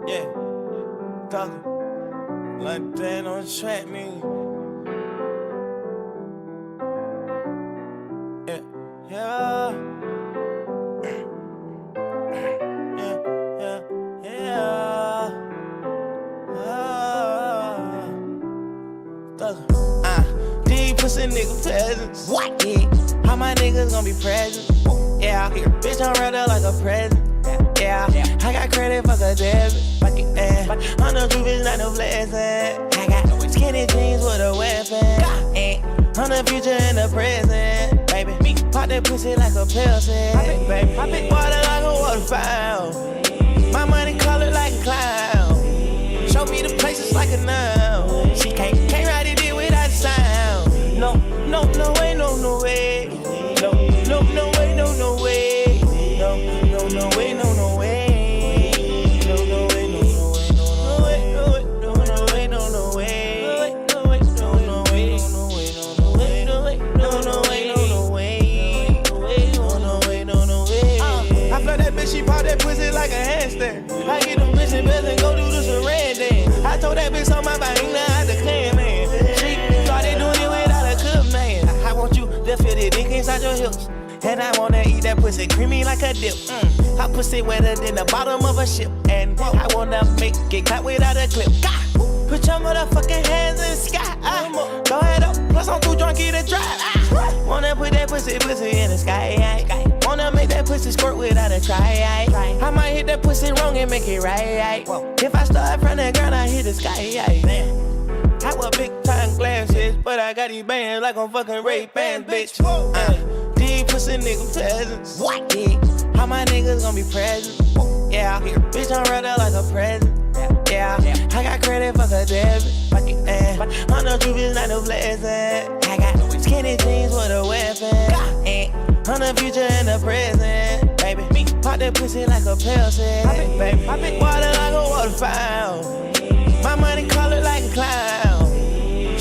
Yeah, talking like that on track, nigga. Yeah, yeah, yeah, yeah, yeah. These pussy nigga peasants. What? Yeah, how my niggas gon' be present? Yeah, bitch, I'm right up like a present. Yeah, I got credit for the debit. Yeah, on the truth is not no blessing. I got skinny jeans with a weapon. Yeah, on the future and the present. Baby, me pop that pussy like a Pepsi. Baby, I pick water like a waterfowl. My money colored like a cloud. Show me the places like a nun. She can't ride it without sound. No way, no way. No way, no way. No way, no way. No way, no way. No way, no way. I feel that bitch, she pop that pussy like a handstand. I get them bitches best and go do the surrender. I told that bitch on my vagina I declare, man. She started doing it without a cup, man. I want you to feel the dick inside your hips. And I wanna eat that pussy creamy like a dip. I pussy wetter than the bottom of a ship. And I wanna make it clap without a clip. Put your motherfucking hands in the sky. Go ahead up, plus I'm too drunk to drive. Wanna put that pussy in the sky. Wanna make that pussy squirt without a try. I might hit that pussy wrong and make it right. If I start from the ground, I hit the sky. I wear big time glasses, but I got these bands like I'm fucking Ray-Bans, bitch. These pussy nigga peasants. What? Yeah, how my niggas gon' be present? Yeah, bitch, I'm right up like a present. Yeah, I got credit for the debit. On the truth is not no blessing. I got skinny jeans with a weapon. On the future and the present. Baby, me pop that pussy like a Pepsi. Baby, I pick water like a waterfowl. My money colored like a cloud.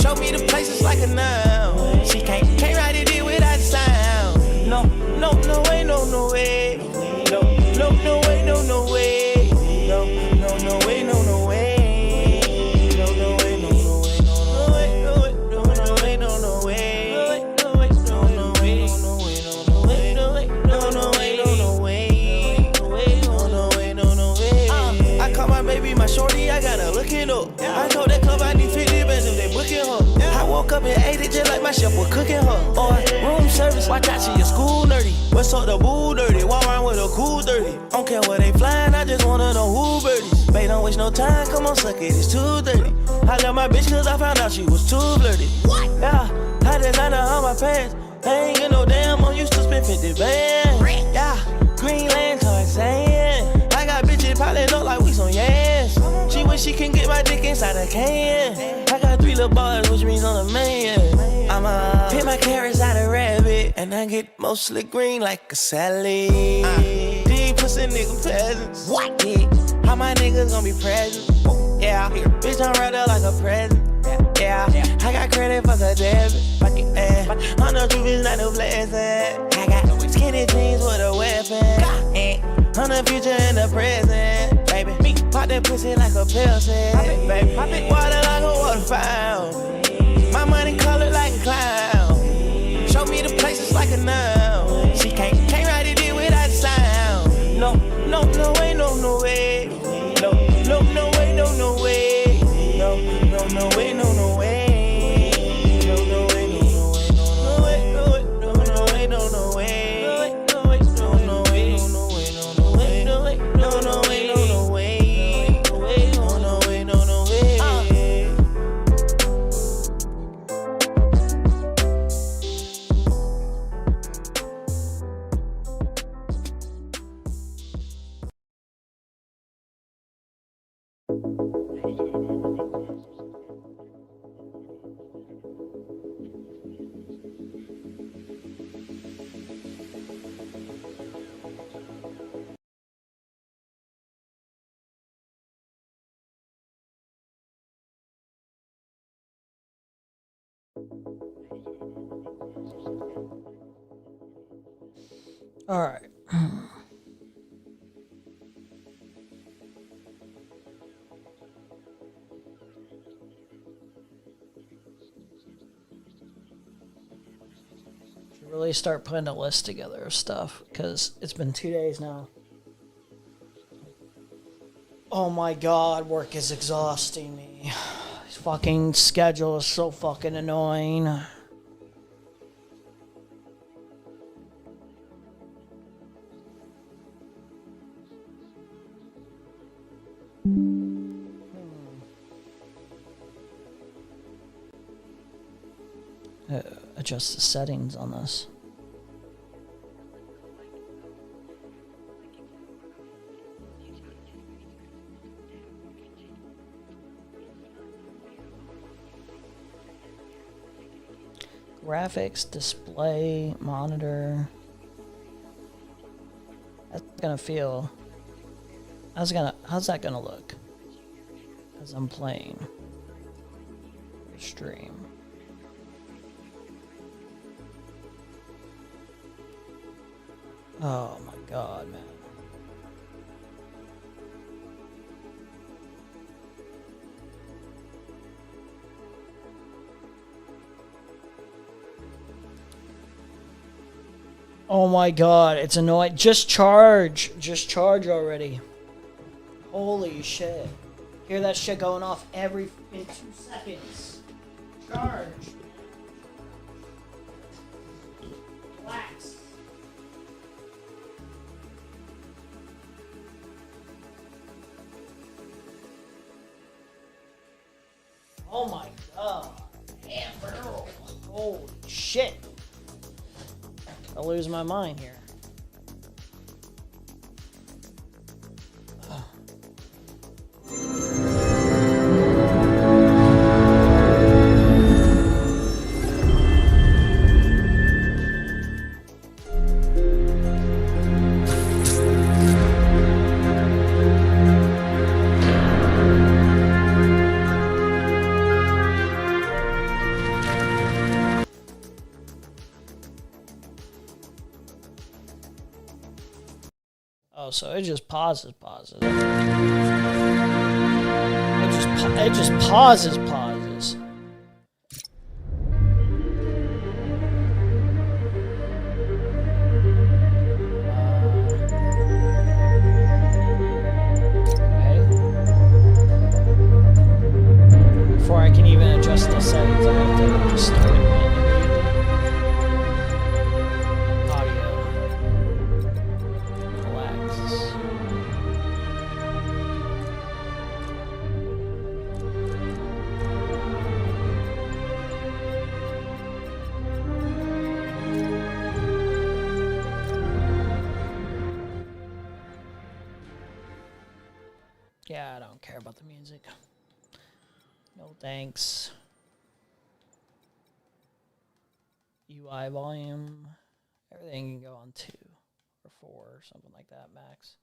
Show me the places like a nun. She can't ride it without sound. No way, no way. No way, no way. No way, no way. No way, I call my baby my shorty, I gotta look it up. I told that club I need 50 bands if they booking her. I woke up and ate it just like my chef was cooking her. Or room service, watch out, she a school nerdy. What's up the boo dirty? Walk around with a cool dirty. Don't care where they flying, I just wanna know who birdies. Babe, don't waste no time, come on, suck it, it's too dirty. I left my bitch cause I found out she was too flirty. What? Yeah, I designed her on my pants. I ain't get no damn, I'm used to spend 50 bands. Yeah, Greenland, so I'm saying. I got bitches probably look like we some yams. She wish she can get my dick inside a can. I got 3 little bars, which means on the man. I'ma pick my carrots out of rabbit, and I get mostly green like a salad. These pussy nigga peasants. What? Yeah, how my niggas gon' be present? Yeah, bitch, I'm right up like a present. Yeah, I got credit for the debit. On the truth is not no blessing. I got skinny jeans with a weapon. On the future and the present. Baby, me pop that pussy like a Pepsi. Baby, I pick water like a waterfowl. My money colored like a cloud. Show me the places like a nun. She can't ride it without sound. No way, no way. No way, no way. No way, no way. No way, All right. really start putting a list together of stuff, because it's been 2 days now. Oh my god, work is exhausting me. This fucking schedule is so fucking annoying. Adjust the settings on this. Graphics, display, monitor. That's gonna feel. How's that gonna look as I'm playing the stream? Oh my god, man. Oh my god, it's annoying. Just charge. Just charge already. Holy shit. Hear that shit going off every 2 seconds. Charge. Relax. Oh my god. Damn, bro. Holy shit. I'll lose my mind here. Oh, so it just pauses. It just pauses. Okay. Before I can even adjust the settings, I have to just start it. Yeah, I don't care about the music. No thanks. UI volume. Everything can go on 2 or 4 or something like that max.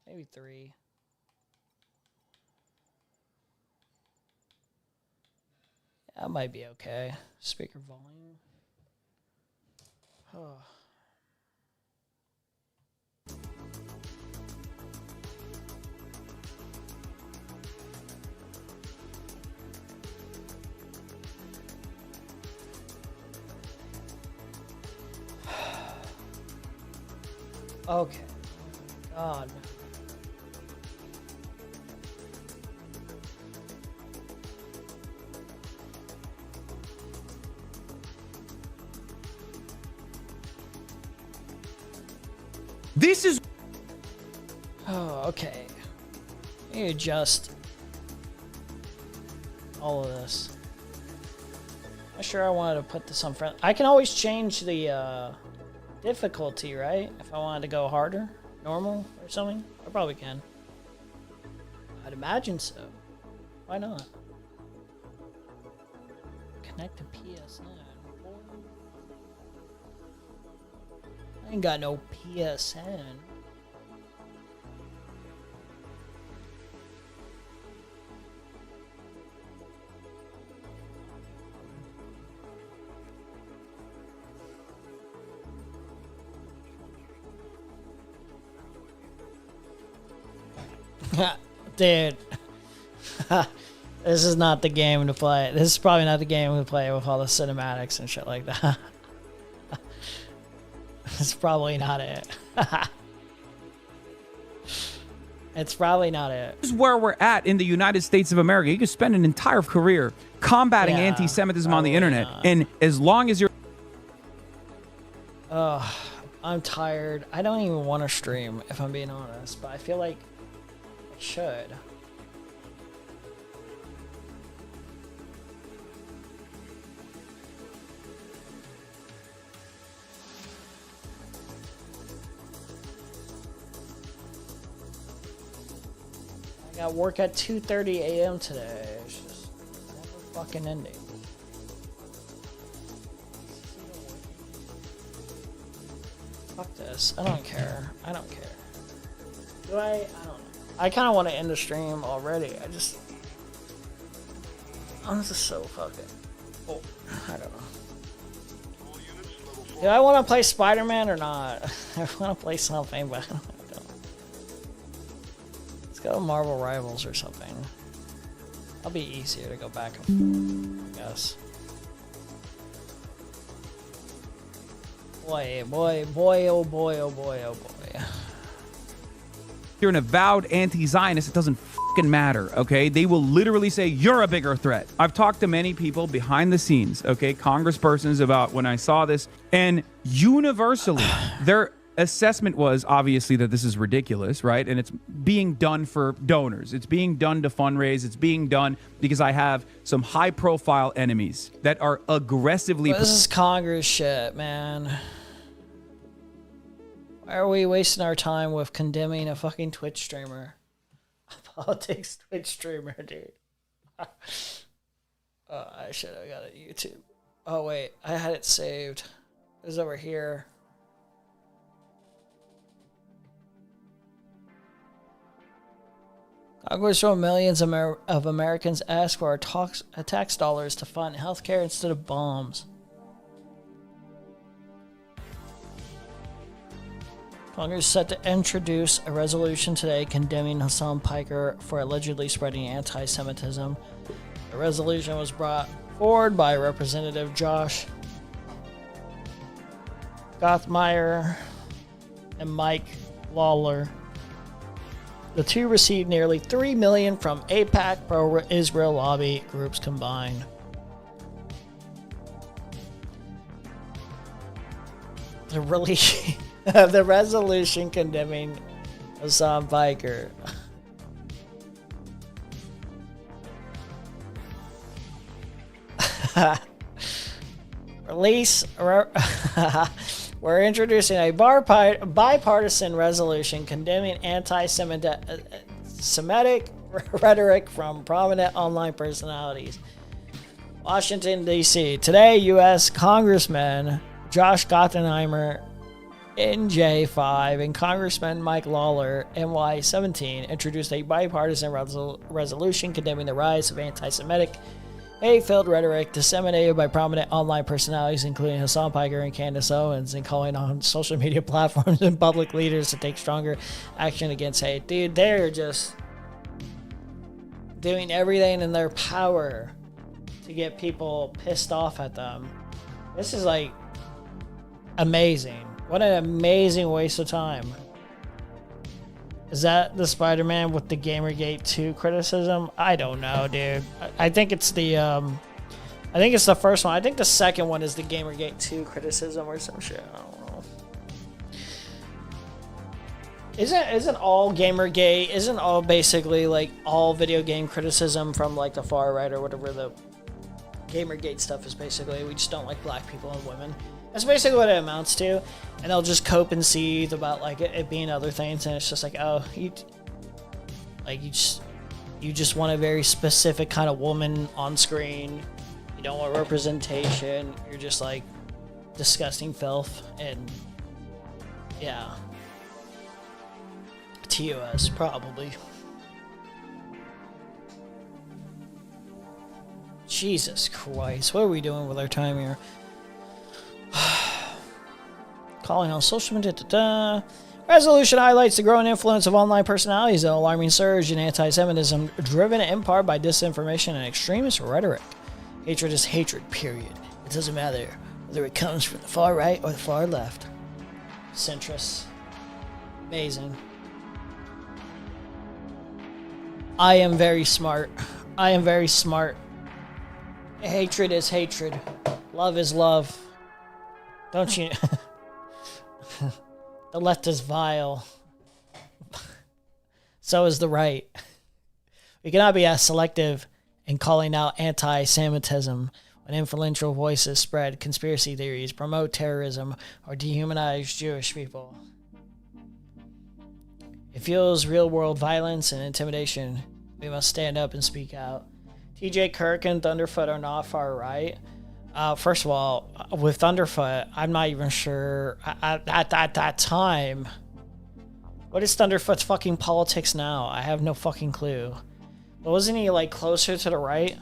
Maybe 3. That might be okay. Speaker volume. Oh. Okay. God. This is. Oh, okay. Let me adjust all of this. I'm sure I wanted to put this on front. I can always change the difficulty, right? If I wanted to go harder, normal, or something, I probably can. I'd imagine so. Why not? Connect to PSN. I ain't got no PSN. Dude. This is not the game to play. This is probably not the game to play with all the cinematics and shit like that. It's probably not it. It's probably not it. This is where we're at in the United States of America. You could spend an entire career combating anti-Semitism on the internet. Not. And as long as you're... I'm tired. I don't even want to stream, if I'm being honest, but I feel like I should. I got work at 2:30 a.m. today. It's just never fucking ending. Fuck this. I don't care. I don't care. Do I? I don't know. I kind of want to end the stream already. I'm just so fucking... Oh, I don't know. Do I want to play Spider-Man or not? I want to play something, but I don't. Let's go Marvel Rivals or something. That'll be easier to go back and forth, I guess. Boy, oh boy, oh boy, oh boy. You're an avowed anti-Zionist, it doesn't fucking matter, okay? They will literally say, you're a bigger threat. I've talked to many people behind the scenes, okay, congresspersons, about when I saw this, and universally, their assessment was obviously that this is ridiculous, right? And it's being done for donors. It's being done to fundraise. It's being done because I have some high-profile enemies that are aggressively... This is Congress shit, man. Why are we wasting our time with condemning a fucking Twitch streamer? A politics Twitch streamer, dude. I should have got it YouTube. Oh, wait. I had it saved. It was over here. Congress from millions of Americans ask for our tax dollars to fund healthcare instead of bombs. Congress is set to introduce a resolution today condemning Hasan Piker for allegedly spreading anti-Semitism. The resolution was brought forward by Representative Josh Gothmeier and Mike Lawler. The two received nearly $3 million from AIPAC pro-Israel lobby groups combined. The resolution condemning Hasan Piker. We're introducing a bipartisan resolution condemning anti-Semitic rhetoric from prominent online personalities. Washington, D.C. Today, U.S. Congressman Josh Gottheimer, NJ5, and Congressman Mike Lawler, NY17, introduced a bipartisan resolution condemning the rise of anti-Semitic hate-filled rhetoric disseminated by prominent online personalities, including Hasan Piker and Candace Owens, and calling on social media platforms and public leaders to take stronger action against hate. Dude, they're just doing everything in their power to get people pissed off at them. This is like amazing. What an amazing waste of time. Is that the Spider-Man with the Gamergate 2 criticism? I don't know, dude. I think it's the first one. I think the second one is the Gamergate 2 criticism or some shit. I don't know. Isn't all Gamergate, isn't all basically like all video game criticism from like the far right or whatever the Gamergate stuff is basically? We just don't like black people and women. That's basically what it amounts to, and they'll just cope and seethe about like it being other things, and it's just like, oh, you just want a very specific kind of woman on screen. You don't want representation. You're just like disgusting filth, and yeah, TOS probably. Jesus Christ, what are we doing with our time here? Calling on social media. Resolution highlights the growing influence of online personalities and alarming surge in anti-Semitism, driven in part by disinformation and extremist rhetoric. Hatred is hatred, period. It doesn't matter whether it comes from the far right or the far left. centrists. Amazing. I am very smart. I am very smart. Hatred is hatred. Love is love. Don't you? The left is vile. So is the right. We cannot be as selective in calling out anti-Semitism when influential voices spread conspiracy theories, promote terrorism, or dehumanize Jewish people. It fuels real-world violence and intimidation. We must stand up and speak out. TJ Kirk and Thunderfoot are not far right. First of all, with Thunderfoot, I'm not even sure at that time. What is Thunderfoot's fucking politics now? I have no fucking clue. But wasn't he like closer to the right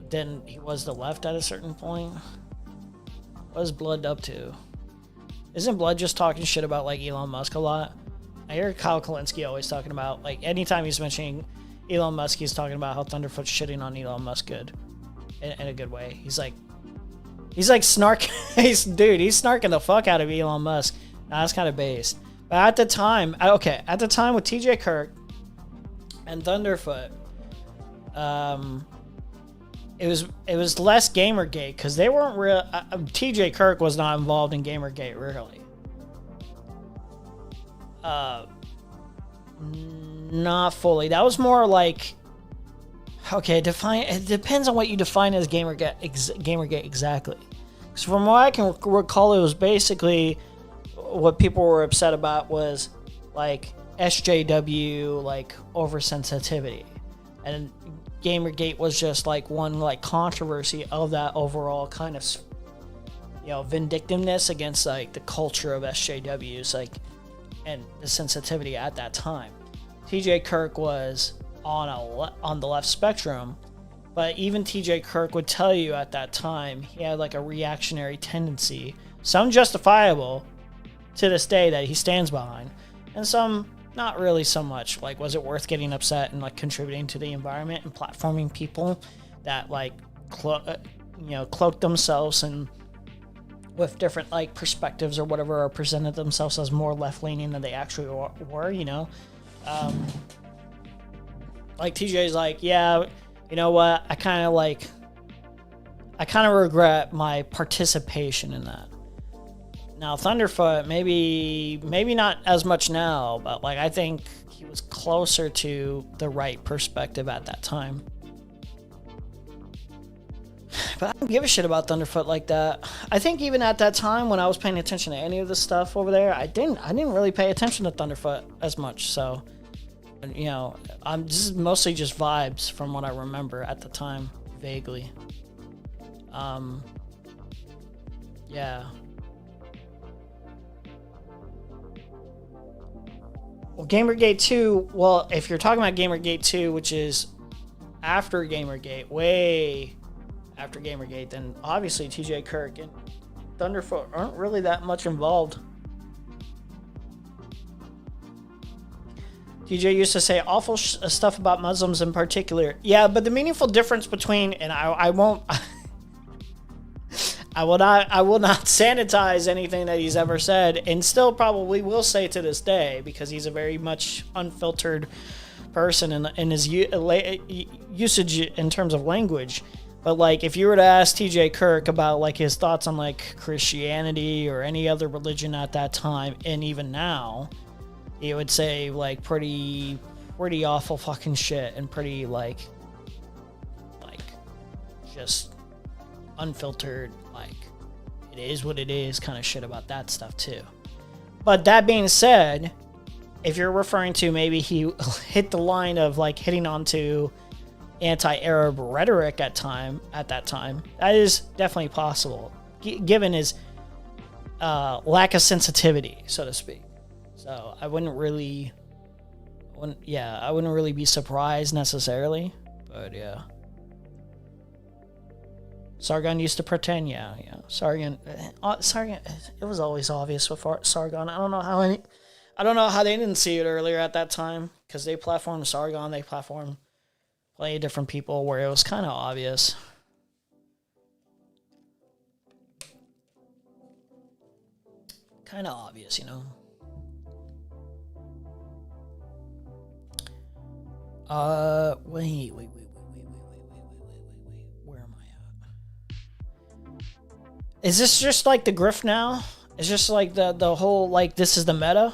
than he was the left at a certain point? What is Blood up to? Isn't Blood just talking shit about like Elon Musk a lot? I hear Kyle Kalinske always talking about, like, anytime he's mentioning Elon Musk, he's talking about how Thunderfoot's shitting on Elon Musk good. In a good way. He's like snarking. He's snarking the fuck out of Elon Musk. Now, that's kind of based. But at the time with TJ Kirk and Thunderfoot, it was less Gamergate, because they weren't real. TJ Kirk was not involved in Gamergate, really. Not fully. That was more like, okay, it depends on what you define as Gamergate exactly. Because from what I can recall, it was basically what people were upset about was like SJW, like oversensitivity, and Gamergate was just like one like controversy of that overall kind of, you know, vindictiveness against like the culture of SJWs, like, and the sensitivity at that time. TJ Kirk was on the left spectrum, but even TJ Kirk would tell you at that time he had like a reactionary tendency, some justifiable to this day that he stands behind, and some not really so much. Like, was it worth getting upset and like contributing to the environment and platforming people that like cloak themselves and with different like perspectives or whatever, or presented themselves as more left-leaning than they actually were, you know? Like TJ's like, yeah, you know what? I kind of regret my participation in that. Now Thunderfoot, maybe not as much now, but like I think he was closer to the right perspective at that time. But I don't give a shit about Thunderfoot like that. I think even at that time when I was paying attention to any of the stuff over there, I didn't really pay attention to Thunderfoot as much. So, you know, this is mostly just vibes from what I remember at the time, vaguely. Yeah. Well, Gamergate 2, well, if you're talking about Gamergate 2, which is after Gamergate, way after Gamergate, then obviously TJ Kirk and Thunderfoot aren't really that much involved. TJ used to say awful stuff about Muslims in particular. Yeah, but the meaningful difference between, and I won't, I will not sanitize anything that he's ever said, and still probably will say to this day, because he's a very much unfiltered person in his usage in terms of language. But like, if you were to ask TJ Kirk about like his thoughts on like Christianity or any other religion at that time, and even now, he would say like pretty awful fucking shit, and pretty like just unfiltered, like it is what it is kind of shit about that stuff too. But that being said, if you're referring to maybe he hit the line of like hitting onto anti-Arab rhetoric at that time, that is definitely possible, given his lack of sensitivity, so to speak. So I wouldn't really be surprised necessarily, but yeah. Sargon used to pretend, yeah. Sargon, it was always obvious with Sargon. I don't know how they didn't see it earlier at that time, because they platformed Sargon, they platformed plenty of different people where it was kind of obvious. kind of obvious, you know. Wait. Where am I at? Is this just like the grift now? Is just like the whole, like, this is the meta?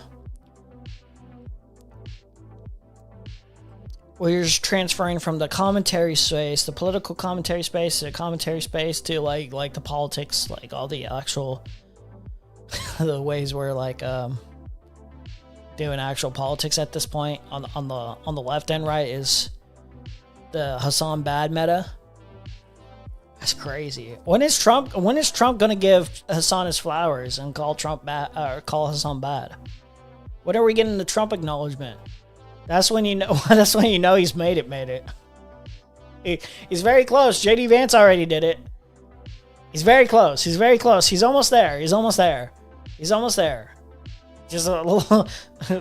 Where you're just transferring from the commentary space, the political commentary space, to the commentary space to like the politics, like all the actual the ways we're like doing actual politics at this point on the left and right is the Hasan bad meta. That's crazy. When is Trump gonna give Hasan his flowers and call Trump bad or call Hasan bad? When are we getting the Trump acknowledgement? That's when you know. That's when you know he's made it. He's very close. JD Vance already did it. He's very close. He's almost there. Just a little,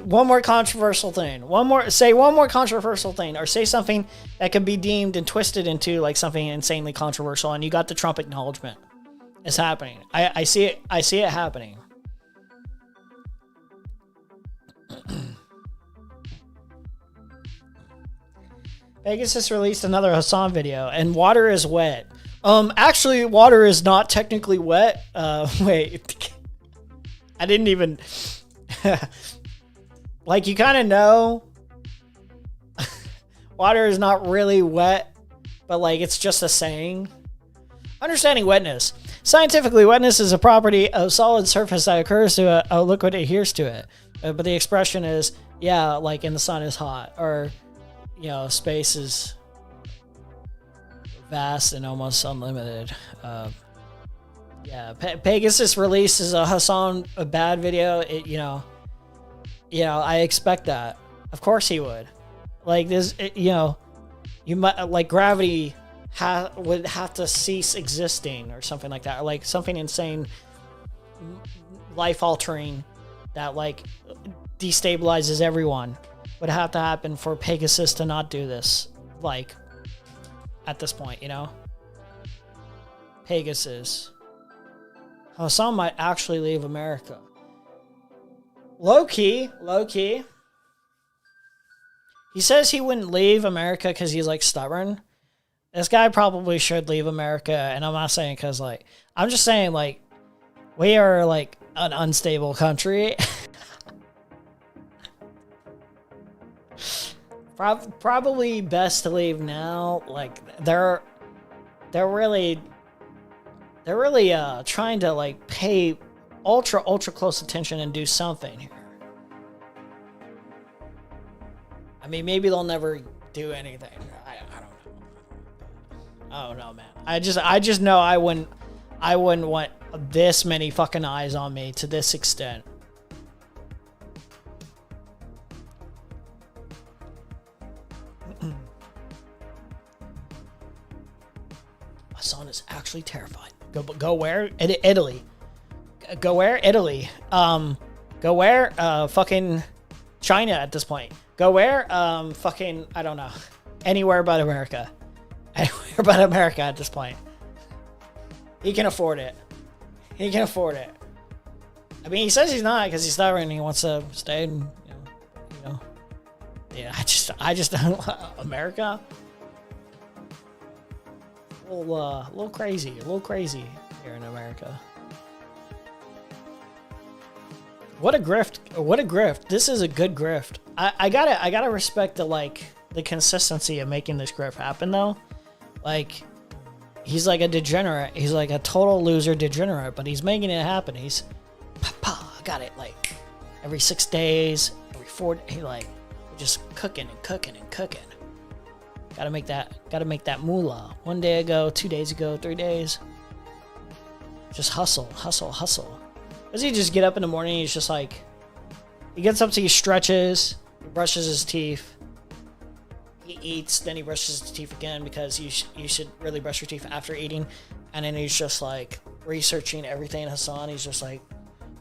one more controversial thing. Say one more controversial thing, or say something that could be deemed and twisted into like something insanely controversial, and you got the Trump acknowledgement. It's happening. I see it. I see it happening. Vegas has released another Hasan video, and water is wet. Actually, water is not technically wet. Wait. I didn't even... like, you kind of know. Water is not really wet, but, like, it's just a saying. Understanding wetness. Scientifically, wetness is a property of solid surface that occurs to a liquid adheres to it. But the expression is, yeah, like, and the sun is hot, or... you know, space is vast and almost unlimited. Yeah, Pegasus releases a Hasan a bad video. You know, I expect that. Of course he would. Like this, you might like gravity would have to cease existing or something like that, or like something insane, life altering that like destabilizes everyone. Would have to happen for Pegasus to not do this, like, at this point, you know? Pegasus. Hasan might actually leave America. Low-key. He says he wouldn't leave America because he's, like, stubborn. This guy probably should leave America, and I'm not saying because, like, I'm just saying, like, we are, like, an unstable country. Probably best to leave now. Like they're really trying to like pay ultra close attention and do something here. I mean, maybe they'll never do anything. I don't know, man. I just know I wouldn't want this many fucking eyes on me to this extent. Hasan is actually terrified. Go where? Italy. Go where? Italy. Go where? Fucking China at this point. Go where? Fucking, I don't know. Anywhere but America. Anywhere but America at this point. He can afford it. I mean, he says he's not because he's stubborn and he wants to stay and, you know. Yeah, I just don't. America? A little crazy here in America. What a grift. This is a good grift. I gotta respect the consistency of making this grift happen though. Like, he's like a degenerate. He's like a total loser degenerate, but he's making it happen. He's, I got it, like, every 6 days, every 4 days, he like, just cooking. Gotta make that moolah. 1 day ago, 2 days ago, 3 days. Just hustle. Does he just get up in the morning? He's just like, he gets up to, he stretches, he brushes his teeth, he eats, then he brushes his teeth again because you should really brush your teeth after eating. And then he's just like researching everything Hasan. He's just like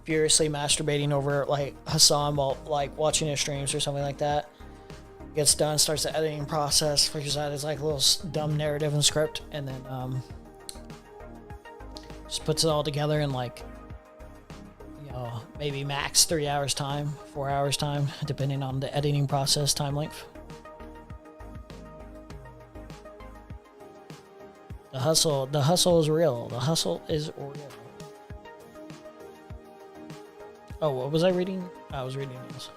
furiously masturbating over like Hasan while like watching his streams or something like that. Gets done, starts the editing process, figures out his like little dumb narrative and script, and then just puts it all together and like, maybe max 3 hours time, 4 hours time, depending on the editing process time length. The hustle is real. The hustle is real. Oh, what was I reading? I was reading this.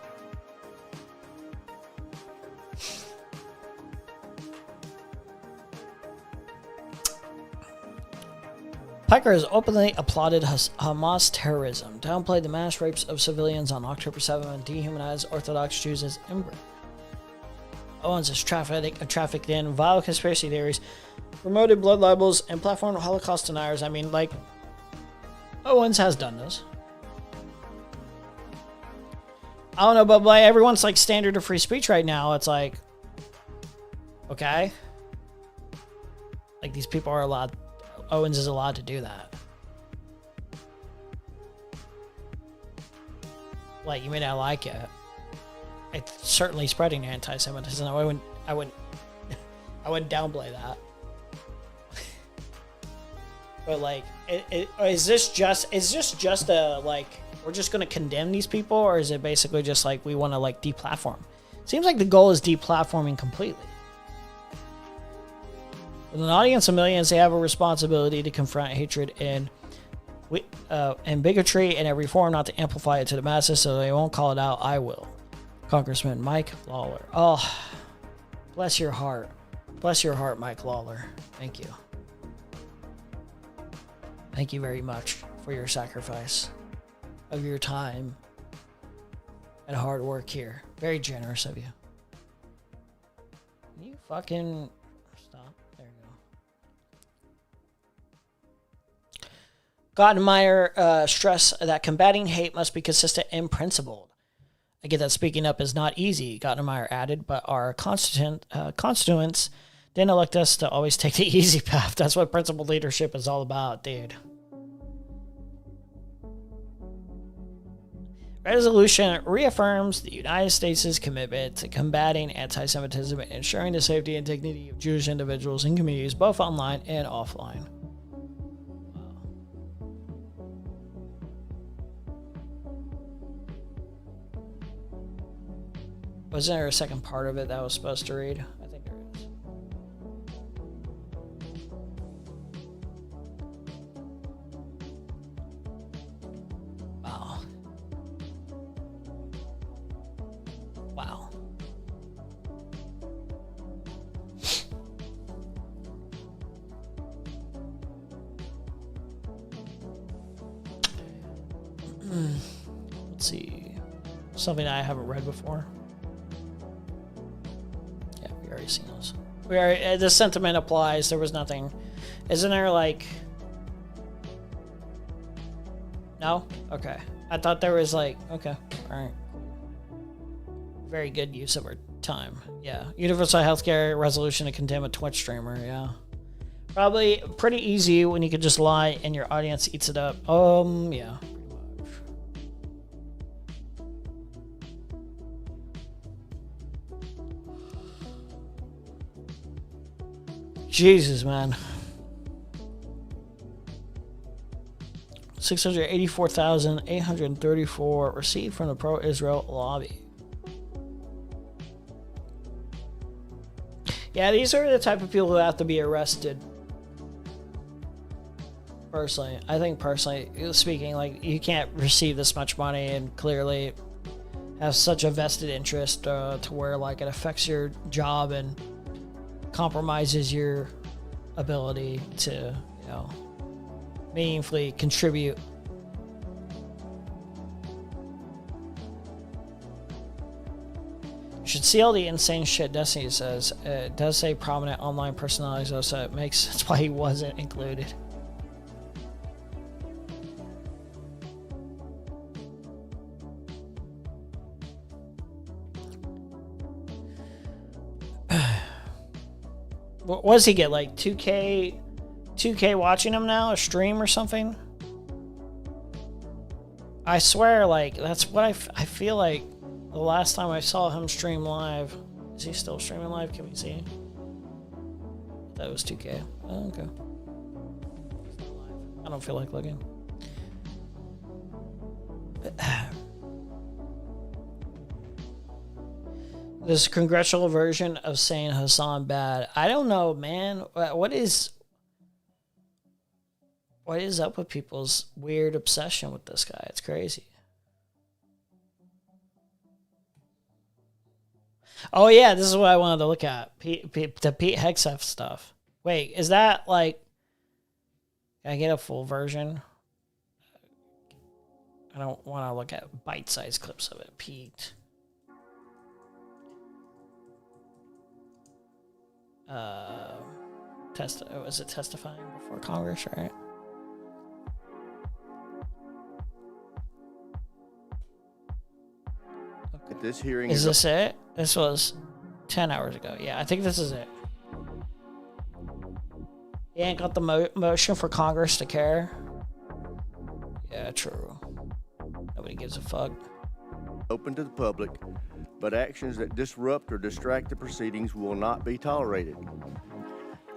Piker has openly applauded Hamas terrorism, downplayed the mass rapes of civilians on October 7, and dehumanized Orthodox Jews as inbred. Owens has trafficked in vile conspiracy theories, promoted blood libels, and platformed Holocaust deniers. I mean, like, Owens has done this. I don't know, but by everyone's like standard of free speech right now, it's like, okay, like these people are allowed. Owens is allowed to do that. Like, you may not like it. It's certainly spreading anti-Semitism. I wouldn't downplay that. But like, is this just a like, we're just gonna condemn these people, or is it basically just like we want to like deplatform? Seems like the goal is deplatforming completely. With an audience of millions, they have a responsibility to confront hatred and bigotry in every form, not to amplify it to the masses, so they won't call it out. I will. Congressman Mike Lawler. Oh, bless your heart. Bless your heart, Mike Lawler. Thank you. Thank you very much for your sacrifice of your time and hard work here. Very generous of you. Can you fucking stop? There you go. Gottenmeier stressed that combating hate must be consistent and principled. I get that speaking up is not easy, Gottenmeier added, but our constituents didn't elect us to always take the easy path. That's what principled leadership is all about, dude. Resolution reaffirms the United States' commitment to combating anti-Semitism and ensuring the safety and dignity of Jewish individuals and communities, both online and offline. Wasn't there a second part of it that I was supposed to read? I think there is. Wow. Wow. Let's see. Something I haven't read before. Already seen those. The sentiment applies. There was nothing. Isn't there like? No? Okay. I thought there was like. Okay. All right. Very good use of our time. Yeah. Universal healthcare resolution to condemn a Twitch streamer. Yeah. Probably pretty easy when you could just lie and your audience eats it up. Yeah. Jesus, man. 684,834 received from the pro-Israel lobby. Yeah, these are the type of people who have to be arrested. Personally, I think personally speaking, like, you can't receive this much money and clearly have such a vested interest to where like it affects your job and compromises your ability to, you know, meaningfully contribute. You should see all the insane shit Destiny says. It does say prominent online personalities though, so it makes sense why he wasn't included. What does he get, like 2K watching him now, a stream or something? I swear, like, that's what I feel like the last time I saw him stream live. Is he still streaming live? Can we see? That was 2K. Oh, okay. I don't feel like looking. This congressional version of saying Hasan bad. I don't know, man. What is up with people's weird obsession with this guy? It's crazy. Oh yeah, this is what I wanted to look at. The Pete Hegseth stuff. Wait, is that like? Can I get a full version? I don't want to look at bite-sized clips of it. Pete. Was it testifying before Congress, right? At this hearing Is this it? This was 10 hours ago. Yeah, I think this is it. He ain't got the motion for Congress to care. Yeah, true. Nobody gives a fuck. open to the public, but actions that disrupt or distract the proceedings will not be tolerated.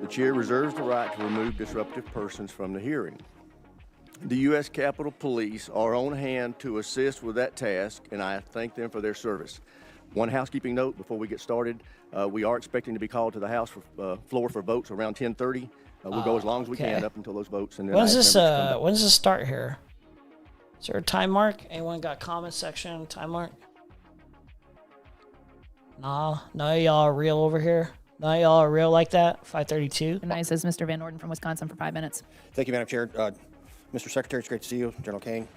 The chair reserves the right to remove disruptive persons from the hearing. The U.S. Capitol Police are on hand to assist with that task, and I thank them for their service. One housekeeping note before we get started. We are expecting to be called to the House floor for votes around 10:30. We'll go as long as we can up until those votes. And then when does this start here? Is there a time mark? Anyone got comment section time mark? Nah, none of y'all are real over here. None of y'all are real like that. 5:32. And I says Mr. Van Orden from Wisconsin for 5 minutes. Thank you, Madam Chair. Mr. Secretary, it's great to see you. General Kane,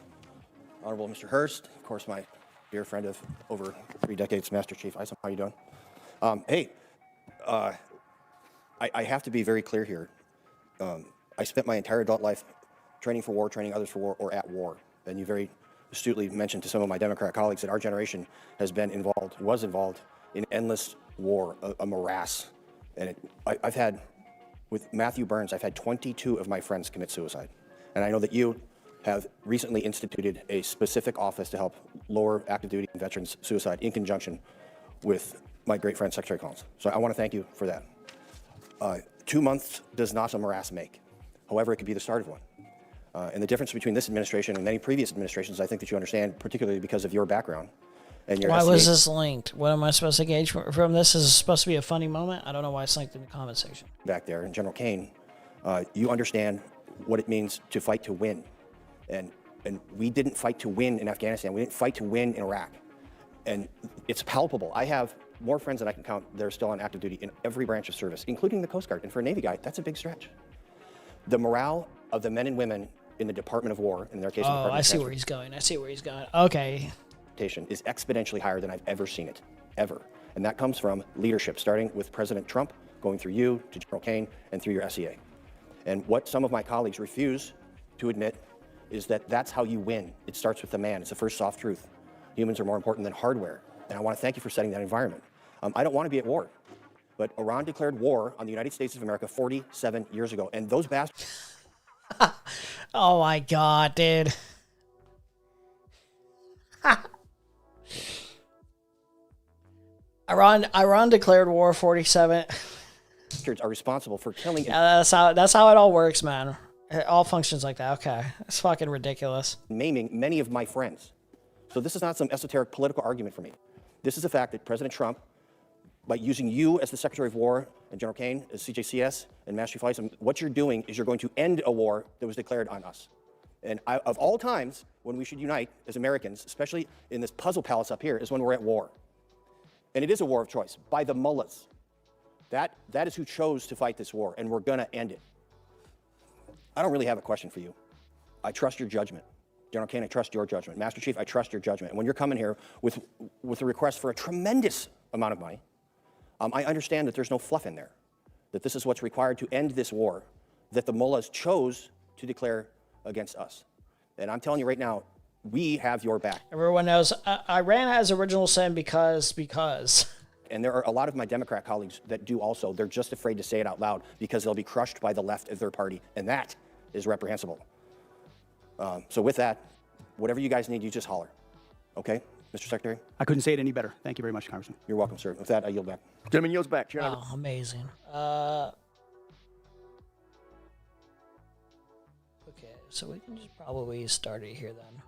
Honorable Mr. Hurst, of course, my dear friend of over 3 decades, Master Chief Hasan. How you doing? I have to be very clear here. I spent my entire adult life training for war, training others for war, or at war. And you very astutely mentioned to some of my Democrat colleagues that our generation was involved in endless war, a morass. And I've had, with Matthew Burns, I've had 22 of my friends commit suicide. And I know that you have recently instituted a specific office to help lower active duty and veterans suicide in conjunction with my great friend, Secretary Collins. So I want to thank you for that. 2 months does not a morass make. However, it could be the start of one. And the difference between this administration and many previous administrations, I think that you understand, particularly because of your background and your Why SCA. was this linked? What am I supposed to gauge from this? Is this supposed to be a funny moment? I don't know why it's linked in the comment section. Back there, and General Kane, you understand what it means to fight to win. And we didn't fight to win in Afghanistan. We didn't fight to win in Iraq. And it's palpable. I have more friends than I can count that are still on active duty in every branch of service, including the Coast Guard. And for a Navy guy, that's a big stretch. The morale of the men and women in the Department of War, in their case, the Department I of see where he's going. I see where he's going. Okay. is exponentially higher than I've ever seen it, ever. And that comes from leadership, starting with President Trump, going through you to General Kane, and through your SEA. And what some of my colleagues refuse to admit is that that's how you win. It starts with the man. It's the first soft truth. Humans are more important than hardware. And I want to thank you for setting that environment. I don't want to be at war, but Iran declared war on the United States of America 47 years ago. And those bastards... Oh my God, dude. Iran declared war 47. are responsible for killing... Yeah, that's how it all works, man. It all functions like that. Okay. It's fucking ridiculous. Maiming many of my friends. So this is not some esoteric political argument for me. This is the fact that President Trump, by using you as the Secretary of War and General Kane as CJCS and Master Chief Hasan, what you're doing is you're going to end a war that was declared on us. And of all times when we should unite as Americans, especially in this puzzle palace up here, is when we're at war. And it is a war of choice by the mullahs. That is who chose to fight this war, and we're going to end it. I don't really have a question for you. I trust your judgment. General Kane, I trust your judgment. Master Chief, I trust your judgment. And when you're coming here with a request for a tremendous amount of money, I understand that there's no fluff in there, that this is what's required to end this war that the mullahs chose to declare against us. And I'm telling you right now, we have your back. Everyone knows Iran has original sin because. And there are a lot of my Democrat colleagues that do also. They're just afraid to say it out loud because they'll be crushed by the left of their party. And that is reprehensible. So with that, whatever you guys need, you just holler. Okay, Mr. Secretary? I couldn't say it any better. Thank you very much, Congressman. You're welcome, sir. With that, I yield back. Gentleman yields back. Chair. Oh, amazing. Okay, so we can just probably start it here then.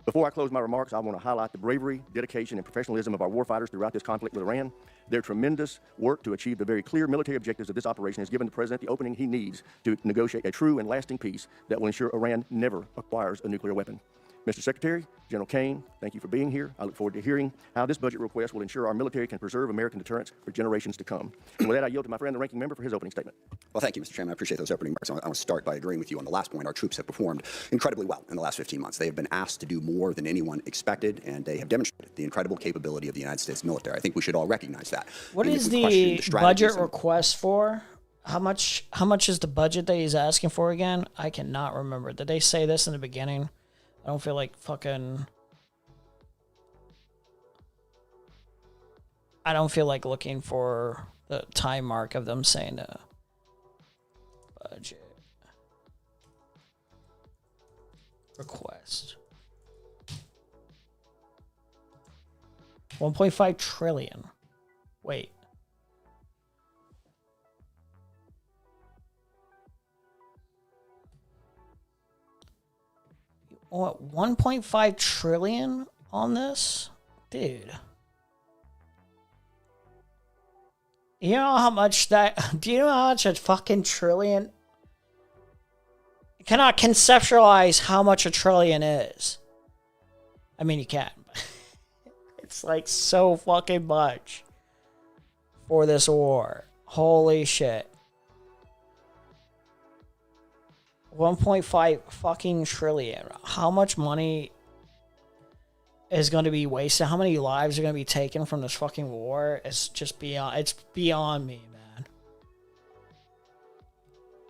Before I close my remarks, I want to highlight the bravery, dedication, and professionalism of our warfighters throughout this conflict with Iran. Their tremendous work to achieve the very clear military objectives of this operation has given the President the opening he needs to negotiate a true and lasting peace that will ensure Iran never acquires a nuclear weapon. Mr. Secretary, General Kane, thank you for being here. I look forward to hearing how this budget request will ensure our military can preserve American deterrence for generations to come. And with that, I yield to my friend, the ranking member, for his opening statement. Well, thank you, Mr. Chairman. I appreciate those opening remarks. I want to start by agreeing with you on the last point. Our troops have performed incredibly well in the last 15 months. They have been asked to do more than anyone expected, and they have demonstrated the incredible capability of the United States military. I think we should all recognize that. What And is if we question the strategies budget request for? How much is the budget that he's asking for again? I cannot remember. Did they say this in the beginning? I don't feel like fucking... I don't feel like looking for the time mark of them saying the budget request. 1.5 trillion. Wait. What, 1.5 trillion on this? Dude. You know how much that... Do you know how much a fucking trillion... You cannot conceptualize how much a trillion is. I mean, you can. It's like so fucking much for this war. Holy shit. 1.5 fucking trillion. How much money is going to be wasted? How many lives are going to be taken from this fucking war? It's just beyond, it's beyond me, man.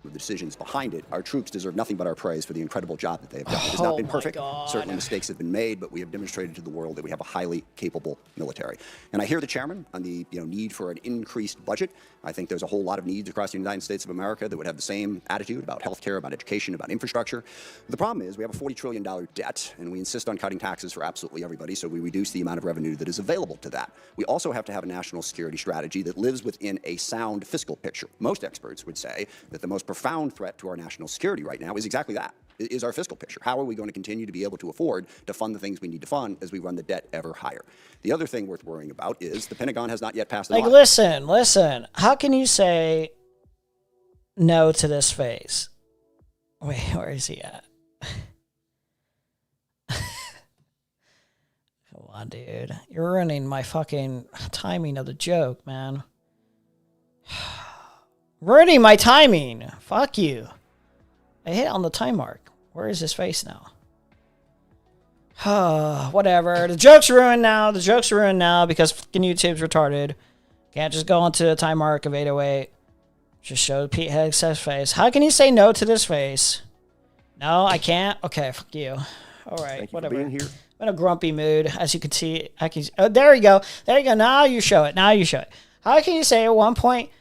the decisions behind it, our troops deserve nothing but our praise for the incredible job that they have done. It has not been perfect. Certainly mistakes have been made, but we have demonstrated to the world that we have a highly capable military. And I hear the chairman on the need for an increased budget. I think there's a whole lot of needs across the United States of America that would have the same attitude about healthcare, about education, about infrastructure. The problem is we have a $40 trillion debt, and we insist on cutting taxes for absolutely everybody, so we reduce the amount of revenue that is available to that. We also have to have a national security strategy that lives within a sound fiscal picture. Most experts would say that the most profound threat to our national security right now is exactly that, is our fiscal picture. How are we going to continue to be able to afford to fund the things we need to fund as we run the debt ever higher? The other thing worth worrying about is the Pentagon has not yet passed the law. Listen. How can you say no to this phase? Wait, where is he at? Come on, dude. You're ruining my fucking timing of the joke, man. Ruining my timing. Fuck you. I hit on the time mark. Where is his face now? Whatever. The joke's ruined now. The joke's ruined now because fucking YouTube's retarded. Can't just go onto the time mark of 808. Just show Pete Hegseth's face. How can you say no to this face? No, I can't? Okay, fuck you. All right, Thank you whatever. for being here. I'm in a grumpy mood, as you can see. Oh, there you go. There you go. Now you show it. Now you show it. How can you say 1.4?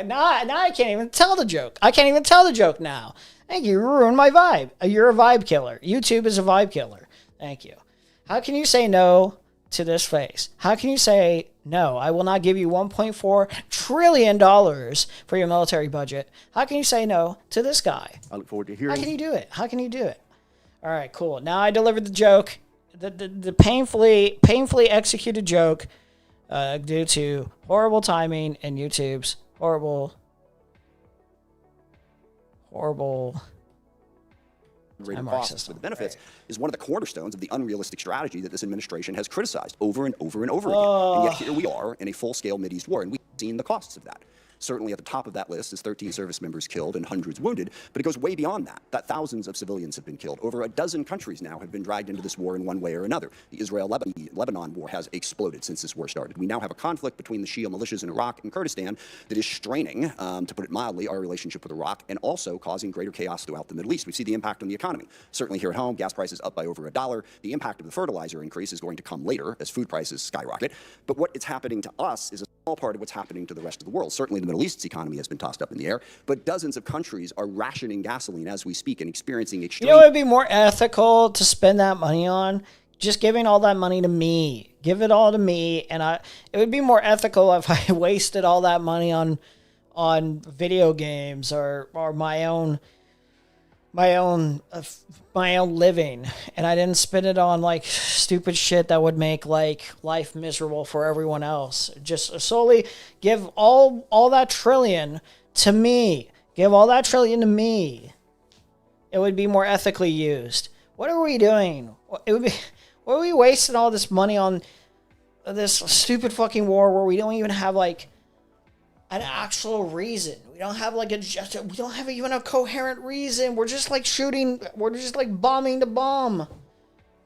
Now I can't even tell the joke. I can't even tell the joke now. Thank you. You ruined my vibe. You're a vibe killer. YouTube is a vibe killer. Thank you. How can you say no to this face? How can you say, no, I will not give you $1.4 trillion for your military budget? How can you say no to this guy? I look forward to hearing. How can you do it? How can you do it? All right, cool. Now I delivered the joke, the painfully executed joke due to horrible timing and YouTube's horrible Greater costs for the benefits is one of the cornerstones of the unrealistic strategy that this administration has criticized over and over and over again. And yet here we are in a full-scale Mideast war, and we've seen the costs of that. Certainly at the top of that list is 13 service members killed and hundreds wounded, but it goes way beyond that, that thousands of civilians have been killed. Over a dozen countries now have been dragged into this war in one way or another. The Israel-Lebanon war has exploded since this war started. We now have a conflict between the Shia militias in Iraq and Kurdistan that is straining, to put it mildly, our relationship with Iraq and also causing greater chaos throughout the Middle East. We see the impact on the economy. Certainly here at home, gas prices up by over $1. The impact of the fertilizer increase is going to come later as food prices skyrocket. But what is happening to us is a small part of what's happening to the rest of the world. Certainly the Middle East's economy has been tossed up in the air, but dozens of countries are rationing gasoline as we speak and experiencing extreme... You know what would be more ethical to spend that money on? Just giving all that money to me. Give it all to me, and it would be more ethical if I wasted all that money on video games or my own my own living, and I didn't spend it on like stupid shit that would make like life miserable for everyone else. Just solely give all that trillion to me. Give all that trillion to me. It would be more ethically used. What are we doing? It would be. What are we wasting all this money on? This stupid fucking war where we don't even have like an actual reason. We don't have like we don't have even a coherent reason. We're just like shooting. We're just like bombing to bomb.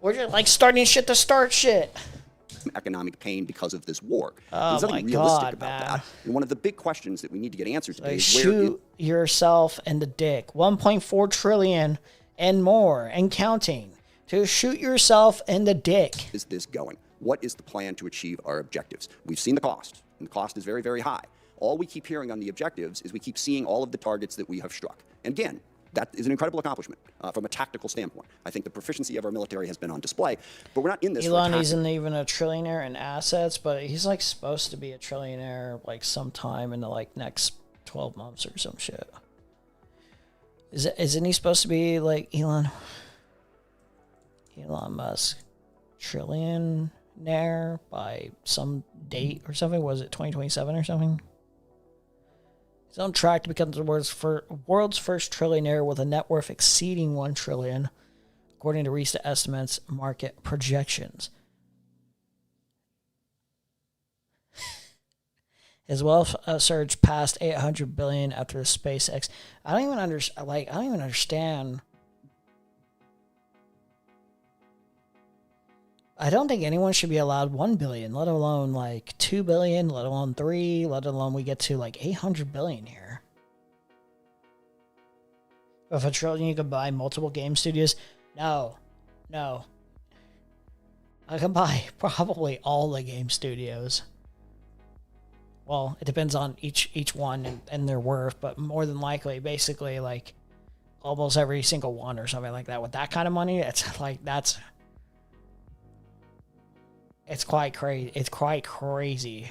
We're just like starting shit to start shit. Economic pain because of this war. Oh, There's nothing my realistic God, about man. that. And one of the big questions that we need to get answered today Like is shoot yourself in the dick. 1.4 trillion and more and counting to shoot yourself in the dick. is this going? What is the plan to achieve our objectives? We've seen the cost, and the cost is very, very high. All we keep hearing on the objectives is we keep seeing all of the targets that we have struck. And again, that is an incredible accomplishment from a tactical standpoint. I think the proficiency of our military has been on display, but we're not in this. Elon isn't even a trillionaire in assets, but he's like supposed to be a trillionaire like sometime in the like next 12 months or some shit. Isn't he supposed to be like Elon Musk trillionaire by some date or something? Was it 2027 or something? He's on track to become the world's first trillionaire with a net worth exceeding $1 trillion, according to recent estimates, market projections. His wealth surged past $800 billion after the SpaceX. I don't even understand. I don't think anyone should be allowed 1 billion, let alone like 2 billion, let alone 3, let alone we get to like 800 billion here. With $1 trillion, you could buy multiple game studios. No. I can buy probably all the game studios. Well, it depends on each one and their worth, but more than likely, basically like almost every single one or something like that. With that kind of money, it's like it's quite crazy. It's quite crazy.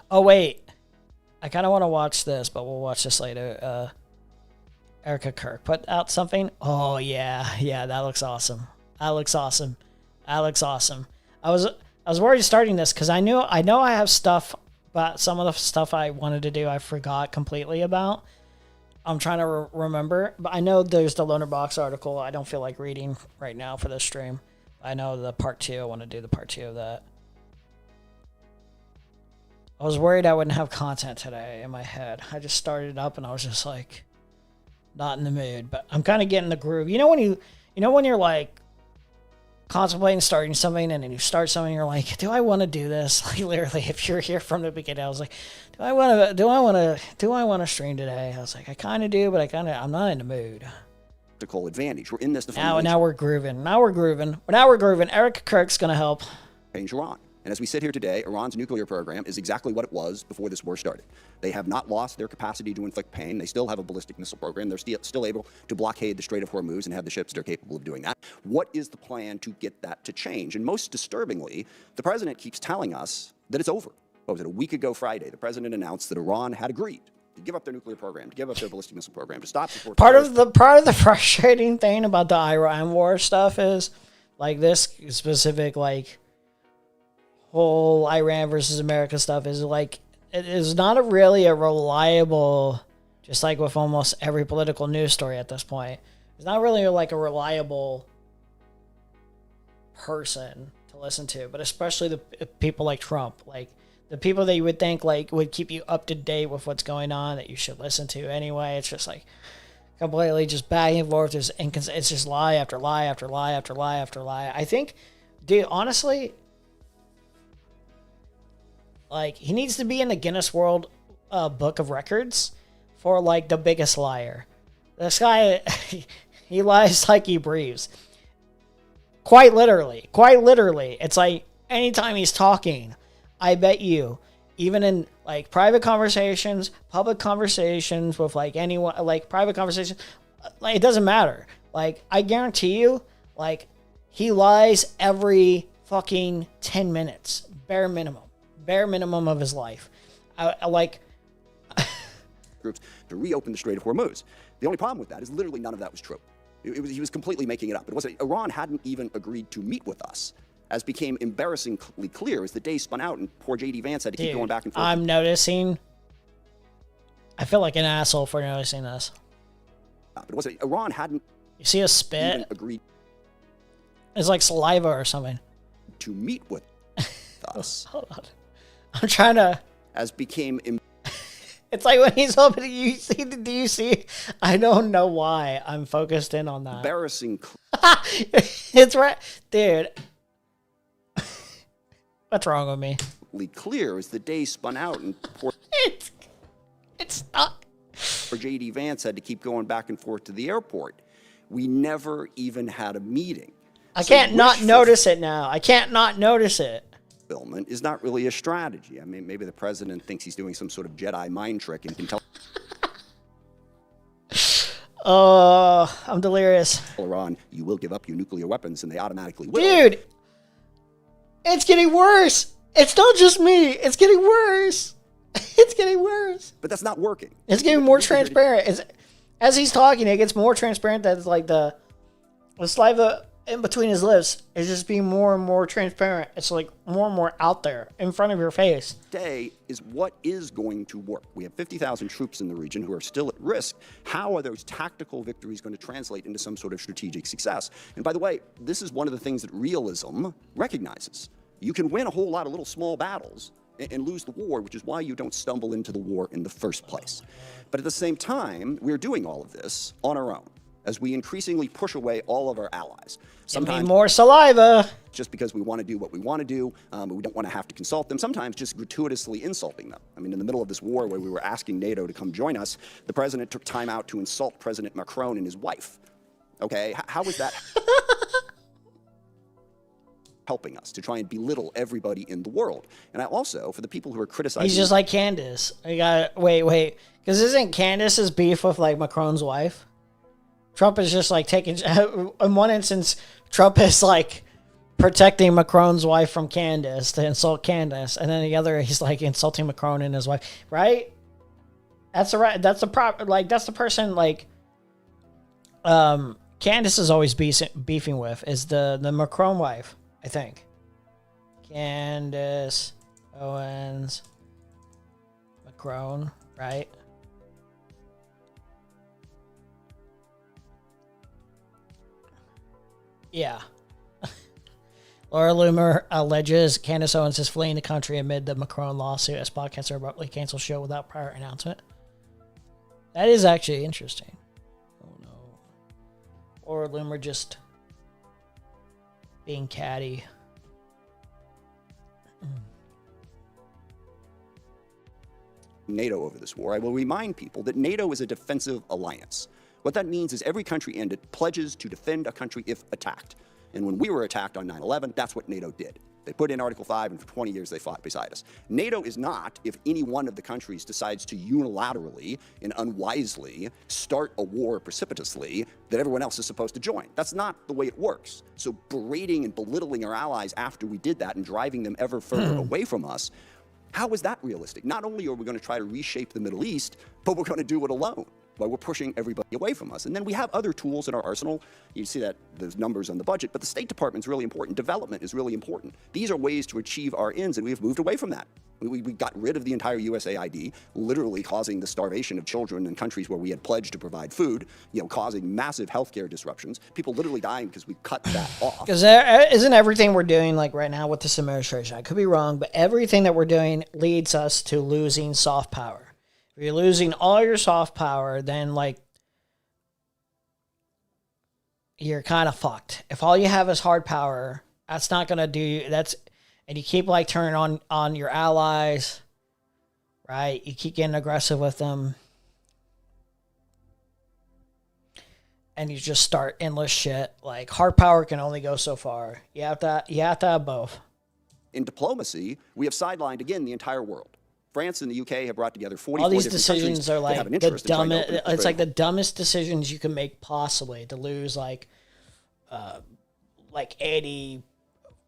Oh wait, I kind of want to watch this, but we'll watch this later. Erica Kirk put out something. Oh yeah, that looks awesome. I was worried starting this because I know I have stuff, but some of the stuff I wanted to do I forgot completely about. I'm trying to remember, but I know there's the Loner Box article. I don't feel like reading right now for this stream. I know the part 2. I want to do the part 2 of that. I was worried I wouldn't have content today in my head. I just started it up and I was just like, not in the mood. But I'm kind of getting the groove. You know when you're like contemplating starting something and then you start something, you're like, do I want to do this? Like literally, if you're here from the beginning, I was like, do I want to stream today? I was like, I kind of do, but I'm not in the mood. Advantage. We're in this. Now we're grooving. Erica Kirk's gonna help. Change Iran. And as we sit here today, Iran's nuclear program is exactly what it was before this war started. They have not lost their capacity to inflict pain. They still have a ballistic missile program. They're still able to blockade the Strait of Hormuz and have the ships that are capable of doing that. What is the plan to get that to change? And most disturbingly, the president keeps telling us that it's over. What was it, a week ago Friday, the president announced that Iran had agreed to give up their nuclear program, to give up their ballistic missile program, to stop support. Part of the frustrating thing about the Iran war stuff is, like this specific, like, whole Iran versus America stuff is like, it is not really a reliable, just like with almost every political news story at this point, it's not really like a reliable person to listen to, but especially the people like Trump, like the people that you would think like would keep you up to date with what's going on that you should listen to anyway. It's just like completely just back and forth. It's just lie after lie after lie after lie after lie. I think, dude, honestly, like, he needs to be in the Guinness World Book of Records for, like, the biggest liar. This guy, he lies like he breathes. Quite literally. It's like, anytime he's talking, I bet you, even in, like, private conversations, public conversations with, like, anyone, like, private conversations, like, it doesn't matter. Like, I guarantee you, like, he lies every fucking 10 minutes. Bare minimum of his life. groups to reopen the Strait of Hormuz. The only problem with that is literally none of that was true. He was completely making it up. It wasn't. Iran hadn't even agreed to meet with us, as became embarrassingly clear as the day spun out and poor J.D. Vance had to keep going back and forth. I'm noticing. I feel like an asshole for noticing this. But it wasn't. Iran hadn't You see a spit? even agreed It's like saliva or something. to meet with us. Hold on. I'm trying to... As became It's like when he's opening, do you see? I don't know why I'm focused in on that. embarrassing It's right. Dude. What's wrong with me? clear as the day spun out and poor It's not. J.D. Vance had to keep going back and forth to the airport. We never even had a meeting. I So can't not wish notice it now. I can't not notice it. fulfillment is not really a strategy. I mean, maybe the president thinks he's doing some sort of Jedi mind trick and can tell I'm delirious. Iran, you will give up your nuclear weapons, and they automatically will. Dude, it's getting worse. It's not just me. It's getting worse. It's getting worse. But that's not working. It's getting more transparent. As he's talking, it gets more transparent. That it's like the saliva in between his lips is just being more and more transparent. It's like more and more out there in front of your face. Today is what is going to work. We have 50,000 troops in the region who are still at risk. How are those tactical victories going to translate into some sort of strategic success? And by the way, this is one of the things that realism recognizes. You can win a whole lot of little small battles and lose the war, which is why you don't stumble into the war in the first place. But at the same time, we're doing all of this on our own as we increasingly push away all of our allies. Sometimes more saliva. Just because we want to do what we want to do, we don't want to have to consult them, sometimes just gratuitously insulting them. I mean, in the middle of this war where we were asking NATO to come join us, the president took time out to insult President Macron and his wife. Okay, how was that helping us to try and belittle everybody in the world? And I also, for the people who are criticizing... He's just like Candace. I got wait. Because isn't Candace's beef with like Macron's wife? Trump is just like taking... In one instance, Trump is like protecting Macron's wife from Candace to insult Candace. And then the other, he's like insulting Macron and his wife. Right? That's the person like... Candace is always beefing with is the Macron wife. I think. Candace Owens Macron, right? Yeah. Laura Loomer alleges Candace Owens is fleeing the country amid the Macron lawsuit as podcaster abruptly canceled show without prior announcement. That is actually interesting. Oh no. Laura Loomer just being catty. NATO over this war, I will remind people that NATO is a defensive alliance. What that means is every country in it pledges to defend a country if attacked. And when we were attacked on 9/11, that's what NATO did. They put in Article 5, and for 20 years they fought beside us. NATO is not if any one of the countries decides to unilaterally and unwisely start a war precipitously that everyone else is supposed to join. That's not the way it works. So berating and belittling our allies after we did that and driving them ever further away from us, how is that realistic? Not only are we going to try to reshape the Middle East, but we're going to do it alone, while we're pushing everybody away from us. And then we have other tools in our arsenal. You see that there's numbers on the budget, but the State Department is really important. Development is really important. These are ways to achieve our ends, and we have moved away from that. We got rid of the entire USAID, literally causing the starvation of children in countries where we had pledged to provide food, causing massive healthcare disruptions. People literally dying because we cut that off. Because isn't everything we're doing, like right now with this administration, I could be wrong, but everything that we're doing leads us to losing soft power. If you're losing all your soft power, then like you're kind of fucked. If all you have is hard power, that's not going to do that's. And you keep like turning on your allies, right? You keep getting aggressive with them. And you just start endless shit. Like hard power can only go so far. You have to have both. In diplomacy, we have sidelined again the entire world. France and the UK have brought together 44 all these different decisions are like have an the interest in trying to dumbest. open up It's like the the dumbest decisions you can make possibly to lose like any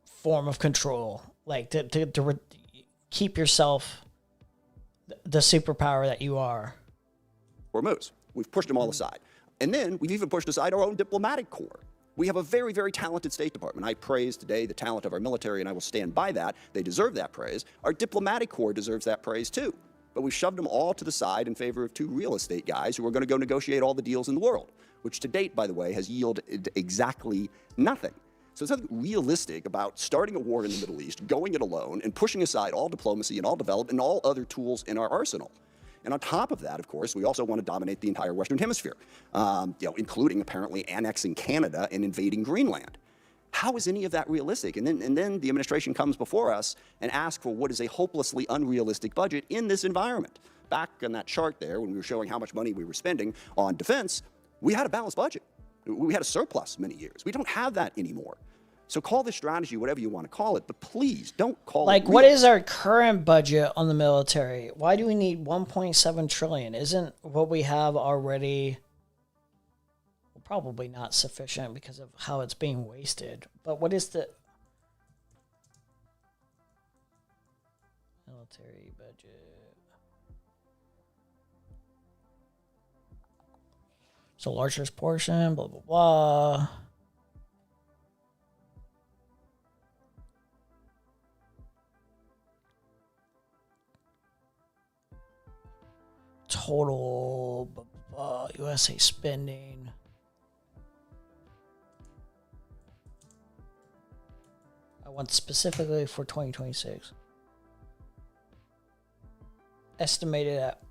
form of control. Like to keep yourself the superpower that you are, Hormuz. We've pushed them all aside. And then we've even pushed aside our own diplomatic corps. We have a very, very talented State Department. I praise today the talent of our military, and I will stand by that. They deserve that praise. Our diplomatic corps deserves that praise too. But we've shoved them all to the side in favor of 2 real estate guys who are going to go negotiate all the deals in the world, which to date, by the way, has yielded exactly nothing. So there's nothing realistic about starting a war in the Middle East, going it alone, and pushing aside all diplomacy and all development and all other tools in our arsenal. And on top of that, of course, we also want to dominate the entire Western Hemisphere, including apparently annexing Canada and invading Greenland. How is any of that realistic? And then the administration comes before us and asks for what is a hopelessly unrealistic budget in this environment. Back on that chart there, when we were showing how much money we were spending on defense, we had a balanced budget. We had a surplus many years. We don't have that anymore. So call this strategy whatever you want to call it, but please don't call it Like, what is our current budget on the military? Why do we need 1.7 trillion? Isn't what we have already probably not sufficient because of how it's being wasted? But what is the military budget? So largest portion, blah, blah, blah. Total USA spending. I want specifically for 2026. Estimated at.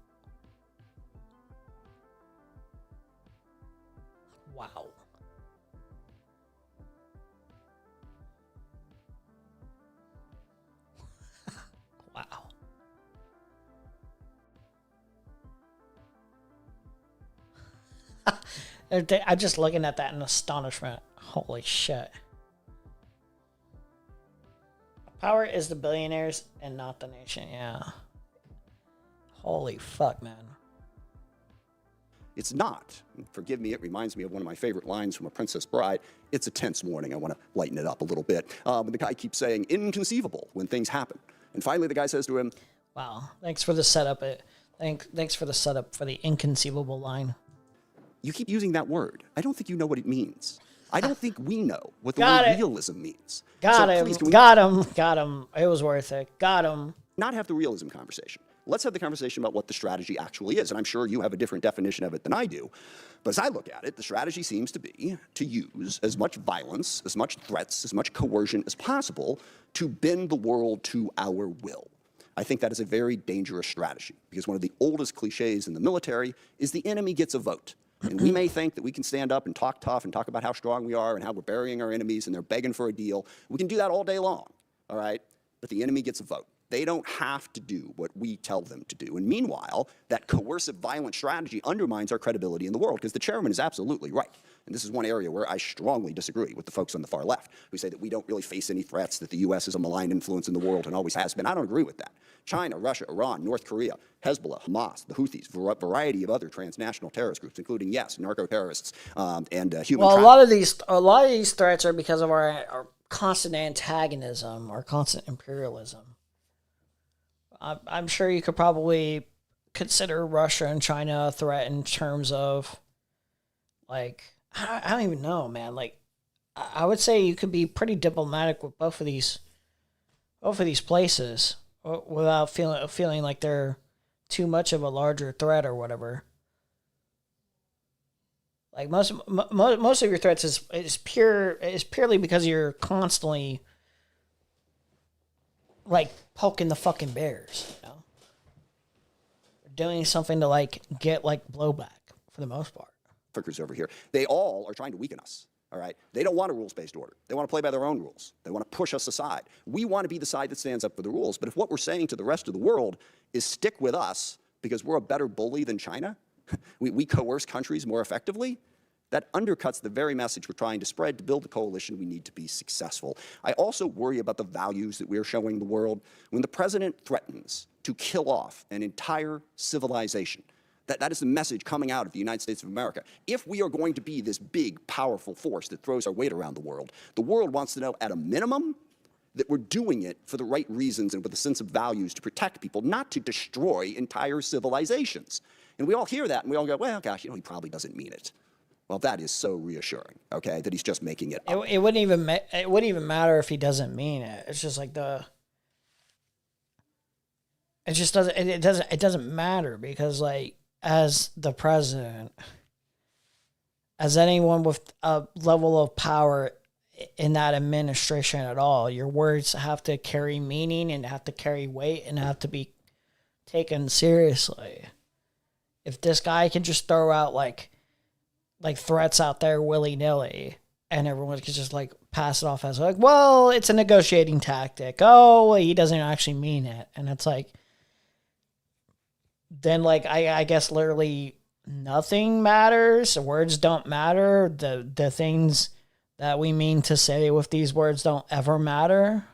Wow. Wow. I'm just looking at that in astonishment. Holy shit. Power is the billionaires and not the nation. Yeah. Holy fuck, man. It's not. Forgive me, it reminds me of one of my favorite lines from A Princess Bride. It's a tense morning. I want to lighten it up a little bit. The guy keeps saying, inconceivable, when things happen. And finally, the guy says to him, wow. Thanks for the setup. Thanks for the setup for the inconceivable line. You keep using that word. I don't think you know what it means. I don't think we know what the Got word it. realism means. Got So him. please, can we Got him. Got him. It was worth it. Got him. not have the realism conversation? Let's have the conversation about what the strategy actually is. And I'm sure you have a different definition of it than I do. But as I look at it, the strategy seems to be to use as much violence, as much threats, as much coercion as possible to bend the world to our will. I think that is a very dangerous strategy because one of the oldest cliches in the military is the enemy gets a vote. And we may think that we can stand up and talk tough and talk about how strong we are and how we're burying our enemies and they're begging for a deal. We can do that all day long, all right? But the enemy gets a vote. They don't have to do what we tell them to do. And meanwhile, that coercive, violent strategy undermines our credibility in the world because the chairman is absolutely right. And this is one area where I strongly disagree with the folks on the far left who say that we don't really face any threats, that the U.S. is a malign influence in the world and always has been. I don't agree with that. China, Russia, Iran, North Korea, Hezbollah, Hamas, the Houthis, a variety of other transnational terrorist groups, including, yes, narco-terrorists and human trafficking. Well, a lot of these threats are because of our constant antagonism, our constant imperialism. I'm sure you could probably consider Russia and China a threat in terms of, like, I don't even know, man. Like, I would say you could be pretty diplomatic with both of these places without feeling like they're too much of a larger threat or whatever. Like most of your threats is purely because you're constantly like poking the fucking bears, you know? Doing something to like get like blowback for the most part. Over here, they all are trying to weaken us. All right, they don't want a rules-based order. They want to play by their own rules. They want to push us aside. We want to be the side that stands up for the rules. But if what we're saying to the rest of the world is stick with us because we're a better bully than China, we coerce countries more effectively, that undercuts the very message we're trying to spread to build the coalition we need to be successful. I also worry about the values that we're showing the world. When the president threatens to kill off an entire civilization, that is the message coming out of the United States of America. If we are going to be this big, powerful force that throws our weight around the world wants to know at a minimum that we're doing it for the right reasons and with a sense of values to protect people, not to destroy entire civilizations. And we all hear that, and we all go, well, gosh, he probably doesn't mean it. Well, that is so reassuring, okay, that he's just making it up. It wouldn't even matter if he doesn't mean it. It's just like it just doesn't. It doesn't matter because, like, as the president, as anyone with a level of power in that administration at all, your words have to carry meaning and have to carry weight and have to be taken seriously. If this guy can just throw out like threats out there willy-nilly and everyone can just like pass it off as like, well, it's a negotiating tactic. Oh, well, he doesn't actually mean it. And it's like, then like, I guess literally nothing matters. Words don't matter. The things that we mean to say with these words don't ever matter.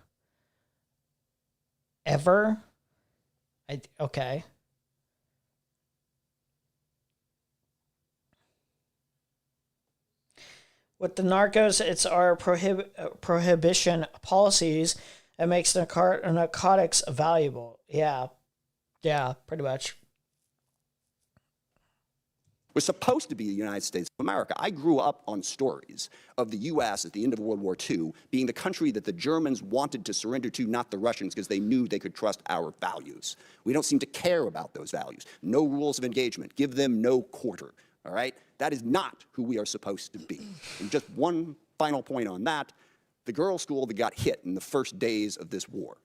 Ever. Okay. With the narcos, it's our prohibition policies that makes narcotics valuable. Yeah, pretty much. Was supposed to be the United States of America. I grew up on stories of the U.S. at the end of World War II being the country that the Germans wanted to surrender to, not the Russians, because they knew they could trust our values. We don't seem to care about those values. No rules of engagement. Give them no quarter. All right? That is not who we are supposed to be. And just one final point on that, the girls' school that got hit in the first days of this war.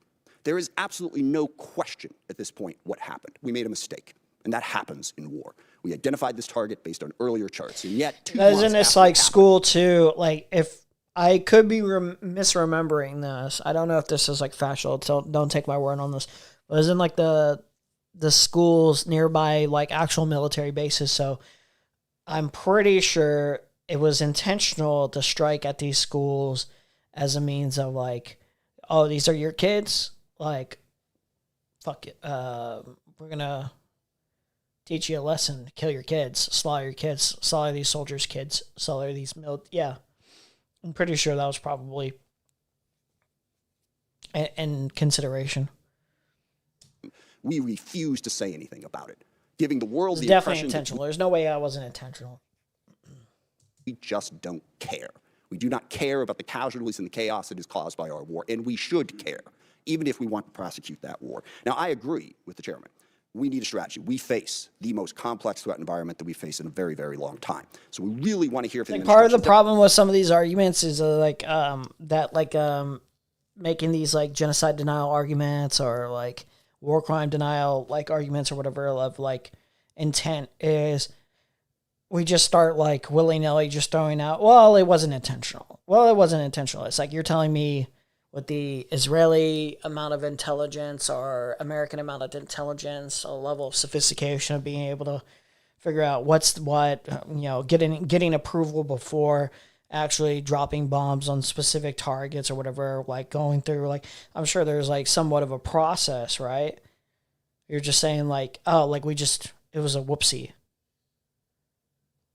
There is absolutely no question at this point what happened. We made a mistake, and that happens in war. We identified this target based on earlier charts, and yet 2 months isn't this like school too? Like, if I could be misremembering this, I don't know if this is like factual. So don't take my word on this. But isn't like the schools nearby like actual military bases? So I'm pretty sure it was intentional to strike at these schools as a means of like, oh, these are your kids. Like, fuck it. We're gonna teach you a lesson, kill your kids, slaughter these soldiers' kids, slaughter these yeah. I'm pretty sure that was probably in consideration. We refuse to say anything about it, giving the world the definitely impression intentional. There's no way I wasn't intentional. We just don't care. We do not care about the casualties and the chaos that is caused by our war, and we should care, even if we want to prosecute that war. Now, I agree with the chairman. We need a strategy. We face the most complex threat environment that we face in a very, very long time. So we really want to hear from the part of the problem with some of these arguments is making these like genocide denial arguments or like war crime denial like arguments or whatever of like intent is we just start like willy-nilly just throwing out, well, it wasn't intentional. Well, it wasn't intentional. It's like you're telling me with the Israeli amount of intelligence or American amount of intelligence, a level of sophistication of being able to figure out what's what, getting approval before actually dropping bombs on specific targets or whatever, like going through, like, I'm sure there's like somewhat of a process, right? You're just saying like, oh, like it was a whoopsie.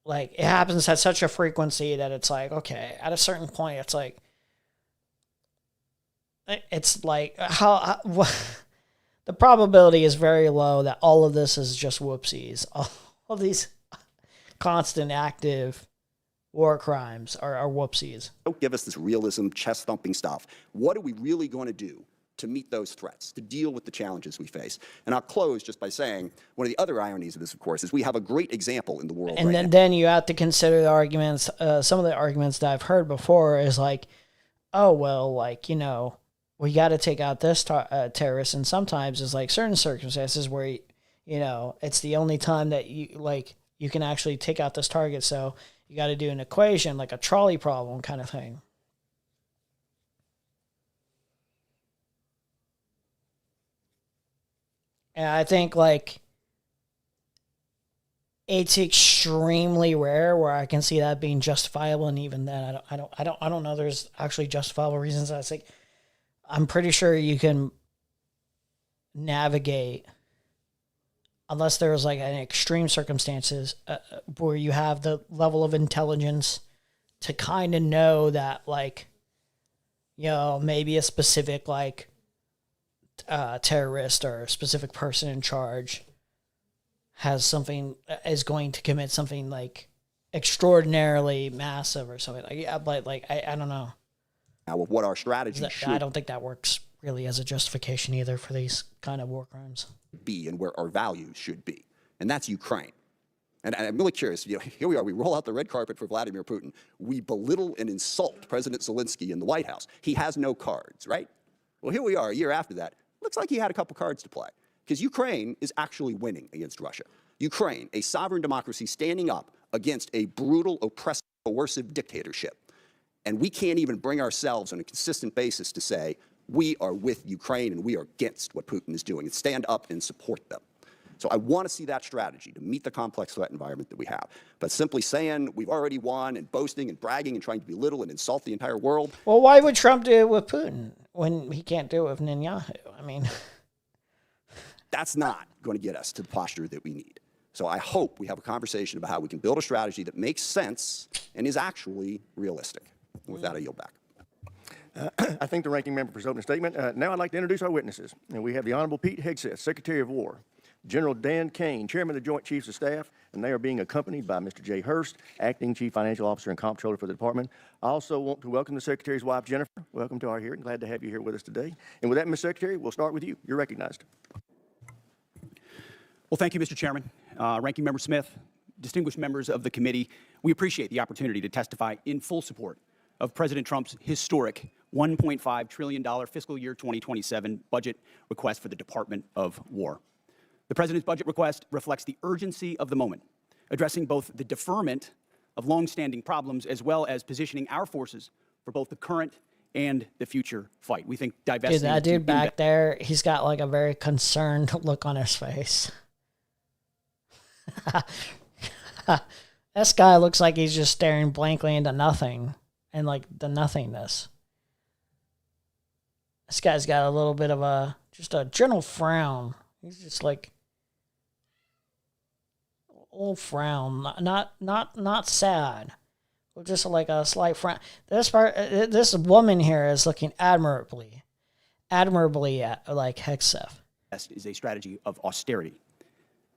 Like it happens at such a frequency that it's like, okay, at a certain point, it's like how the probability is very low that all of this is just whoopsies. All these constant active war crimes are whoopsies. Don't give us this realism, chest-thumping stuff. What are we really going to do to meet those threats, to deal with the challenges we face? And I'll close just by saying one of the other ironies of this, of course, is we have a great example in the world and right now. then you have to consider the arguments. Some of the arguments that I've heard before is like, oh, well, like, we got to take out this terrorist. And sometimes it's like certain circumstances where, it's the only time that you can actually take out this target. So you got to do an equation, like a trolley problem kind of thing. And I think like it's extremely rare where I can see that being justifiable. And even then I don't know there's actually justifiable reasons. I think I'm pretty sure you can navigate, unless there's like an extreme circumstances where you have the level of intelligence to kind of know that like, maybe a specific like terrorist or a specific person in charge has something, is going to commit something like extraordinarily massive or something. Like, yeah, but like, I don't know. Now, of what our strategy should I don't think that works really as a justification either for these kind of war crimes. be and where our values should be, and that's Ukraine. And I'm really curious, here we are, we roll out the red carpet for Vladimir Putin. We belittle and insult President Zelensky in the White House. He has no cards, right? Well, here we are a year after that. Looks like he had a couple cards to play, because Ukraine is actually winning against Russia. Ukraine, a sovereign democracy standing up against a brutal, oppressive, coercive dictatorship. And we can't even bring ourselves on a consistent basis to say, we are with Ukraine and we are against what Putin is doing, and stand up and support them. So I want to see that strategy to meet the complex threat environment that we have. But simply saying we've already won and boasting and bragging and trying to belittle and insult the entire world. Well, why would Trump do it with Putin when he can't do it with Netanyahu? I mean, that's not going to get us to the posture that we need. So I hope we have a conversation about how we can build a strategy that makes sense and is actually realistic. And with that, I yield back. I thank the ranking member for his opening statement. Now I'd like to introduce our witnesses. And we have the Honorable Pete Hegseth, Secretary of War, General Dan Kane, Chairman of the Joint Chiefs of Staff, and they are being accompanied by Mr. Jay Hurst, Acting Chief Financial Officer and Comptroller for the Department. I also want to welcome the Secretary's wife, Jennifer. Welcome to our hearing. Glad to have you here with us today. And with that, Ms. Secretary, we'll start with you. You're recognized. Well, thank you, Mr. Chairman. Ranking Member Smith, distinguished members of the committee, we appreciate the opportunity to testify in full support of President Trump's historic $1.5 trillion fiscal year 2027 budget request for the Department of War. The President's budget request reflects the urgency of the moment, addressing both the deferment of longstanding problems as well as positioning our forces for both the current and the future fight. We think divesting... Dude, that dude back there, he's got like a very concerned look on his face. This guy looks like he's just staring blankly into nothing and like the nothingness. This guy's got a little bit of just a general frown. He's just like a little frown, not sad, but just like a slight frown. This woman here is looking admirably at like Hegseth. Is a strategy of austerity.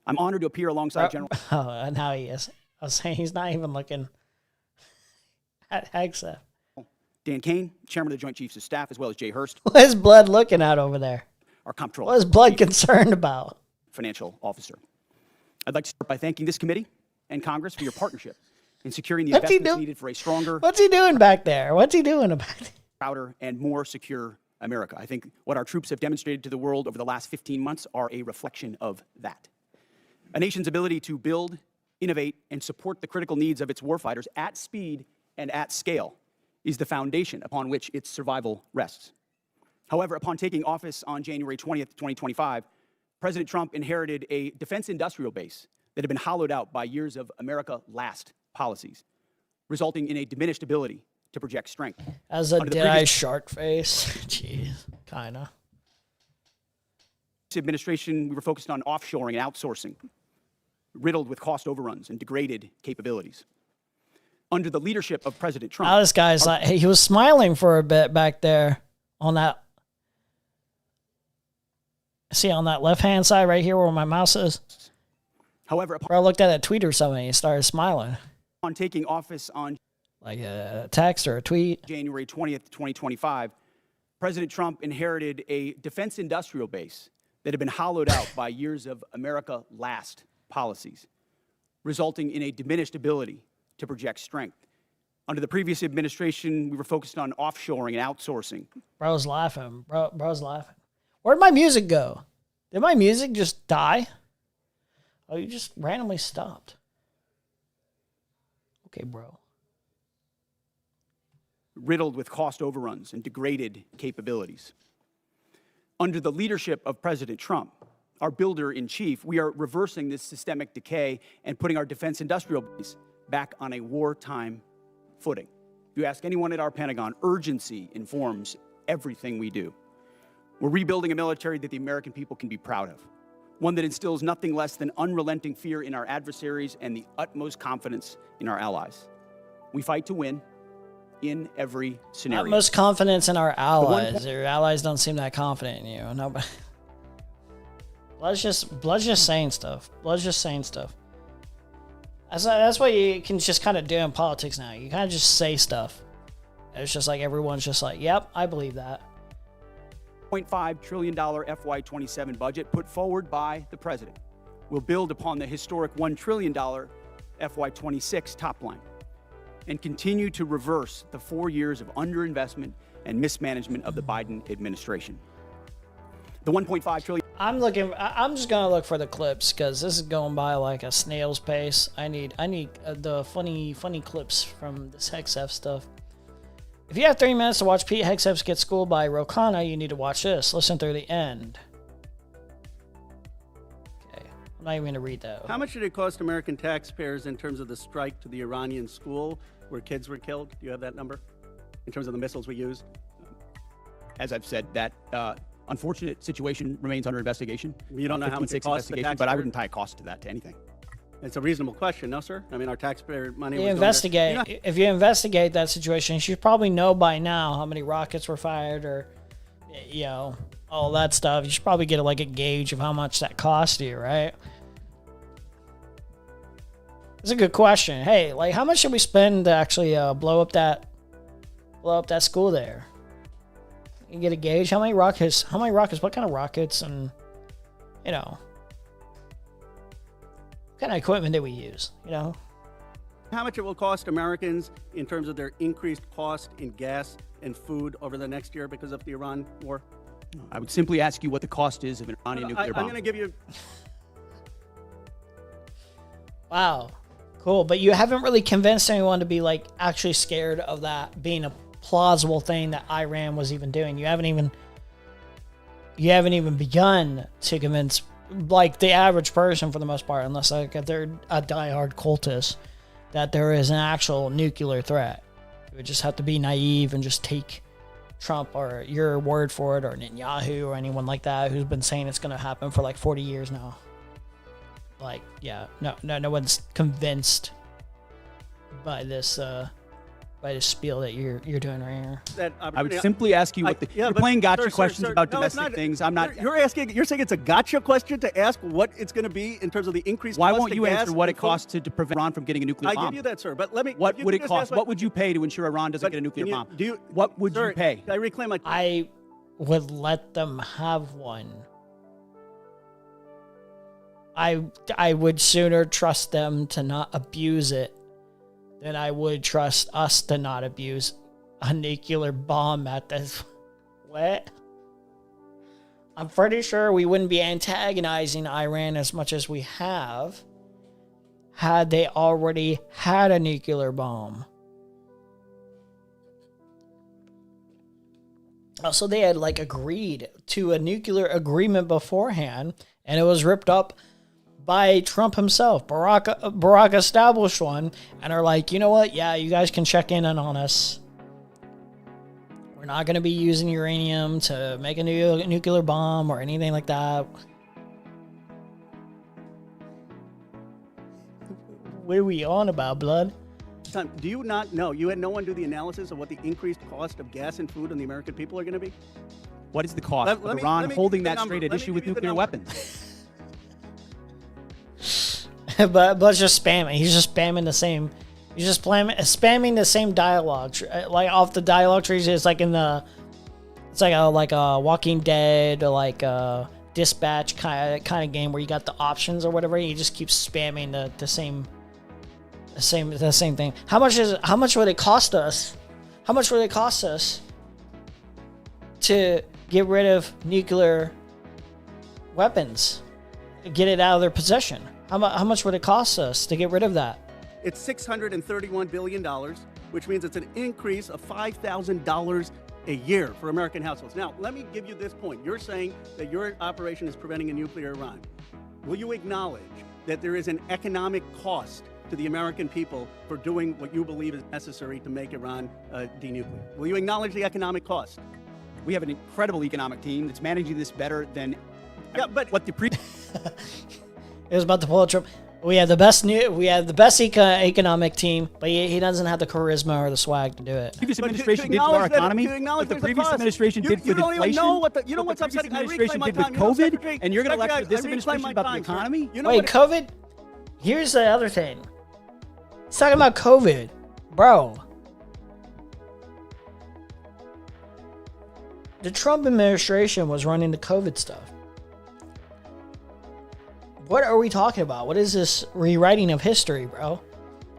I'm honored to appear alongside General... Oh, and now he is. I was saying he's not even looking at Hegseth. Dan Kane, Chairman of the Joint Chiefs of Staff, as well as Jay Hurst. What is Blood looking at over there? Our comptroller. What is Blood concerned about? Financial officer. I'd like to start by thanking this committee and Congress for your partnership in securing the investments needed for a stronger... What's he doing back there? What's he doing about it? ...prouder, and more secure America. I think what our troops have demonstrated to the world over the last 15 months are a reflection of that. A nation's ability to build, innovate, and support the critical needs of its warfighters at speed and at scale is the foundation upon which its survival rests. However, upon taking office on January 20th, 2025, President Trump inherited a defense industrial base that had been hollowed out by years of America-last policies, resulting in a diminished ability to project strength. As a dead-eye shark face. Jeez, kinda. This administration, we were focused on offshoring and outsourcing, riddled with cost overruns and degraded capabilities. Under the leadership of President Trump... Now this guy's like, he was smiling for a bit back there on that... See, on that left-hand side right here where my mouse is? However, I looked at a tweet or something, he started smiling. On taking office on... Like a text or a tweet. January 20th, 2025, President Trump inherited a defense industrial base that had been hollowed out by years of America-last policies, resulting in a diminished ability to project strength. Under the previous administration, we were focused on offshoring and outsourcing. Bro's laughing. Bro's laughing. Where'd my music go? Did my music just die? Oh, you just randomly stopped. Okay, bro. Riddled with cost overruns and degraded capabilities. Under the leadership of President Trump, our builder-in-chief, we are reversing this systemic decay and putting our defense industrial base back on a wartime footing. If you ask anyone at our Pentagon, urgency informs everything we do. We're rebuilding a military that the American people can be proud of, one that instills nothing less than unrelenting fear in our adversaries and the utmost confidence in our allies. We fight to win in every scenario. Utmost confidence in our allies. Your allies don't seem that confident in you. No, but Blood's just saying stuff. Blood's just saying stuff. That's what you can just kind of do in politics now. You kind of just say stuff. It's just like everyone's just like, yep, I believe that. $0.5 trillion FY27 budget put forward by the president will build upon the historic $1 trillion FY26 top line and continue to reverse the 4 years of underinvestment and mismanagement of the Biden administration. The $1.5 trillion. I'm just gonna look for the clips because this is going by like a snail's pace. I need the funny clips from this Hexef stuff. If you have 3 minutes to watch Pete Hexef get schooled by Rokana, you need to watch this. Listen through the end. Okay, I'm not even gonna read that. How much did it cost American taxpayers in terms of the strike to the Iranian school where kids were killed? Do you have that number in terms of the missiles we used? As I've said, that unfortunate situation remains under investigation. You don't know how much it costs the taxpayer? But I wouldn't tie a cost to that, to anything. It's a reasonable question, no, sir? I mean, our taxpayer money was If you investigate that situation, you should probably know by now how many rockets were fired or, you know, all that stuff. You should probably get like a gauge of how much that cost you, right? It's a good question. Hey, like, how much should we spend to actually blow up that school there? You get a gauge. How many rockets? What kind of rockets? And, you know, what kind of equipment did we use? You know, how much it will cost Americans in terms of their increased cost in gas and food over the next year because of the Iran war? I would simply ask you what the cost is of an Iranian nuclear bomb. I'm going to give you. Wow, cool. But you haven't really convinced anyone to be like actually scared of that being a plausible thing that Iran was even doing. You haven't even begun to convince like the average person, for the most part, unless like they're a diehard cultist, that there is an actual nuclear threat. You would just have to be naive and just take Trump or your word for it, or Netanyahu or anyone like that who's been saying it's going to happen for like 40 years now. Like, yeah, no one's convinced by this spiel that you're doing right here. I would simply ask you what you're playing gotcha questions about domestic things. I'm not. You're saying it's a gotcha question to ask what it's going to be in terms of the increased Why cost won't of you gas answer what and it costs to prevent Iran from getting a nuclear bomb? I give you that, sir. But let me. What would it cost? What would you pay to ensure Iran doesn't get a nuclear bomb? What would you pay? I reclaim my. I would let them have one. I would sooner trust them to not abuse it than I would trust us to not abuse a nuclear bomb at this. What? I'm pretty sure we wouldn't be antagonizing Iran as much as we have had they already had a nuclear bomb. Also, they had like agreed to a nuclear agreement beforehand, and it was ripped up by Trump himself. Barack established one, and are like, you know what? Yeah, you guys can check in on us. We're not going to be using uranium to make a nuclear bomb or anything like that. What are we on about, blood? Do you not know? You had no one do the analysis of what the increased cost of gas and food on the American people are going to be? What is the cost of Iran holding that straight at issue with nuclear weapons? but just spamming. He's just spamming the same. He's just spamming the same dialogue, like off the dialogue trees. It's like it's like a Walking Dead, or like a Dispatch kind of game where you got the options or whatever. And you just keep spamming the same thing. How much would it cost us? How much would it cost us to get rid of nuclear weapons? Get it out of their possession? How much would it cost us to get rid of that? It's $631 billion, which means it's an increase of $5,000 a year for American households. Now, let me give you this point. You're saying that your operation is preventing a nuclear Iran. Will you acknowledge that there is an economic cost to the American people for doing what you believe is necessary to make Iran denuclear? Will you acknowledge the economic cost? We have an incredible economic team that's managing this better than what the It was about to pull a Trump. We have the best economic team, but he doesn't have the charisma or the swag to do it. The previous administration did to our economy, what the previous administration did with inflation, what the previous administration did with COVID, and you're going to lecture this administration about the economy? Wait, COVID? Here's the other thing. He's talking about COVID. Bro. The Trump administration was running the COVID stuff. What are we talking about? What is this rewriting of history, bro?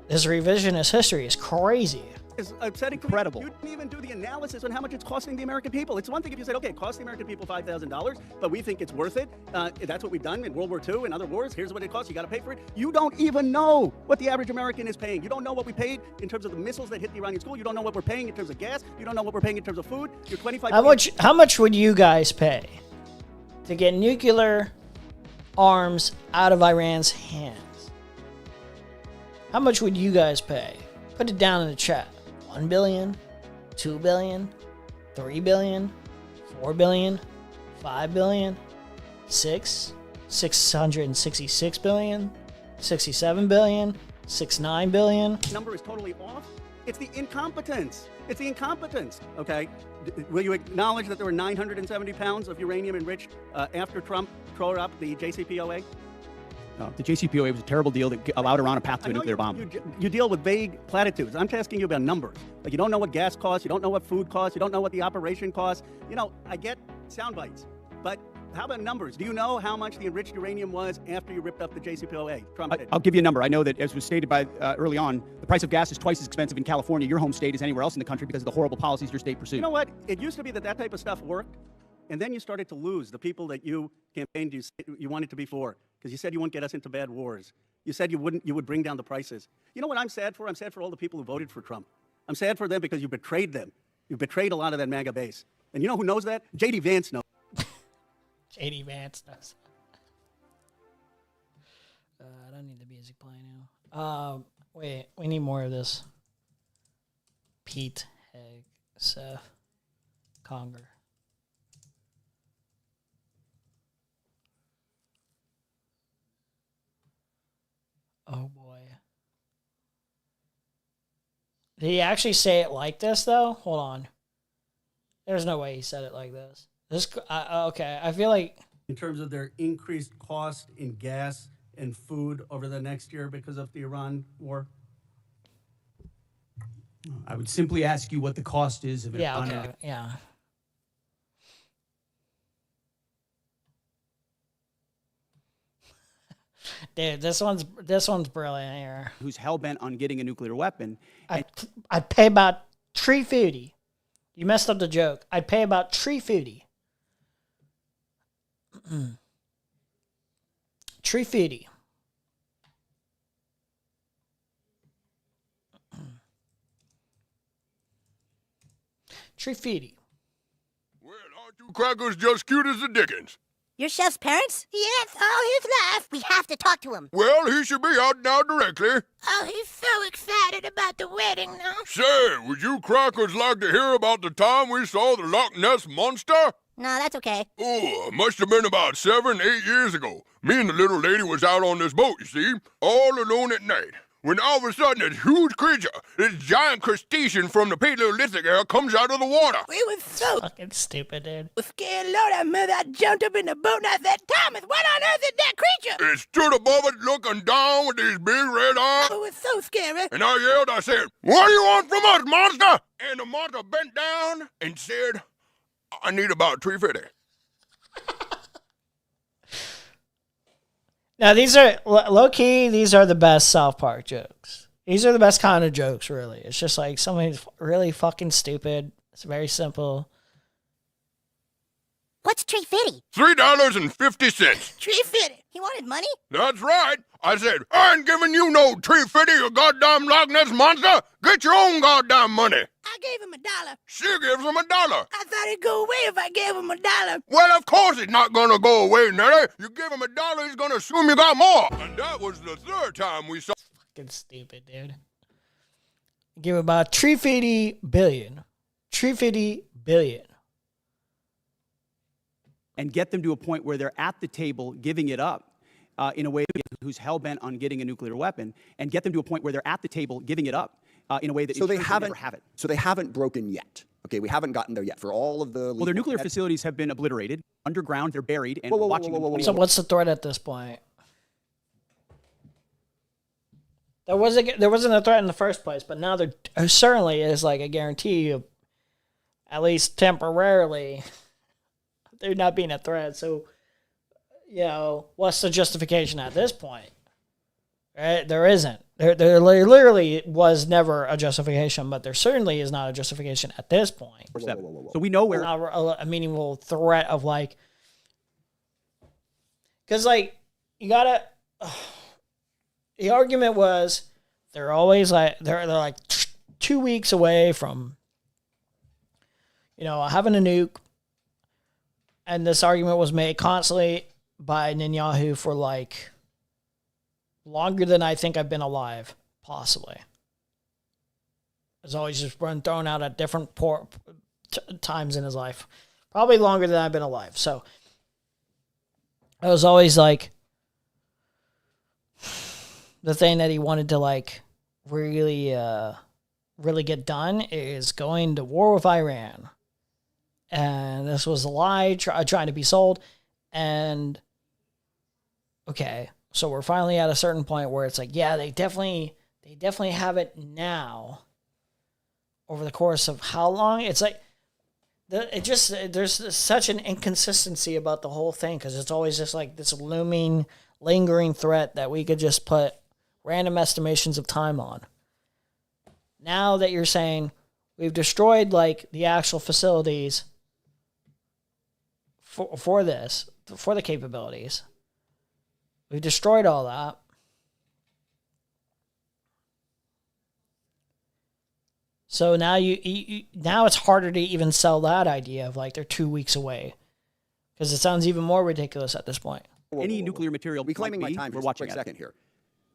This revisionist history is crazy. It's incredible. You didn't even do the analysis on how much it's costing the American people. It's one thing if you said, okay, it cost the American people $5,000, but we think it's worth it. That's what we've done in World War II and other wars. Here's what it costs. You got to pay for it. You don't even know what the average American is paying. You don't know what we paid in terms of the missiles that hit the Iranian school. You don't know what we're paying in terms of gas. You don't know what we're paying in terms of food. You're 25. How much would you guys pay to get nuclear arms out of Iran's hands? How much would you guys pay? Put it down in the chat. 1 billion, 2 billion, 3 billion, 4 billion, 5 billion, 666 billion, 67 billion, 69 billion. Number is totally off. It's the incompetence. It's the incompetence. Okay. Will you acknowledge that there were 970 pounds of uranium enriched after Trump tore up the JCPOA? The JCPOA was a terrible deal that allowed Iran a path to a nuclear bomb. You deal with vague platitudes. I'm asking you about numbers. Like, you don't know what gas costs. You don't know what food costs. You don't know what the operation costs. You know, I get sound bites, but how about numbers? Do you know how much the enriched uranium was after you ripped up the JCPOA? Trump did. I'll give you a number. I know that, as was stated by early on, the price of gas is twice as expensive in California, your home state, as anywhere else in the country because of the horrible policies your state pursued. You know what? It used to be that type of stuff worked, and then you started to lose the people that you campaigned you wanted to be for, because you said you wouldn't get us into bad wars. You said you would bring down the prices. You know what I'm sad for? I'm sad for all the people who voted for Trump. I'm sad for them because you betrayed them. You betrayed a lot of that MAGA base. And you know who knows that? J.D. Vance knows. J.D. Vance knows. I don't need the music playing now. Wait, we need more of this. Pete, Heg, Seth, Conger. Oh boy. Did he actually say it like this though? Hold on. There's no way he said it like this. Okay, I feel like in terms of their increased cost in gas and food over the next year because of the Iran war. I would simply ask you what the cost is of it. Yeah, okay, yeah. Dude, this one's brilliant here. Who's hell-bent on getting a nuclear weapon. I'd pay about $350. You messed up the joke. I'd pay about $350. $350. $350. Well, aren't you crackers just cute as the dickens? Your chef's parents? Yes, all his life. We have to talk to him. Well, he should be out now directly. Oh, he's so excited about the wedding now. Say, would you crackers like to hear about the time we saw the Loch Ness Monster? No, that's okay. Oh, must have been about 7, 8 years ago. Me and the little lady was out on this boat, you see, all alone at night. When all of a sudden this huge creature, this giant crustacean from the Paleolithic era comes out of the water. We were so fucking stupid, dude. Was scared, Lord, I remember I jumped up in the boat and I said, Thomas, what on earth is that creature? It stood above it looking down with these big red eyes. Oh, it was so scary. And I yelled, I said, what do you want from us, monster? And the monster bent down and said, I need about $350. Now, these are, low-key, these are the best South Park jokes. These are the best kind of jokes, really. It's just like somebody's really fucking stupid. It's very simple. What's $350? $3.50. $350? He wanted money? That's right. I said, I ain't giving you no $350, you goddamn Loch Ness monster. Get your own goddamn money. I gave him $1. She gives him $1. I thought he'd go away if I gave him $1. Well, of course he's not gonna go away, Nelly. You give him $1, he's gonna assume you got more. And that was the third time we saw. Fucking stupid, dude. Give about $350 billion. $350 billion. And get them to a point where they're at the table giving it up in a way that who's hell-bent on getting a nuclear weapon and get them to a point where they're at the table giving it up in a way that so they never haven't have it. So they haven't broken yet. Okay, we haven't gotten there yet for all of the. Well, their nuclear facilities have been obliterated. Underground, they're buried, and Whoa, whoa, we're whoa, watching whoa, whoa, whoa, them. So what's the threat at this point? There wasn't a threat in the first place, but now there certainly is like a guarantee of, at least temporarily, there not being a threat. So, you know, what's the justification at this point? Right? There isn't. There literally was never a justification, but there certainly is not a justification at this point. So we know where a meaningful threat of like, because like you gotta. The argument was they're always like they're like 2 weeks away from, you know, having a nuke, and this argument was made constantly by Netanyahu for like longer than I think I've been alive, possibly. It's always just been thrown out at different times in his life, probably longer than I've been alive. So it was always like the thing that he wanted to like really get done is going to war with Iran. And this was a lie trying to be sold. And okay, so we're finally at a certain point where it's like, yeah, they definitely have it now. Over the course of how long? It's like there's such an inconsistency about the whole thing, because it's always just like this looming, lingering threat that we could just put random estimations of time on. Now that you're saying we've destroyed like the actual facilities for the capabilities, we've destroyed all that. So now now it's harder to even sell that idea of like they're 2 weeks away, because it sounds even more ridiculous at this point. Any nuclear material. Reclaiming my time we're for watching a quick second here.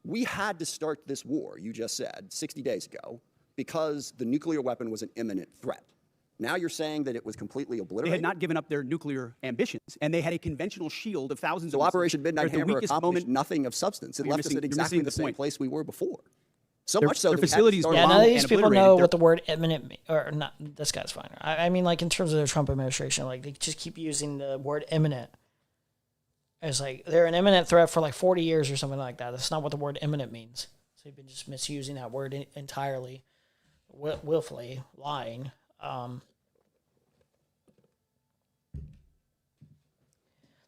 We had to start this war, you just said, 60 days ago, because the nuclear weapon was an imminent threat. Now you're saying that it was completely obliterated? They had not given up their nuclear ambitions, and they had a conventional shield of thousands of missiles. So Operation Midnight Hammer accomplished nothing of substance. It left us at exactly the same place we were before. So much so that facilities. Yeah, none of these people know what the word imminent means. Or not. This guy's fine. I mean, like in terms of the Trump administration, like they just keep using the word imminent. It's like they're an imminent threat for like 40 years or something like that. That's not what the word imminent means. So they've been just misusing that word entirely, willfully lying.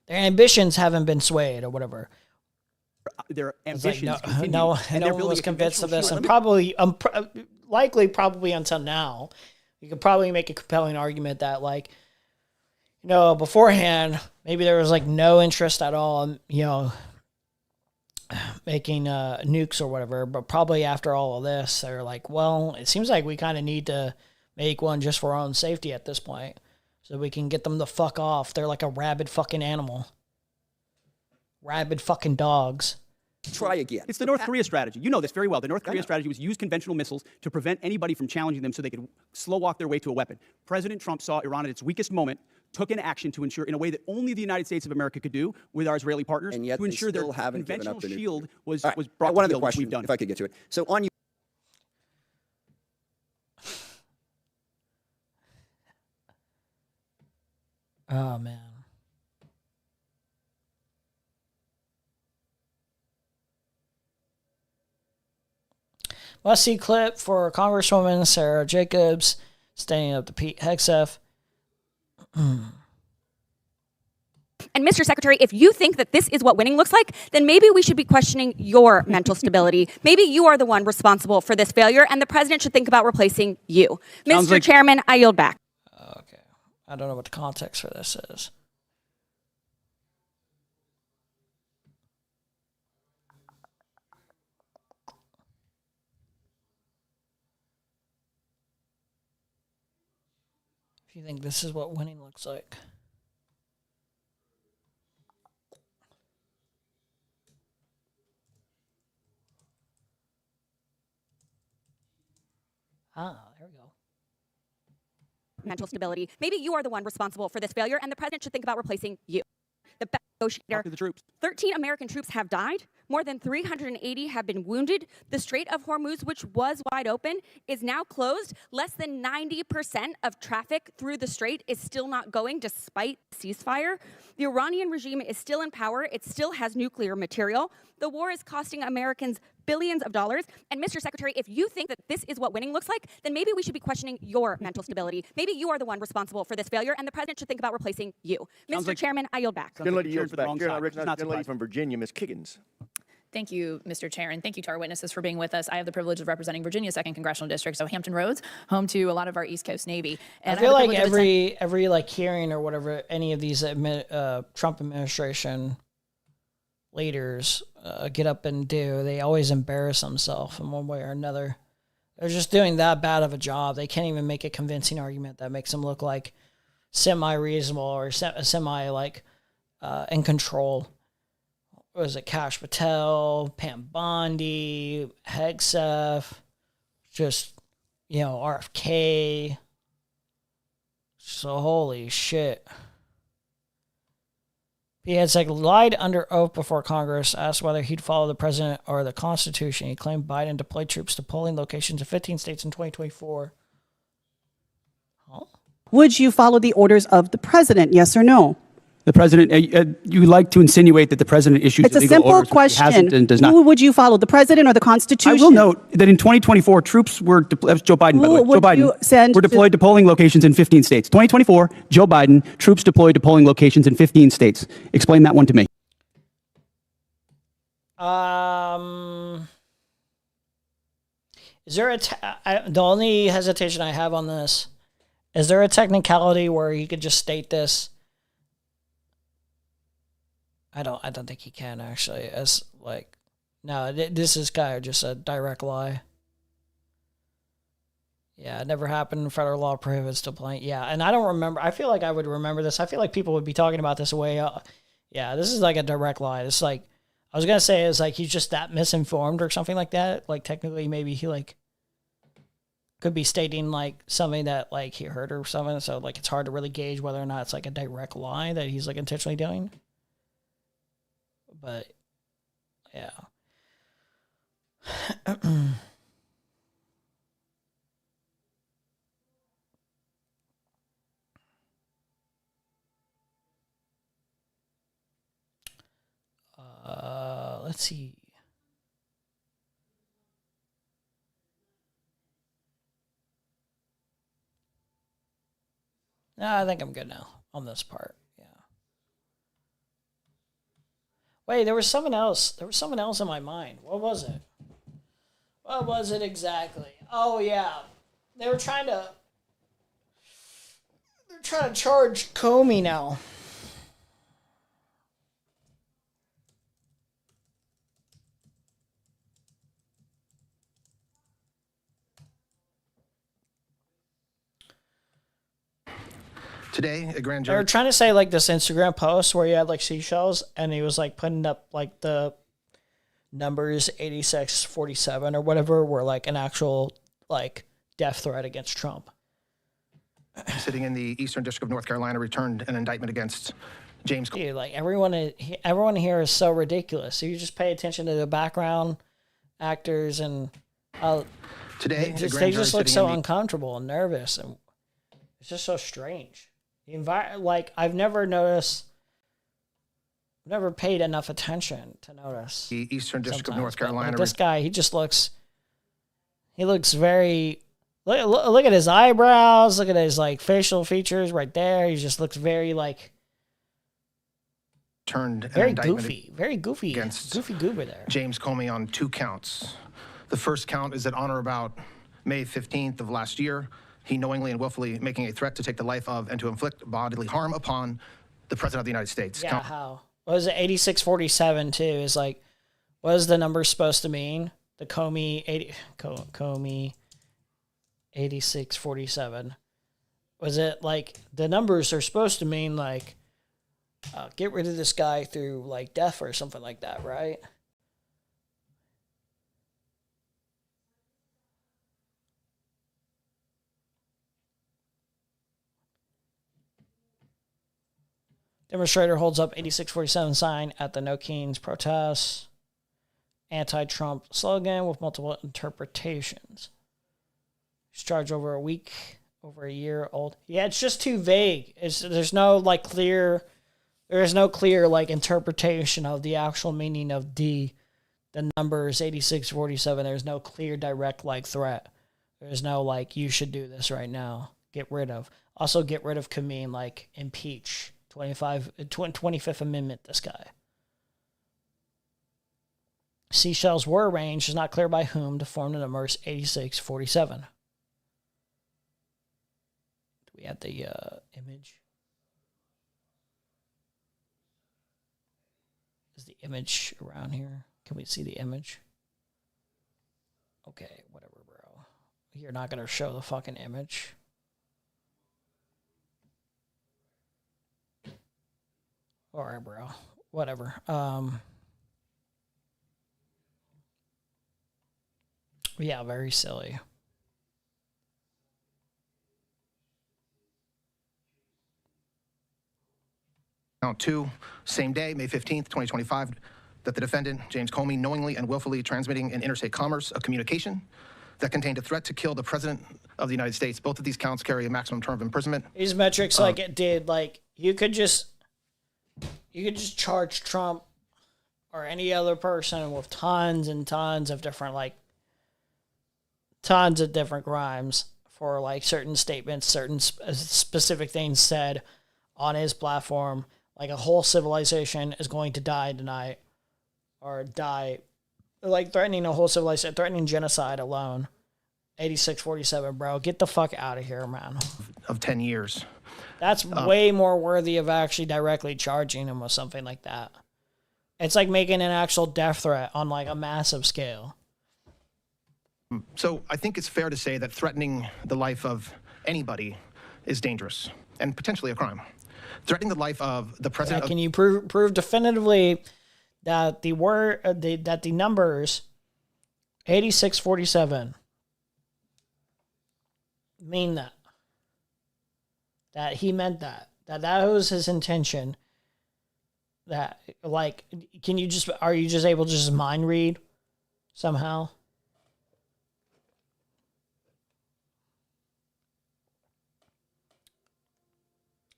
Their ambitions haven't been swayed or whatever. Their ambitions like no one was convinced of this, and probably, probably until now, you could probably make a compelling argument that, like, you know, beforehand, maybe there was like no interest at all in, you know, making nukes or whatever, but probably after all of this, they're like, well, it seems like we kind of need to make one just for our own safety at this point, so we can get them the fuck off. They're like a rabid fucking animal. Rabid fucking dogs. Try again. It's the North Korea strategy. You know this very well. The North Korea strategy was use conventional missiles to prevent anybody from challenging them so they could slow walk their way to a weapon. President Trump saw Iran at its weakest moment, took an action to ensure, in a way that only the United States of America could do with our Israeli partners, and yet to ensure their conventional shield was brought one to other question, we've done. if I could get to it. So on you. Oh, man. Must-see clip for Congresswoman Sarah Jacobs standing up to Pete Hegseth. And Mr. Secretary, if you think that this is what winning looks like, then maybe we should be questioning your mental stability. Maybe you are the one responsible for this failure, and the president should think about replacing you. Mr. Chairman, I yield back. Okay. I don't know what the context for this is. If you think this is what winning looks like. Ah, there we go. Mental stability. Maybe you are the one responsible for this failure, and the president should think about replacing you. The best negotiator. Talk to the troops. 13 American troops have died, More than 380 have been wounded. The Strait of Hormuz, which was wide open, is now closed. Less than 90% of traffic through the strait is still not going despite ceasefire. The Iranian regime is still in power. It still has nuclear material. The war is costing Americans billions of dollars. And Mr. Secretary, if you think that this is what winning looks like, then maybe we should be questioning your mental stability. Maybe you are the one responsible for this failure, and the president should think about replacing you. Mr. Chairman, I yield back. Gentlelady yields back. I recognize the gentlelady from Virginia, Ms. Kiggins. Thank you, Mr. Chair, and thank you to our witnesses for being with us. I have the privilege of representing Virginia's 2nd Congressional District, so Hampton Roads, home to a lot of our East Coast Navy. And I feel like every like hearing or whatever any of these Trump administration leaders get up and do, they always embarrass themselves in one way or another. They're just doing that bad of a job. They can't even make a convincing argument that makes them look like semi-reasonable or semi like in control. What was it? Kash Patel, Pam Bondi, Hegseth, just, RFK. So holy shit. He had lied under oath before Congress, asked whether he'd follow the president or the Constitution. He claimed Biden deployed troops to polling locations in 15 states in 2024. Huh? Would you follow the orders of the president, yes or no? The president, you like to insinuate that the president issues it's illegal orders. It's a simple question. And does not. Who would you follow, the president or the Constitution? I will note that in 2024, troops were, Joe Biden, by the way, Joe Biden, were deployed to polling locations in 15 states. 2024, Joe Biden, troops deployed to polling locations in 15 states. Explain that one to me. Is there the only hesitation I have on this, is there a technicality where he could just state this? I don't think he can actually. As like, no, this is kind of just a direct lie. Yeah, it never happened. Federal law prohibits deploying. Yeah, and I don't remember. I feel like I would remember this. I feel like people would be talking about this way. Yeah, this is like a direct lie. It's like, I was gonna say it's like he's just that misinformed or something like that. Like technically, maybe he like could be stating like something that like he heard or something. So like it's hard to really gauge whether or not it's like a direct lie that he's like intentionally doing. But, yeah. Let's see. No, I think I'm good now on this part. Wait, there was someone else. There was someone else in my mind. What was it? What was it exactly? Oh yeah, they're trying to charge Comey now. Today, a grand They jury. were trying to say like this Instagram post where you had like seashells and he was like putting up like the numbers 8647 or whatever were like an actual like death threat against Trump. Sitting in the Eastern District of North Carolina, returned an indictment against James. Dude, like everyone here is so ridiculous. So you just pay attention to the background actors and Today, they just look so uncomfortable and nervous, and it's just so strange. Like I've never paid enough attention to notice. The Eastern District of North Carolina. Like this guy, he looks very. Look at his eyebrows. Look at his like facial features right there. He just looks very like. Turned very goofy against goofy goober there. James Comey on 2 counts. The first count is that on or about May 15th of last year, he knowingly and willfully making a threat to take the life of and to inflict bodily harm upon the President of the United States. Yeah, how? What was it? 8647 too is like, what is the number supposed to mean? The Comey 8647. Was it like the numbers are supposed to mean like get rid of this guy through like death or something like that, right? Demonstrator holds up 8647 sign at the No Kings protests. anti-Trump slogan with multiple interpretations. He's charged over a week, over a year old. Yeah, it's just too vague. There's no clear interpretation of the actual meaning of the numbers 8647. There's no clear direct threat. There's no you should do this right now. Get rid of. Also, get rid of could mean impeach. 25th Amendment this guy. Seashells were arranged, is not clear by whom, to form the numbers 8647. Do we have the image? Is the image around here? Can we see the image? Okay, whatever, bro. You're not going to show the fucking image. All right, bro. Whatever. Yeah, very silly. Count 2, same day, May 15th, 2025, that the defendant, James Comey, knowingly and willfully transmitting in interstate commerce a communication that contained a threat to kill the President of the United States. Both of these counts carry a maximum term of imprisonment. These metrics, it did, you could just charge Trump or any other person with tons and tons of different, tons of different crimes for, certain statements, certain specific things said on his platform. A whole civilization is going to die tonight, or die, threatening a whole civilization, threatening genocide alone. 8647, bro. Get the fuck out of here, man. Of 10 years. That's way more worthy of actually directly charging him with something like that. It's like making an actual death threat on a massive scale. So I think it's fair to say that threatening the life of anybody is dangerous and potentially a crime. Threatening the life of the president. Can you prove definitively that the numbers 8647 mean that? That he meant that was his intention. That are you just able to just mind read somehow?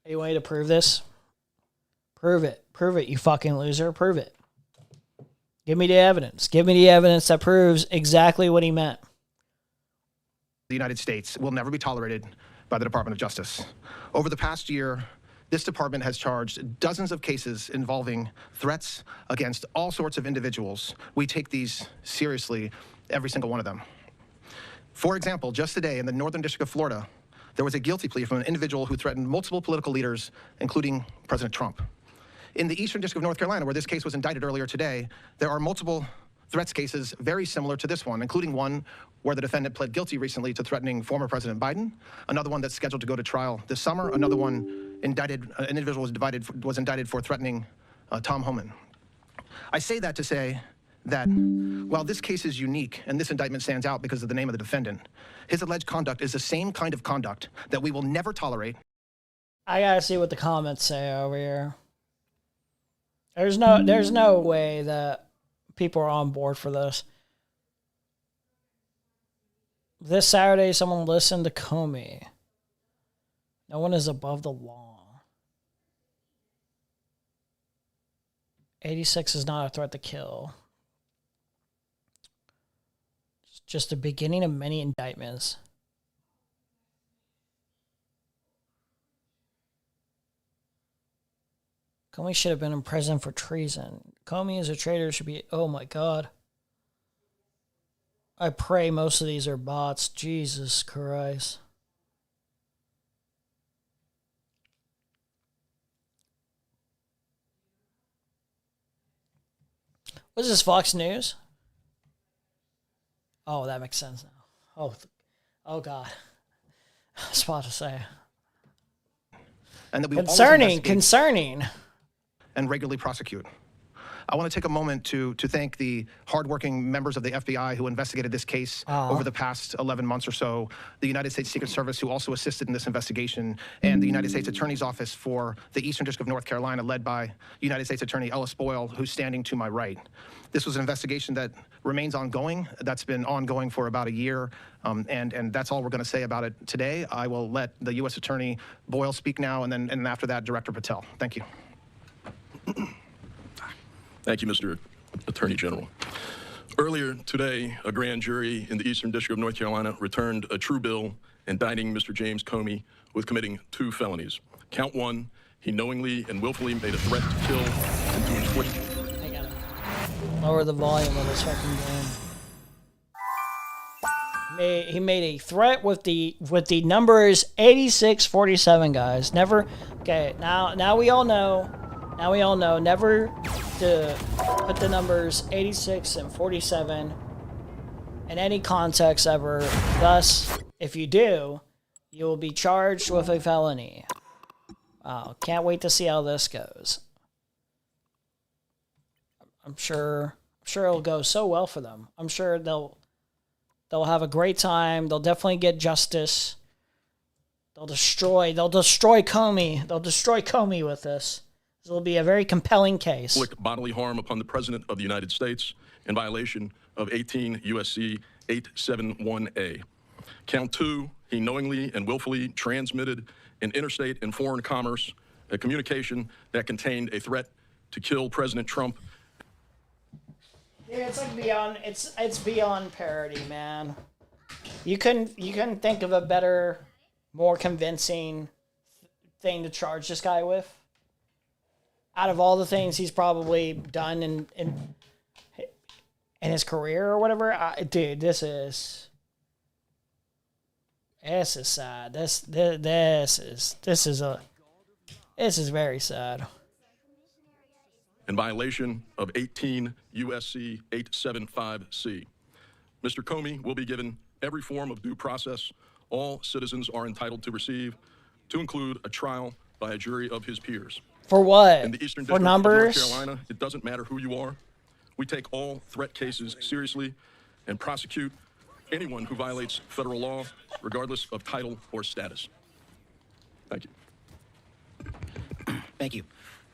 Any way to prove this? Prove it. Prove it, you fucking loser. Prove it. Give me the evidence. Give me the evidence that proves exactly what he meant. The United States will never be tolerated by the Department of Justice. Over the past year, this department has charged dozens of cases involving threats against all sorts of individuals. We take these seriously, every single one of them. For example, just today in the Northern District of Florida, there was a guilty plea from an individual who threatened multiple political leaders, including President Trump. In the Eastern District of North Carolina, where this case was indicted earlier today, there are multiple threats cases very similar to this one, including one where the defendant pled guilty recently to threatening former President Biden, another one that's scheduled to go to trial this summer, another one indicted, an individual was indicted for threatening Tom Homan. I say that to say that while this case is unique and this indictment stands out because of the name of the defendant, his alleged conduct is the same kind of conduct that we will never tolerate. I gotta see what the comments say over here. There's no way that people are on board for this. This Saturday, someone listened to Comey. No one is above the law. 86 is not a threat to kill. It's just the beginning of many indictments. Comey should have been in prison for treason. Comey is a traitor, should be... Oh my God. I pray most of these are bots. Jesus Christ. What is this, Fox News? Oh, that makes sense now. Oh God. I was about to say. And that we concerning. and regularly prosecute. I want to take a moment to thank the hardworking members of the FBI who investigated this case over the past 11 months or so, the United States Secret Service who also assisted in this investigation, and the United States Attorney's Office for the Eastern District of North Carolina, led by United States Attorney Ellis Boyle, who's standing to my right. This was an investigation that remains ongoing. That's been ongoing for about a year, and that's all we're going to say about it today. I will let the U.S. Attorney Boyle speak now, and then after that, Director Patel. Thank you. Thank you, Mr. Attorney General. Earlier today, a grand jury in the Eastern District of North Carolina returned a true bill indicting Mr. James Comey with committing 2 felonies. Count 1, he knowingly and willfully made a threat to kill and to inflict. I gotta lower the volume of this fucking game. He made a threat with the numbers 8647, guys. Never. Okay, now we all know. Now we all know never to put the numbers 86 and 47 in any context ever. Thus, if you do, you will be charged with a felony. Wow, can't wait to see how this goes. I'm sure it'll go so well for them. I'm sure they'll have a great time. They'll definitely get justice. They'll destroy Comey. They'll destroy Comey with this. This will be a very compelling case. Inflict bodily harm upon the President of the United States in violation of 18 U.S.C. 871A. Count 2, he knowingly and willfully transmitted in interstate and foreign commerce a communication that contained a threat to kill President Trump. Yeah, it's like it's beyond parody, man. You couldn't think of a better, more convincing thing to charge this guy with. Out of all the things he's probably done in his career or whatever, dude, this is sad. This is very sad. In violation of 18 U.S.C. 875C. Mr. Comey will be given every form of due process all citizens are entitled to receive, to include a trial by a jury of his peers. For what? In the Eastern For District numbers? of North Carolina, it doesn't matter who you are. We take all threat cases seriously and prosecute anyone who violates federal law, regardless of title or status. Thank you. Thank you.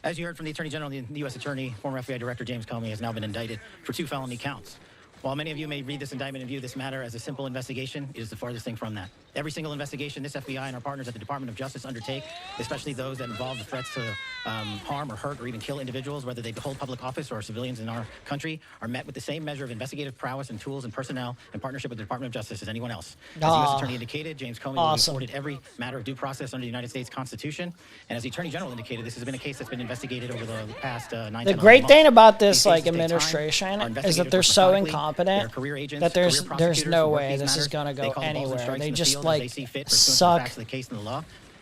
As you heard from the Attorney General, the U.S. Attorney, former FBI Director James Comey, has now been indicted for 2 felony counts. While many of you may read this indictment and view this matter as a simple investigation, it is the farthest thing from that. Every single investigation this FBI and our partners at the Department of Justice undertake, especially those that involve the threats to harm or hurt or even kill individuals, whether they hold public office or civilians in our country, are met with the same measure of investigative prowess and tools and personnel in partnership with the Department of Justice as anyone else. As the U.S. Attorney indicated, James Comey will be afforded every matter of due process under the United States Constitution. And as the Attorney General indicated, this has been a case that's been investigated over the past 9 The great thing about this administration is that they're so incompetent that there's no way this is gonna go anywhere. They just like suck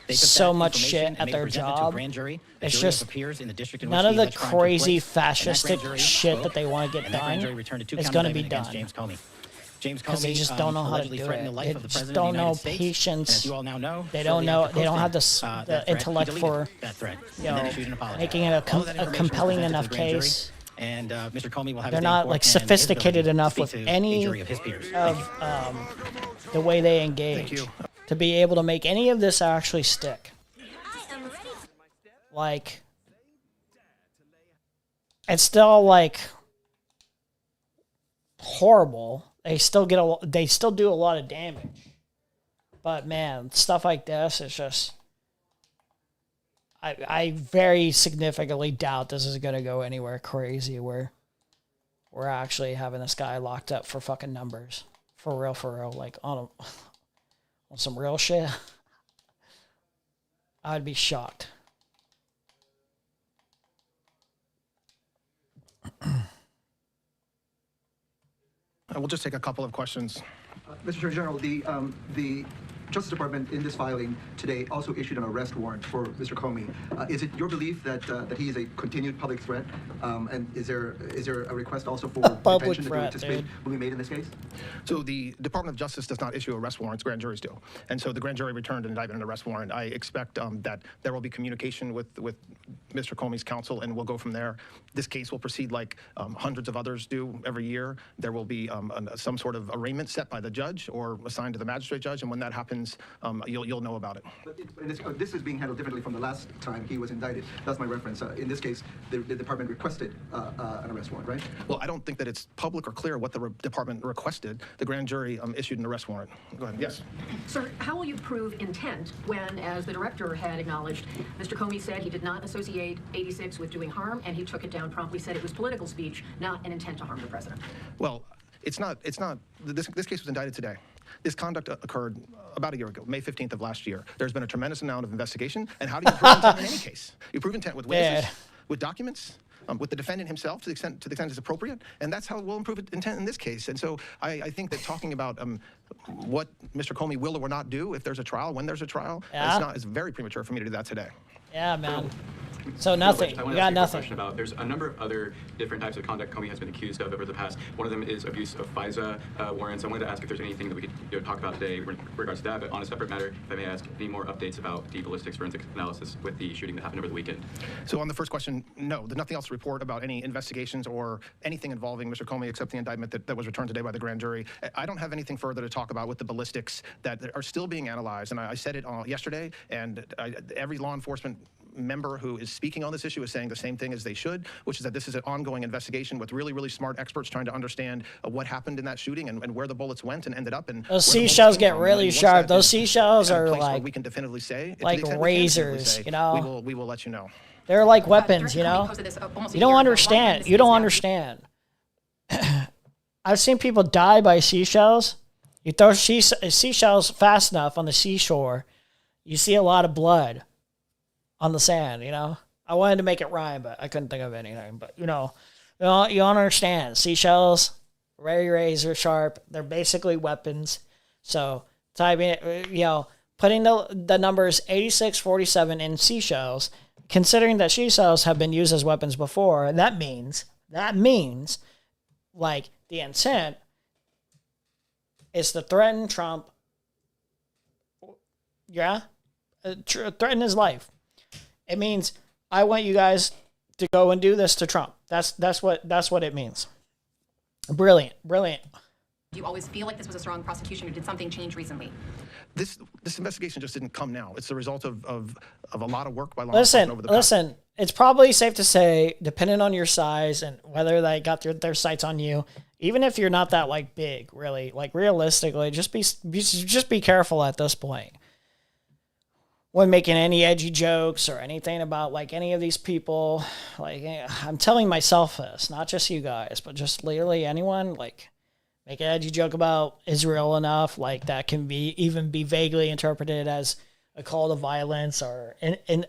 so much shit at their job. It's just none of the crazy fascistic shit that they want to get done is going to be done. Because they just don't know how to do it. They just don't know patience. They don't know. They don't have the intellect for making it a compelling enough case. And Mr. Comey will have. They're not like sophisticated enough with any of the way they engage to be able to make any of this actually stick. Like, it's still like horrible. They still do a lot of damage. But man, stuff like this is just. I very significantly doubt this is going to go anywhere crazy where we're actually having this guy locked up for fucking numbers. For real, like on some real shit. I'd be shocked. We'll just take a couple of questions. Mr. Attorney General, the Justice Department, in this filing today, also issued an arrest warrant for Mr. Comey. Is it your belief that that he is a continued public threat? And is there a request also for detention that you anticipate will be made in this case? So the Department of Justice does not issue arrest warrants, grand juries do. And so the grand jury returned an indictment and arrest warrant. I expect that there will be communication with Mr. Comey's counsel, and we'll go from there. This case will proceed like hundreds of others do every year. There will be some sort of arraignment set by the judge or assigned to the magistrate judge, and when that happens, you'll know about it. But this is being handled differently from the last time he was indicted. That's my reference. In this case, the department requested an arrest warrant, right? Well, I don't think that it's public or clear what the department requested. The grand jury issued an arrest warrant. Go ahead. Yes. Sir, how will you prove intent when, as the director had acknowledged, Mr. Comey said he did not associate 86 with doing harm, and he took it down promptly, said it was political speech, not an intent to harm the president? Well, it's not. This case was indicted today. This conduct occurred about a year ago, May 15th of last year. There's been a tremendous amount of investigation. And how do you prove intent in any case? You prove intent with witnesses, with documents, with the defendant himself, to the extent it's appropriate. And that's how we'll improve intent in this case. And so I think that talking about what Mr. Comey will or will not do if there's a trial, when there's a trial, it's very premature for me to do that today. Yeah, man. So nothing. You got nothing. There's a number of other different types of conduct Comey has been accused of over the past. One of them is abuse of FISA warrants. I wanted to ask if there's anything that we could talk about today in regards to that. But on a separate matter, if I may ask, any more updates about the ballistics forensic analysis with the shooting that happened over the weekend? So on the first question, no. There's nothing else to report about any investigations or anything involving Mr. Comey except the indictment that was returned today by the grand jury. I don't have anything further to talk about with the ballistics that are still being analyzed. And I said it yesterday, and every law enforcement member who is speaking on this issue is saying the same thing as they should, which is that this is an ongoing investigation with really, really smart experts trying to understand what happened in that shooting and where the bullets went and ended up. And those seashells get really sharp. Those seashells are like, we can definitively say, like razors, you know. We will let you know. They're like weapons, you know. You don't understand. You don't understand. I've seen people die by seashells. You throw seashells fast enough on the seashore, you see a lot of blood on the sand, you know. I wanted to make it rhyme, but I couldn't think of anything. But you don't understand. Seashells, very razor sharp. They're basically weapons. So typing, putting the numbers 8647 in seashells, considering that seashells have been used as weapons before, that means like the intent is to threaten Trump. Yeah, threaten his life. It means I want you guys to go and do this to Trump. That's what it means. Brilliant. Do you always feel like this was a strong prosecution, or did something change recently? This investigation just didn't come now. It's the result of a lot of work by law enforcement over the past. Listen. It's probably safe to say, depending on your size and whether they got their sights on you, even if you're not that like big, really, like realistically, just be careful at this point when making any edgy jokes or anything about like any of these people. Like, I'm telling myself this, not just you guys, but just literally anyone. Like, make an edgy joke about Israel enough, like that can even be vaguely interpreted as a call to violence or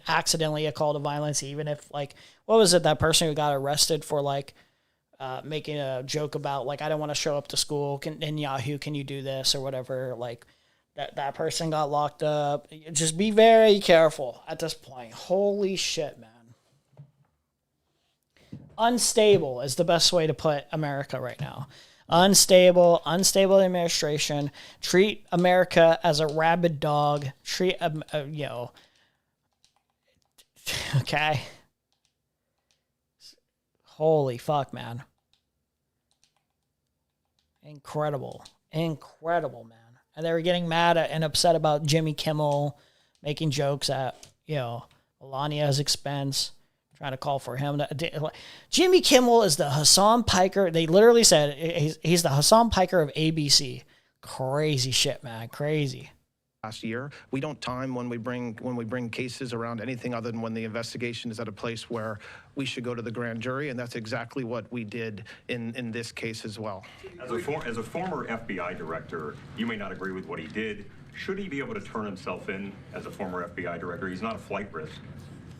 accidentally a call to violence, even if, like, what was it, that person who got arrested for, like, making a joke about, like, I don't want to show up to school, in Yahoo, can you do this, or whatever, like, that person got locked up. Just be very careful at this point. Holy shit, man. Unstable is the best way to put America right now. Unstable administration. Treat America as a rabid dog. Okay. Holy fuck, man. Incredible, man. And they were getting mad at and upset about Jimmy Kimmel making jokes at, Melania's expense. Trying to call for him. Jimmy Kimmel is the Hasan Piker. They literally said he's the Hasan Piker of ABC. Crazy shit, man. Crazy. Last year, we don't time when we bring cases around anything other than when the investigation is at a place where we should go to the grand jury, and that's exactly what we did in this case as well. As a former FBI director, you may not agree with what he did. Should he be able to turn himself in as a former FBI director? He's not a flight risk.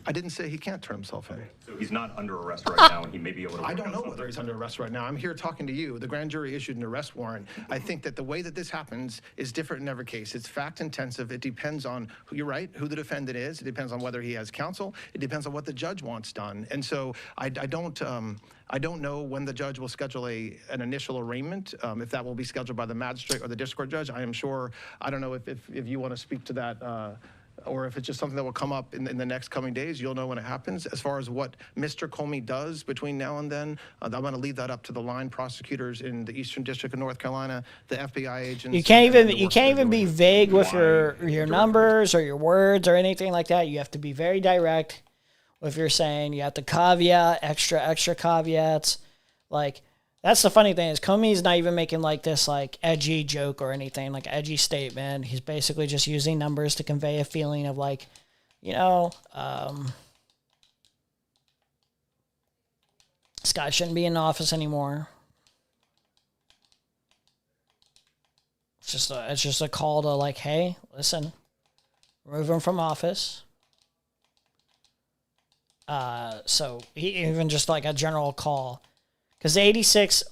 I didn't say he can't turn himself in. So he's not under arrest right now, and he may be able to. I don't know whether he's under arrest right now. I'm here talking to you. The grand jury issued an arrest warrant. I think that the way that this happens is different in every case. It's fact intensive. It depends on who, you're right, who the defendant is. It depends on whether he has counsel. It depends on what the judge wants done. And so I don't know when the judge will schedule an initial arraignment, if that will be scheduled by the magistrate or the district court judge. I am sure, I don't know if you want to speak to that, or if it's just something that will come up in the next coming days. You'll know when it happens. As far as what Mr. Comey does between now and then, I'm going to leave that up to the line prosecutors in the Eastern District of North Carolina, the FBI agents. You can't even be vague with your numbers or your words or anything like that. You have to be very direct with your saying. You have to caveat, extra caveats. Like, that's the funny thing is Comey's not even making like this like edgy joke or anything, like edgy statement. He's basically just using numbers to convey a feeling of like, you know, this guy shouldn't be in office anymore. It's just a call to like, hey, listen, remove him from office. So he even just like a general call. Because 86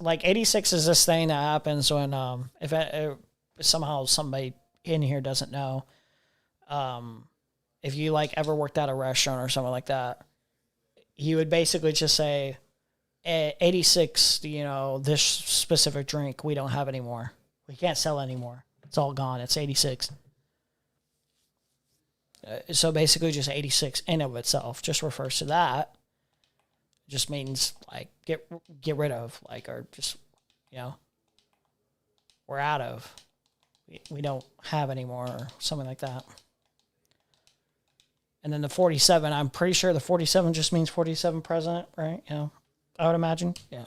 is this thing that happens when, if somehow somebody in here doesn't know, if you like ever worked at a restaurant or something like that, he would basically just say, 86, you know, this specific drink we don't have anymore. We can't sell anymore. It's all gone. It's 86. So basically just 86 in of itself just refers to that. Just means like get rid of, like, or just, you know, we're out of, we don't have anymore or something like that. And then the 47, I'm pretty sure the 47 just means 47 president, right? You know, I would imagine. Yeah.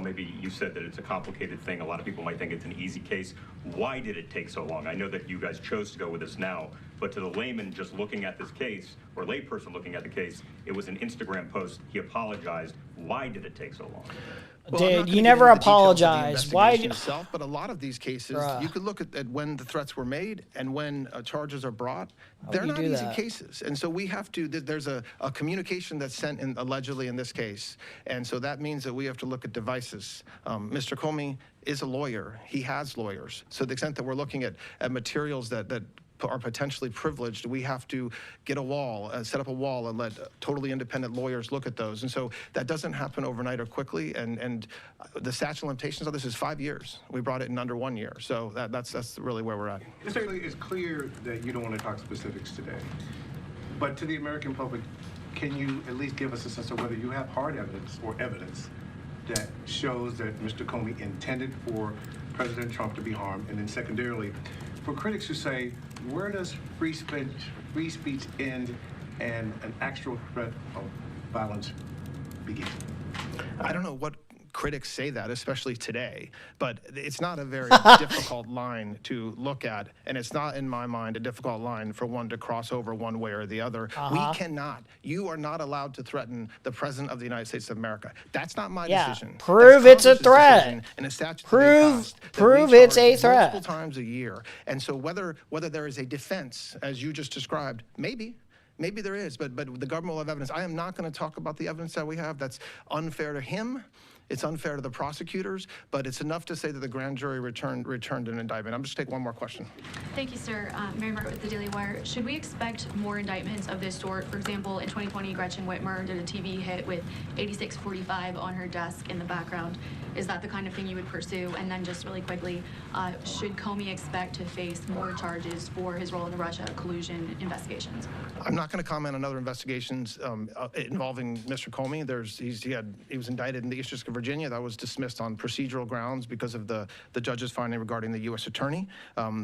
Maybe you said that it's a complicated thing. A lot of people might think it's an easy case. Why did it take so long? I know that you guys chose to go with this now, but to the layman just looking at this case, or layperson looking at the case, it was an Instagram post. He apologized. Why did it take so long? Well, dude, you never apologize. Why? Itself, but a lot of these cases, you could look at when the threats were made and when charges are brought. They're not easy cases. And so we have to, there's a communication that's sent in allegedly in this case. And so that means that we have to look at devices. Mr. Comey is a lawyer. He has lawyers. So to the extent that we're looking at materials that are potentially privileged, we have to get a wall, set up a wall and let totally independent lawyers look at those. And so that doesn't happen overnight or quickly. And the statute of limitations of this is 5 years. We brought it in under 1 year. So that's really where we're at. It's clear that you don't want to talk specifics today. But to the American public, can you at least give us a sense of whether you have hard evidence or evidence that shows that Mr. Comey intended for President Trump to be harmed? And then secondarily, for critics who say, where does free speech end and an actual threat of violence begin? I don't know what critics say that, especially today, but it's not a very difficult line to look at, and it's not, in my mind, a difficult line for one to cross over one way or the other. We cannot. You are not allowed to threaten the President of the United States of America. That's not my decision. Prove it's a threat. And a statute prove it's a threat. Multiple times a year. And so whether there is a defense, as you just described, maybe there is, but the government will have evidence. I am not going to talk about the evidence that we have. That's unfair to him. It's unfair to the prosecutors, but it's enough to say that the grand jury returned an indictment. I'm just take one more question. Thank you, sir. Mary Margaret with the Daily Wire. Should we expect more indictments of this sort? For example, in 2020, Gretchen Whitmer did a TV hit with 8645 on her desk in the background. Is that the kind of thing you would pursue? And then just really quickly, should Comey expect to face more charges for his role in the Russia collusion investigations? I'm not going to comment on other investigations involving Mr. Comey. He was indicted in the Eastern District of Virginia. That was dismissed on procedural grounds because of the judge's finding regarding the U.S. attorney.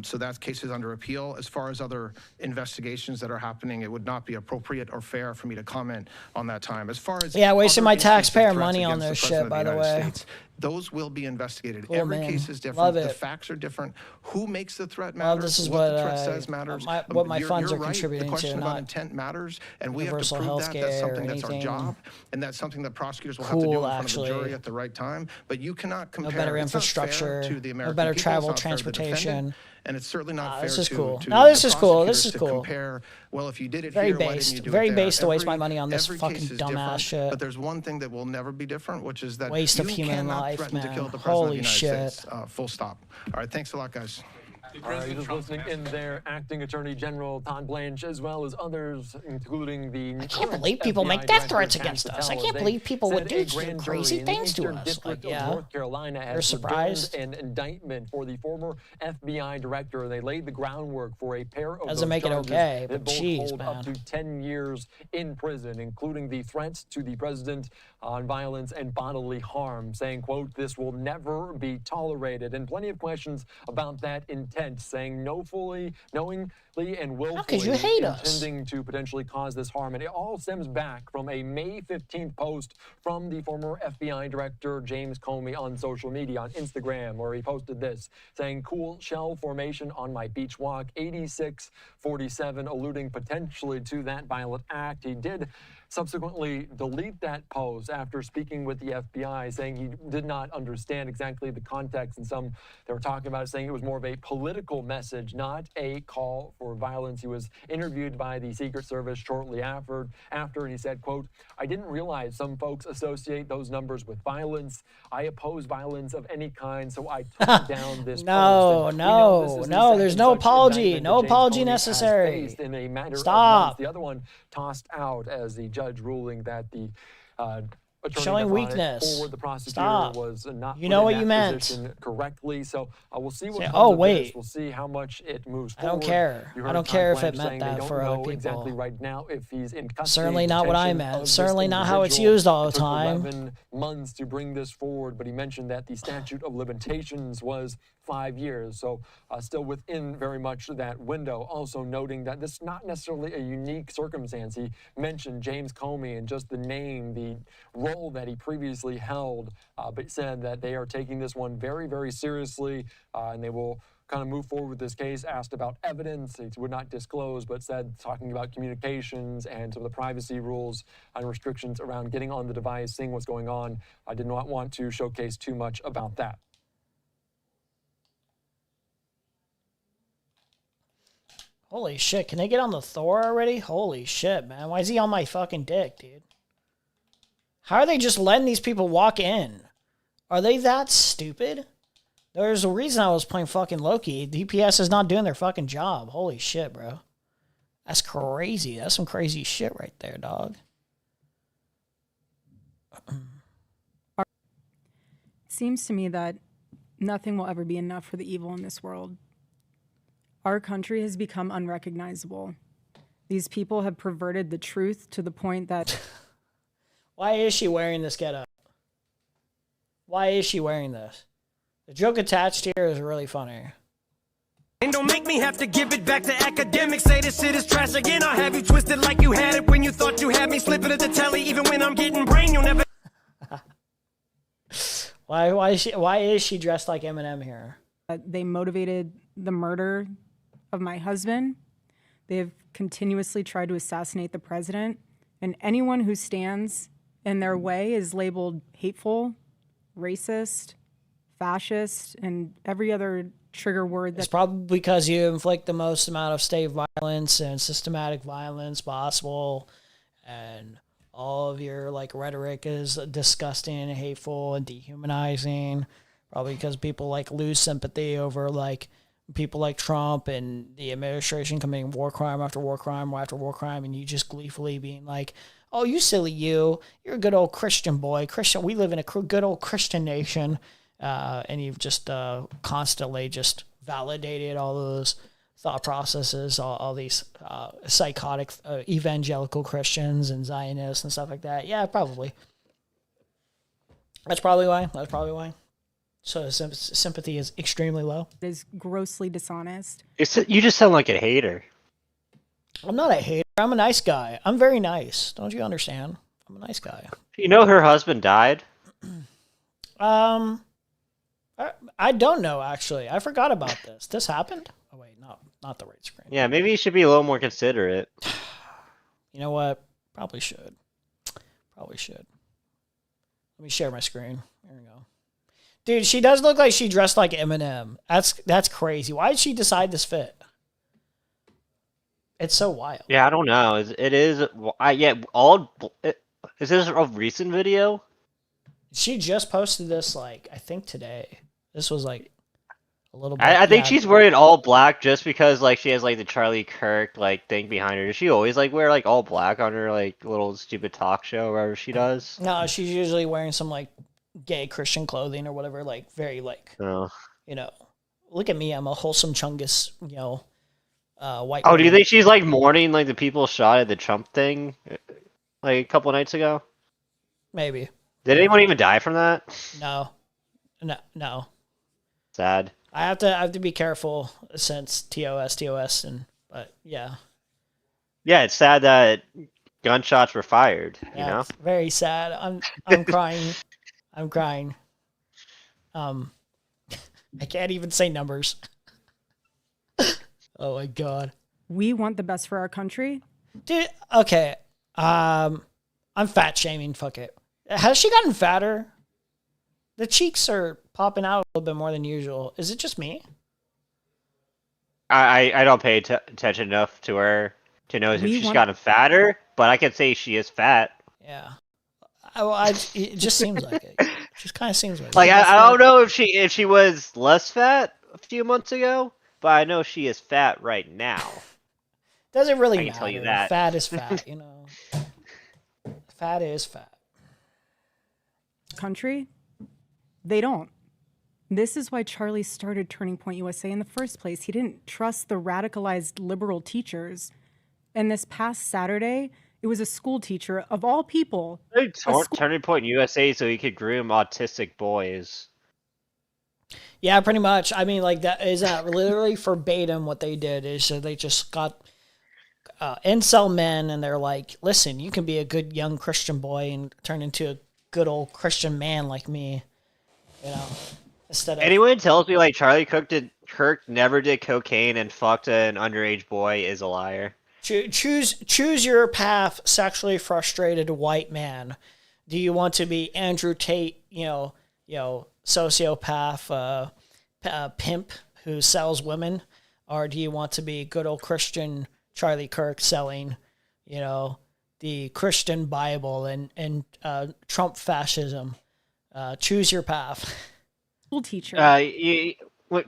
So that case is under appeal. As far as other investigations that are happening, it would not be appropriate or fair for me to comment on that time. As far as wasting my taxpayer money on this shit, by the way. Those will be investigated. Cool, Every man. case is different. Love The it. facts are different. Who makes the threat matters. This is what the threat says matters. What my funds You're are right. contributing The question to, about not intent matters, and we have to universal prove that. That's healthcare something or that's our anything. job, and that's something that prosecutors will have to do in front actually. of the jury at the right time. But you cannot compare. No better It's not fair infrastructure, to the no American better people. travel, It's not fair to the defendant. transportation, And it's certainly not fair this is to, cool. to No, this the is cool. This prosecutors is to cool. compare, well, if you did it Very here, why based. didn't you do Very it there? based to waste my money on this Every fucking case is dumbass different, shit. But there's one thing that will never be different, which is that Waste you of human cannot life, threaten to man. kill the president Holy of the shit. United States. Full stop. All right, thanks a lot, guys. All right, just listening in there, Acting Attorney General Todd Blanche, as well as others, including the. I can't believe people make death threats against us. I can't believe people would do crazy things to us. Like, yeah, North Carolina they're has surprised. an indictment for the former FBI director. They laid the groundwork for a pair of Doesn't those make it charges okay, that but both jeez, hold up man. to 10 years in prison, including the threats to the president on violence and bodily harm, saying, quote, "This will never be tolerated," and plenty of questions about that intent, saying knowingly and willfully you hate us? intending to potentially cause this harm. And it all stems back from a May 15th post from the former FBI director James Comey on social media, on Instagram, where he posted this, saying, "Cool shell formation on my beach walk, 8647, alluding potentially to that violent act. He did subsequently delete that post after speaking with the FBI, saying he did not understand exactly the context, and some they were talking about it, saying it was more of a political message, not a call for violence. He was interviewed by the Secret Service shortly after, and he said, quote, "I didn't realize some folks associate those numbers with violence. I oppose violence of any kind, so I took down this No, post." no, there's no apology. No apology necessary. In a matter of Stop. months. The other one tossed out as the judge ruling that the attorney Showing that brought it weakness. forward, the prosecutor Stop. was not You know put what in you that meant. position correctly. So we'll see what Say, comes oh, of wait. this. We'll see how much it moves I forward. don't care. You I heard don't Todd care if it Blanche meant saying that they don't for other know people. exactly right now if he's in custody. Certainly not what I Detention meant. of this Certainly not how it's individual. used all the It took time. 11 months to bring this forward, but he mentioned that the statute of limitations was 5 years, so still within very much that window. Also noting that this is not necessarily a unique circumstance. He mentioned James Comey and just the name, the role that he previously held, but said that they are taking this one very, very seriously, and they will kind of move forward with this case. Asked about evidence, he would not disclose, but said talking about communications and some of the privacy rules and restrictions around getting on the device, seeing what's going on. I did not want to showcase too much about that. Holy shit, can they get on the Thor already? Holy shit, man. Why is he on my fucking dick, dude? How are they just letting these people walk in? Are they that stupid? There's a reason I was playing fucking Loki. DPS is not doing their fucking job. Holy shit, bro. That's crazy. That's some crazy shit right there, dog. It seems to me that nothing will ever be enough for the evil in this world. Our country has become unrecognizable. These people have perverted the truth to the point that... Why is she wearing this getup? Why is she wearing this? The joke attached here is really funny. And don't make me have to give it back to academics. Say this shit is trash again. I'll have you twisted like you had it when you thought you had me. Slipping at the telly, even when I'm getting brain, you'll never... Why is she dressed like Eminem here? They motivated the murder of my husband. They have continuously tried to assassinate the president. And anyone who stands in their way is labeled hateful, racist, fascist, and every other trigger word that... It's probably because you inflict the most amount of state violence and systematic violence possible, and all of your like rhetoric is disgusting and hateful and dehumanizing. Probably because people like lose sympathy over like people like Trump and the administration committing war crime after war crime after war crime, and you just gleefully being like, "Oh, you silly you're a good old Christian boy. Christian, we live in a good old Christian nation," and you've just constantly just validated all those thought processes, all these psychotic evangelical Christians and Zionists and stuff like that. Yeah, probably. That's probably why. So sympathy is extremely low. It is grossly dishonest. You just sound like a hater. I'm not a hater. I'm a nice guy. I'm very nice. Don't you understand? I'm a nice guy. You know her husband died? I don't know, actually. I forgot about this. This happened? Oh, wait, no, not the right screen. Yeah, maybe you should be a little more considerate. You know what? Probably should. Let me share my screen. There we go. Dude, she does look like she dressed like Eminem. That's crazy. Why did she decide this fit? It's so wild. Yeah, I don't know. It is. Yeah. All. Is this a recent video? She just posted this like I think today. This was like a little bit. I think she's wearing all black just because like she has like the Charlie Kirk like thing behind her. Does she always like wear like all black on her like little stupid talk show or whatever she does? No, she's usually wearing some like gay Christian clothing or whatever, like very like you know. Look at me, I'm a wholesome chungus, you know, white. Oh, do you think she's like mourning like the people shot at the Trump thing like a couple nights ago? Maybe. Did anyone even die from that? No. Sad. I have to be careful since TOS, but yeah. Yeah, it's sad that gunshots were fired. You know, It's very sad. I'm crying. I'm crying. I can't even say numbers. Oh my god. We want the best for our country. Dude, okay. I'm fat shaming. Fuck it. Has she gotten fatter? The cheeks are popping out a little bit more than usual. Is it just me? I don't pay attention enough to her to know if she's gotten fatter, but I can say she is fat. Yeah. It just seems like it. It just kind of seems like Like it. I don't know if she was less fat a few months ago, but I know she is fat right now. Doesn't really I can matter. tell you that. Fat is fat, you know. Fat is fat. Country, they don't. This is why Charlie started Turning Point USA in the first place. He didn't trust the radicalized liberal teachers. And this past Saturday, it was a school teacher, of all people. Turning Point USA so he could groom autistic boys. Yeah, pretty much. I mean, like, that is that literally verbatim what they did is so they just got incel men and they're like, listen, you can be a good young Christian boy and turn into a good old Christian man like me, you know, instead of... Anyone tells me like Charlie Kirk never did cocaine and fucked an underage boy is a liar. Choose your path, sexually frustrated white man. Do you want to be Andrew Tate, you know, sociopath, pimp who sells women, or do you want to be good old Christian Charlie Kirk selling, you know, the Christian Bible and Trump fascism? Choose your path. School teacher.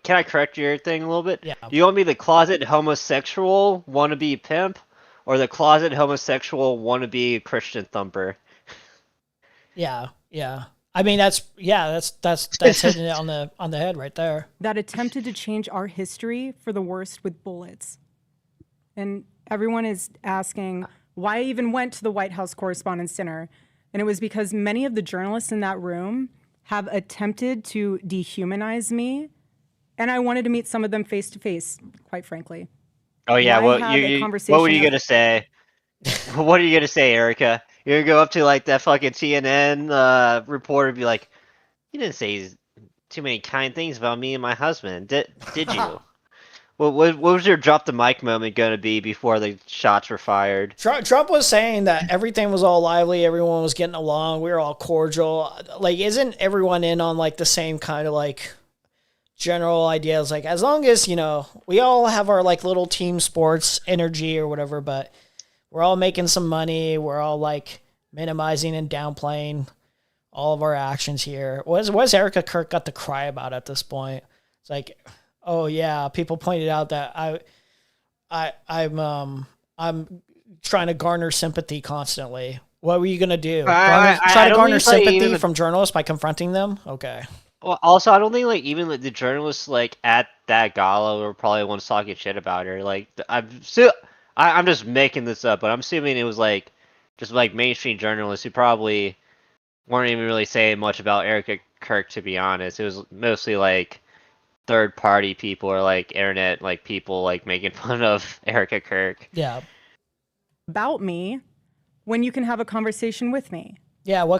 Can I correct your thing a little bit? Yeah. Do you want me the closet homosexual wannabe pimp, or the closet homosexual wannabe Christian thumper? Yeah. I mean, that's hitting it on the head right there. That attempted to change our history for the worst with bullets. And everyone is asking why I even went to the White House Correspondents' Dinner. And it was because many of the journalists in that room have attempted to dehumanize me. And I wanted to meet some of them face to face, quite frankly. Oh yeah, what were you gonna say? What are you gonna say, Erica? You're gonna go up to like that fucking CNN reporter and be like, "You didn't say too many kind things about me and my husband, did you?" What was your drop the mic moment gonna be before the shots were fired? Trump was saying that everything was all lively, everyone was getting along, we were all cordial. Like, isn't everyone in on like the same kind of like general ideas? Like, as long as, you know, we all have our like little team sports energy or whatever, but we're all making some money, we're all like minimizing and downplaying all of our actions here. What's Erica Kirk got to cry about at this point? It's like, oh yeah, people pointed out that I'm trying to garner sympathy constantly. What were you gonna do? Try to garner sympathy from journalists by confronting them? Okay. Well, also, I don't think like even like, the journalists like at that gala were probably the ones talking shit about her. Like, I'm just making this up, but I'm assuming it was like just like mainstream journalists who probably weren't even really saying much about Erica Kirk. To be honest, it was mostly like third-party people or like internet like people like making fun of Erica Kirk. Yeah. About me, when you can have a conversation with me. Yeah. What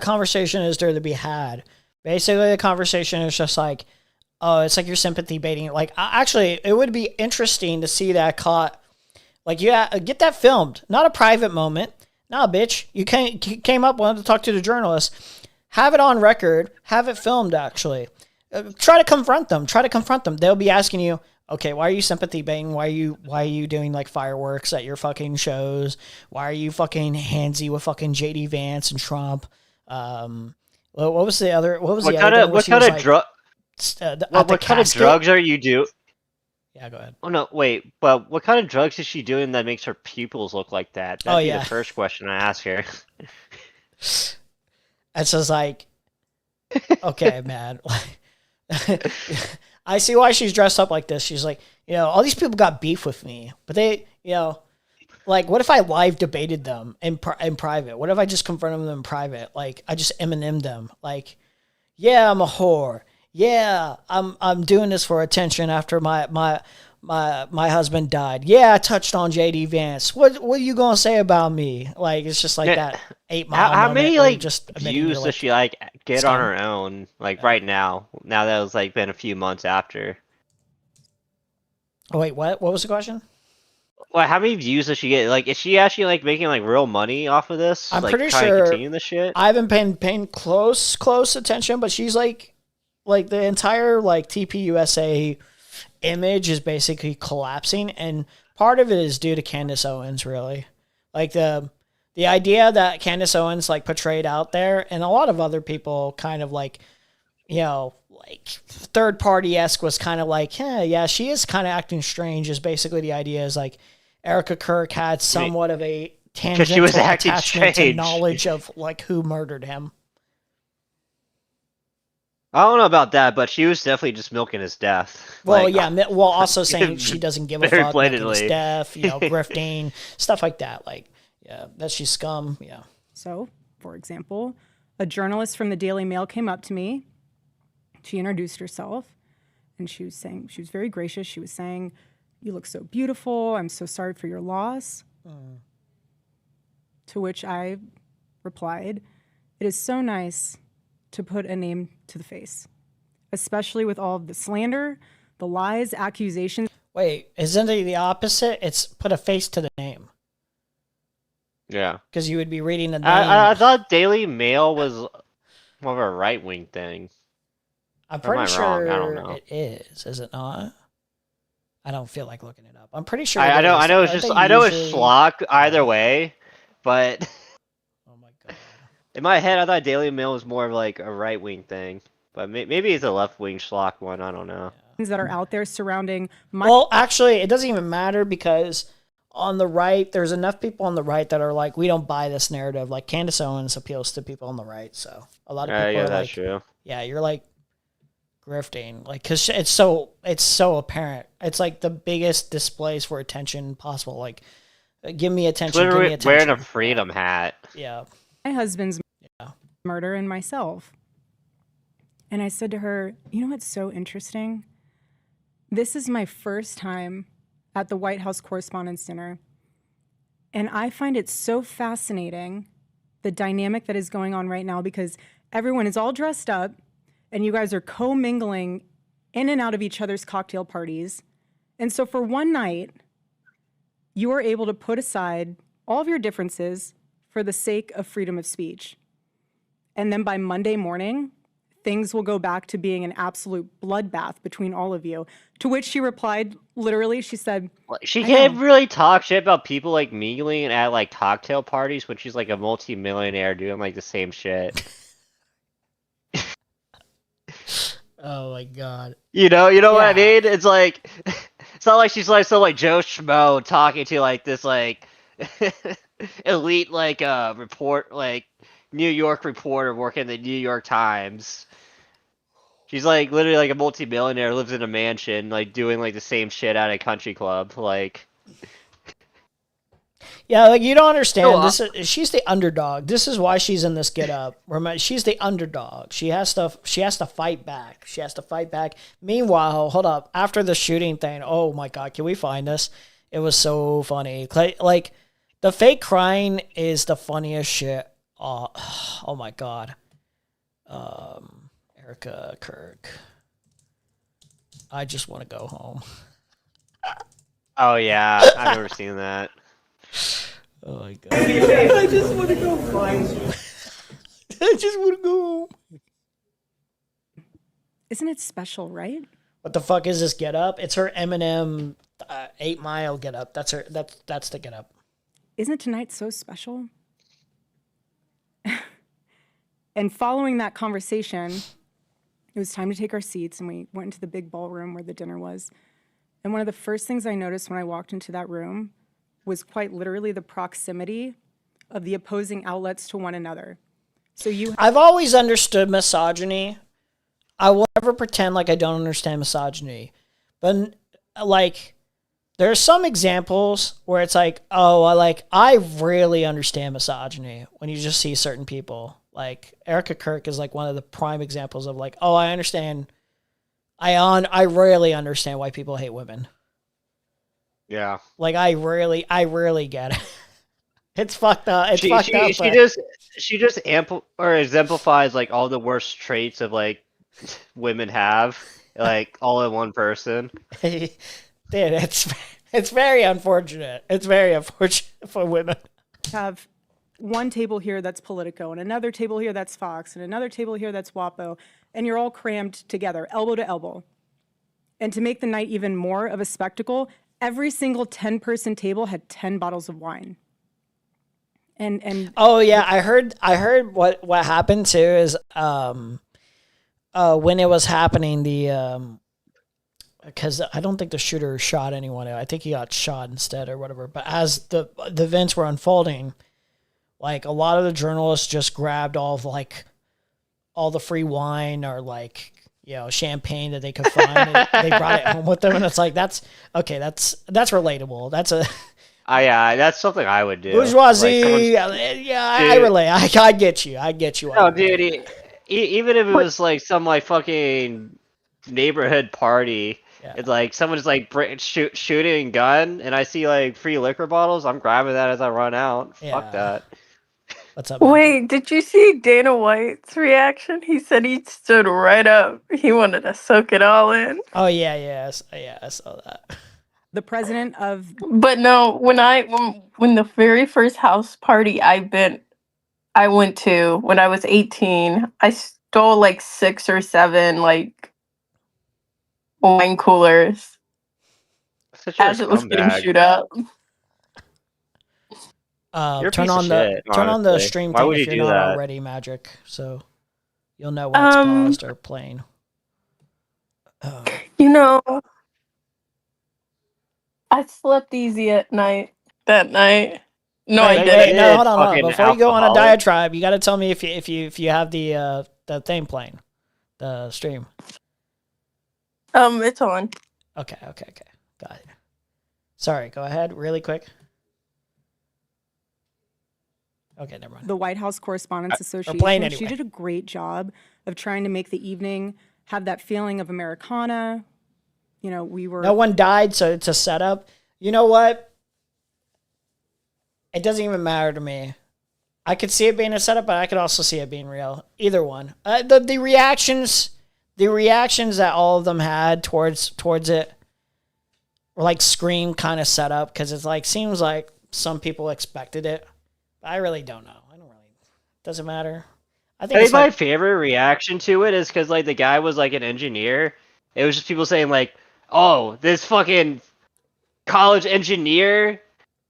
conversation is there to be had? Basically, the conversation is just like, oh, it's like you're sympathy baiting. Like, actually, it would be interesting to see that caught. Like, yeah, get that filmed. Not a private moment. Nah, bitch. You came up, wanted to talk to the journalist. have it on record, have it filmed. Actually, try to confront them. They'll be asking you, okay, why are you sympathy baiting? Why are you doing like fireworks at your fucking shows? Why are you fucking handsy with fucking JD Vance and Trump? What was the other? What was the other? What kind of drugs are you doing? Yeah, go ahead. Oh no, wait. But what kind of drugs is she doing that makes her pupils look like that? That'd be the first question I ask her. It's just like, okay, man. I see why she's dressed up like this. She's like, all these people got beef with me, but they, like, what if I live debated them in private? What if I just confronted them in private? Like, I just Eminem them. Like, yeah, I'm a whore. Yeah, I'm doing this for attention after my husband died. Yeah, I touched on JD Vance. What are you gonna say about me? Like, it's just like that 8 Mile. How many like just views does she like get on her own? Like right now? Now that it's like been a few months after. Oh wait, what? What was the question? Well, how many views does she get? Like, is she actually like making like real money off of this? I'm like, pretty trying sure. to continue this shit. I haven't paying close attention, but she's like the entire like TPUSA image is basically collapsing, and part of it is due to Candace Owens. Really, like the idea that Candace Owens like portrayed out there, and a lot of other people kind of like, like third party esque was kind of like, yeah, she is kind of acting strange. Is basically the idea is like Erica Kirk had somewhat of a tangential attachment to knowledge of like who murdered him. I don't know about that, but she was definitely just milking his death. Well, also saying she doesn't give a fuck, milking his death, grifting, stuff like that. Like, yeah, that she's scum. Yeah. So, for example, a journalist from the Daily Mail came up to me. She introduced herself, and she was very gracious. She was saying, "You look so beautiful. I'm so sorry for your loss." To which I replied, "It is so nice to put a name to the face, especially with all of the slander, the lies, accusations." Wait, isn't it the opposite? It's put a face to the name. Yeah. Because you would be reading the name. I thought Daily Mail was more of a right-wing thing. I'm pretty sure I don't know. It is. Is it not? I don't feel like looking it up. I'm pretty sure. I know it's schlock either way, but oh my god! In my head, I thought Daily Mail was more of like a right-wing thing, but maybe it's a left-wing schlock one. I don't know. Things that are out there surrounding Well, actually, it doesn't even matter because on the right, there's enough people on the right that are like, we don't buy this narrative. Like Candace Owens appeals to people on the right, so a lot of people are that's like, true. Yeah, you're like grifting, like, because it's so apparent. It's like the biggest displays for attention possible. Like, give me attention. Give me attention. Wearing a freedom hat. Yeah. My husband's murder and myself. And I said to her, "You know what's so interesting? This is my first time at the White House Correspondents' Dinner. And I find it so fascinating, the dynamic that is going on right now, because everyone is all dressed up and you guys are co-mingling in and out of each other's cocktail parties. And so for one night, you are able to put aside all of your differences for the sake of freedom of speech. And then by Monday morning, things will go back to being an absolute bloodbath between all of you." To which she replied, literally, she said, She can't really talk shit about people like mingling at like cocktail parties when she's like a multi-millionaire doing like the same shit. Oh my god. You know what I mean? It's like, it's not like she's like some like Joe Schmo talking to like this like elite like New York reporter working at the New York Times. She's like literally like a multi-millionaire, lives in a mansion, like doing like the same shit at a country club, like. Yeah, like you don't understand. She's the underdog. This is why she's in this get up. She's the underdog. She has to fight back. She has to fight back. Meanwhile, hold up. After the shooting thing, oh my god, can we find this? It was so funny. Like the fake crying is the funniest shit. Oh my god. Erica Kirk. I just want to go home. Oh yeah, I've never seen that. Oh my god. I just want to go find you. I just want to go home. Isn't it special, right? What the fuck is this get up? It's her Eminem 8 Mile get up. That's her. That's the get up. Isn't tonight so special? And following that conversation, it was time to take our seats, and we went into the big ballroom where the dinner was. And one of the first things I noticed when I walked into that room was quite literally the proximity of the opposing outlets to one another. So I've always understood misogyny. I will never pretend like I don't understand misogyny. But like there are some examples where it's like, oh, I really understand misogyny when you just see certain people. Like Erica Kirk is like one of the prime examples of like, oh, I understand. I really understand why people hate women. Yeah. Like I really get it. It's fucked up. It's fucked up. She just exemplifies like all the worst traits of like women have, like all in one person. Dude, it's very unfortunate. It's very unfortunate for women. Have one table here that's Politico, and another table here that's Fox, and another table here that's WAPO, and you're all crammed together, elbow to elbow. And to make the night even more of a spectacle, every single 10-person table had 10 bottles of wine. And oh yeah, I heard what happened too is when it was happening, because I don't think the shooter shot anyone. I think he got shot instead or whatever. But as the events were unfolding, like a lot of the journalists just grabbed all the free wine or like, you know, champagne that they could find. And they brought it home with them, and it's like that's relatable. That's a yeah, that's something I would do. Bourgeoisie. Like, I relate. I get you. No, dude. Even if it was like some like fucking neighborhood party, it's like someone's like shooting a gun, and I see like free liquor bottles. I'm grabbing that as I run out. Fuck that. What's up? Wait, did you see Dana White's reaction? He said he stood right up. He wanted to soak it all in. Oh yeah, I saw that. The president of. But no, when the very first house party I went to when I was 18, I stole like 6 or 7 like wine coolers as it was getting shoot up. Turn on the stream thing if you're not already, Magic, so you'll know when it's paused or playing. You know, I slept easy that night. No, I didn't. No, hold on. Before you go on a diatribe, you got to tell me if you have the thing playing, the stream. It's on. Okay. Got it. Sorry, go ahead, really quick. Okay, never mind. The White House Correspondents Association. Anyway. She did a great job of trying to make the evening have that feeling of Americana. You know, no one died, so it's a setup. You know what? It doesn't even matter to me. I could see it being a setup, but I could also see it being real. Either one. The reactions that all of them had towards it were like Scream kind of setup, because it's like seems like some people expected it. I really don't know. Doesn't matter. I think my favorite reaction to it is because like the guy was like an engineer. It was just people saying like, "Oh, this fucking college engineer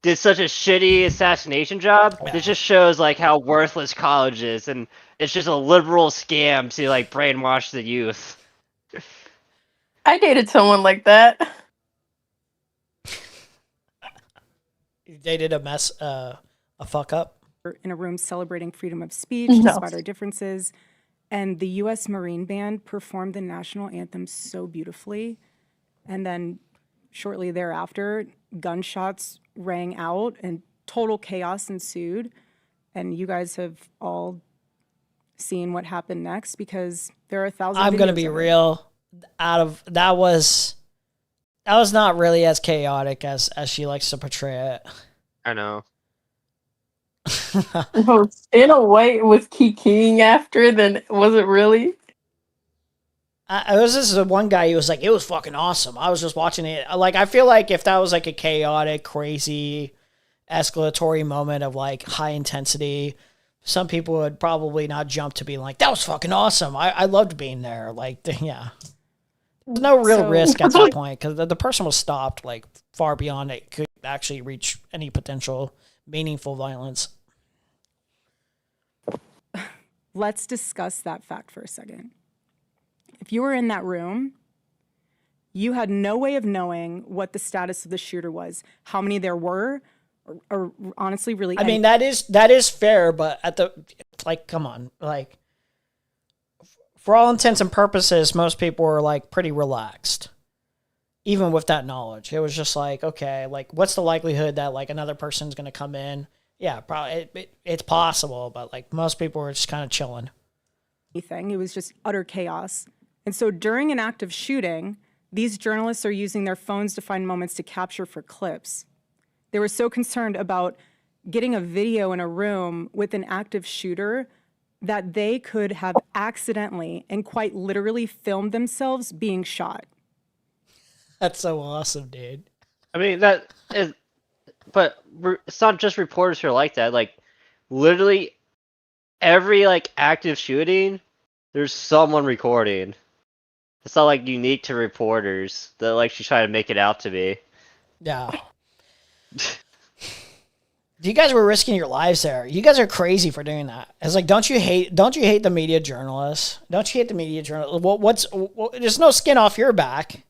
did such a shitty assassination job." Yeah. This just shows like how worthless college is, and it's just a liberal scam to like brainwash the youth. I dated someone like that. You dated a fuck up? In a room celebrating freedom of speech despite our differences. And the U.S. Marine Band performed the national anthem so beautifully. And then shortly thereafter, gunshots rang out and total chaos ensued. And you guys have all seen what happened next, because there are thousands of I'm going to be real. That was not really as chaotic as she likes to portray it. I know. In a way, it was kikiing after, then was it really? It was this one guy, he was like, it was fucking awesome. I was just watching it. Like, I feel like if that was like a chaotic, crazy, escalatory moment of like high intensity, some people would probably not jump to be like, that was fucking awesome. I loved being there. Like, yeah. There's no real risk at that point because the person was stopped like far beyond it could actually reach any potential meaningful violence. Let's discuss that fact for a second. If you were in that room, you had no way of knowing what the status of the shooter was, how many there were, or honestly, really. I mean, that is fair, but like, come on, like, for all intents and purposes, most people were like pretty relaxed, even with that knowledge. It was just like, okay, like, what's the likelihood that like another person's gonna come in? Yeah, probably it's possible, but like most people were just kind of chilling. It was just utter chaos. And so during an active shooting, these journalists are using their phones to find moments to capture for clips. They were so concerned about getting a video in a room with an active shooter that they could have accidentally and quite literally filmed themselves being shot. That's so awesome, dude. I mean, that is, but it's not just reporters who are like that. Like, literally every like active shooting, there's someone recording. It's not like unique to reporters that like she's trying to make it out to be. Yeah. You guys were risking your lives there. You guys are crazy for doing that. It's like, don't you hate the media journalists? Don't you hate the media journalists? There's no skin off your back.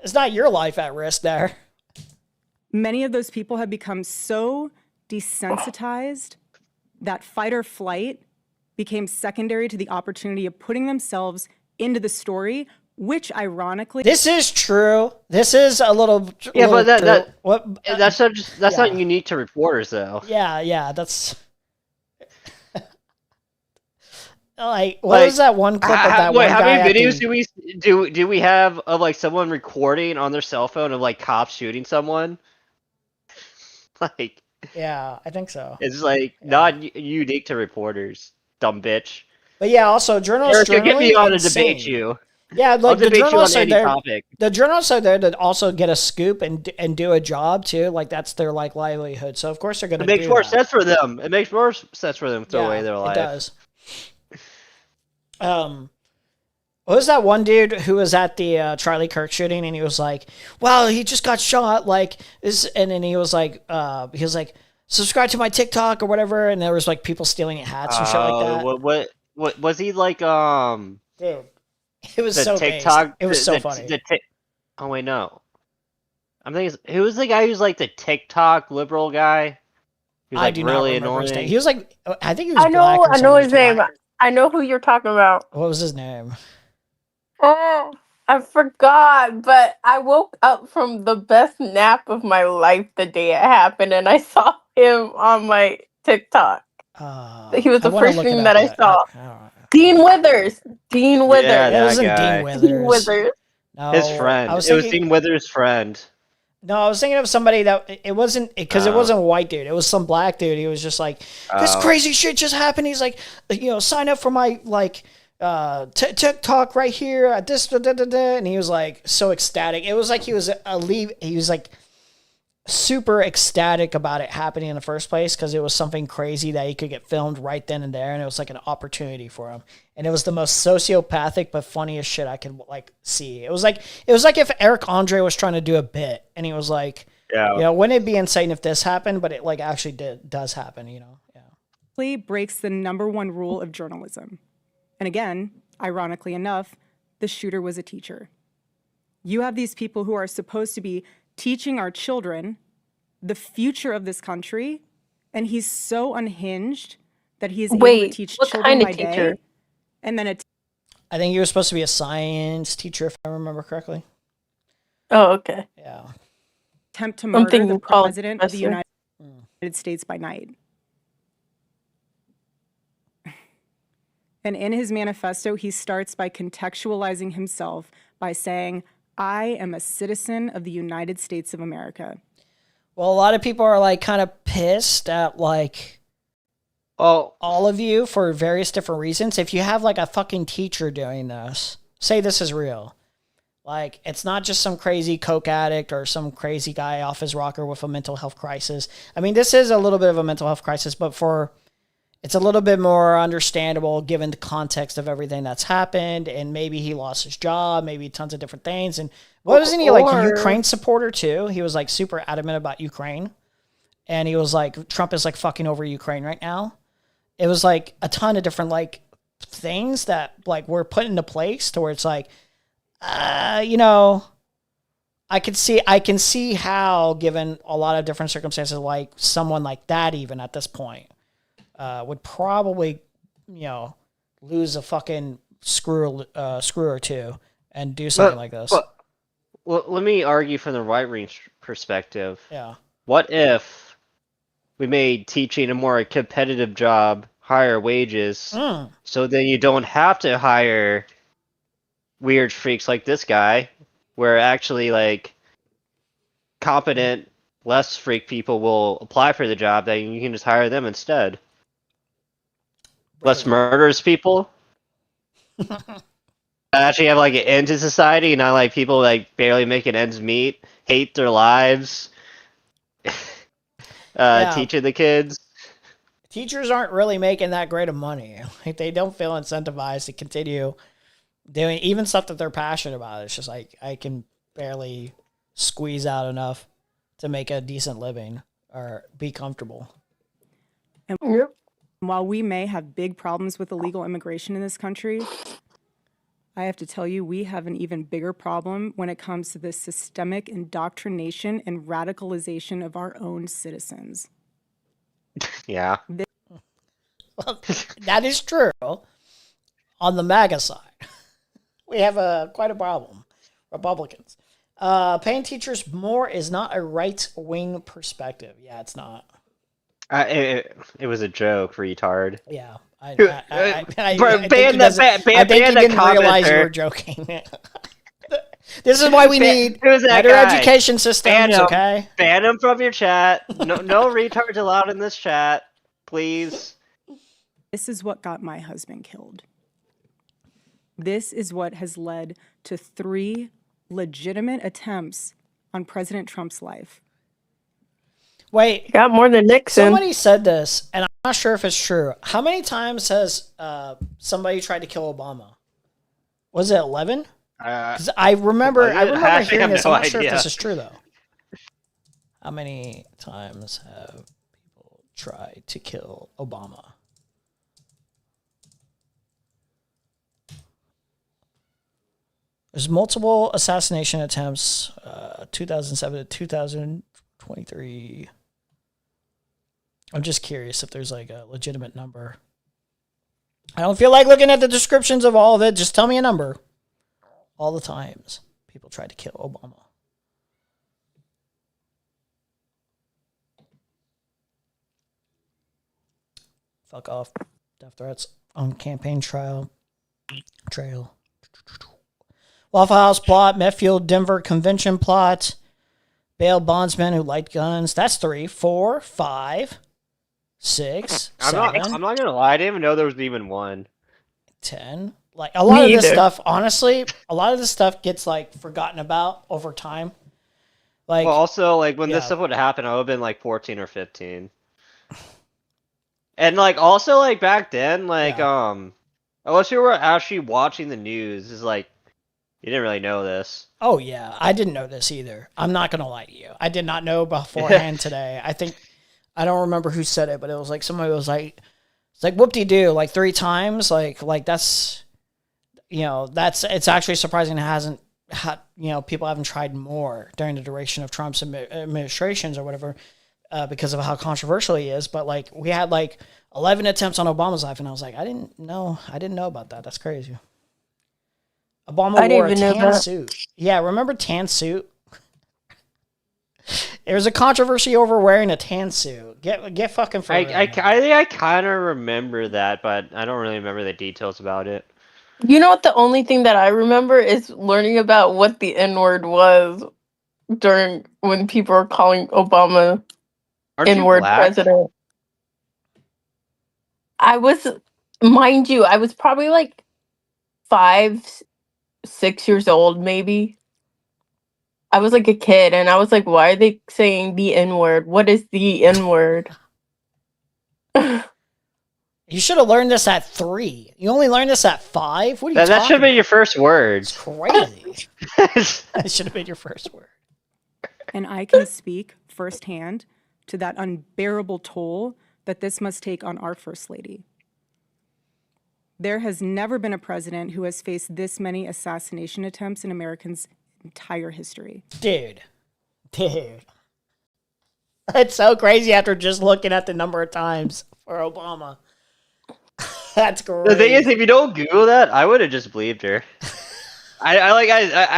It's not your life at risk there. Many of those people have become so desensitized that fight or flight became secondary to the opportunity of putting themselves into the story, which ironically, this is true. This is a little but that's yeah. not unique to reporters though. Yeah, that's like what was that one clip of that one guy? How many videos do we have of like someone recording on their cell phone of like cops shooting someone? Like, yeah, I think so. It's like not unique to reporters, dumb bitch. But yeah, also journalists get me on to insane. debate you. Yeah, like the journalists are there. Topic. The journalists are there to also get a scoop and do a job too. Like that's their like livelihood. So of course they're going to. It makes more sense for them. It makes more sense for them to throw away their life. It does. What was that one dude who was at the Charlie Kirk shooting and he was like, "Well, he just got shot." Like this, and then he was like, "Subscribe to my TikTok or whatever." And there was like people stealing hats and shit like that. What was he like? Dude, it was so TikTok. Based. It was so funny. Oh wait, no. I'm thinking who was the guy who's like the TikTok liberal guy? He was like really annoying. He was like, I think he was. I know his name. I know who you're talking about. What was his name? Oh, I forgot, but I woke up from the best nap of my life the day it happened, and I saw him on my TikTok. He was the first thing that I saw. Dean Withers. Dean Withers. Yeah, it wasn't Dean Withers. Dean Withers. No, his friend. It was Dean Withers' friend. No, I was thinking of somebody that it wasn't because it wasn't a white dude. It was some black dude. He was just like, this crazy shit just happened. He's like, sign up for my like TikTok right here at this and he was like so ecstatic. It was like he was like super ecstatic about it happening in the first place because it was something crazy that he could get filmed right then and there, and it was like an opportunity for him. And it was the most sociopathic but funniest shit I could like see. It was like if Eric Andre was trying to do a bit and he was like, wouldn't it be insane if this happened? But it like actually does happen, Yeah. Breaks the number one rule of journalism. And again, ironically enough, the shooter was a teacher. You have these people who are supposed to be teaching our children the future of this country, and he's so unhinged that he's able to teach children by day. And then I think he was supposed to be a science teacher, if I remember correctly. Oh, okay. Yeah. Attempt to murder the president of the United States by night. And in his manifesto, he starts by contextualizing himself by saying, I am a citizen of the United States of America. Well, a lot of people are like kind of pissed at like all of you for various different reasons. If you have like a fucking teacher doing this, say this is real. Like, it's not just some crazy coke addict or some crazy guy off his rocker with a mental health crisis. I mean, this is a little bit of a mental health crisis, but it's a little bit more understandable given the context of everything that's happened, and maybe he lost his job, maybe tons of different things. And wasn't he like a Ukraine supporter too? He was like super adamant about Ukraine, and he was like, Trump is like fucking over Ukraine right now. It was like a ton of different like things that like were put into place to where it's like, you know, I can see how, given a lot of different circumstances, like someone like that, even at this point, would probably, you know, lose a fucking screw or two and do something like this. Well, let me argue from the right wing perspective. Yeah. What if we made teaching a more competitive job, higher wages, so then you don't have to hire weird freaks like this guy, where actually like competent, less freak people will apply for the job, that you can just hire them instead. Less murders people. Actually have like an end to society, not like people like barely making ends meet, hate their lives, teaching the kids. Teachers aren't really making that great of money. Like, they don't feel incentivized to continue doing even stuff that they're passionate about. It's just like, I can barely squeeze out enough to make a decent living or be comfortable. And while we may have big problems with illegal immigration in this country, I have to tell you, we have an even bigger problem when it comes to the systemic indoctrination and radicalization of our own citizens. Yeah. Well, that is true. On the MAGA side, we have quite a problem. Republicans. Paying teachers more is not a right-wing perspective. Yeah, it's not. It was a joke, retard. Yeah. I Ban think you didn't realize you were joking. This is why we need better education systems, okay? Ban him from your chat. No retards allowed in this chat, please. This is what got my husband killed. This is what has led to 3 legitimate attempts on President Trump's life. Wait. Got more than Nixon. Somebody said this, and I'm not sure if it's true. How many times has somebody tried to kill Obama? Was it 11? Because I remember hearing this. I'm not sure if this is true, though. How many times have people tried to kill Obama? There's multiple assassination attempts, 2007 to 2023. I'm just curious if there's like a legitimate number. I don't feel like looking at the descriptions of all of it. Just tell me a number. All the times people tried to kill Obama. Fuck off. Death threats on campaign trail. Waffle House plot, Metfield, Denver convention plot, bail bondsmen who light guns. That's 3, 4, 5, 6, 7. I'm not gonna lie, I didn't even know there was even 1. 10. Like a lot of this stuff, honestly, a lot of this stuff gets like forgotten about over time. Like, well, also like when this stuff would happen, I would have been like 14 or 15. And like also like back then, like unless you were actually watching the news, is like you didn't really know this. Oh yeah, I didn't know this either. I'm not gonna lie to you. I did not know beforehand today. I don't remember who said it, but it was like somebody was like, it's like whoop-de-doo, like 3 times, like that's, you know, it's actually surprising it hasn't had, you know, people haven't tried more during the duration of Trump's administrations or whatever, because of how controversial he is. But like we had like 11 attempts on Obama's life, and I was like, I didn't know about that. That's crazy. Obama wore a tan suit. Yeah, remember tan suit? There was a controversy over wearing a tan suit. Get fucking for real. I think I kind of remember that, but I don't really remember the details about it. You know what? The only thing that I remember is learning about what the N-word was during when people were calling Obama N-word president. I was, mind you, I was probably like 5, 6 years old, maybe. I was like a kid, and I was like, why are they saying the N-word? What is the N-word? You should have learned this at 3. You only learned this at 5? What are you talking That should have been your first words. Crazy. That should have been your first word. And I can speak firsthand to that unbearable toll that this must take on our First Lady. There has never been a president who has faced this many assassination attempts in Americans' entire history. Dude. It's so crazy after just looking at the number of times for Obama. That's great. The thing is, if you don't Google that, I would have just believed her. I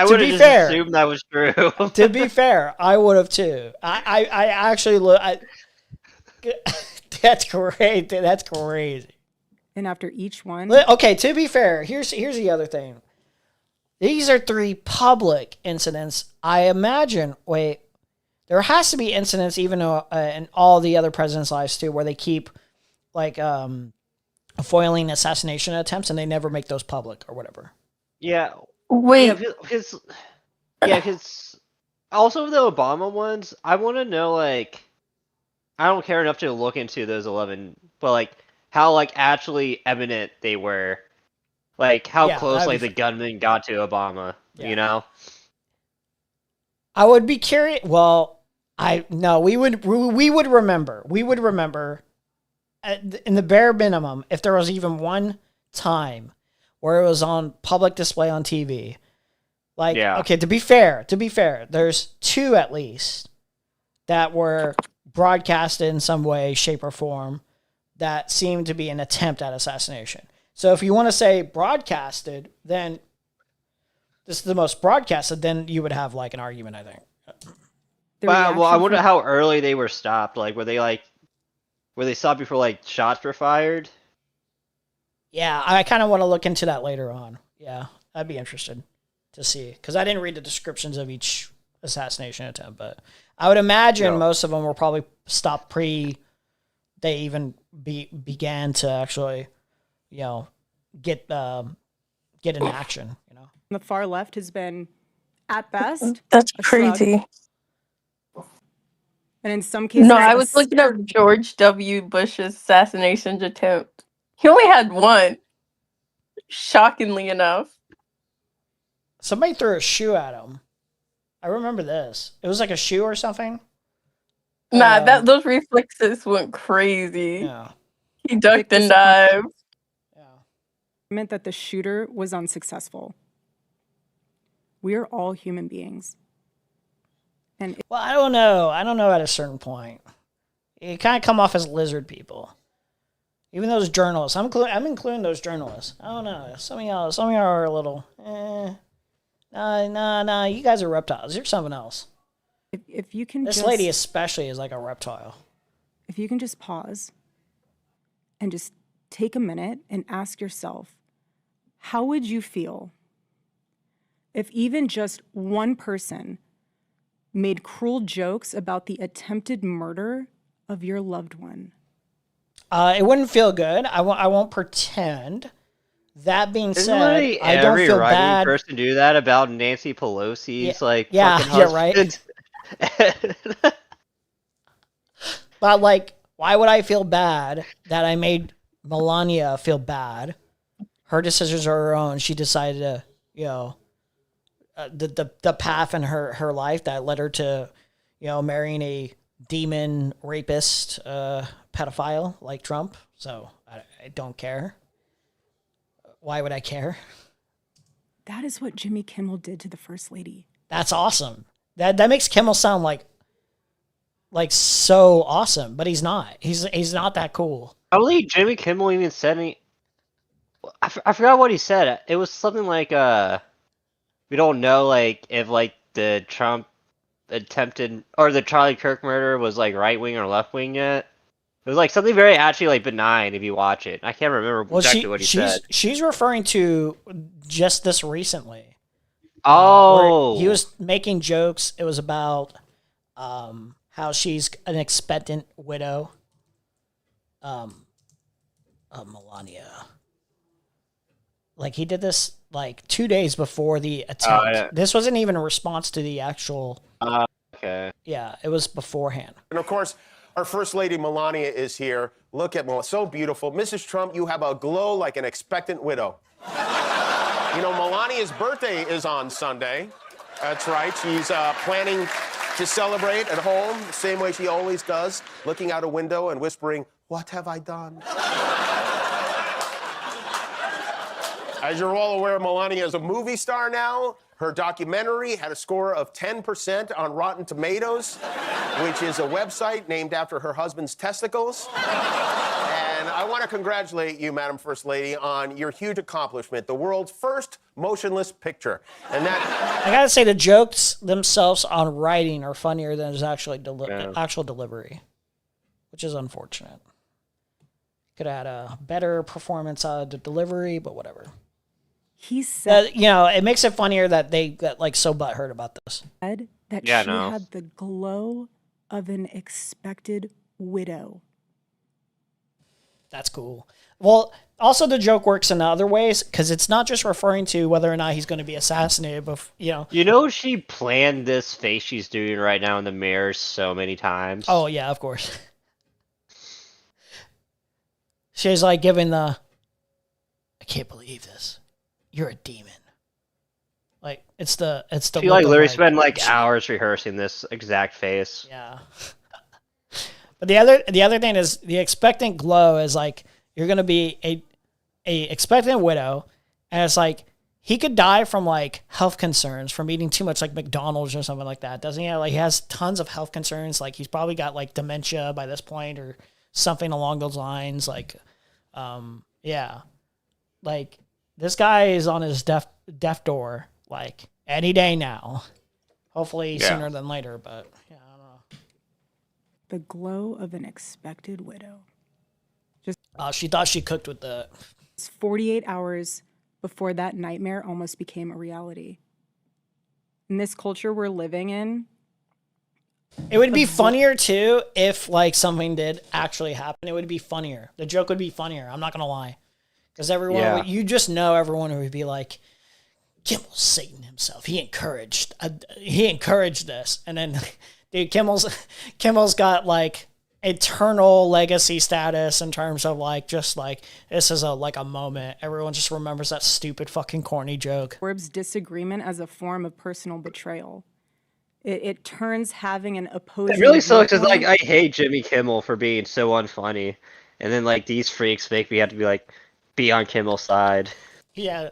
would have just assumed that was true. To be fair, I would have too. I actually look. That's great. That's crazy. And after each one, okay. To be fair, here's the other thing. These are 3 public incidents. I imagine. Wait, there has to be incidents even in all the other presidents' lives too, where they keep like foiling assassination attempts and they never make those public or whatever. Yeah. Wait. Because also the Obama ones, I want to know, like, I don't care enough to look into those 11, but like how like actually eminent they were, like how close like the gunman got to Obama. You know. I would be curious. Well, we would remember. We would remember. In the bare minimum, if there was even one time where it was on public display on TV, like, okay, to be fair, there's 2 at least that were broadcasted in some way, shape, or form that seemed to be an attempt at assassination. So if you want to say broadcasted, then this is the most broadcasted, then you would have like an argument, I think. Well, I wonder how early they were stopped. Like, were they stopped before like shots were fired? Yeah, I kind of want to look into that later on. Yeah, I'd be interested to see, because I didn't read the descriptions of each assassination attempt, but I would imagine most of them were probably stopped pre they even began to actually, get in action. The far left has been, at best, that's a crazy. Shrug. And in some cases, No, I was looking at George W. Bush's assassination attempt. He only had 1. Shockingly enough. Somebody threw a shoe at him. I remember this. It was like a shoe or something. Nah, those reflexes went crazy. Yeah. He ducked and dived. Meant that the shooter was unsuccessful. We are all human beings. And well, I don't know. At a certain point, you kind of come off as lizard people. Even those journalists, I'm including those journalists. I don't know. Some of y'all are a little. Nah. You guys are reptiles. You're something else. If you can, this lady especially is like a reptile. If you can just pause and just take a minute and ask yourself, how would you feel if even just one person made cruel jokes about the attempted murder of your loved one? It wouldn't feel good. I won't pretend. That being said, I don't feel bad. Every person do that about Nancy Pelosi's fucking right. But like, why would I feel bad that I made Melania feel bad? Her decisions are her own. She decided to, the path in her life that led her to, marrying a demon rapist, pedophile like Trump. So I don't care. Why would I care? That is what Jimmy Kimmel did to the First Lady. That's awesome. That makes Kimmel sound like so awesome, but he's not. He's not that cool. I don't think Jimmy Kimmel even said any. I forgot what he said. It was something like we don't know like if like the Trump attempted or the Charlie Kirk murder was like right wing or left wing yet. It was like something very actually like benign if you watch it. I can't remember exactly what he said. She's referring to just this recently. Oh, he was making jokes. It was about how she's an expectant widow. Melania. Like he did this like 2 days before the attempt. Yeah. This wasn't even a response to the actual. Okay. Yeah, it was beforehand. And of course, Our First Lady Melania is here. Look at Melania, so beautiful. Mrs. Trump, you have a glow like an expectant widow. You know, Melania's birthday is on Sunday. That's right. She's planning to celebrate at home the same way she always does, looking out a window and whispering, "What have I done?" As you're all aware, Melania is a movie star now. Her documentary had a score of 10% on Rotten Tomatoes, which is a website named after her husband's testicles. And I want to congratulate you, Madam First Lady, on your huge accomplishment, the world's first motionless picture. And that... I gotta say, the jokes themselves on writing are funnier than his actual delivery, which is unfortunate. Could have had a better performance out of the delivery, but whatever. He said, you know, it makes it funnier that they got like so butthurt about this. That she had the glow of an expected widow. That's cool. Well, also the joke works in other ways because it's not just referring to whether or not he's going to be assassinated, but you know. You know, she planned this face she's doing right now in the mirror so many times. Oh yeah, of course. She's like giving the, I can't believe this. You're a demon. Like it's the She like literally spent like hours rehearsing this exact face. Yeah. But the other thing is the expectant glow is like you're gonna be a expectant widow, and it's like he could die from like health concerns from eating too much like McDonald's or something like that, doesn't he? Like he has tons of health concerns. Like he's probably got like dementia by this point or something along those lines. Like, yeah, like. This guy is on his death door, like, any day now. Hopefully sooner than later, but, yeah, I don't know. The glow of an expected widow. She thought she cooked with the... 48 hours before that nightmare almost became a reality. In this culture we're living in... It would be funnier, too, if, like, something did actually happen. It would be funnier. The joke would be funnier. I'm not going to lie. Because everyone, you just know everyone would be like, Kimmel's Satan himself. He encouraged this. And then, dude, Kimmel's got like eternal legacy status in terms of like, just like, this is a moment. Everyone just remembers that stupid fucking corny joke. Forbes' disagreement as a form of personal betrayal. It turns having an opposing... It really sucks because like, I hate Jimmy Kimmel for being so unfunny. And then like, these freaks make me have to be like, be on Kimmel's side. Yeah.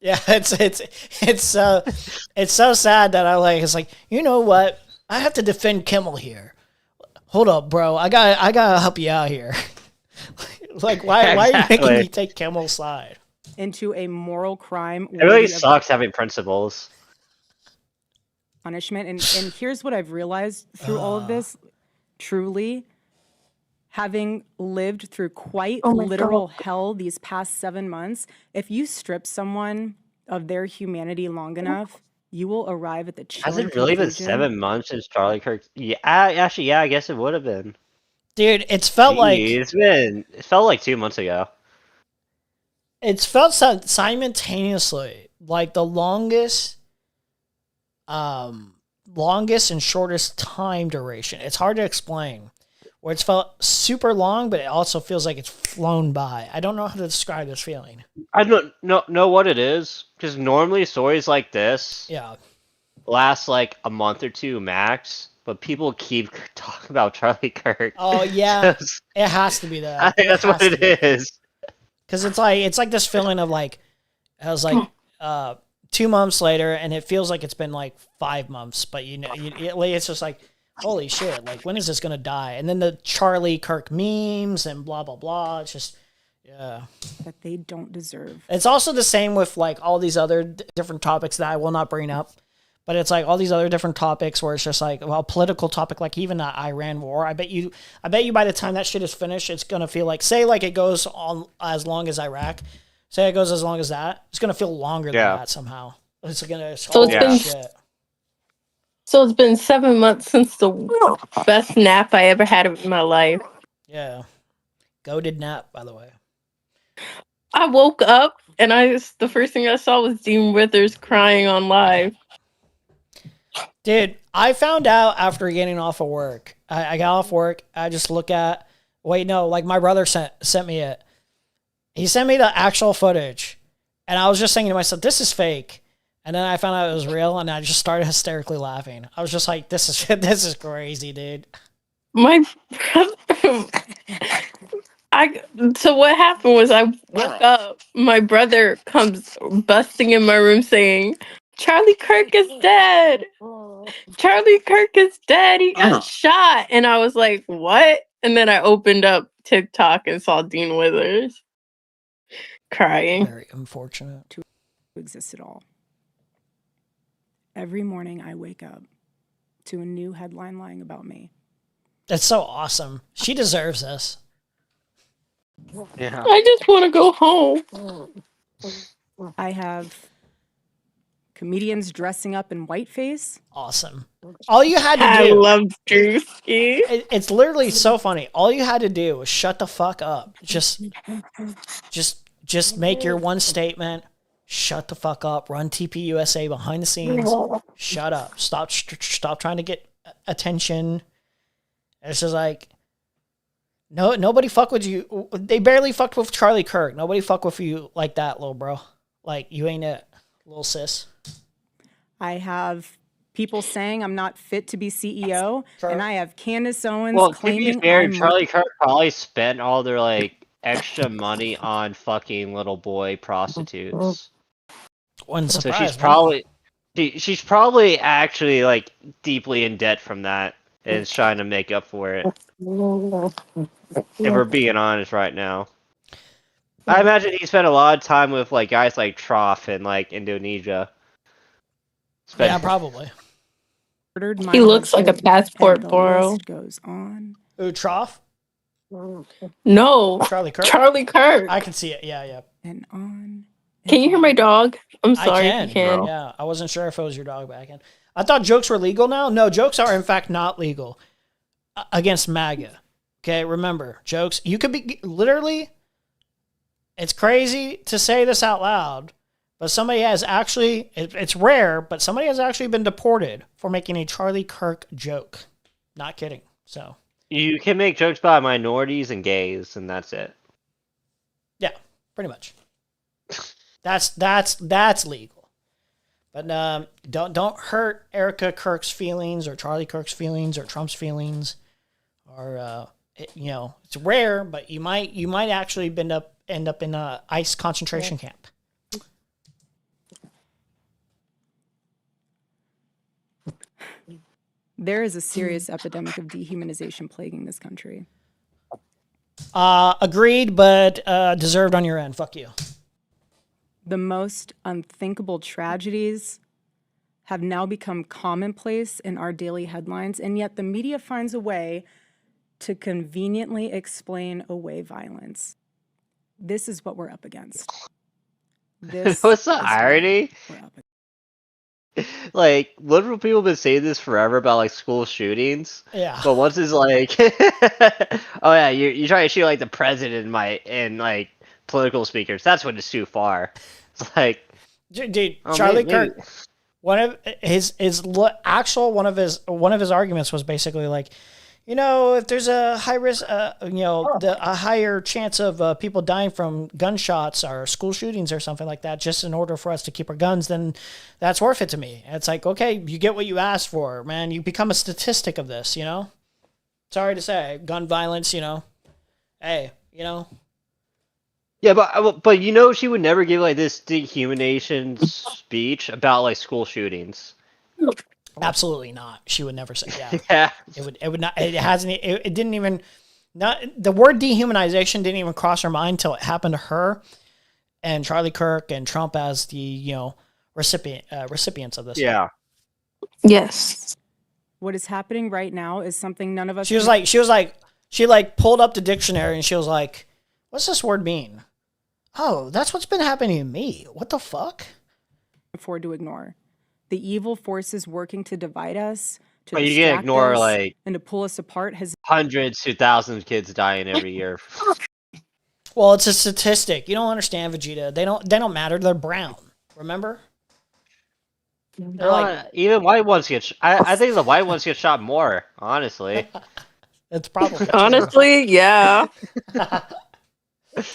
Yeah, it's so sad that I like it's like, you know what? I have to defend Kimmel here. Hold up, bro. I gotta help you out here. Like why are you making me take Kimmel's side? Into a moral crime. It really sucks having principles. Punishment. And here's what I've realized through all of this, truly. Having lived through quite literal hell these past 7 months, if you strip someone of their humanity long enough, you will arrive at the chilling Has it really been conclusion. 7 months since Charlie Kirk? Yeah, actually, yeah, I guess it would have been. Dude, it's felt like... It felt like 2 months ago. It's felt simultaneously like the longest and shortest time duration. It's hard to explain. Where it's felt super long, but it also feels like it's flown by. I don't know how to describe this feeling. I don't know what it is, because normally stories like this last like a month or two max, but people keep talking about Charlie Kirk. Oh yeah, it has to be that. I think that's what it is. Because it's like this feeling of like, I was like 2 months later, and it feels like it's been like 5 months, but it's just like, holy shit, like, when is this gonna die? And then the Charlie Kirk memes and blah, blah, blah. It's just, yeah. That they don't deserve. It's also the same with, like, all these other different topics that I will not bring up. But it's, like, all these other different topics where it's just, like, well, political topic, like, even the Iran war. I bet you by the time that shit is finished, it's gonna feel like, say, like, it goes on as long as Iraq. Say it goes as long as that. It's gonna feel longer than that somehow. It's gonna... So it's been 7 months since the best nap I ever had in my life. Yeah. Goated nap, by the way. I woke up and the first thing I saw was Dean Withers crying on live. Dude, I found out after getting off of work, I got off work. I just look at. Wait, no, like my brother sent me it. He sent me the actual footage, and I was just thinking to myself, "This is fake." And then I found out it was real, and I just started hysterically laughing. I was just like, "This is crazy, dude." My brother, so what happened was I woke up. My brother comes busting in my room saying, "Charlie Kirk is dead. Charlie Kirk is dead. He got shot." And I was like, "What?" And then I opened up TikTok and saw Dean Withers crying. Very unfortunate to exist at all. Every morning I wake up to a new headline lying about me. That's so awesome. She deserves this. Yeah. I just want to go home. I have comedians dressing up in whiteface. Awesome. All you had to do. I love Drewski. It's literally so funny. All you had to do was shut the fuck up. Just make your one statement. Shut the fuck up. Run TP USA behind the scenes. Shut up. Stop trying to get attention. It's just like, no, nobody fuck with you. They barely fucked with Charlie Kirk. Nobody fuck with you like that, little bro. Like, you ain't it, little sis. I have people saying I'm not fit to be CEO, and I have Candace Owens Well, claiming to be fair, I'm Charlie Kirk probably spent all their like extra money on fucking little boy prostitutes. Wouldn't So surprise she's probably actually like deeply in debt from that and is trying to make up for it. If we're being honest right now. I imagine he spent a lot of time with like guys like Trough in like Indonesia. Yeah, probably. He looks like a passport bro. Goes on. Ooh, Trough? No. Charlie Kirk? Charlie Kirk. I can see it. Yeah. And on. Can you hear my dog? I'm sorry. I if you can. Yeah, I wasn't sure if it was your dog back in. I thought jokes were legal now. No, jokes are in fact not legal against MAGA. Okay, remember, jokes. You could be literally. It's crazy to say this out loud, but somebody has actually. It's rare, but somebody has actually been deported for making a Charlie Kirk joke. Not kidding. So you can make jokes about minorities and gays, and that's it. Yeah, pretty much. That's legal. But don't hurt Erica Kirk's feelings or Charlie Kirk's feelings or Trump's feelings, or it's rare, but you might actually end up in a ICE concentration camp. There is a serious epidemic of dehumanization plaguing this country. Agreed, but deserved on your end. Fuck you. The most unthinkable tragedies have now become commonplace in our daily headlines, and yet the media finds a way to conveniently explain away violence. This is what we're up against. What's the irony? Like, liberal people have been saying this forever about like school shootings. Yeah. But once it's like, oh yeah, you try to shoot like the president and like political speakers. That's when it's too far. It's like, dude, Charlie Kirk. One of his arguments was basically like, if there's a high risk, a higher chance of people dying from gunshots or school shootings or something like that, just in order for us to keep our guns, then that's worth it to me. And it's like, okay, you get what you asked for, man. You become a statistic of this, Sorry to say, gun violence, hey, Yeah, but she would never give like this dehumanization speech about like school shootings. Absolutely not. She would never say. Yeah. Yeah. It would not. It hasn't. It didn't even. Not the word dehumanization didn't even cross her mind until it happened to her, and Charlie Kirk and Trump as the recipients of this. Yeah. Yes. What is happening right now is something none of us. She pulled up the dictionary and she was like, "What's this word mean?" Oh, that's what's been happening to me. What the fuck? Afford to ignore. The evil forces working to divide us, to you can ignore us, and to pull us apart has hundreds to thousands of kids dying every year. Well, it's a statistic. You don't understand, Vegeta. They don't matter. They're brown. Remember? They're even white ones get. I think the white ones get shot more. Honestly. It's probably Honestly, yeah.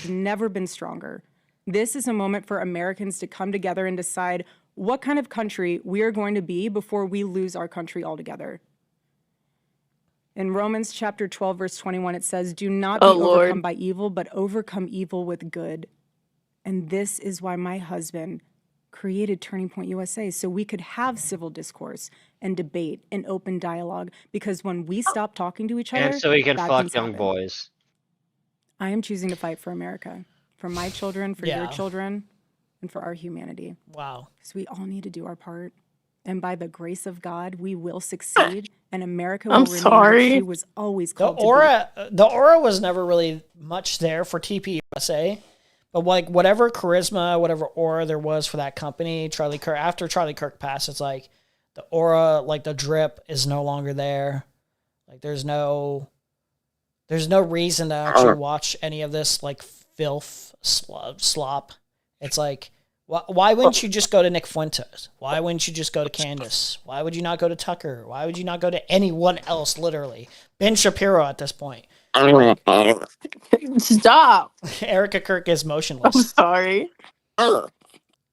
Never been stronger. This is a moment for Americans to come together and decide what kind of country we are going to be before we lose our country altogether. In Romans chapter 12, verse 21, it says, "Do not be overcome by evil, but overcome evil with good." And this is why my husband created Turning Point USA, so we could have civil discourse and debate and open dialogue, because when we stop talking to each other, And so we can bad fuck things young happen. boys. I am choosing to fight for America, for my children, for your Yeah. children, and for our humanity. Wow. Because we all need to do our part. And by the grace of God, we will succeed, and America will remain what she was always The called to aura was never really much there for TPUSA, but like whatever charisma, whatever aura there was for that company, after Charlie Kirk passed, it's like the aura, like the drip, is no longer there. Like there's no reason to actually watch any of this like filth slop. It's like, why wouldn't you just go to Nick Fuentes? Why wouldn't you just go to Candace? Why would you not go to Tucker? Why would you not go to anyone else, literally? Ben Shapiro at this point. Stop. Erica Kirk is motionless. I'm sorry.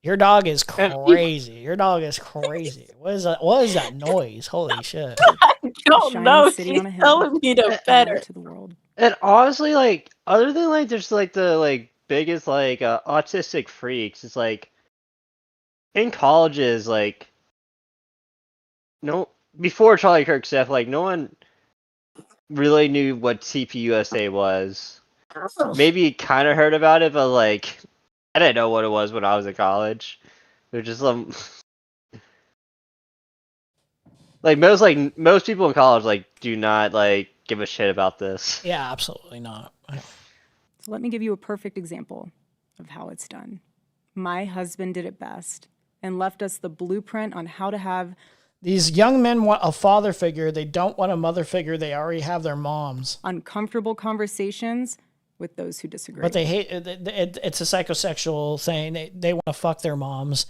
Your dog is crazy. Your dog is crazy. What is that? What is that noise? Holy shit. I don't Shining know. city She's on a hill. telling me to better. To the world. And honestly, like, other than like there's like the like biggest like autistic freaks, it's like in colleges, like no before Charlie Kirk stuff, like no one really knew what TPUSA was. Maybe kind of heard about it, but like I didn't know what it was when I was in college. They're just like most people in college like do not like give a shit about this. Yeah, absolutely not. So let me give you a perfect example of how it's done. My husband did it best and left us the blueprint on how to have. These young men want a father figure. They don't want a mother figure. They already have their moms. Uncomfortable conversations with those who disagree. But they hate it's a psychosexual thing. They want to fuck their moms,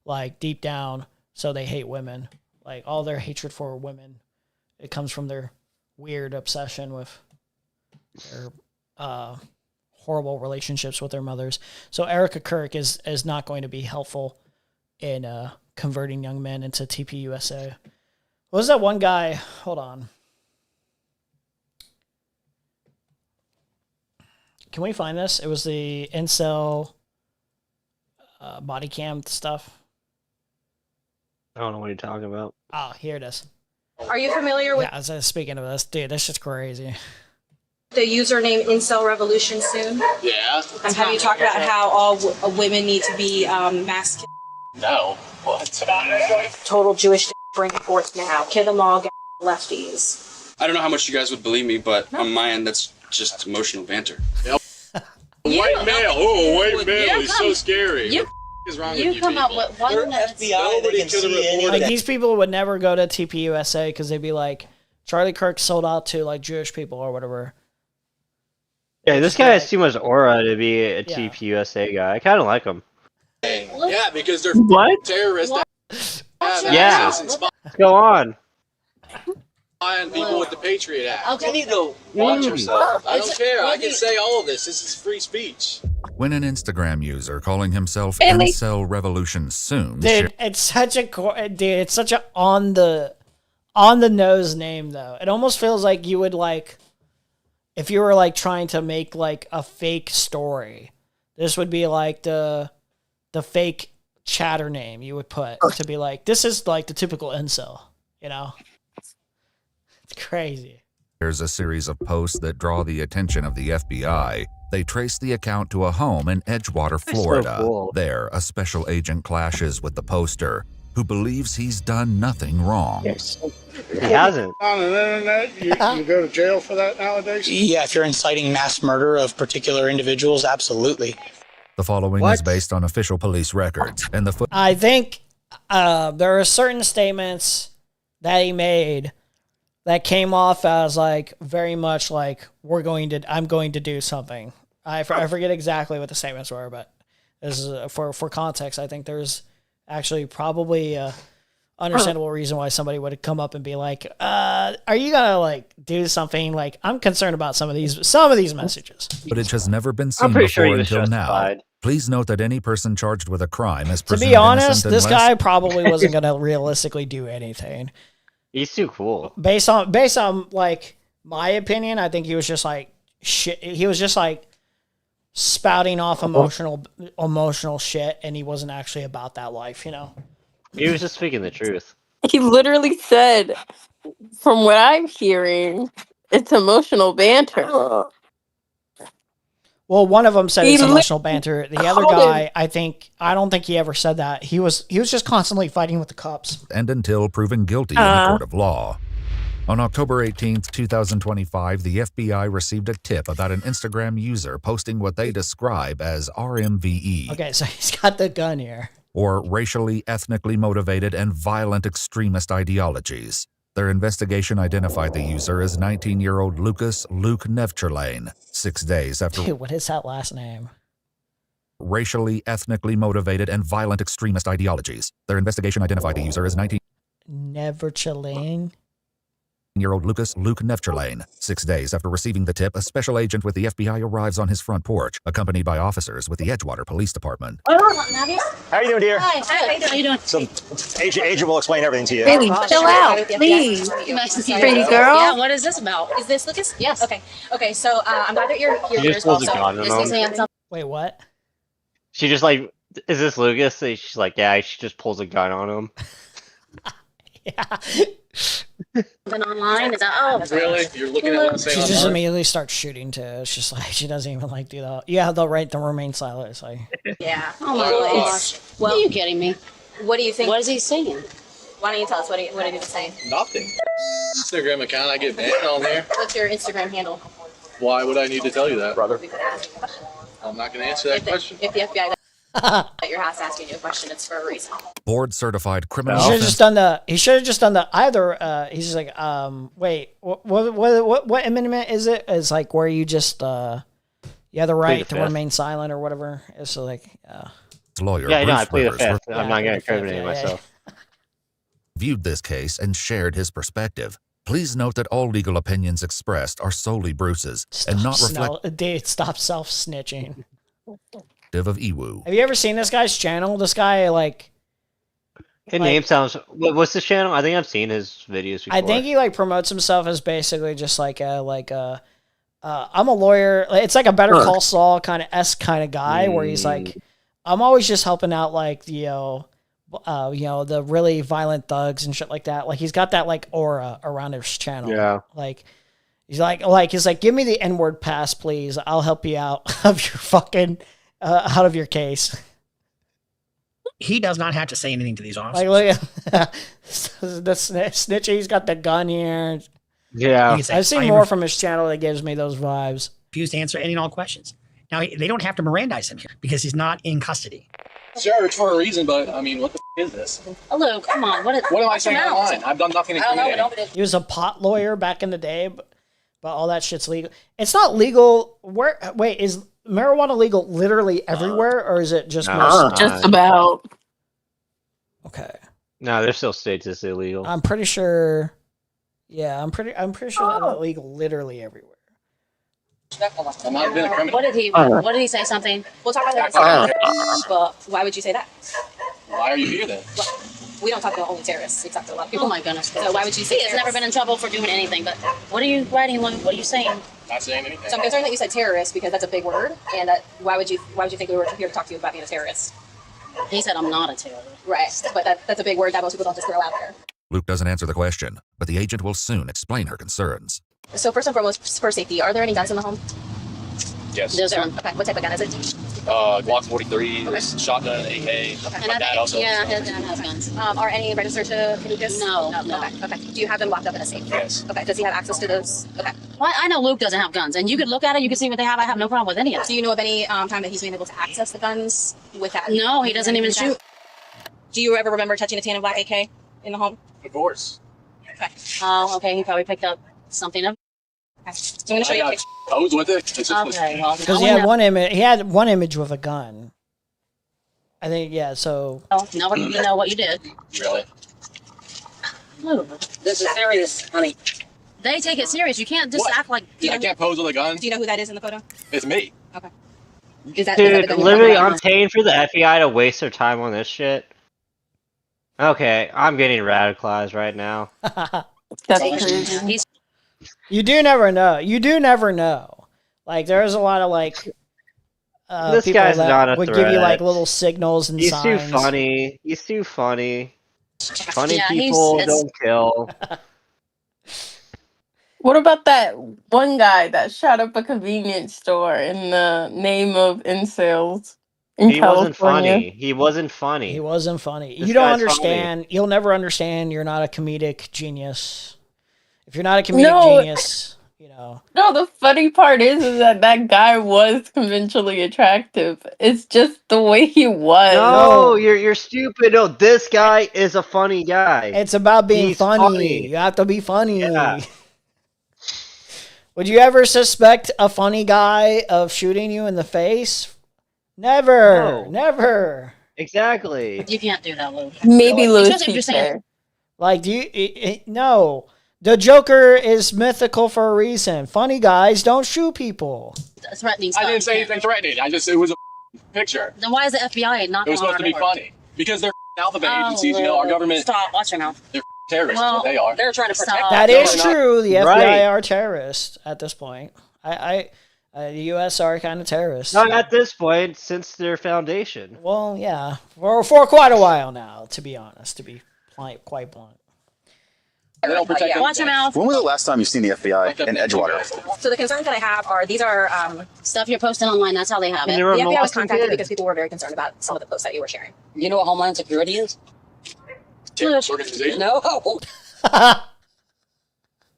like deep down. So they hate women. Like all their hatred for women, it comes from their weird obsession with their horrible relationships with their mothers. So Erica Kirk is not going to be helpful in converting young men into TPUSA. What was that one guy? Hold on. Can we find this? It was the incel body cam stuff. I don't know what you're talking about. Oh, here it is. Are you familiar with Speaking of this, dude, this shit's crazy. the username Incel Revolution soon? Yeah. And have you talked about how all women need to be masculine? No. What? Total Jewish bring it forth now. Kill them all, get lefties. I don't know how much you guys would believe me, but on my end, that's just emotional banter. Yep. White male. Oh, white male. He's so scary. You, Is wrong you with come up people? with one that's Nobody could have reported Like that. these people would never go to TPUSA because they'd be like, Charlie Kirk sold out to like Jewish people or whatever. Yeah, this guy has too much aura to be a TPUSA guy. I kind of like him. Yeah, because they're What? terrorists. Yeah. Go on. And people with the Patriot Act. Okay. You need to watch yourself. I don't care. I can say all of this. This is free speech. When an Instagram user calling himself Really? Incel Revolution soon Dude, it's such a it's such a on the nose name though. It almost feels like you would like if you were like trying to make like a fake story. This would be like the fake chatter name you would put to be like, this is like the typical incel, you know? It's crazy. shares a series of posts that draw the attention of the FBI. They trace the account to a home in Edgewater, so Florida. cool. There, a special agent clashes with the poster, who believes he's done nothing wrong. He hasn't. On the internet, you go to jail for that nowadays? Yeah, if you're inciting mass murder of particular individuals, absolutely. The following is based on official police records, and the I think there are certain statements that he made that came off as like very much like I'm going to do something. I forget exactly what the statements were, but this is for context. I think there's actually probably a understandable reason why somebody would come up and be like, are you gonna like do something? Like, I'm concerned about some of these messages. Footage has never been seen I'm pretty before sure he was until now. justified. Please note that any person charged with a crime is To presumed be honest, innocent this unless- guy probably wasn't gonna realistically do anything. He's too cool. Based on like my opinion, I think he was just like shit. He was just like spouting off emotional shit, and he wasn't actually about that life, you know. He was just speaking the truth. He literally said, from what I'm hearing, it's emotional banter. Well, one of them said He it's lit- emotional banter. The other called guy, I don't think he ever said that. He was just constantly fighting with the cops. and until proven guilty in the court of law. On October 18th, 2025, the FBI received a tip about an Instagram user posting what they describe as RMVE, Okay, so he's got the gun here. or racially, ethnically motivated, and violent extremist ideologies. Their investigation identified the user as 19-year-old Luke Nevcherlane, 6 days after Dude, what is that last name? racially, ethnically motivated, and violent extremist ideologies. Their investigation identified the user as 19 Never chilling. year-old Luke Nevcherlane. 6 days after receiving the tip, a special agent with the FBI arrives on his front porch, accompanied by officers with the Edgewater Police Department. How are you doing, dear? Hi, how you doing? So, Agent will explain everything to you. Baby, chill out, please. Nice to see you. Pretty girl. Yeah, what is this about? Is this Lucas? Yes. Okay. Okay, so I'm glad that you're here. He just pulls a gun on him. Wait, what? She just like, is this Lucas? And she's like, yeah. She just pulls a gun on him. Been online? Is that Really? You're looking at what I'm saying She on just Mars? immediately starts shooting too. It's just like she doesn't even like do that. Yeah, the right to remain silent. It's like, Yeah. Oh my gosh. Well, are you kidding me? What do you think? What is he saying? Why don't you tell us what did he say? Nothing. Instagram account, I get banned on there. What's your Instagram handle? Why would I need to tell you that, brother? We could ask you a question. I'm not going to answer that question. If the FBI at your house asking you a question, it's for a reason. Board-certified criminal he should have offense just done the. He should have just done the either. He's just like, wait, what amendment is it? It's like where you just you have the right to fifth. remain silent or whatever. It's like, lawyer Yeah, I know. I Bruce plead the Rivers fifth. Yeah, I'm not going to I plead the incriminate fifth, yeah, myself. viewed this case and shared his perspective. Please note that all legal opinions expressed are solely Bruce's and not Dude, stop self snitching. reflective of Iwu. Have you ever seen this guy's channel? This guy like. His name sounds. What's this channel? I think I've seen his videos before. I think he like promotes himself as basically just like I'm a lawyer. It's like a Better Call Saul kind of kind of guy where he's like, I'm always just helping out like the the really violent thugs and shit like that. Like he's got that like aura around his channel. Yeah. Like he's like give me the N-word pass, please. I'll help you out of your fucking out of your case. He does not have to say anything to these officers. Like look at the snitch. He's got the gun here. Yeah. He can say, I've seen "I more from his channel that gives me those vibes. refuse to answer any and all questions. Now, they don't have to Mirandize him here because he's not in custody. Sure, it's for a reason, but I mean, what the is this? Hello, come on. What am I saying online? I've done nothing to incriminate. He was a pot lawyer back in the day, but all that shit's legal. It's not legal. Wait, is marijuana legal literally everywhere, or is it just just about? Okay. No, there's still states it's illegal. I'm pretty sure. Yeah, I'm pretty sure that it's legal literally everywhere. I'm not been a criminal. What did he say? Something? We'll talk about that. But why would you say that? Why are you here then? Well, we don't talk about only terrorists. We talk to a lot of people. Oh my goodness. So why would you say? He's never been in trouble for doing anything. But what are you writing? What are you saying? Not saying anything. So I'm concerned that you said terrorist because that's a big word, and that why would you think we were here to talk to you about being a terrorist? He said I'm not a terrorist. Right, but that's a big word that most people don't just throw out there. Luke doesn't answer the question, but the agent will soon explain her concerns. So first and foremost, for safety, are there any guns in the home? Yes. There's one. Okay, what type of gun is it? Glock 43, shotgun, AK. Okay. My dad also. Yeah, his dad has guns. Are any registered to Lucas? No. Okay. Do you have them locked up in a safe? Yes. Okay. Does he have access to those? Okay. Well, I know Luke doesn't have guns, and you could look at it, you can see what they have. I have no problem with any of it. Do you know of any time that he's been able to access the guns with that? No, he doesn't even shoot. Do you ever remember touching a tandem black AK in the home? Of course. Okay. Oh, okay. He probably picked up something of. So I'm gonna show you a picture. I was with it. It's just Okay, well, Because he had one image. He had one image with a gun. I think, yeah. So. Now we need to know what you did. Really? This is serious, honey. They take it serious. You can't just act like. I can't pose with a gun. Do you know who that is in the photo? It's me. Okay. Is that Dude, the gun literally, you're talking I'm about? paying for the FBI to waste their time on this shit. Okay, I'm getting radicalized right now. That's crazy. You do never know. You do never know. Like, there's a lot of, like, This people guy's that not a would give you, like, threat. little signals and He's signs. too funny. He's too funny. Funny Yeah, people don't kill. What about that one guy that shot up a convenience store in the name of incels in He wasn't California? funny. He wasn't funny. He wasn't funny. This You don't guy's understand. funny. You'll never understand. You're not a comedic genius. If you're not a comedic No. genius, you know. No, the funny part is that that guy was conventionally attractive. It's just the way he was. No, you're stupid. No, this guy is a funny guy. It's about being He's funny. You have to be funny. Yeah. Would you ever suspect a funny guy of shooting you in the face? Never. No. Never. Exactly. You can't do that, Lou. Maybe Louis Especially if you're saying. Piker. Like, do you... no. The Joker is mythical for a reason. Funny guys don't shoot people. Threatening I stuff. didn't say anything threatening. It was a picture. Then why is the FBI not? It was supposed to be funny because they're alphabet agencies. You know, our government. Stop. Watch your mouth. They're terrorists. Well, they are. They're trying to protect. That No, is they're not. true. The FBI Right. are terrorists at this point. The U.S. are kind of terrorists. Not at this point, since their foundation. Well, yeah, for quite a while now, to be honest, to be quite blunt. They don't protect them. Watch your mouth. When was the last time you've seen the FBI in Edgewater? So the concerns that I have are these are Stuff you're posting online. That's how they have And it. they were the FBI was molesting contacted kids. because people were very concerned about some of the posts that you were sharing. You know what Homeland Security is? Terrorist organization. No.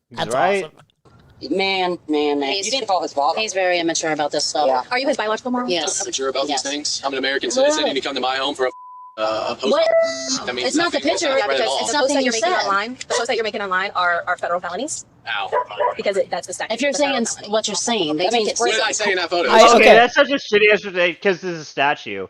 He's That's right. awesome. Man. You didn't call his father. He's very immature about this stuff. Yeah. Are you his biological mom? Yes. I'm sure about Yes. these things. I'm an American citizen. You need to come to my home for a post. What? I mean, It's not the nothing- picture. that's Yeah, not right because at all. the Something posts that you you're making said. online, the posts that you're making online are federal felonies Ow. because that's the statute. If you're for federal saying felony. what you're saying, they That take means it it's What did I seriously. say in that photo? I- Okay, okay. that's such a shitty answer because this is a statue.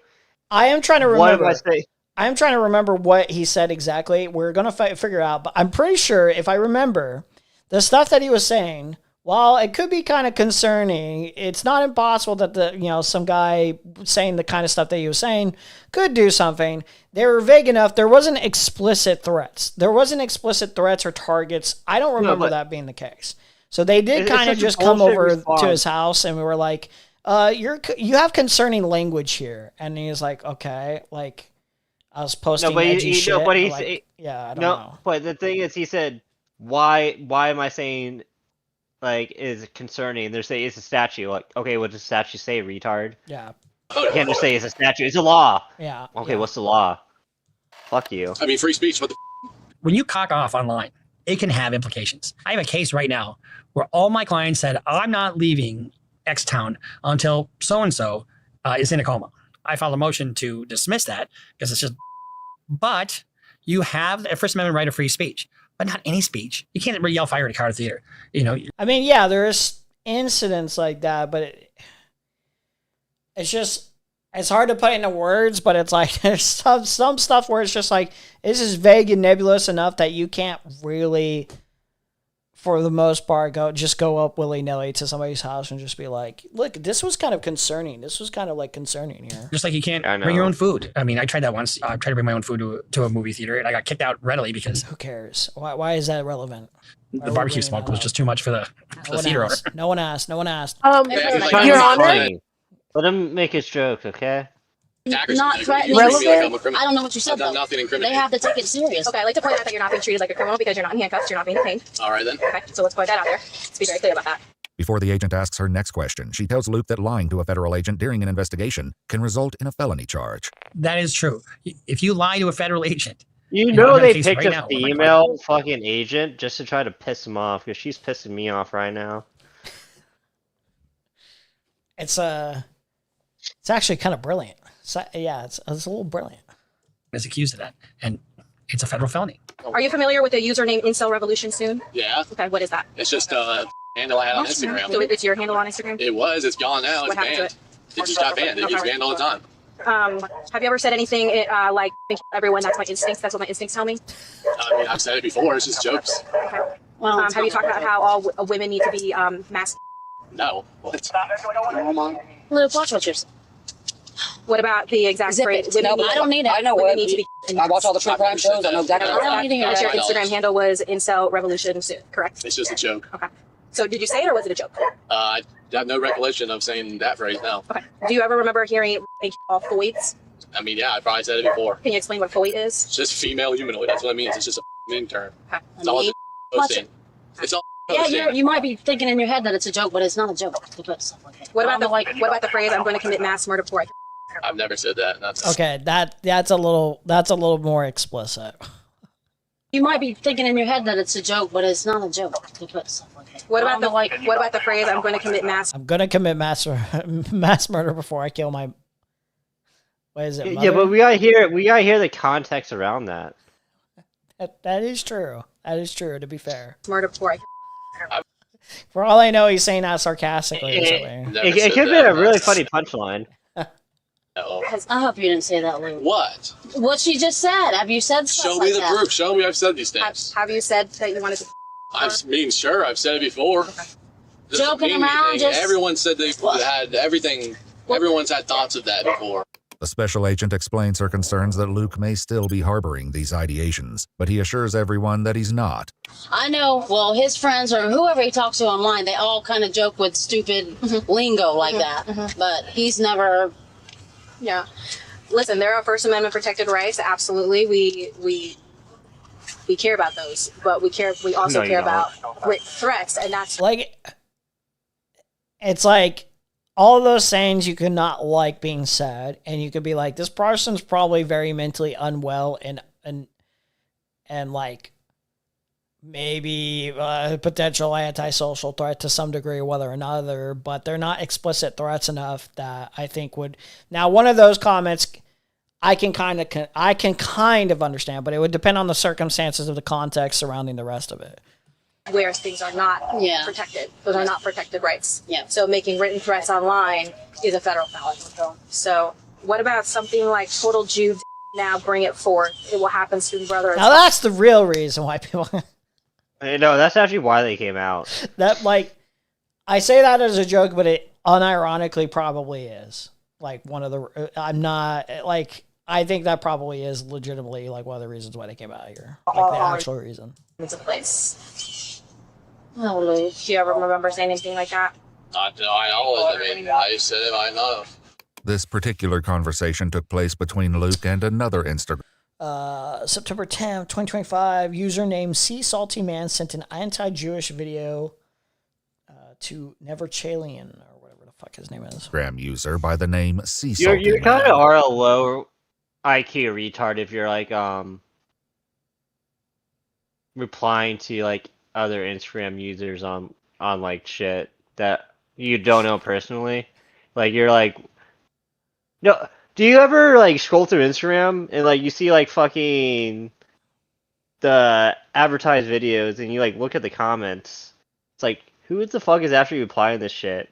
I am trying to What remember. am I saying? I'm trying to remember what he said exactly. We're gonna figure out, but I'm pretty sure if I remember, the stuff that he was saying, while it could be kind of concerning, it's not impossible that some guy saying the kind of stuff that he was saying could do something. They were vague enough. There wasn't explicit threats. There wasn't explicit threats or targets. I don't remember but- that being the case. So they did It's kind of such a just come bullshit over response. to his house and we were like, you have concerning language here. And he was like, okay, like I was posting but edgy shit. but I'm he's like, yeah, I don't no. know. But the thing is, he said, "Why am I saying like is concerning?" They're saying it's a statue. Like, okay, what does the statue say, retard? Yeah, You can't just say it's a statue. It's a law. yeah. Okay, yeah. what's the law? Fuck you. I mean, free speech. What the? When you cock off online, it can have implications. I have a case right now where all my clients said, I'm not leaving X town until so-and-so is in a coma. I filed a motion to dismiss that because it's just, but you have a First Amendment right of free speech, but not any speech. You can't yell fire at a car theater. I mean, yeah, there's incidents like that, but it's just, it's hard to put into words, but it's like there's some stuff where it's just like, this is vague and nebulous enough that you can't really, for the most part, go up willy-nilly to somebody's house and just be like, look, this was kind of concerning. This was kind of like concerning here. Just like you can't I know. bring your own food. I mean, I tried that once. I tried to bring my own food to a movie theater, and I got kicked out readily because Who cares? Why is that relevant? the barbecue smoke was just too much for the theater owner. No one asked. No one asked. Your Honor, Let him make his joke, okay? Not threatening. I don't know what you said, I've done though. nothing They incriminating. have to take it serious. Okay, I'd like to point out that you're not being treated like a criminal because you're not in handcuffs, you're not being detained. All right then. Okay, so let's point that out there. Let's be very clear about that. Before the agent asks her next question, she tells Luke that lying to a federal agent during an investigation can result in a felony charge. That is true. If you lie to a federal agent, You I've know got a they case picked right a now with my female fucking agent just to try to piss him off because she's pissing me off right now. It's actually kind of brilliant. So, yeah, it's a little brilliant. is accused of that, and it's a federal felony. Are you familiar with the username Incel Revolution Soon? Yeah. Okay, what is that? It's just a handle I had on Instagram. So it's your handle on Instagram? It was. It's gone now. It's What happened to banned. It just got banned. It gets banned all the time. Have you ever said anything like everyone? That's my instincts. That's what my instincts tell me. I mean, I've said it before. It's just jokes. Okay. Well, have you talked about how all women need to be masked? No. What? Little watch watchers. What about the exact phrase? No, I don't need it. I know women what. need to be. I watch all the true crime shows. I know exactly. I don't need Your it. Instagram handle was Incel Revolution Soon, correct? It's just a joke. Okay. So did you say it or was it a joke? I have no recollection of saying that phrase now. Okay. Do you ever remember hearing all foids? I mean, yeah, I probably said it before. Can you explain what foid is? It's just female humanoid. That's what it means. It's just a meme term. Okay. It's all just posting. It's all posting. Yeah, you might be thinking in your head that it's a joke, but it's not a joke. What about the phrase "I'm going to commit mass murder before I"? I've never said that. That's Okay, that's a little more explicit. You might be thinking in your head that it's a joke, but it's not a joke. What about the phrase "I'm going to commit mass"? I'm gonna commit mass murder before I kill my. What is it? Yeah, mother? but we gotta hear the context around that. That is true. That is true. To be fair, Murder before I. for all I know, he's saying that sarcastically or something. It could be a really funny punchline. I hope you didn't say that, Lou. What? What she just said. Have you said stuff Show me the like that? proof. Show me I've said these things. Have you said that you wanted to? I mean, sure, I've said it before. Doesn't Joking mean around, anything. just- Everyone said they had everything. Everyone's had thoughts of that before. The special agent explains her concerns that Luke may still be harboring these ideations, but he assures everyone that he's not. I know, well, his friends or whoever he talks to online, they all kind of joke with stupid lingo like that. But he's never... Yeah. Listen, there are First Amendment protected rights. Absolutely. We care about those, but we also care about threats, and that's like, it's like all of those sayings you could not like being said, and you could be like, this person's probably very mentally unwell and like maybe a potential antisocial threat to some degree or whether or another, but they're not explicit threats enough that I think would. Now, one of those comments I can kind of understand, but it would depend on the circumstances of the context surrounding the rest of it. where things are not protected. Those are not protected rights. Yeah. So making written threats online is a federal felony. So what about something like total Jew now bring it forth? It will happen, student brother. Now that's the real reason why people... No, that's actually why they came out. That, like, I say that as a joke, but it unironically probably is. Like, one of the... I'm not... Like, I think that probably is legitimately, like, one of the reasons why they came out here. Like, the actual reason. It's a place. Oh, Luke. Do you ever remember saying anything like that? I always, I said it, I know. This particular conversation took place between Luke and another Instagram. September 10th, 2025, user named Sea Salty Man sent an anti-Jewish video to Never Chalian, or whatever the fuck his name is. Instagram user by the name Sea Salty You kind of are a low IQ retard if you're like replying to like other Instagram users on like shit that you don't know personally. Like you're like, no. Do you ever like scroll through Instagram and like you see like fucking the advertised videos and you like look at the comments? It's like, who the fuck is actually replying this shit?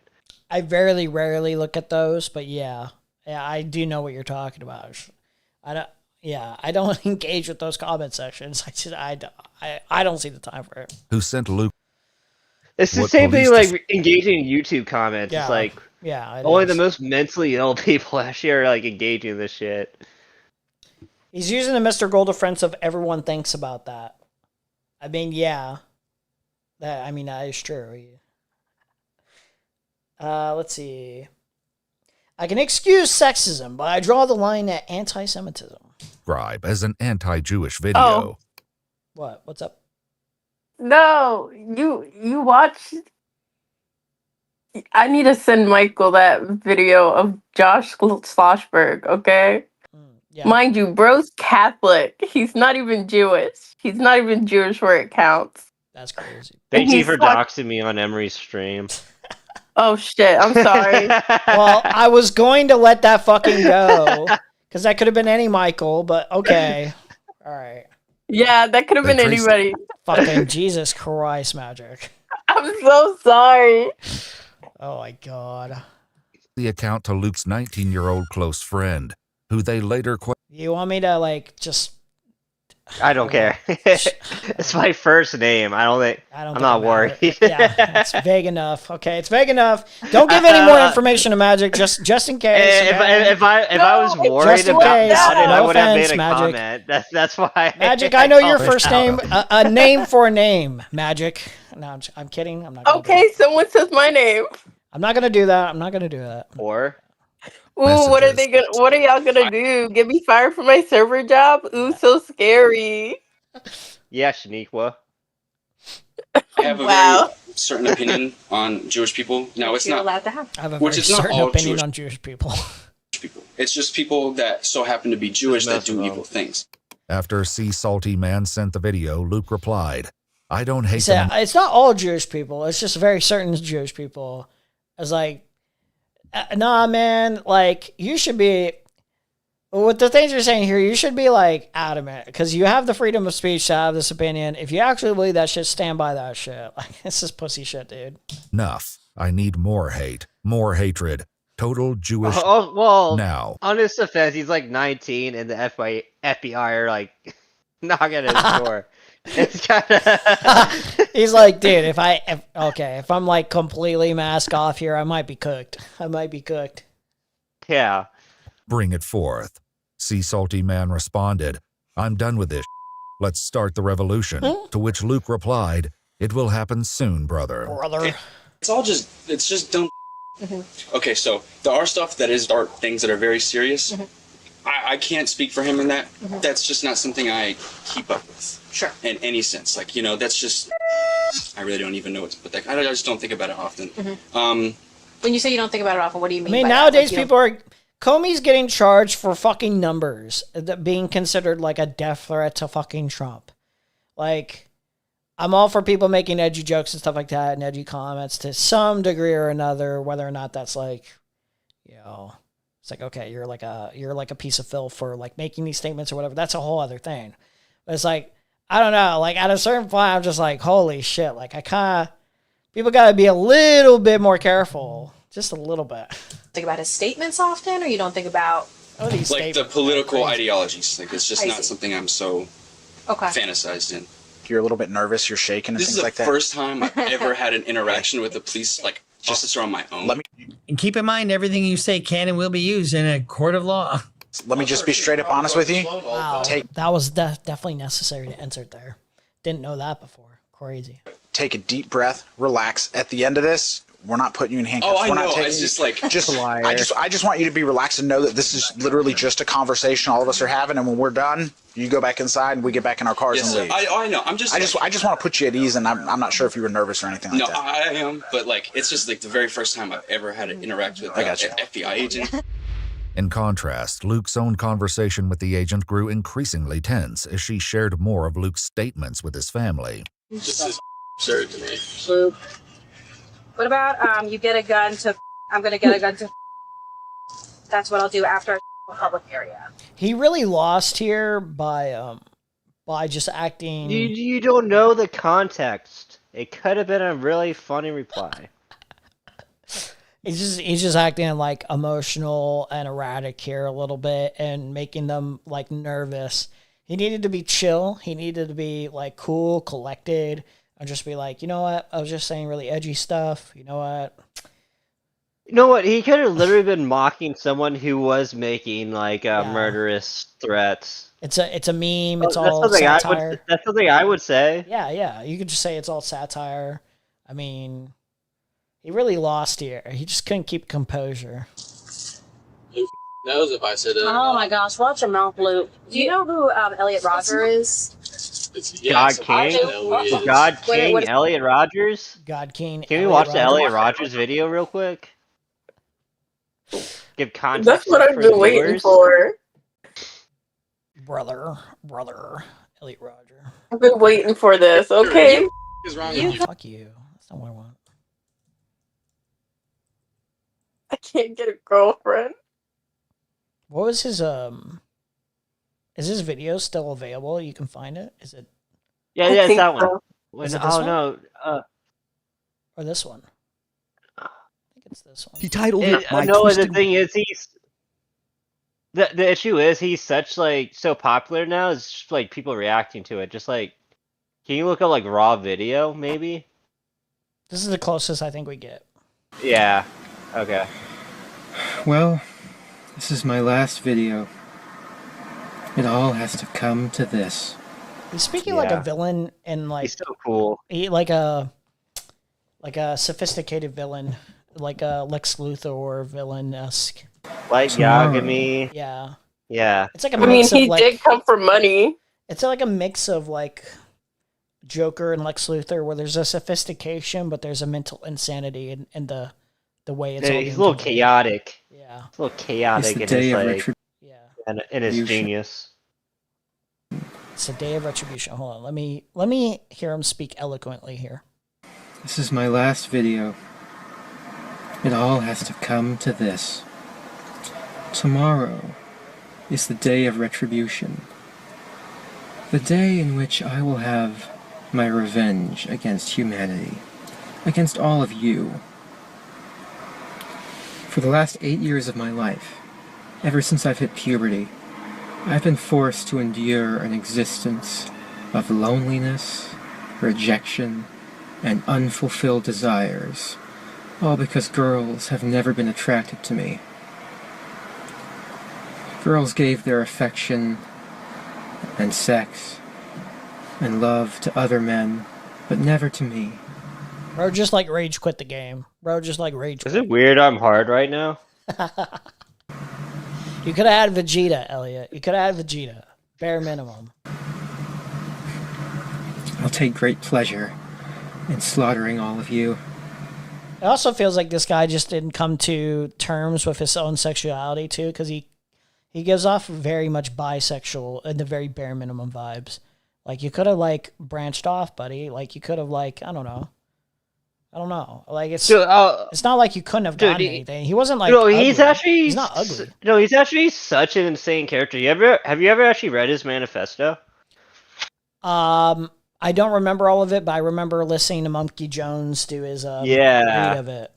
I very rarely look at those, but yeah, I do know what you're talking about. I don't engage with those comment sections. I don't see the time for it. Who sent Luke? It's the same thing like engaging in YouTube comments. Yeah. It's like, yeah, only the most mentally ill people actually are like engaging in this shit. He's using the Mr. Gold defense of everyone thinks about that. I mean, yeah. That is true. Let's see. I can excuse sexism, but I draw the line at anti-Semitism. Describe as an anti-Jewish video. Oh. What? What's up? No, you watch. I need to send Michael that video of Josh Schlossberg, okay? Yeah. Mind you, bro's Catholic. He's not even Jewish. He's not even Jewish where it counts. That's crazy. Thank you for doxing me on Emery's stream. Oh shit, I'm sorry. Well, I was going to let that fucking go, because that could have been any Michael, but okay. All right. Yeah, that could have been anybody. Fucking Jesus Christ, Magic. I'm so sorry. Oh my god. the account to Luke's 19-year-old close friend, who they later You want me to like just? I don't care. It's my first name. I'm not worried. Yeah, it's vague enough. Okay, it's vague enough. Don't give any more information to Magic, just in case. If I was worried about it, I would have made a comment. That's why. Magic, I know your first name. A name for a name, Magic. No, I'm kidding. I'm not. Okay, someone says my name. I'm not gonna do that. I'm not gonna do that. Or. Ooh, what are y'all gonna do? Get me fired from my server job? Ooh, so scary. Yeah, Shaniqua. I have a very certain opinion on Jewish people. No, it's You're not. allowed to have. I have a Which very is not certain all opinion Jewish on Jewish people. It's just people that so happen to be Jewish that do evil things. After Sea Salty Man sent the video, Luke replied, I don't hate So, them. it's not all Jewish people. It's just very certain Jewish people. It's like, nah, man. Like, you should be. With the things you're saying here, you should be like adamant because you have the freedom of speech to have this opinion. If you actually believe that shit, stand by that shit. Like, this is pussy shit, dude. Enough. I need more hate, more hatred. Total Jewish. Oh, well, now. On his defense, he's like 19, and the FBI are like knocking at his door. It's kind of. He's like, dude, if I'm like completely mask off here, I might be cooked. Yeah. Bring it forth. Sea Salty Man responded, I'm done with this. Let's start the revolution. To which Luke replied, it will happen soon, brother. It's just dumb. Okay, so there are stuff that is dark things that are very serious. I can't speak for him in that. That's just not something I keep up with. Sure. In any sense. Like, that's just, I really don't even know what to put that. I just don't think about it often. When you say you don't think about it often, what do you mean? I mean, by nowadays that? Like, people are. Comey's getting charged for fucking numbers, that being considered like a death threat to fucking Trump. Like, I'm all for people making edgy jokes and stuff like that and edgy comments to some degree or another, whether or not that's like, it's like, okay, you're like a piece of filth for like making these statements or whatever. That's a whole other thing. But it's like, I don't know, like at a certain point, I'm just like, holy shit. Like people got to be a little bit more careful. Just a little bit. Think about his statements often, or you don't think about like the political ideologies. Like, it's just not something I'm so fantasized in. You're a little bit nervous, you're shaking and This things is like the that. first time I've ever had an interaction with the police, like justice or on my own. And keep in mind, everything you say can and will be used in a court of law. Let me just be straight up honest with you. Wow, that was definitely necessary to insert there. Didn't know that before. Crazy. Take a deep breath, relax. At the end of this, we're not putting you in handcuffs. Oh, I we're know. Not taking It's just like I just want you to be relaxed and know that this is literally just a conversation all of us are having, and when we're done, you go back inside and we get back in our cars and leave. I know. I just want to put you at ease, and I'm not sure if you were nervous or anything like no, that. I am, but like it's just like the very first time I've ever had to interact with an FBI agent. In contrast, Luke's own conversation with the agent grew increasingly tense as she shared more of Luke's statements with his family. This is absurd to me. Luke, what about you get a gun to? I'm gonna get a gun to. That's what I'll do after a public area. He really lost here by just acting. You don't know the context. It could have been a really funny reply. He's just acting like emotional and erratic here a little bit and making them like nervous. He needed to be chill. He needed to be like cool, collected, and just be like, you know what? I was just saying really edgy stuff. You know what? You know what? He could have literally been mocking someone who was making like murderous threats. It's a meme. It's all satire. That's something I would say. Yeah. You could just say it's all satire. I mean, he really lost here. He just couldn't keep composure. Who knows if I said it? Oh my gosh, watch your mouth, Luke. Do you know who Elliot Rodger is? God King? God King? Elliot Rogers? God King. Can we watch the Elliot Rogers video real quick? Give context. That's what I've been waiting for. Brother, Elliot Rodger. I've been waiting for this. Okay. Fuck you. That's not what I want. I can't get a girlfriend. What was his is his video still available? You can find it? Is it? Yeah, it's that one. Is it this one? No. Or this one? this one. He titled And, it "My no, the Twisted." thing is, the issue is he's such like so popular now. It's just like people reacting to it. Just like, can you look up like raw video maybe? This is the closest I think we get. Yeah. Okay. Well, this is my last video. It all has to come to this. He's speaking like a Yeah. villain and like He's so cool. like a sophisticated villain, like a Lex Luthor villain-esque. Like Yagami. Yeah. Yeah. It's like a I mean, mix of he like, did come for money. It's like a mix of like Joker and Lex Luthor, where there's a sophistication, but there's a mental insanity in the way it's all He's being a little conveyed. chaotic. Yeah. It's a little chaotic the in day his of like, retribution. and his genius. It's a day of retribution. Hold on, let me hear him speak eloquently here. This is my last video. It all has to come to this. Tomorrow is the day of retribution. The day in which I will have my revenge against humanity. Against all of you. For the last 8 years of my life, ever since I've hit puberty, I've been forced to endure an existence of loneliness, rejection, and unfulfilled desires, all because girls have never been attracted to me. Girls gave their affection and sex and love to other men, but never to me. Bro, just like rage quit the game. Bro, just like rage Is quit. it weird I'm hard right now? You could have had Vegeta, Elliot. You could have had Vegeta. Bare minimum. I'll take great pleasure in slaughtering all of you. It also feels like this guy just didn't come to terms with his own sexuality too, because he gives off very much bisexual and the very bare minimum vibes. Like you could have like branched off, buddy. Like you could have like I don't know. Like it's it's not like you couldn't have gotten anything. He wasn't like he's ugly. actually He's not ugly. No, he's actually such an insane character. Have you ever actually read his manifesto? I don't remember all of it, but I remember listening to Monkey Jones do his Yeah. read of it.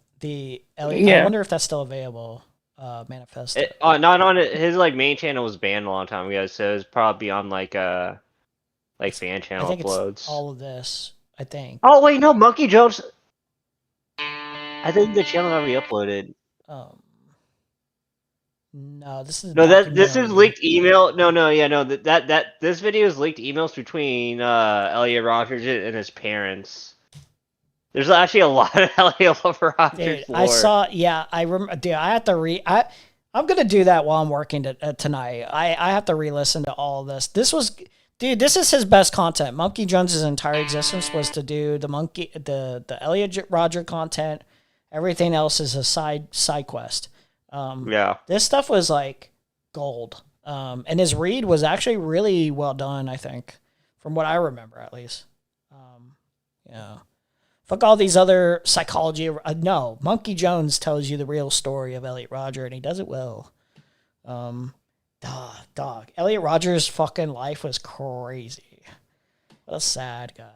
I wonder if that's still available. Manifesto. Not on it. His like main channel was banned a long time ago, so it's probably on like fan channel I think uploads. it's all of this. I think. Oh wait, no, Monkey Jones. I think the channel got re-uploaded. No, this is this is leaked email. That this video is leaked emails between Elliot Rogers and his parents. There's actually a lot of Elliot Rogers Dude, lore. I saw. Yeah, I remember. Dude, I have to I'm gonna do that while I'm working tonight. I have to re-listen to all of this. This is his best content. Monkey Jones's entire existence was to do the Elliot Roger content. Everything else is a side quest. Yeah. This stuff was like gold. And his read was actually really well done, I think, from what I remember at least. Yeah. Fuck all these other psychology. No, Monkey Jones tells you the real story of Elliot Rodger, and he does it well. Dog. Elliot Rodger's fucking life was crazy. What a sad guy.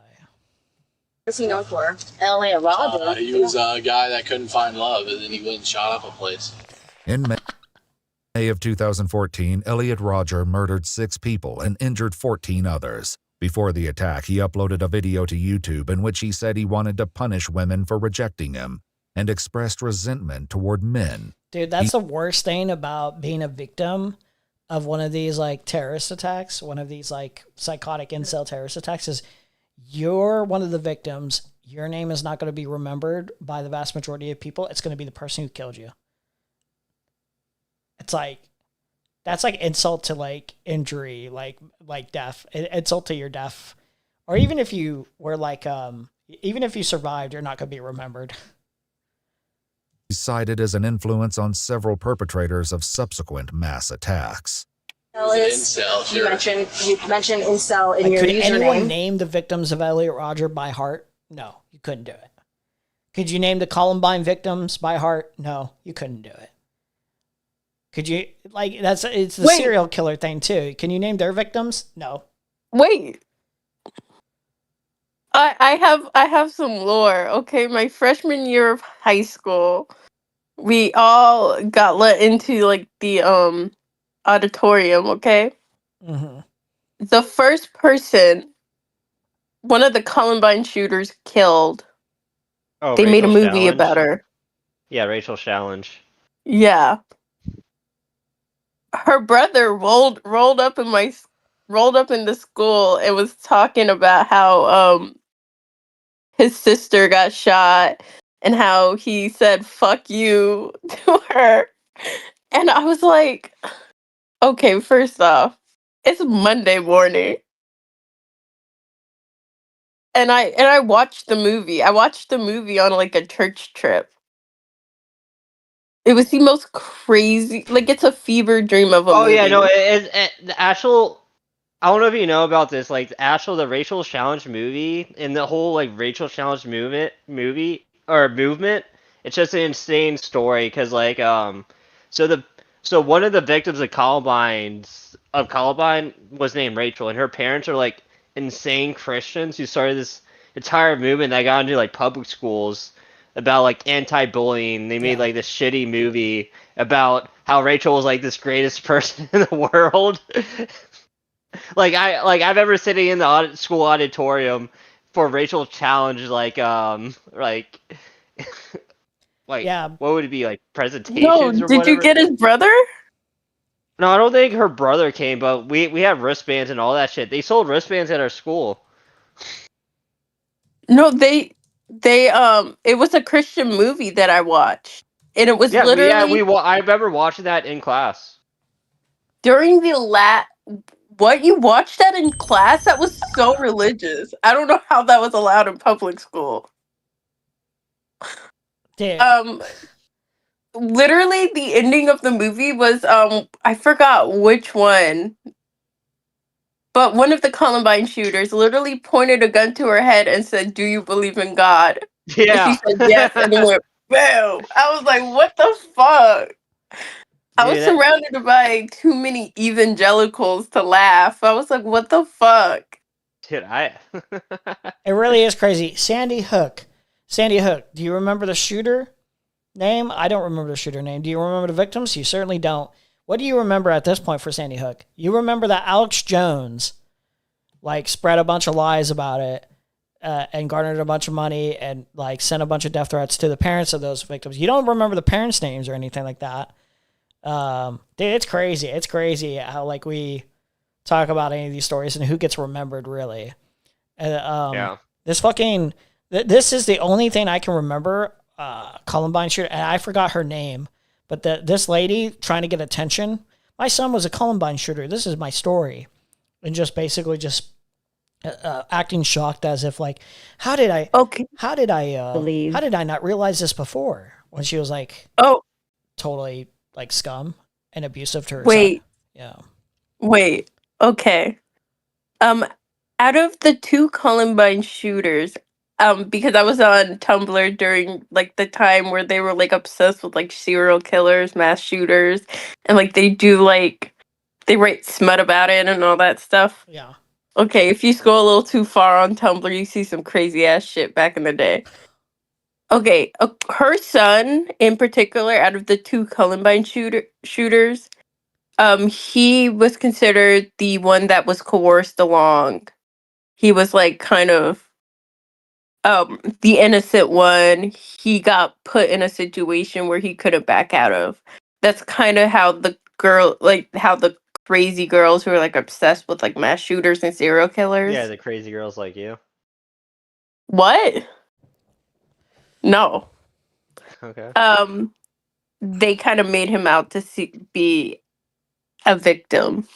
What's he known for? Elliot Rodger. He was a guy that couldn't find love, and then he went and shot up a place. In May of 2014, Elliot Rodger murdered 6 people and injured 14 others. Before the attack, he uploaded a video to YouTube in which he said he wanted to punish women for rejecting him and expressed resentment toward men. Dude, that's the worst thing about being a victim of one of these like terrorist attacks, one of these like psychotic incel terrorist attacks is you're one of the victims. Your name is not going to be remembered by the vast majority of people. It's going to be the person who killed you. It's like, that's like insult to like injury, like death, insult to your death. Or even if you were like, even if you survived, you're not going to be remembered. He's cited as an influence on several perpetrators of subsequent mass attacks. Incel, you mentioned incel in your Could username. anyone name the victims of Elliot Rodger by heart? No, you couldn't do it. Could you name the Columbine victims by heart? No, you couldn't do it. Could you, like, it's the serial killer thing too. Can you name their victims? No. Wait. I have some lore. Okay, my freshman year of high school, we all got let into like the auditorium, okay? Mm-hmm. The first person one of the Columbine shooters killed. Oh, They made a Rachel movie about Challenge? her. Yeah, Rachel Challenge. Yeah. Her brother rolled up in the school and was talking about how his sister got shot and how he said fuck you to her. And I was like, okay, first off, it's Monday morning. And I watched the movie. I watched the movie on like a church trip. It was the most crazy, like it's a fever dream of a Oh yeah, no, movie. the actual. I don't know if you know about this, like the Rachel Challenge movie and the whole like Rachel Challenge movement. It's just an insane story because so the so one of the victims of Columbine was named Rachel, and her parents are like insane Christians who started this entire movement that got into like public schools about like anti-bullying. They made like this shitty movie about how Rachel was like this greatest person in the world. I've ever sitting in the school auditorium for Rachel Challenge Yeah. what would it be like No, presentations or did you whatever? get his brother? No, I don't think her brother came, but we have wristbands and all that shit. They sold wristbands at our school. No, they it was a Christian movie that I watched. And it was literally I remember watching that in class. during the what you watched that in class? That was so religious. I don't know how that was allowed in public school. Dude. Literally the ending of the movie was I forgot which one. But one of the Columbine shooters literally pointed a gun to her head and said, "Do you believe in God?" And she Yeah. said yes, and it went bam. I was like, what the fuck? I was Dude, surrounded by too many evangelicals to laugh. I was like, what the fuck? dude, It really is crazy. Sandy Hook. Sandy Hook. Do you remember the shooter name? I don't remember the shooter name. Do you remember the victims? You certainly don't. What do you remember at this point for Sandy Hook? You remember that Alex Jones, like, spread a bunch of lies about it and garnered a bunch of money and, like, sent a bunch of death threats to the parents of those victims. You don't remember the parents' names or anything like that. Dude, it's crazy. It's crazy how, like, we talk about any of these stories and who gets remembered, really. Yeah. This is the only thing I can remember Columbine shooter, and I forgot her name, but this lady trying to get attention. My son was a Columbine shooter. This is my story, and just basically just acting shocked as if like, how did I not realize this before? When she was like, totally like scum and abusive to her son. Yeah. Wait. Okay. Out of the two Columbine shooters, because I was on Tumblr during like the time where they were like obsessed with like serial killers, mass shooters, and like they write smut about it and all that stuff. Yeah. Okay, if you scroll a little too far on Tumblr, you see some crazy ass shit back in the day. Okay, her son in particular, out of the two Columbine shooters, he was considered the one that was coerced along. He was like kind of the innocent one. He got put in a situation where he couldn't back out of. That's kind of how the crazy girls who are like obsessed with like mass shooters and serial killers. Yeah, the crazy girls like you. What? No. Okay. They kind of made him out to be a victim.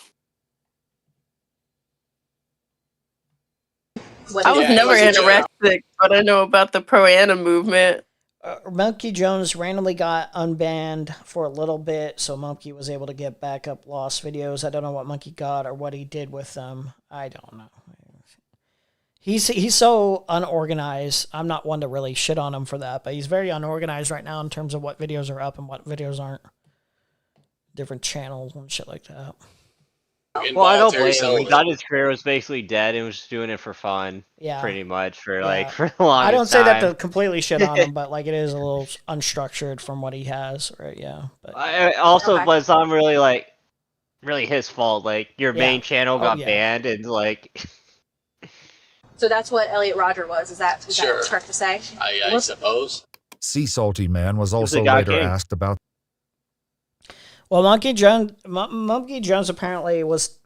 I was never anorexic, but I know about the pro-ana movement. Monkey Jones randomly got unbanned for a little bit, so Monkey was able to get back up lost videos. I don't know what Monkey got or what he did with them. I don't know. He's so unorganized. I'm not one to really shit on him for that, but he's very unorganized right now in terms of what videos are up and what videos aren't. Different channels and shit like that. Well, I don't Involuntary blame him. He celibate. thought his career was basically dead and was just doing it for fun. Yeah. Pretty much for Yeah. like for the longest I don't say that time. to completely shit on him, but like it is a little unstructured from what he has, right? Yeah. But I also, but it's not really like really his fault. Like your Yeah. main channel Oh, got yeah. banned, and like So that's what Elliot Roger was. Is that Sure. what's correct to say? I suppose. Sea Salty Man was the also God later King. asked about well, Monkey Jones apparently was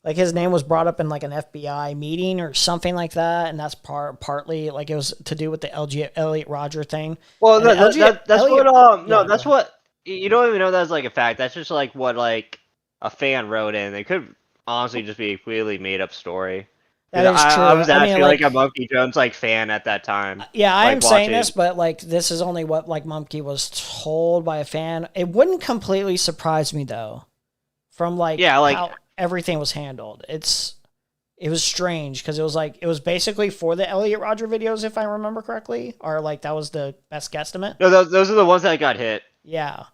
like his name was brought up in like an FBI meeting or something like that, and that's partly like it was to do with the Elliot Roger thing. well, And that's Elliot- what no, yeah, that's go what you don't even know that's like a fact. That's just like what like a fan wrote in. It could honestly just be a completely made up story. That is true. I was I mean, actually like- like a Monkey Jones like fan at that time. Yeah, I like, am saying watching. this, but like this is only what like Mumkey was told by a fan. It wouldn't completely surprise me though, from like how everything was handled. It was strange because it was basically for the Elliot Roger videos, if I remember correctly, or like that was the best guesstimate. No, those are the ones that got hit. Yeah,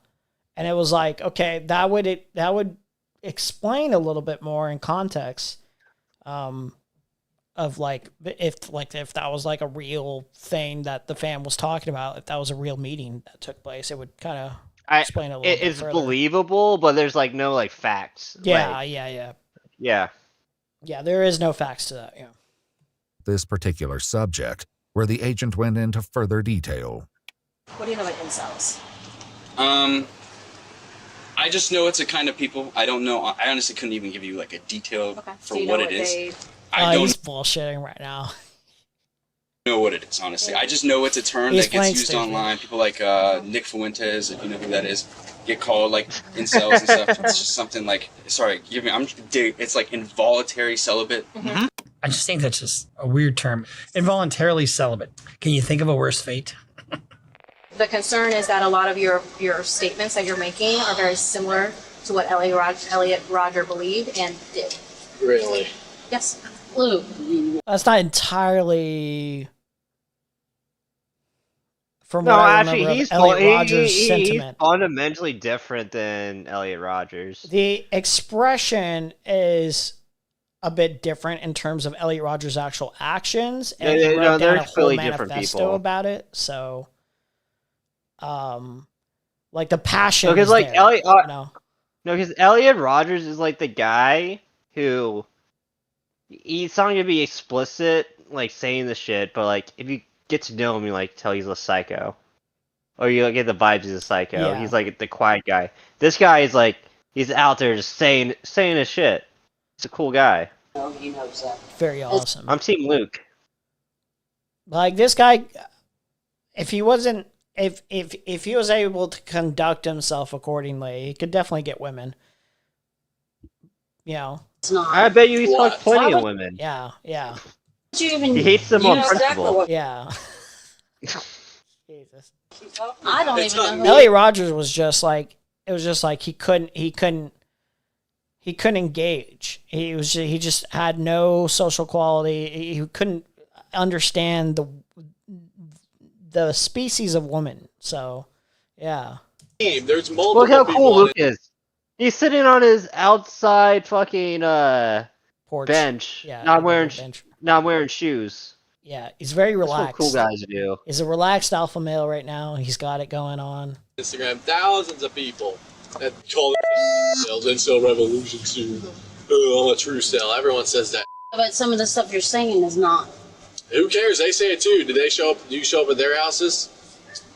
and it was like okay, that would explain a little bit more in context. Of like if that was like a real thing that the fan was talking about, if that was a real meeting that took place, it would kind of explain it a little bit It's further. believable, but there's like no like facts. Yeah, like, yeah. Yeah, there is no facts to that. Yeah. this particular subject, where the agent went into further detail. What do you know about incels? I just know it's a kind of people. I don't know. I honestly couldn't even give you like a detail for Do you what know it is. they- I don't He's bullshitting right now. know what it is, honestly. I just know it's a term He's that playing gets used stupid. online. People like Nick Fuentes, if you know who that is, get called like incels and stuff. It's just something like, sorry, give me. It's like involuntary celibate. I just think that's just a weird term. Involuntarily celibate. Can you think of a worse fate? The concern is that a lot of your statements that you're making are very similar to what Elliot Roger believed and did. Really? Yes. Lou. That's not entirely. From No, what I actually, remember he's of Elliot Rogers' sentiment. fundamentally different than Elliot Rogers. The expression is a bit different in terms of Elliot Rogers' actual actions, and he wrote down a whole really different manifesto people. about it. So, like the passion. No, because is like there, Elliot, you know? no, because Elliot Rogers is like the guy who he's not gonna be explicit, like saying the shit, but like if you get to know him, you like tell he's a psycho, or you get the vibes he's a psycho. Yeah. He's like the quiet guy. This guy is like he's out there just saying his shit. He's a cool guy. Oh, he knows that. Very awesome. I'm Team Luke. Like this guy, if he wasn't, if he was able to conduct himself accordingly, he could definitely get women. You know. It's not. I bet you he's fucked plenty Why of would- women. Yeah, yeah. Did you even? He hates them you on know exactly principle. what- Yeah. Jesus. I don't even know who. Elliot Rogers was just like it was just like he couldn't engage. He just had no social quality. He couldn't understand the species of woman. So, yeah. There's multiple Look how people cool on Luke it. is. He's sitting on his outside fucking Porch. bench, Yeah, not wearing bench. not wearing shoes. Yeah, he's very That's what relaxed. cool guys do. He's a relaxed alpha male right now. He's got it going on. Instagram, thousands of people that call themselves incel revolution soon. Oh, I'm a true cell. Everyone says that. But some of the stuff you're saying is not. Who cares? They say it too. Do they show up? Do you show up at their houses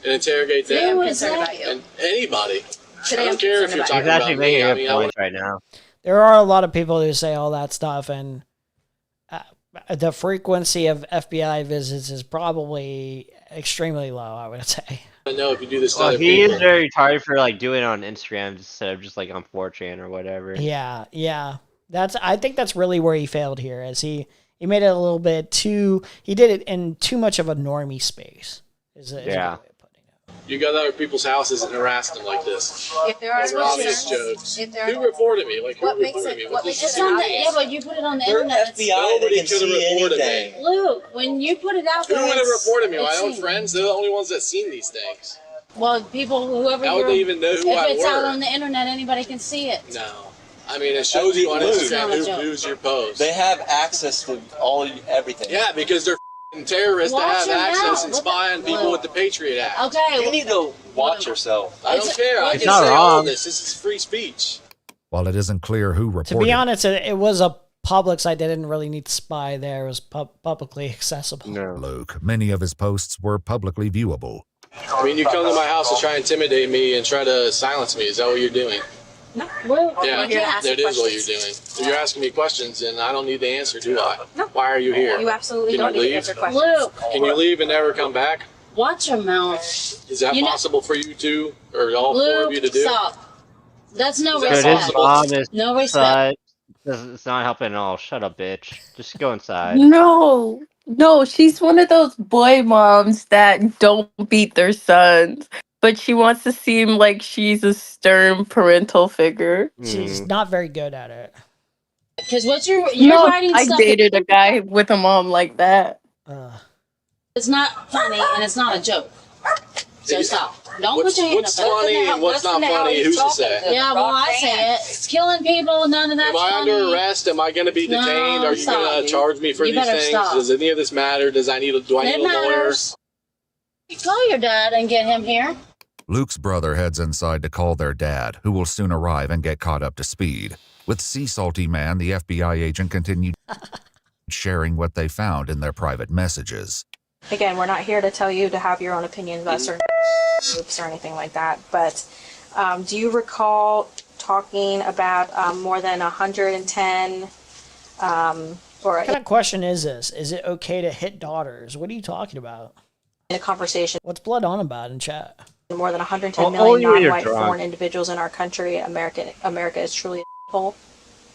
and interrogate Today them? I'm concerned about you. And anybody. Today I I'm don't care if concerned you're about talking He's actually about making me. a I good mean, I point right now. There are a lot of people who say all that stuff, and the frequency of FBI visits is probably extremely low, I would say. I know if you do this to Well, other he people. is very tired for like doing it on Instagram instead of just like on 4chan or whatever. Yeah, yeah. I think that's really where he failed here, as he made it a little bit too. He did it in too much of a normie space. Yeah. You go to other people's houses and harass them like this. If there are Over obvious concerns, jokes. if there Who reported me? Like, what who makes reported it? me? What What's makes this it on the? obvious? Yeah, but you put it on the We're internet. it's- Nobody could have reported me. Luke, when you put it out Who there, would have it's- reported me? My it's own seen. friends? They're the only ones that seen these things. Well, people, whoever. How would you're- they even know who if I it's out were? on the internet, anybody can see it. No. I mean, it shows you on Luke. Instagram who views your posts. They have access to everything. Yeah, because they're terrorists that Watch have your access mouth. and What the- spy on people with the Patriot Act. Okay. You need to watch yourself. I don't care. I It's can not say all wrong. this. This is free speech. While it isn't clear who To reported be honest, it was a public site. They didn't really need to spy there. It was publicly accessible. Luke, many of his posts were publicly viewable. I mean, you come to my house to try and intimidate me and try to silence me. Is that what you're doing? No. Well, Yeah, we're here to ask that you is what you're questions. doing. If you're asking me questions, and I don't need the answer, do I? No. Why are you here? You absolutely Can don't you need to leave? answer questions. Luke, Can you leave and never come back? watch your mouth. Is that You know- possible for you two, or all four of you to Luke, do? stop. That's no Is that Dude, respect. his mom is No respect. it's not helping at all. Shut up, bitch. Just go inside. No, she's one of those boy moms that don't beat their sons, but she wants to seem like she's a stern parental figure. She's not very good at it. Because what you're No, writing I stuff. dated a guy with a mom like that. It's not funny and it's not a joke. So stop. Don't What's- put your hand what's up. funny and what's not funny? Who's to say? Yeah, well, I say it. It's killing people. None of that's Am I funny. under arrest? Am I going to be No, detained? Are you stop, going to dude. charge me for You these better things? stop. Does any of this matter? Do I need It a lawyer? matters. You call your dad and get him here. Luke's brother heads inside to call their dad, who will soon arrive and get caught up to speed. With Sea Salty Man, the FBI agent continued sharing what they found in their private messages. Again, we're not here to tell you to have your own opinions about certain groups or anything like that. But do you recall talking about more than 110 or What kind of question is this? Is it okay to hit daughters? What are you talking about? in a conversation? What's Blood on about in chat? More than 110 Only million when you're non-white drunk. foreign individuals in our country. America is truly a hole.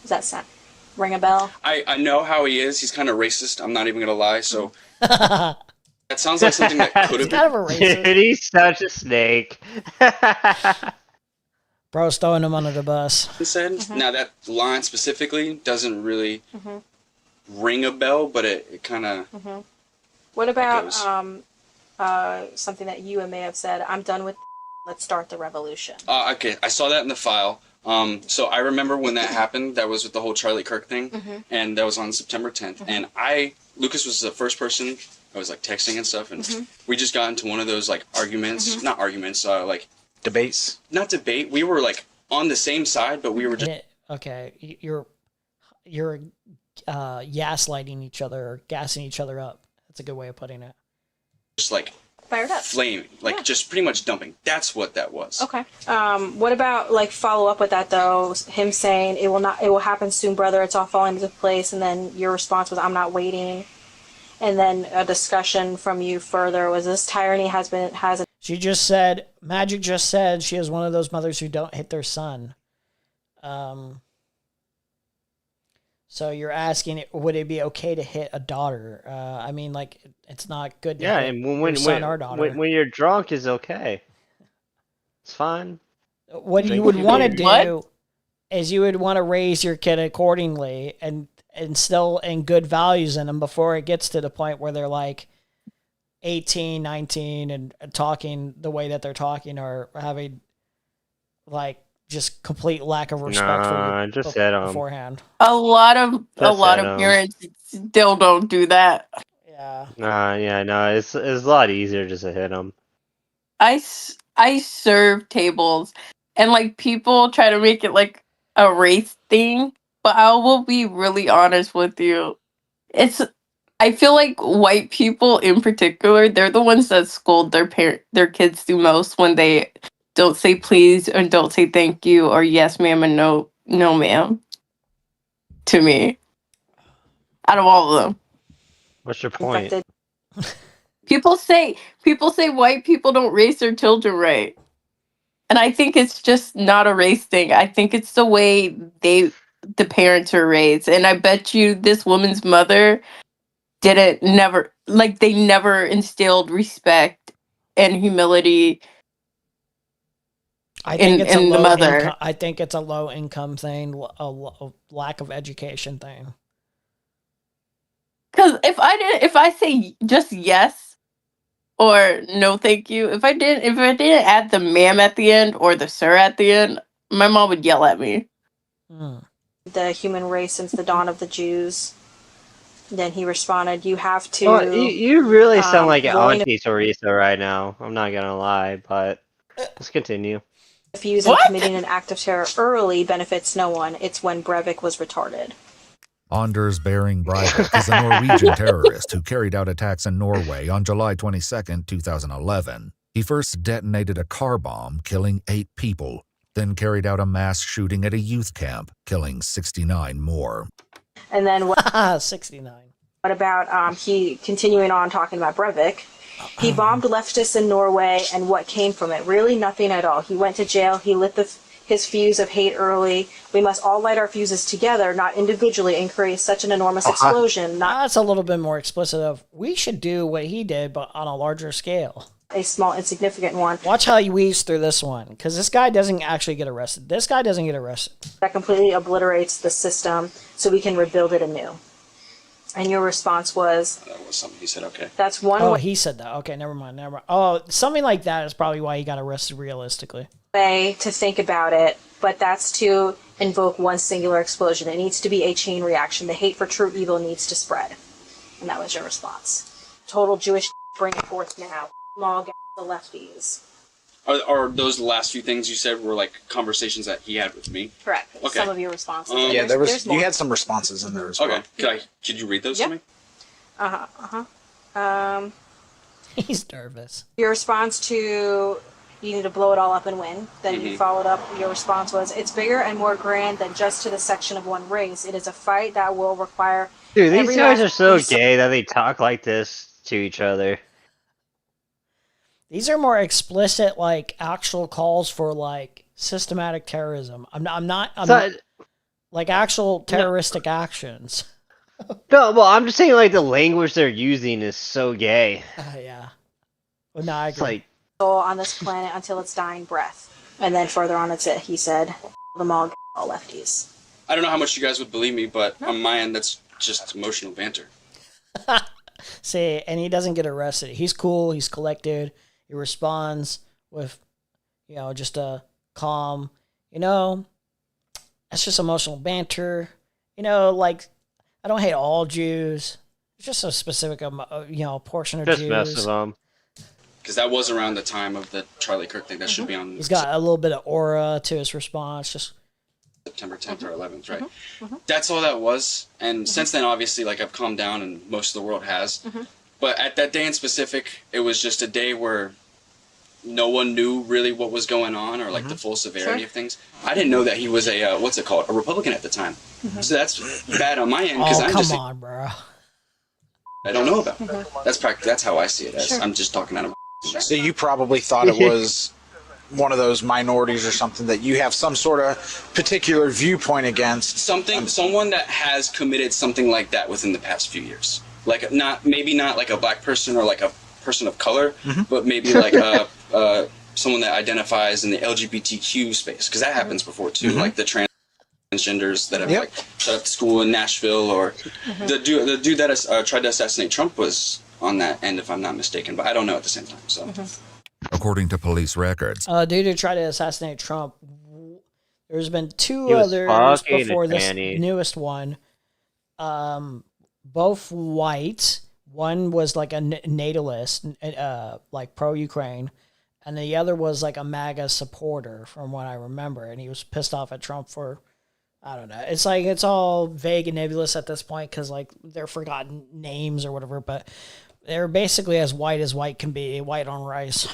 Does that sound, ring a bell? I know how he is. He's kind of racist. I'm not even gonna lie. So that sounds like something that could have He's kind of a racist. Dude, he's such a snake. Bro's throwing him under the bus. been said. Now that line specifically doesn't really ring a bell, but it kind of. What about goes. something that you may have said? I'm done with. Let's start the revolution. Okay, I saw that in the file. So I remember when that happened. That was with the whole Charlie Kirk thing, and that was on September 10th. And Lucas was the first person I was like texting and stuff, and we just got into one of those like arguments, not arguments, like Debates. not debate. We were like on the same side, but we were just Okay, you're gaslighting each other or gassing each other up. That's a good way of putting it. like Fired up. flaming, like just pretty much dumping. That's what that was. Okay. What about like follow up with that though? Him saying it will happen soon, brother. It's all falling into place, and then your response was, "I'm not waiting." And then a discussion from you further was, "This tyranny has She just said, Magic just said she is one of those mothers who don't hit their son. So you're asking, would it be okay to hit a daughter? I mean, like, it's not good to Yeah, hit and your son or daughter. when you're drunk is okay. It's fine. What you would want to do is you would want to raise your kid accordingly and instill in good values in them before it gets to the point where they're like 18, 19 and talking the way that they're talking or having like just complete lack of respect for you just hit 'em. beforehand. A lot of Just hit 'em. parents still don't do that. Yeah. It's a lot easier just to hit them. I serve tables, and like people try to make it like a race thing, but I will be really honest with you. I feel like white people in particular, they're the ones that scold their kids the most when they don't say please and don't say thank you or yes ma'am and no ma'am to me. Out of all of them. What's your point? People say white people don't raise their children right. And I think it's just not a race thing. I think it's the way the parents are raised. And I bet you this woman's mother they never instilled respect and humility I think it's a in the low mother. income, I think it's a low income thing, a lack of education thing. Because if I say just yes or no thank you, if I didn't add the ma'am at the end or the sir at the end, my mom would yell at me. the human race since the dawn of the Jews. Then he responded, "You have to." Well, you really sound like an willing Auntie Teresa right now. I'm not gonna lie, but let's continue. to fuse and committing an act of terror early benefits no one. It's when Breivik was retarded. Anders Behring Breivik is a Norwegian terrorist who carried out attacks in Norway on July 22, 2011. He first detonated a car bomb, killing 8 people, then carried out a mass shooting at a youth camp, killing 69 more. And then what? 69. What about he continuing on talking about Breivik? He bombed leftists in Norway, and what came from it? Really, nothing at all. He went to jail. He lit his fuse of hate early. We must all light our fuses together, not individually, and create such an enormous explosion. That's a little bit more explicit of we should do what he did, but on a larger scale. A small, insignificant one. Watch how he weaves through this one, because this guy doesn't actually get arrested. This guy doesn't get arrested. That completely obliterates the system, so we can rebuild it anew. And your response was? That was something he said, okay. That's one way. He said that. Okay, never mind. Oh, something like that is probably why he got arrested realistically. Way to think about it, but that's to invoke one singular explosion. It needs to be a chain reaction. The hate for true evil needs to spread. And that was your response. Total Jewish bring it forth now. Log the lefties. Are those last few things you said were like conversations that he had with me? Correct. Okay. Some of your responses. Yeah, there's you had some responses in there as well. Okay. Could you read those to me? He's nervous. Your response to you need to blow it all up and win. Then you followed up. Your response was, "It's bigger and more grand than just to the section of one race. It is a fight that will require." Dude, these guys are so gay that they talk like this to each other. These are more explicit, like actual calls for like systematic terrorism. I'm not like actual terroristic actions. No, well, I'm just saying like the language they're using is so gay. Yeah. Well, no, I agree. It's like on this planet until its dying breath. And then further on, he said, "Them all lefties." I don't know how much you guys would believe me, but on my end, that's just emotional banter. See, and he doesn't get arrested. He's cool. He's collected. He responds with, just a calm, that's just emotional banter. Like, I don't hate all Jews. It's just a specific, portion of just Jews. mess with them. Because that was around the time of the Charlie Kirk thing. That should be on. He's got a little bit of aura to his response. Just September 10th or 11th, right? That's all that was. And since then, obviously, like I've calmed down, and most of the world has. But at that day in specific, it was just a day where no one knew really what was going on or like the full severity of things. I didn't know that he was a what's it called, a Republican at the time. So that's bad on my end because come on, bro. I don't know about it. That's how I see it. I'm just talking out of my So you probably thought it was one of those minorities or something that you have some sort of particular viewpoint against. Someone that has committed something like that within the past few years. Like maybe not like a black person or like a person of color, but maybe like someone that identifies in the LGBTQ space, because that happens before too, like the transgenders that have like shut up school in Nashville, or the dude that tried to assassinate Trump was on that end, if I'm not mistaken, but I don't know at the same time. So, according to police records, dude who tried to assassinate Trump, there's been two others before this newest one. Both white. One was like a natalist, like pro-Ukraine, and the other was like a MAGA supporter, from what I remember. And he was pissed off at Trump for, I don't know. It's like it's all vague and nebulous at this point because like they're forgotten names or whatever. But they're basically as white can be, white on rice.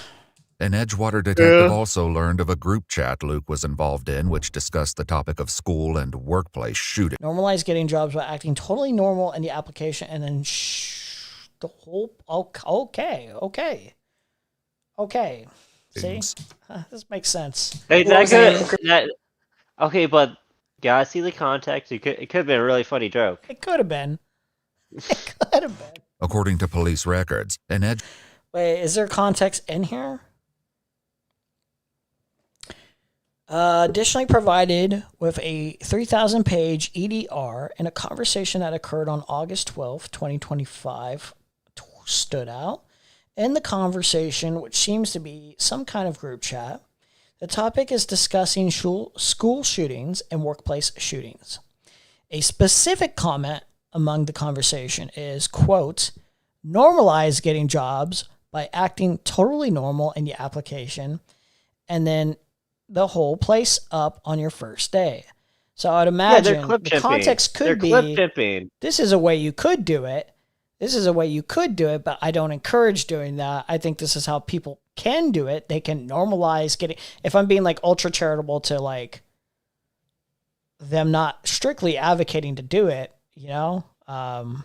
An Edgewater detective also learned of a group chat Luke was involved in, which discussed the topic of school and workplace shooting. Normalize getting jobs by acting totally normal in the application, and then the whole okay. See, this makes sense. Hey, okay, but gotta see the context. It could have been a really funny joke. It could have been. According to police records, Wait, is there context in here? Additionally provided with a 3,000-page EDR in a conversation that occurred on August 12th, 2025, stood out. In the conversation, which seems to be some kind of group chat, The topic is discussing school shootings and workplace shootings. A specific comment among the conversation is, quote, normalize getting jobs by acting totally normal in your application and then the whole place up on your first day. So I'd imagine the context could be, this is a way you could do it. This is a way you could do it, but I don't encourage doing that. I think this is how people can do it. They can normalize getting, if I'm being like ultra charitable to like them not strictly advocating to do it, you know? I'm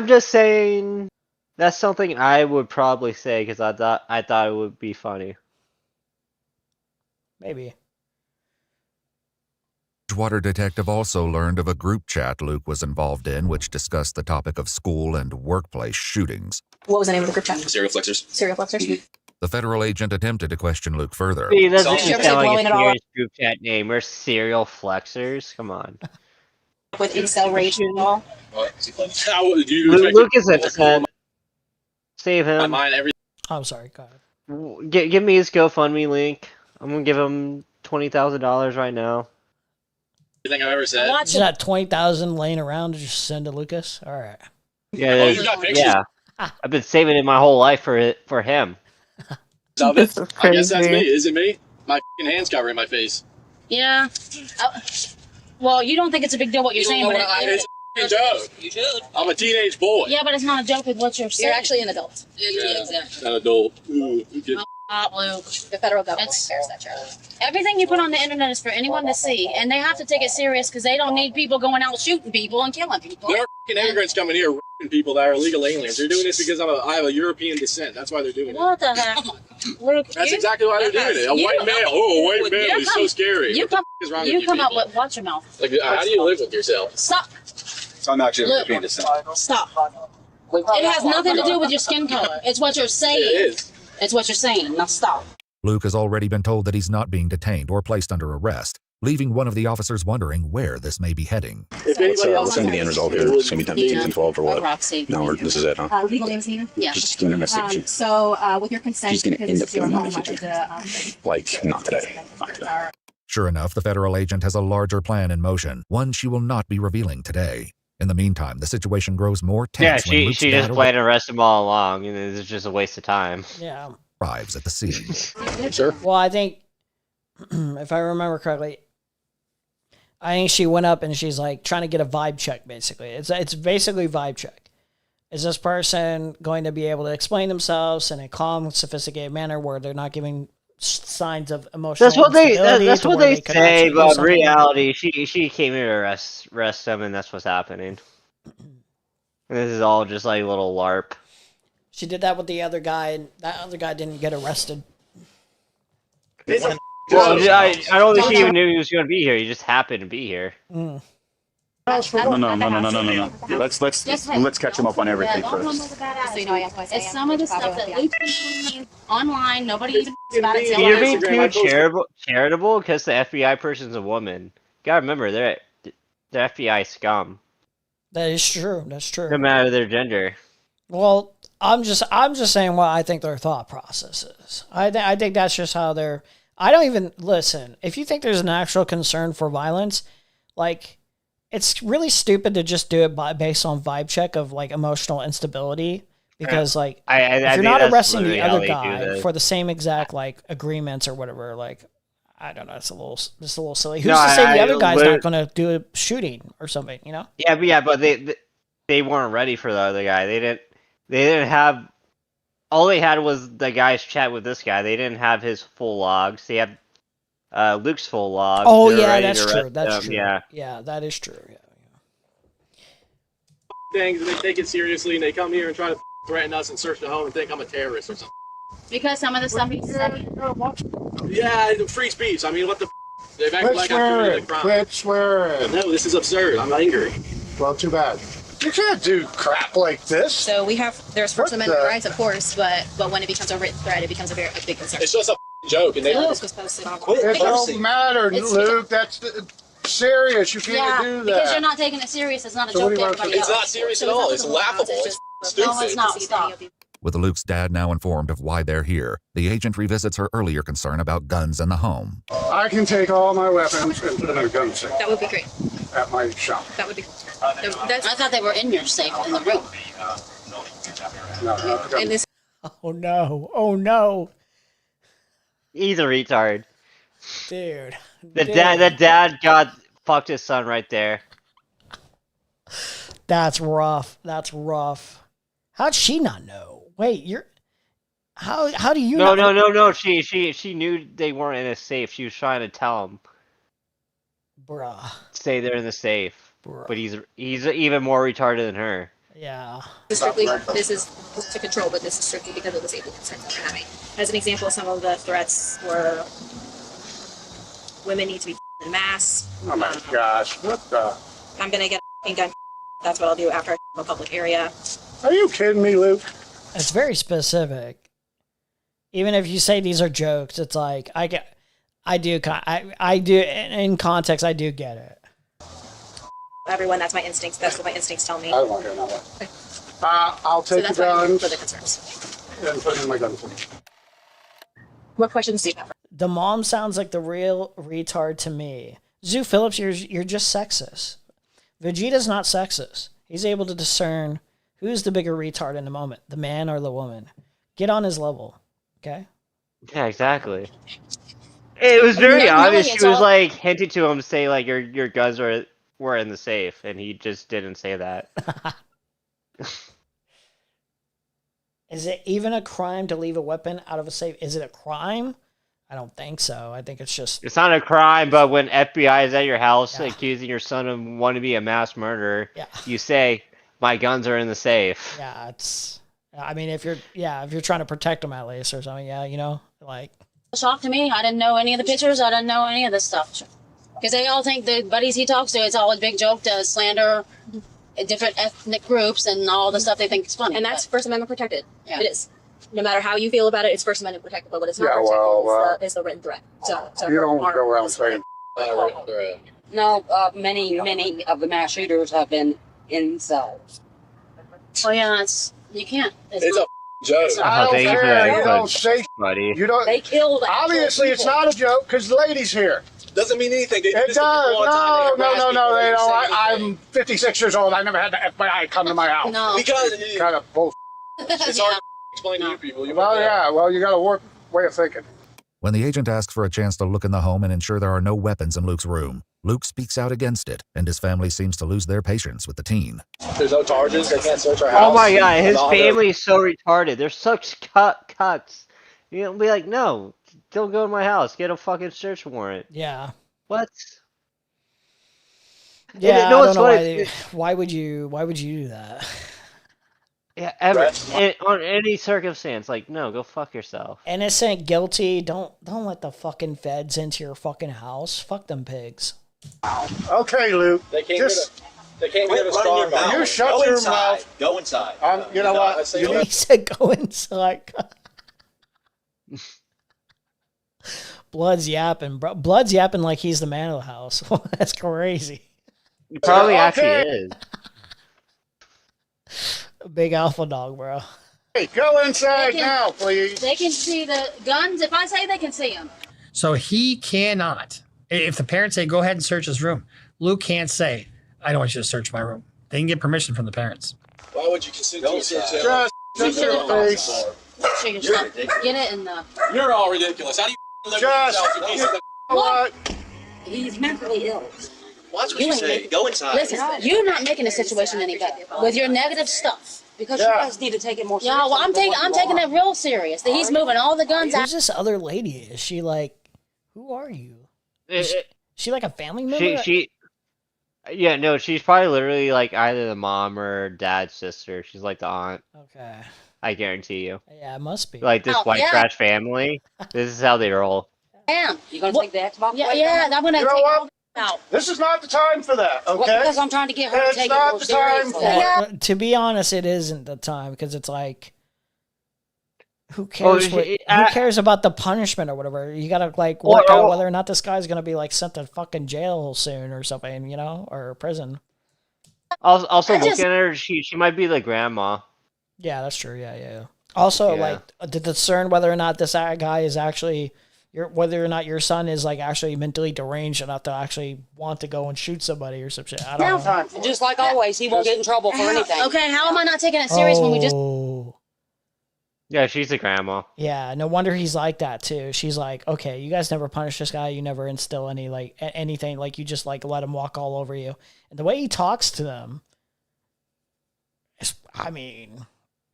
just saying that's something I would probably say because I thought it would be funny. Maybe. Water detective also learned of a group chat Luke was involved in which discussed the topic of school and workplace shootings. What was the name of the group chat? Serial flexers. Serial flexers? The federal agent attempted to question Luke further. See, that doesn't even sound like a serious group chat name. We're serial flexers. Come on. With acceleration and all? Luke is innocent. Save him. I'm sorry, go ahead. Give me his GoFundMe link. I'm going to give him $20,000 right now. Everything I've ever said. Is that 20,000 laying around to just send to Lucas? All right. Yeah, yeah. I've been saving it my whole life for him. I guess that's me. Is it me? My f***ing hand's covering my face. Yeah. Well, you don't think it's a big deal what you're saying, but it's a joke. You should. I'm a teenage boy. Yeah, but it's not a joke with what you're saying. You're actually an adult. Yeah, exactly. An adult. Ooh, Luke. The federal government cares that, Charlie. Everything you put on the internet is for anyone to see, and they have to take it serious because they don't need people going out shooting people and killing people. There are f***ing immigrants coming here f***ing people that are illegal aliens. They're doing this because I have a European descent. That's why they're doing it. What the heck? Luke, That's exactly why they're doing it. A white male. Oh, a white male is so scary. You come out with, watch your mouth. Like, how do you live with yourself? Stop. So I'm actually a European descent. Stop. It has nothing to do with your skin color. It's what you're saying. It is. It's what you're saying. Now stop. Luke has already been told that he's not being detained or placed under arrest, leaving one of the officers wondering where this may be heading. If anybody else what's going to be the end result here? It's going to be 10, 15, 12 or what? Roxy. No, this is it, huh? Legal names, Nina? Yeah. Just give me a message. So, with your consent, She's going to end up doing that in the future. future. Like, not today. Not today. Sure enough, the federal agent has a larger plan in motion, one she will not be revealing today. In the meantime, the situation grows more tense. Yeah, she just planned to arrest him all along, and it's just a waste of time. Yeah. Arrives at the scene. Sure. Well, I think, if I remember correctly, I think she went up and she's like trying to get a vibe check, basically. It's basically vibe check. Is this person going to be able to explain themselves in a calm, sophisticated manner where they're not giving signs of emotional instability? That's what they could say, actually do but something? reality, she came here to arrest him, and that's what's happening. And this is all just like a little LARP. She did that with the other guy, and that other guy didn't get arrested. Well, I don't think she even knew he was going to be here. He just happened to be here. No. Let's catch him up on everything first. It's some of the stuff that Luke's been doing online. Nobody even knows about it. You're being too charitable because the FBI person's a woman. You gotta remember, they're FBI scum. That is true. That's true. No matter their gender. Well, I'm just saying what I think their thought process is. I think that's just how they're. I don't even listen. If you think there's an actual concern for violence, like, it's really stupid to just do it based on vibe check of like emotional instability. Because like, if you're not arresting the other guy for the same exact like agreements or whatever, like, I don't know, it's a little silly. Who's to say the other guy's not going to do a shooting or something? You know? Yeah, but they weren't ready for the other guy. They didn't have. All they had was the guy's chat with this guy. They didn't have his full logs. They had Luke's full logs. Oh yeah, that's true. That's true. Yeah, that is true. Yeah. Things and they take it seriously and they come here and try to threaten us and search the home and think I'm a terrorist or something. Because some of the stuff he said. Yeah, free speech. I mean, what the They've acted like I committed a crime. Quit swearing. No, this is absurd. I'm angry. Well, too bad. You can't do crap like this. So there's First Amendment rights, of course, but when it becomes a written threat, it becomes a big concern. It's just a joke, and they. This was posted on. It don't matter, Luke. That's serious. You can't do that. Because you're not taking it serious. It's not a joke to everybody else. It's not serious at all. It's laughable. It's stupid. No, it's not. Stop. With Luke's dad now informed of why they're here, the agent revisits her earlier concern about guns in the home. I can take all my weapons and put them in a gun safe That would be great. at my shop. That would be. I thought they were in your safe in the room. No, In this. Oh no! Oh no! He's a retard. Dude. The dad got fucked his son right there. That's rough. That's rough. How'd she not know? Wait, you're how do you No, not no. She knew they weren't in a safe. She was trying to tell him. Bruh. Say they're in the safe. But he's even more retarded than her. Yeah. Strictly, this is to control, but this is strictly because of the safety concerns that we're having. As an example, some of the threats were women need to be in mass. Oh my gosh, what the? I'm gonna get a gun. That's what I'll do after I a public area. Are you kidding me, Luke? It's very specific. Even if you say these are jokes, it's like I do in context. I do get it. Everyone, that's my instincts. That's what my instincts tell me. I don't want to hear another. I'll So take the that's why I'm guns for the concerns. and put it in my gun safe. What questions do you have? The mom sounds like the real retard to me. Zoo Phillips, you're just sexist. Vegeta's not sexist. He's able to discern who's the bigger retard in the moment, the man or the woman. Get on his level, okay? Yeah, exactly. It was very obvious. it's She was all- like hinting to him, say like your guns were in the safe, and he just didn't say that. Is it even a crime to leave a weapon out of a safe? Is it a crime? I don't think so. I think it's just... It's not a crime, but when FBI is at your house accusing your son of wanting to be a mass murderer, you say, "My guns are in the safe." Yeah, it's... I mean, if you're trying to protect them at least or something, yeah, you know, like... Shock to me. I didn't know any of the pictures. I didn't know any of this stuff. Because they all think the buddies he talks to, it's all a big joke to slander different ethnic groups and all the stuff they think is funny. And that's First Amendment protected. Yeah. It is. No matter how you feel about it, it's First Amendment protected. But what it's not Yeah, protected well, is the written threat. So You don't go around saying. No, many of the mass shooters have been incels. Oh yeah, you can't. It's a joke. I don't care. care. You don't say. Buddy. You don't. They killed. Obviously, it's not a joke because the lady's here. Doesn't mean anything. It does. No. They don't. I'm 56 years old. I never had the FBI come to my house. No. Because Kind of bullshit. it's hard to explain to you people. Well, yeah. Well, you got a way of thinking. When the agent asks for a chance to look in the home and ensure there are no weapons in Luke's room, Luke speaks out against it, and his family seems to lose their patience with the teen. There's no charges. They can't search our house. Oh my god, his No, family is so retarded. They're such cucks. You know, be like, no, don't go in my house. Get a fucking search warrant. Yeah. What? Yeah, no, I it's don't know what why would you do that? Yeah, ever on any circumstance, like, no, go fuck yourself. Innocent, guilty, don't let the fucking feds into your fucking house. Fuck them pigs. Okay, Luke. They can't Just They can't get a strong mouth. you shut your mouth. Go inside. You know what? He said go inside. Blood's yapping, bro. Blood's yapping like he's the man of the house. That's crazy. He probably actually is. Big alpha dog, bro. Hey, go inside They can- now, please. They can see the guns. If I say they can see them. So he cannot. If the parents say, go ahead and search his room, Luke can't say, I don't want you to search my room. They can get permission from the parents. Why would you consent to a search? Just your face. Get it in the. You're all ridiculous. How do you live Just with yourself? You what? He's mentally ill. Watch what you say. Go inside. Listen, you're not making the situation any better with your negative stuff. Because you guys need to take it more Yeah, seriously. well, I'm taking it real serious. That he's moving all the guns out. Who's this other lady? Is she like, who are you? Is she like a family member? Yeah, no, she's probably literally like either the mom or dad's sister. She's like the aunt. Okay. I guarantee you. Yeah, it must be. Like this Oh, white yeah. trash family. This is how they roll. I am. You gonna take the Xbox? Yeah, away yeah. from I'm gonna You know take what? all out. This is not the time for that, okay? Well, because I'm trying to get her to It's take it not more the time seriously. for it. To be honest, it isn't the time because it's like, who Oh, cares? Who cares about the punishment or whatever? You gotta like work out whether or not this guy's gonna be like sent to fucking jail soon or something, you know, or prison. Also I looking just- at her, she might be the grandma. Yeah, that's true. Yeah. Also, like to discern whether or not this guy is actually whether or not your son is like actually mentally deranged enough to actually want to go and shoot somebody or some shit. I don't know. Just like always, he won't get in trouble for anything. Okay, how am I not taking it serious when we just... Yeah, she's a grandma. Yeah, no wonder he's like that too. She's like, okay, you guys never punish this guy. You never instill any like anything. Like you just like let him walk all over you. And the way he talks to them, I mean,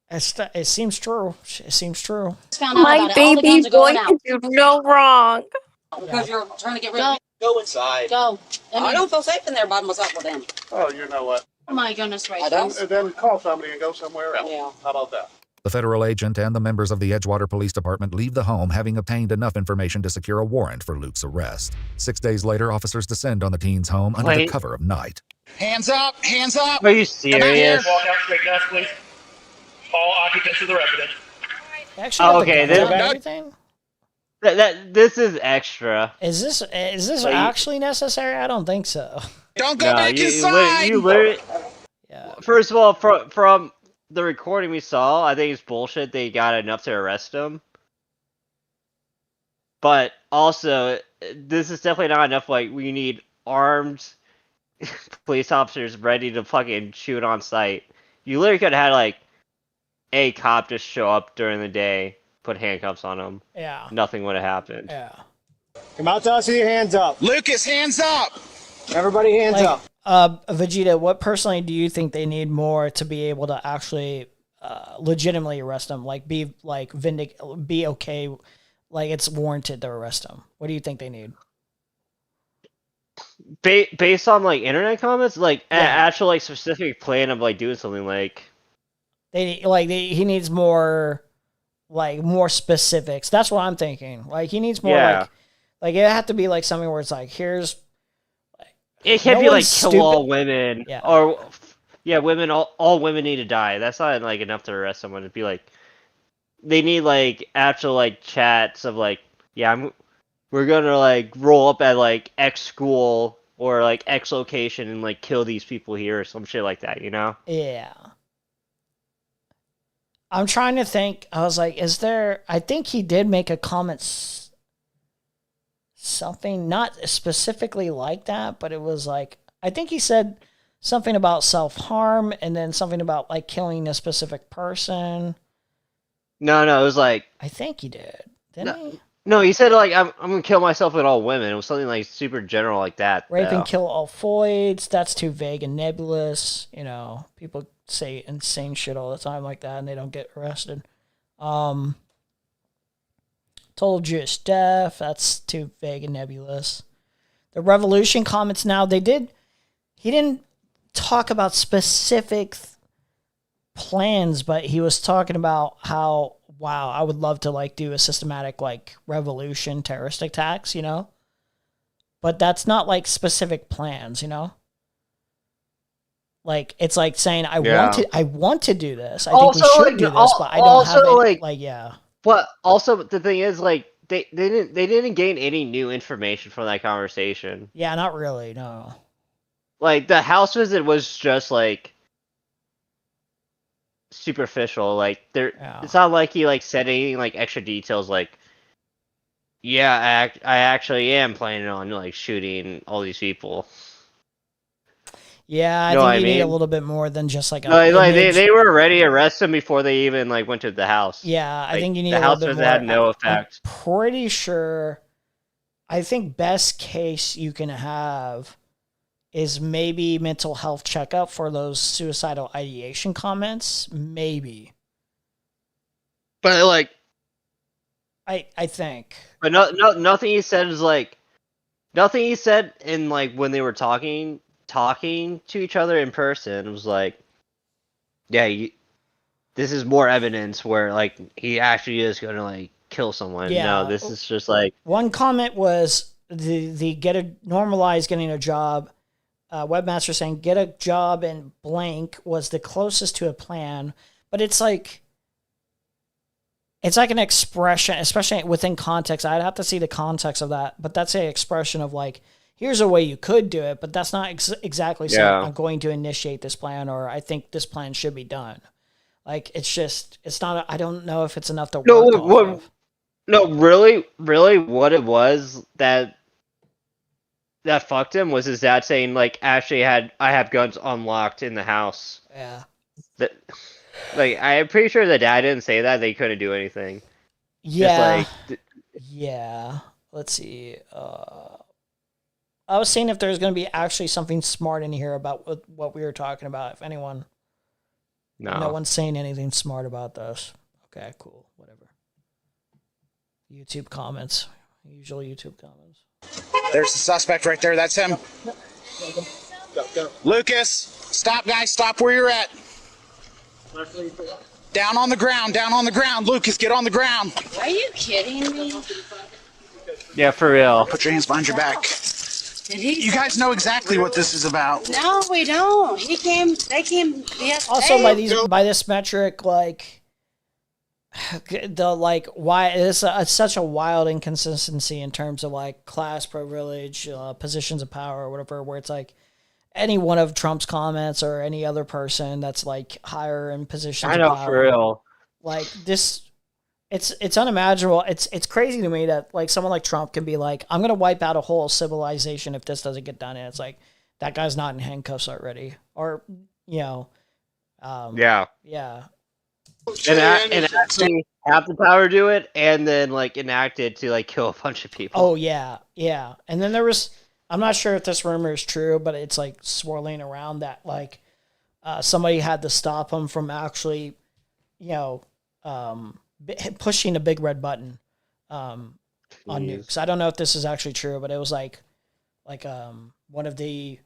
it seems true. It seems true. My baby boy can do no wrong. Because you're trying to get rid of Go. him. Go inside. Go. I don't feel safe in there by myself with him. Oh, you know what? Oh my goodness I gracious. don't. And then call somebody and go somewhere else. Yeah. How about that? The federal agent and the members of the Edgewater Police Department leave the home having obtained enough information to secure a warrant for Luke's arrest. 6 days later, officers descend on the teen's home under the cover of night. Hands up! Hands up! Are you serious? Walk out straight desk, please. All occupants of the residence. Actually, Okay, everything. This is extra. Is this actually necessary? I don't think so. Don't go back inside! You literally, First of all, from the recording we saw, I think it's bullshit they got enough to arrest him. But also, this is definitely not enough. Like, we need armed police officers ready to fucking shoot on sight. You literally could have had, like, a cop just show up during the day, put handcuffs on him. Yeah. Nothing would have happened. Yeah. Come out to us with your hands up. Lucas, hands up! Everybody hands up. Vegeta, what personally do you think they need more to be able to actually legitimately arrest him? Like, be okay, like it's warranted to arrest him. What do you think they need? Based on like internet comments, like an actual like specific plan of like doing something like he needs more specifics. That's what I'm thinking. Like he needs more like it had to be like something where it's like here's. It can't be like stupid. kill all women or women. All women need to die. That's not like enough to arrest someone. It'd be like they need like actual like chats of like we're gonna like roll up at like X school or like X location and like kill these people here or some shit like that. You know? Yeah. I'm trying to think. I was like, is there? I think he did make a comment. Something not specifically like that, but it was like I think he said something about self-harm and then something about like killing a specific person. No, it was like I think he did. Didn't he? No, he said like I'm gonna kill myself with all women. It was something like super general like that. Rape and kill all foids. That's too vague and nebulous. You know, people say insane shit all the time like that and they don't get arrested. Total Jewish death, that's too vague and nebulous. The revolution comments now, he didn't talk about specific plans, but he was talking about how, wow, I would love to like do a systematic like revolution terrorist attacks, you know? But that's not like specific plans, you know? Like it's like saying I want to do this. I think we should do this, but I don't have it. But also the thing is, like they didn't gain any new information from that conversation. Yeah, not really. No. Like the house visit was just like superficial. Like it's not like he like said anything like extra details. Like, I actually am planning on like shooting all these people. Yeah, I think you need a little bit more than just like they were ready to arrest him before they even like went to the house. Yeah, I think you need the a little house bit more. Had no effect. I'm pretty sure. I think best case you can have is maybe mental health checkup for those suicidal ideation comments. Maybe. But like, I think. But nothing he said is like, nothing he said in like when they were talking to each other in person was like, this is more evidence where like he actually is gonna like kill someone. Yeah. No, this is just like one comment was the normalize getting a job. Webmaster saying get a job in blank was the closest to a plan, but it's like an expression, especially within context. I'd have to see the context of that, but that's an expression of like, here's a way you could do it, but that's not exactly saying I'm going to initiate this plan or I think this plan should be done. Like it's not. I don't know if it's enough to work No, off of. no, really, what it was that fucked him was his dad saying like, actually, I have guns unlocked in the house. Yeah. That, like, I'm pretty sure the dad didn't say that. They couldn't do anything. Yeah. Just like, Yeah. Let's see. I was seeing if there's going to be actually something smart in here about what we were talking about. If anyone, no one's saying anything smart about this. Okay, cool, whatever. YouTube comments, usual YouTube comments. There's the suspect right there. That's him. Lucas, stop, guys. Stop where you're at. Down on the ground. Down on the ground. Lucas, get on the ground. Are you kidding me? yeah, for real. Put your hands behind your back. You guys know exactly what this is about. No, we don't. They came yesterday. Also, by this metric, like why it's such a wild inconsistency in terms of like class privilege, positions of power, or whatever. Where it's like any one of Trump's comments or any other person that's like higher in positions. I know, of power, for real. Like this. It's unimaginable. It's crazy to me that like someone like Trump can be like, I'm gonna wipe out a whole civilization if this doesn't get done. And it's like that guy's not in handcuffs already, or yeah, yeah. And actually have the power to do it, and then like enact it to like kill a bunch of people. Oh yeah. And then there was, I'm not sure if this rumor is true, but it's like swirling around that like somebody had to stop him from actually, pushing a big red button on nukes. I don't know if this is actually true, but it was like one of the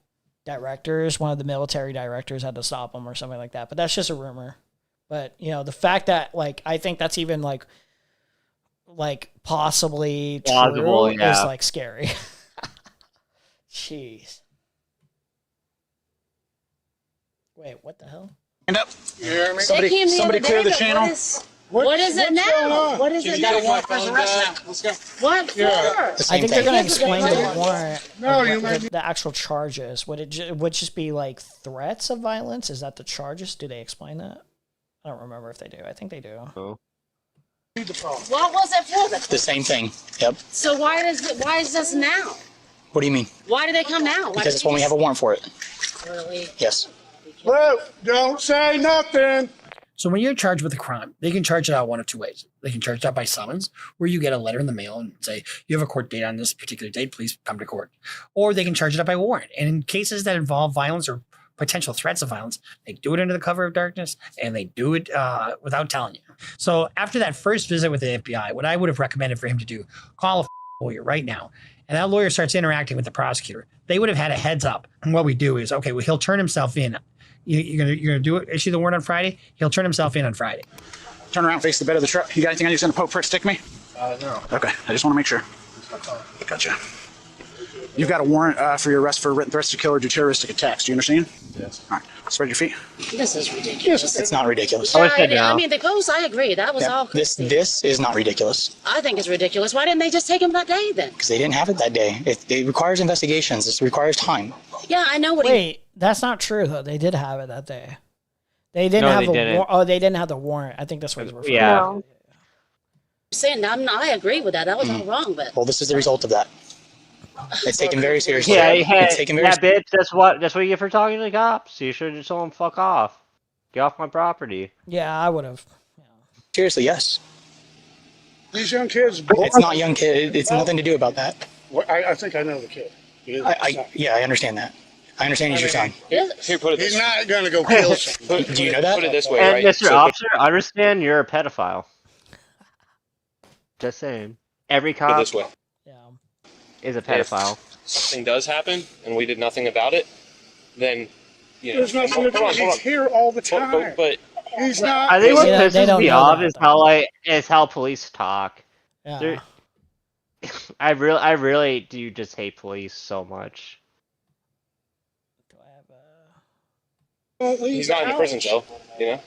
military directors had to stop him or something like that. But that's just a rumor. But the fact that like I think that's even like possibly plausible, true is like scary. Jeez. Wait, what the hell? Stand up. You hear me? Somebody clear the channel. What is it now? What is it now? Let's go. What for? Yeah. I think they're going to explain the warrant. No, the actual charges. Would it just be like threats of violence? Is that the charges? Do they explain that? I don't remember if they do. I think they do. Oh. What was it for? The same thing. Yep. So why is this now? What do you mean? Why do they come now? Because it's when we have a warrant for it. Really? Yes. Well, don't say nothing. So when you're charged with a crime, they can charge it out one of two ways. They can charge it out by summons, where you get a letter in the mail and say, you have a court date on this particular date, please come to court. Or they can charge it out by warrant. And in cases that involve violence or potential threats of violence, they do it under the cover of darkness, and they do it without telling you. So after that first visit with the FBI, what I would have recommended for him to do, call a lawyer right now. And that lawyer starts interacting with the prosecutor. They would have had a heads up. And what we do is, okay, well, he'll turn himself in. You're gonna do it, issue the warrant on Friday. He'll turn himself in on Friday. Turn around, face the bed of the truck. You got anything on you gonna poke, prick, stick me? No. Okay, I just want to make sure. Gotcha. You've got a warrant for your arrest for written threats to kill or do terroristic attacks. Do you understand? Yes. All right. Spread your feet. This is ridiculous. It's not ridiculous. I mean, the ghost, I agree. That was all. This is not ridiculous. I think it's ridiculous. Why didn't they just take him that day then? Because they didn't have it that day. It requires investigations. It requires time. Yeah, I know what Wait, that's not true though. They did have it that day. They didn't No, have they a didn't. warrant. Oh, they didn't have the warrant. I think that's what it was. Yeah. I'm saying. I agree with that. That was all wrong, but Well, this is the result of that. It's taken very seriously. Yeah, It's taken very bitch. That's what you get for talking to the cops. You should have just told them fuck off. Get off my property. Yeah, I would have. seriously, yes. These young kids. It's not young kid. It's nothing to do about that. I think I know the kid. I understand that. I understand what you're saying. Here, put it He's not going to go kill someone. Do you know that? Put it this way, and right? Mr. Officer, understand you're a pedophile. Just saying. Every Put cop it this way. is a pedophile. If something does happen and we did nothing about it, then There's nothing to do. He's here all the time. But he's not. I think what they pisses don't me know off that, is how police talk. Yeah. I really do just hate police so much. he's not in the prison cell,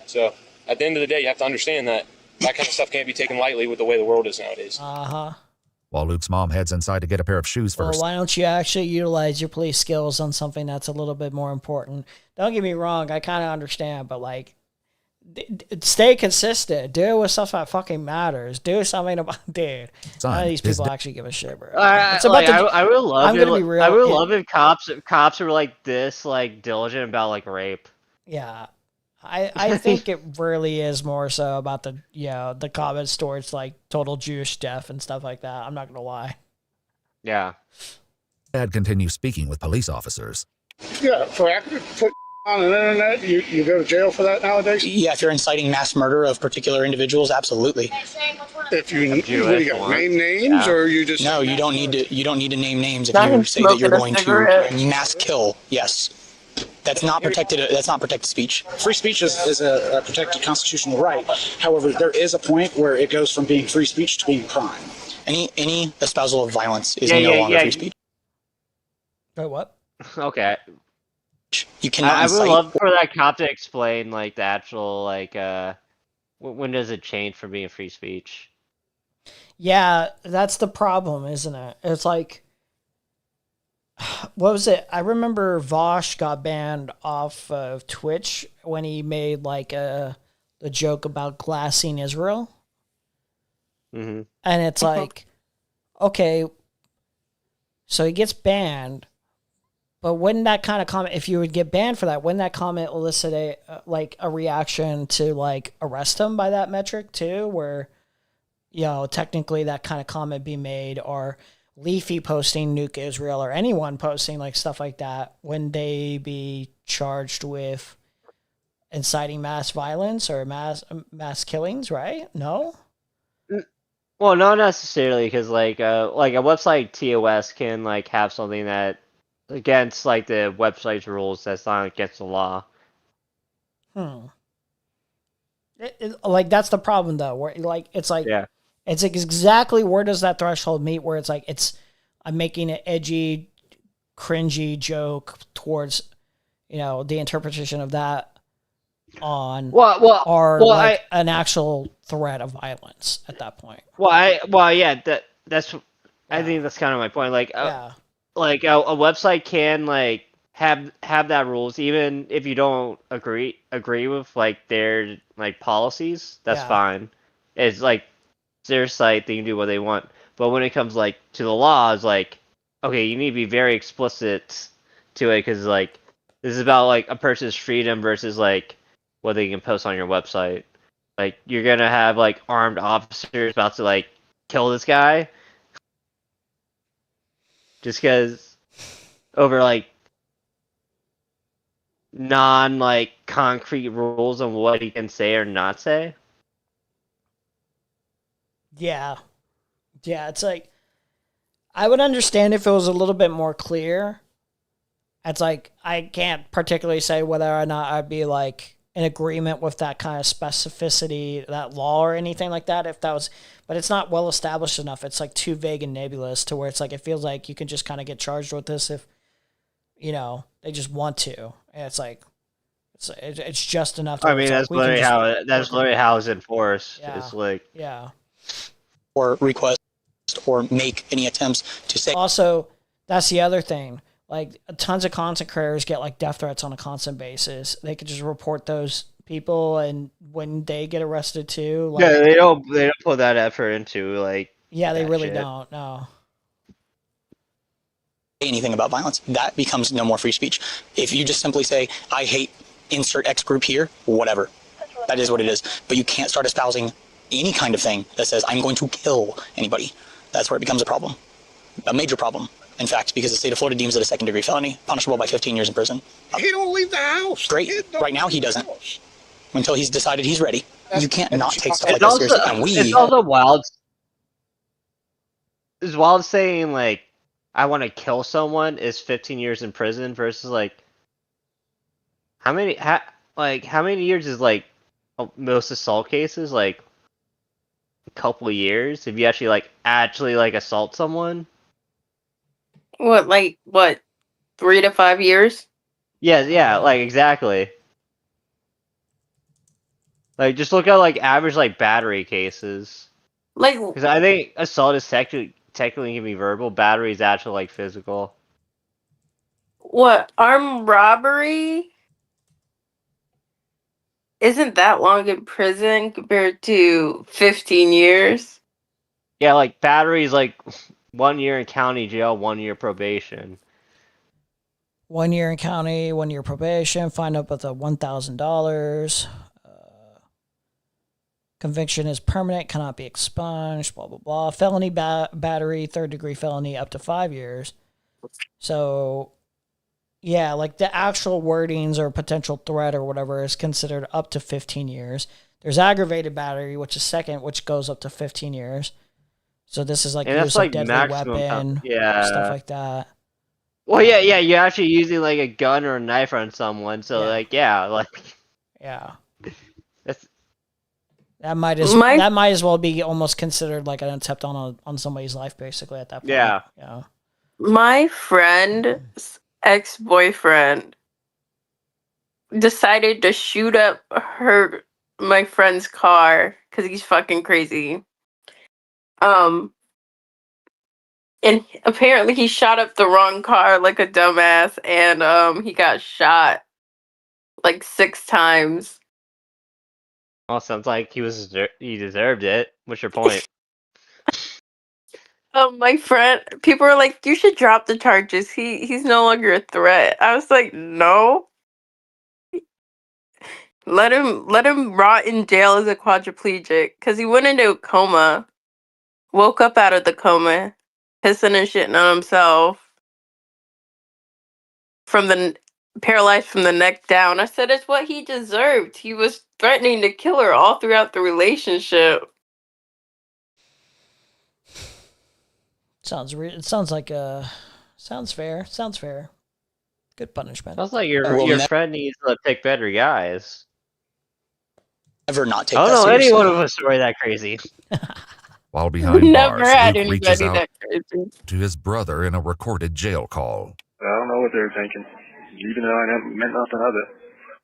So at the end of the day, you have to understand that kind of stuff can't be taken lightly with the way the world is nowadays. While Luke's mom heads inside to get a pair of shoes Well, first. why don't you actually utilize your police skills on something that's a little bit more important? Don't get me wrong, I kind of understand, but like Stay consistent. Do it with stuff that fucking matters. Do something about dude. Son, None of these his people da- actually give a shit, bro. I, It's about like, the. I would love I'm it. gonna be real. I would love if cops were like this, like diligent about like rape. Yeah, I think it really is more so about the the comments towards like total Jewish death and stuff like that. I'm not gonna lie. Yeah. Dad continues speaking with police officers. Yeah, for put on the internet, you go to jail for that nowadays? Yeah, if you're inciting mass murder of particular individuals, absolutely. If you, what do you got, name names, or you just... No, you don't need to. You don't need to name names if Not you him say that you're smoking a going cigarette. to mass kill. Yes, that's not protected. That's not protected speech. Free speech is a protected constitutional right. However, there is a point where it goes from being free speech to being crime. Any espousal of violence is no longer free speech. Wait, what? Okay. You cannot. I would incite love for that cop to explain like the actual like when does it change from being free speech? Yeah, that's the problem, isn't it? It's like, what was it? I remember Vosh got banned off of Twitch when he made like the joke about glassing Israel. Mm-hmm. And it's like, okay, so he gets banned, but wouldn't that kind of comment, if you would get banned for that, wouldn't that comment elicit a reaction to like arrest him by that metric too, where, technically that kind of comment be made, or Leafy posting nuke Israel, or anyone posting like stuff like that, when they be charged with inciting mass violence or mass killings, right? No? Well, not necessarily, because like a website TOS can like have something that against like the website's rules that's not against the law. Like that's the problem though, where like it's like Yeah. it's exactly where does that threshold meet, where it's like I'm making an edgy, cringy joke towards the interpretation of that on an actual threat of violence at that point. That's I think that's kind of my point. Like like a website can like have that rules even if you don't agree with like their like policies. That's fine. It's like their site, they can do what they want. But when it comes like to the laws, like okay, you need to be very explicit to it, because like this is about like a person's freedom versus like what they can post on your website. Like you're gonna have like armed officers about to like kill this guy just because over like non like concrete rules on what he can say or not say. Yeah, it's like I would understand if it was a little bit more clear. It's like I can't particularly say whether or not I'd be like in agreement with that kind of specificity, that law or anything like that, if that was, but it's not well established enough. It's like too vague and nebulous to where it's like it feels like you can just kind of get charged with this if they just want to. And it's like it's just enough. I mean, that's literally how it's enforced. Yeah. It's like or request or make any attempts to say. Also, that's the other thing. Like tons of content creators get like death threats on a constant basis. They could just report those people, and when they get arrested too, like, they don't put that effort into like. Yeah, they really shit. don't. No. Anything about violence, that becomes no more free speech. If you just simply say, I hate insert X group here, whatever, that is what it is. But you can't start espousing any kind of thing that says, I'm going to kill anybody. That's where it becomes a problem. A major problem, in fact, because the state of Florida deems it a second-degree felony, punishable by 15 years in prison. He don't leave the house. Great. Right now he doesn't. Until he's decided he's ready. You can't not take stuff like that seriously. And It's also wild. It's wild saying like, I want to kill someone is 15 years in prison versus like, how many years is like most assault cases? Like a couple of years if you actually assault someone. What 3 to 5 years? Yeah, like exactly. Like just look at like average like battery cases. Like, because I think assault is technically can be verbal. Battery is actually like physical. what, armed robbery? isn't that long in prison compared to 15 years. Yeah, like battery is like 1 year in county jail, 1 year probation. 1 year in county, 1 year probation, fine up with $1,000. Conviction is permanent, cannot be expunged, blah, blah, blah. Felony battery, third-degree felony, up to 5 years. So, yeah, like the actual wordings or potential threat or whatever is considered up to 15 years. There's aggravated battery, which is second, which goes up to 15 years. So this is like And use that's of like deadly maximum weapon, yeah. stuff like that. Well, yeah, you're actually using like a gun or a knife on someone, so like, yeah. That's that might as well be almost considered like an attempt on somebody's life, basically at that point. Yeah. Yeah. My friend's ex-boyfriend decided to shoot up my friend's car because he's fucking crazy. And apparently he shot up the wrong car like a dumbass, and he got shot like 6 times. Well, sounds like he deserved it. What's your point? My friend, people are like, you should drop the charges. He's no longer a threat. I was like, no. Let him rot in jail as a quadriplegic because he went into a coma, woke up out of the coma, pissing and shitting on himself, paralyzed from the neck down. I said it's what he deserved. He was threatening to kill her all throughout the relationship. Sounds fair. Sounds fair. Good punishment. Sounds like your friend needs to pick better guys. Never not take I don't that know seriously. anyone with a story that crazy. While behind Never bars, had Luke reaches anybody out that crazy. to his brother in a recorded jail call. I don't know what they were thinking, even though I never meant nothing of it.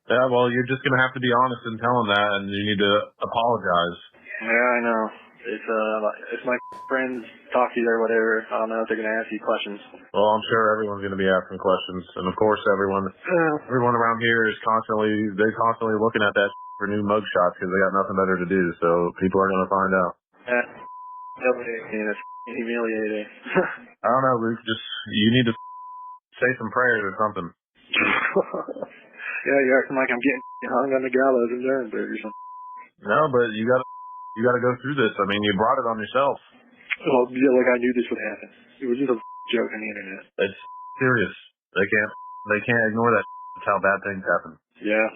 Yeah, well, you're just gonna have to be honest and tell them that, and you need to apologize. Yeah, I know. If my friends talk to you or whatever, I don't know if they're gonna ask you questions. Well, I'm sure everyone's gonna be asking questions, and of course, everyone around here is constantly looking at that for new mug shots because they got nothing better to do. So people are gonna find out. Yeah, it's humiliating. I don't know, Luke. You need to say some prayers or something. Yeah, you're acting like I'm getting hung on the gallows in Nuremberg or something. No, but you gotta go through this. I mean, you brought it on yourself. Well, yeah, like I knew this would happen. It was just a joke on the internet. It's serious. They can't ignore that. That's how bad things happen. Yeah.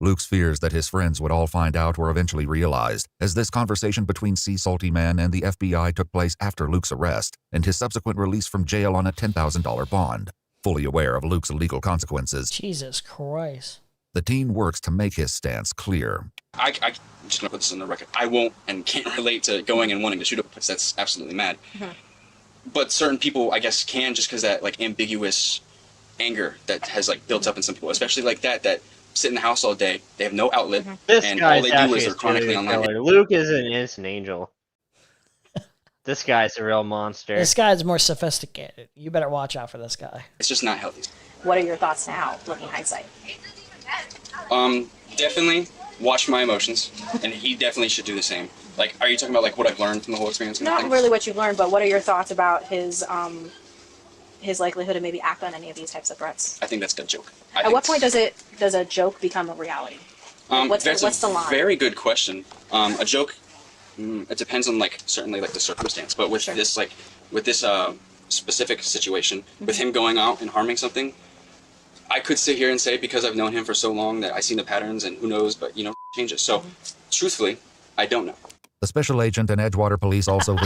Luke's fears that his friends would all find out were eventually realized, as this conversation between Sea Salty Man and the FBI took place after Luke's arrest and his subsequent release from jail on a $10,000 bond. Fully aware of Luke's legal consequences, Jesus Christ. the teen works to make his stance clear. I'm just going to put this on the record. I won't and can't relate to going and wanting to shoot up a place. That's absolutely mad. Mm-hmm. But certain people, I guess, can just because that, like, ambiguous anger that has, like, built up in some people, especially like that sit in the house all day. They have no outlet, and all they do is they're chronically online. Luke is an innocent angel. This guy's a real monster. This guy's more sophisticated. You better watch out for this guy. It's just not healthy. What are your thoughts now, looking hindsight? Definitely watch my emotions, and he definitely should do the same. Like, are you talking about like what I've learned from the whole experience? Not really what you've learned, but what are your thoughts about his likelihood to maybe act on any of these types of threats? I think that's a joke. At what point does a joke become a reality? What's the line? Very good question. A joke, it depends on certainly the circumstance, but with this specific situation, with him going out and harming something, I could sit here and say, because I've known him for so long, that I've seen the patterns and who knows, but changes. So truthfully, I don't know. The special agent and Edgewater police also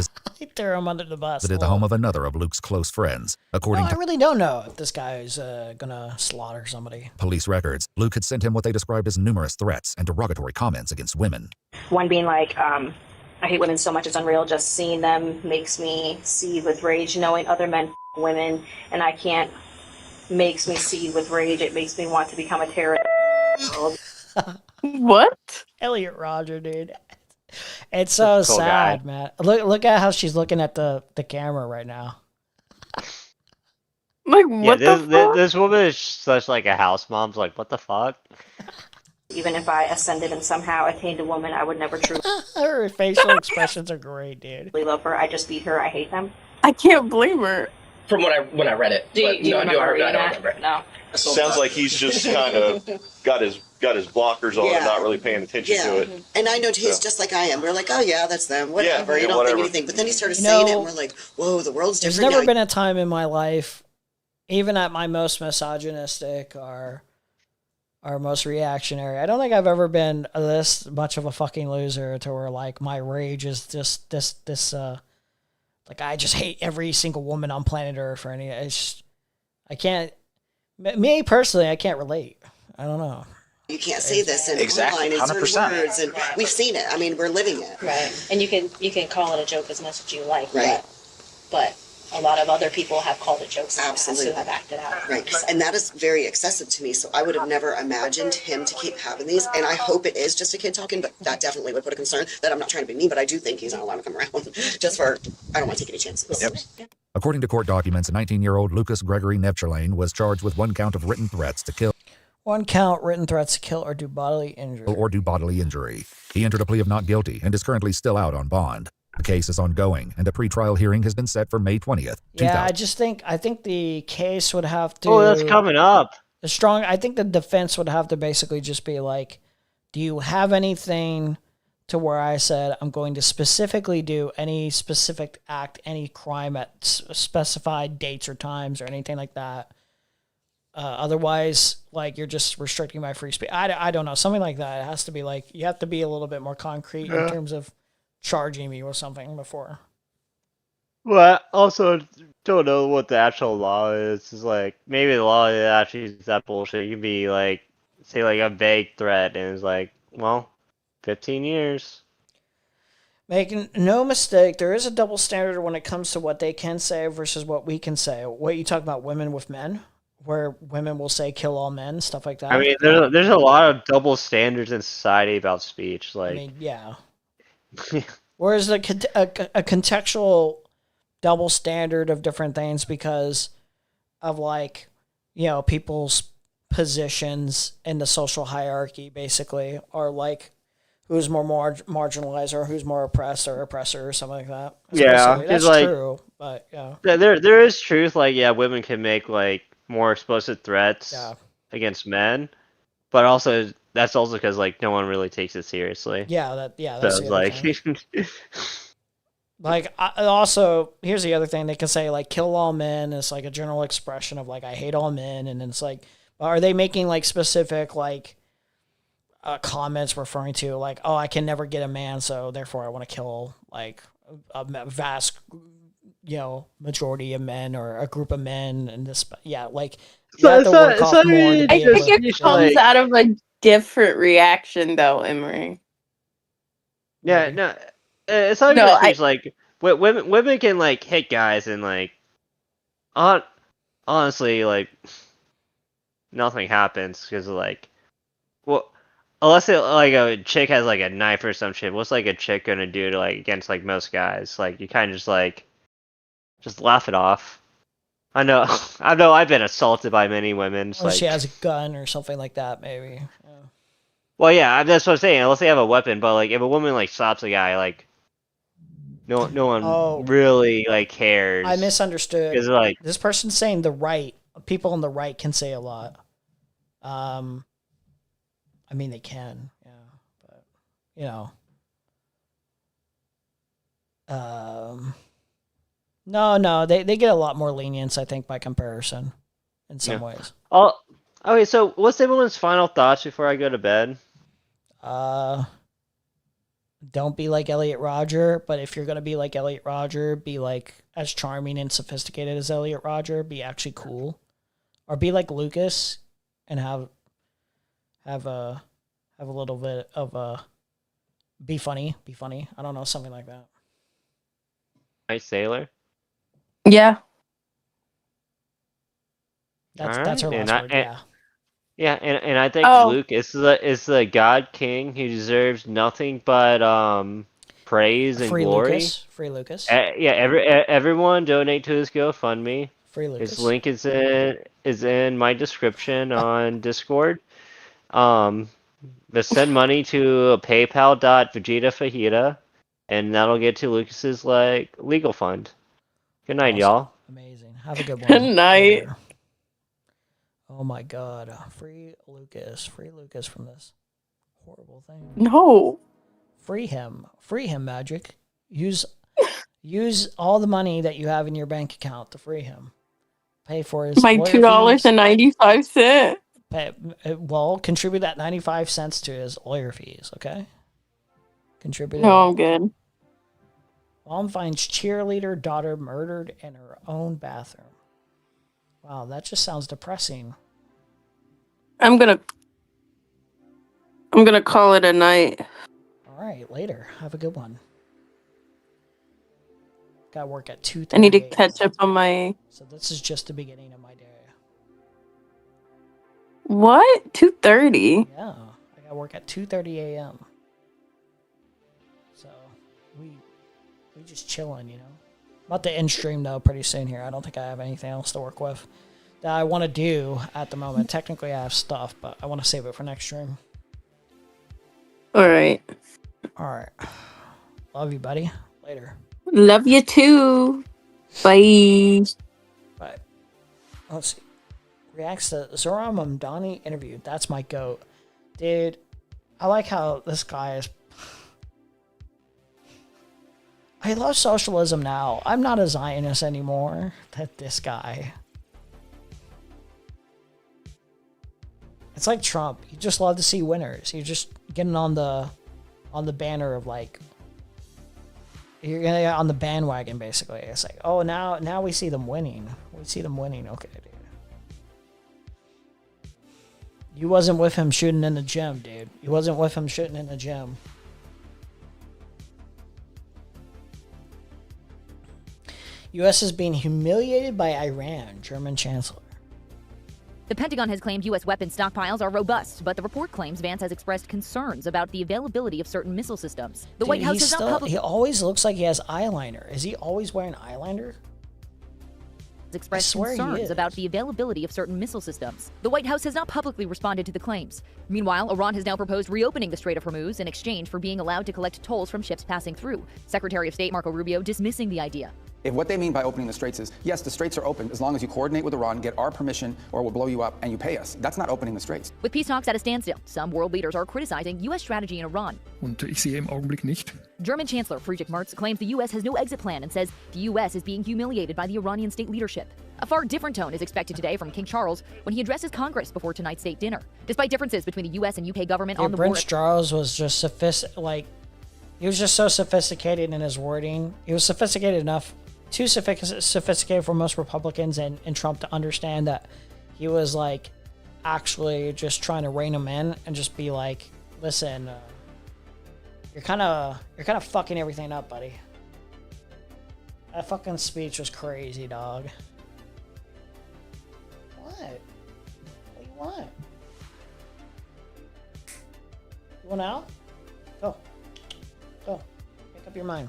Throw him under the bus. visited the home of another of Luke's close friends. According I to really don't know if this guy is gonna slaughter somebody. police records, Luke had sent him what they described as numerous threats and derogatory comments against women. One being like, I hate women so much it's unreal. Just seeing them makes me seethe with rage. Knowing other men women and I can't makes me seethe with rage. It makes me want to become a terrorist. What? Elliot Rodger, dude. It's so Cool sad, guy. man. Look at how she's looking at the camera right now. Like, Yeah, this woman is such like a house mom's like, what the fuck? Even if I ascended and somehow attained a woman, I would never truly Her facial expressions are great, dude. love her. I just beat her. I hate them. I can't blame her. From when I read it. Do But you no, remember I reading don't that? remember it. No. Sounds like he's just kind of got his blockers on and not really paying attention to it. And I know he's just like I am. We're like, oh yeah, that's them. Whatever. Yeah, you don't whatever. think anything. But then he started You saying it, know, and we're like, whoa, the world's There's different. never now. been a time in my life, even at my most misogynistic or most reactionary, I don't think I've ever been this much of a fucking loser to where like my rage is just this like I just hate every single woman on planet Earth or any. It's just, I can't. Me personally, I can't relate. I don't know. You can't say this in Exactly, online in certain 100%. words, and we've seen it. I mean, we're living it. Right. And you can call it a joke as much as you like. Right. But a lot of other people have called it jokes. Absolutely. Who have acted out. Right. And that is very excessive to me. So I would have never imagined him to keep having these. And I hope it is just a kid talking, but that definitely would put a concern that I'm not trying to be mean, but I do think he's not allowed to come around just for, I don't want to take any chances. Yep. According to court documents, a 19-year-old Lucas Gregory Nevchelane was charged with 1 count of written threats to kill 1 count, written threats to kill or do bodily injury. He entered a plea of not guilty and is currently still out on bond. The case is ongoing, and a pretrial hearing has been set for May 20th. Yeah, I think the case would have to. Oh, that's coming up. I think the defense would have to basically just be like, do you have anything to where I said I'm going to specifically do any specific act, any crime at specified dates or times or anything like that? Otherwise, like, you're just restricting my free speech. I don't know, something like that. It has to be like, you have to be a little bit more concrete in terms of charging me with something before. Well, I also don't know what the actual law is. It's like, maybe the law is actually that bullshit. You can be like, say like a vague threat, and it's like, well, 15 years. Making no mistake, there is a double standard when it comes to what they can say versus what we can say. What you talk about, women with men, where women will say "kill all men," stuff like that. I mean, there's a lot of double standards in society about speech. Like, I mean, yeah. Whereas a contextual double standard of different things because of, like, you know, people's positions in the social hierarchy, basically, are like who's more marginalized or who's more oppressed or oppressor or something like that. yeah, that's like, true, but yeah. There is truth. Like, yeah, women can make like more explicit threats against men, but also that's also because like no one really takes it seriously. Yeah, that's so the like. Like, also, here's the other thing. They can say, like, kill all men is, like, a general expression of, like, I hate all men. And then it's like, are they making, like, specific, like, comments referring to, like, oh, I can never get a man, so therefore I want to kill, like, a vast, you know, majority of men or a group of men. And this, yeah, like, you have to work off more to be I able think to, it comes out of a different reaction, though, Emery. Yeah, no, it's not No, even like women can like hit guys and like, honestly, like nothing happens because like, well, unless it, like a chick has like a knife or some shit. What's like a chick gonna do to like against like most guys? Like you kind of just laugh it off. I know I've been assaulted by many women. It's unless like, she has a gun or something like that, maybe. Yeah. well, yeah, that's what I'm saying. Unless they have a weapon, but like if a woman like stops a guy, like no one really like cares. I misunderstood. Because like this person's saying the right. People on the right can say a lot. I mean, they can, yeah, but you know, no, they get a lot more lenience, I think, by comparison, in some ways. Oh, okay. So, what's everyone's final thoughts before I go to bed? Don't be like Elliot Rodger, but if you're gonna be like Elliot Rodger, be like as charming and sophisticated as Elliot Rodger. Be actually cool, or be like Lucas, and have a little bit of a be funny. I don't know, something like that. Nice sailor. Yeah. That's her last word. Yeah. Yeah, and I think Luke is the God King who deserves nothing but praise and glory. Free Lucas. Yeah, everyone donate to his GoFundMe. Free Lucas. His link is in my description on Discord. Just send money to PayPal.VegetaFajita, and that'll get to Lucas's like legal fund. Good night, y'all. Amazing. Have a good one. Good night. Later. Oh my God. Free Lucas. Free Lucas from this horrible thing. No. Free him. Free him, Magic. Use all the money that you have in your bank account to free him. Pay for his My $2.95. Well, contribute that 95 cents to his lawyer fees, okay? Contribute. No, I'm good. Mom finds cheerleader daughter murdered in her own bathroom. Wow, that just sounds depressing. I'm gonna call it a night. All right, later. Have a good one. Got work at 2:30. I need to catch up on my... So this is just the beginning of my day. What? 2:30? Yeah, I got work at 2:30 a.m. So we just chilling, you know. About to end stream though pretty soon here. I don't think I have anything else to work with that I want to do at the moment. Technically I have stuff, but I want to save it for next stream. All right. Love you, buddy. Later. Love you too. Bye. Bye. Let's see. Reacts to Zohran Mamdani interview. That's my goat. Dude, I like how this guy is... I love socialism now. I'm not a Zionist anymore. That this guy. It's like Trump. You just love to see winners. You're just getting on the banner of like... You're gonna get on the bandwagon, basically. It's like, oh, now we see them winning. We see them winning. Okay, dude. You wasn't with him shooting in the gym, dude. You wasn't with him shooting in the gym. U.S. is being humiliated by Iran, German Chancellor. The Pentagon has claimed U.S. weapons stockpiles are robust, but the report claims Vance has expressed concerns about the availability of certain missile systems. The White House has not publicly... He always looks like he has eyeliner. Is he always wearing eyeliner? Expressed concerns about the availability of certain missile systems. The White House has not publicly responded to the claims. Meanwhile, Iran has now proposed reopening the Strait of Hormuz in exchange for being allowed to collect tolls from ships passing through. Secretary of State Marco Rubio dismissing the idea. If what they mean by opening the straits is, yes, the straits are open as long as you coordinate with Iran, get our permission, or we'll blow you up and you pay us. That's not opening the straits. With peace talks at a standstill, some world leaders are criticizing U.S. strategy in Iran. Und ich sehe im Augenblick nicht. German Chancellor Friedrich Merz claims the U.S. has no exit plan and says the U.S. is being humiliated by the Iranian state leadership. A far different tone is expected today from King Charles when he addresses Congress before tonight's state dinner. Despite differences between the U.S. and UK government on the war... Prince Charles was just he was just so sophisticated in his wording. He was sophisticated enough, too sophisticated for most Republicans and Trump to understand that he was like actually just trying to rein him in and just be like, listen, you're kind of fucking everything up, buddy. That fucking speech was crazy, dog. What? What do you want? You want out? Go. Make up your mind.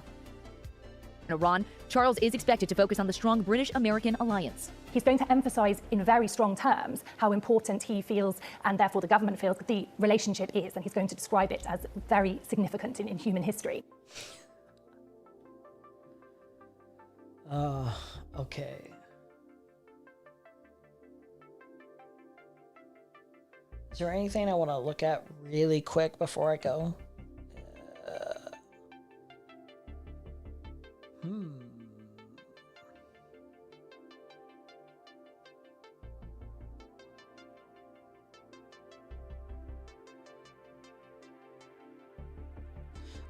In Iran, Charles is expected to focus on the strong British-American alliance. He's going to emphasize in very strong terms how important he feels, and therefore the government feels, that the relationship is, and he's going to describe it as very significant in human history. Okay. Is there anything I want to look at really quick before I go?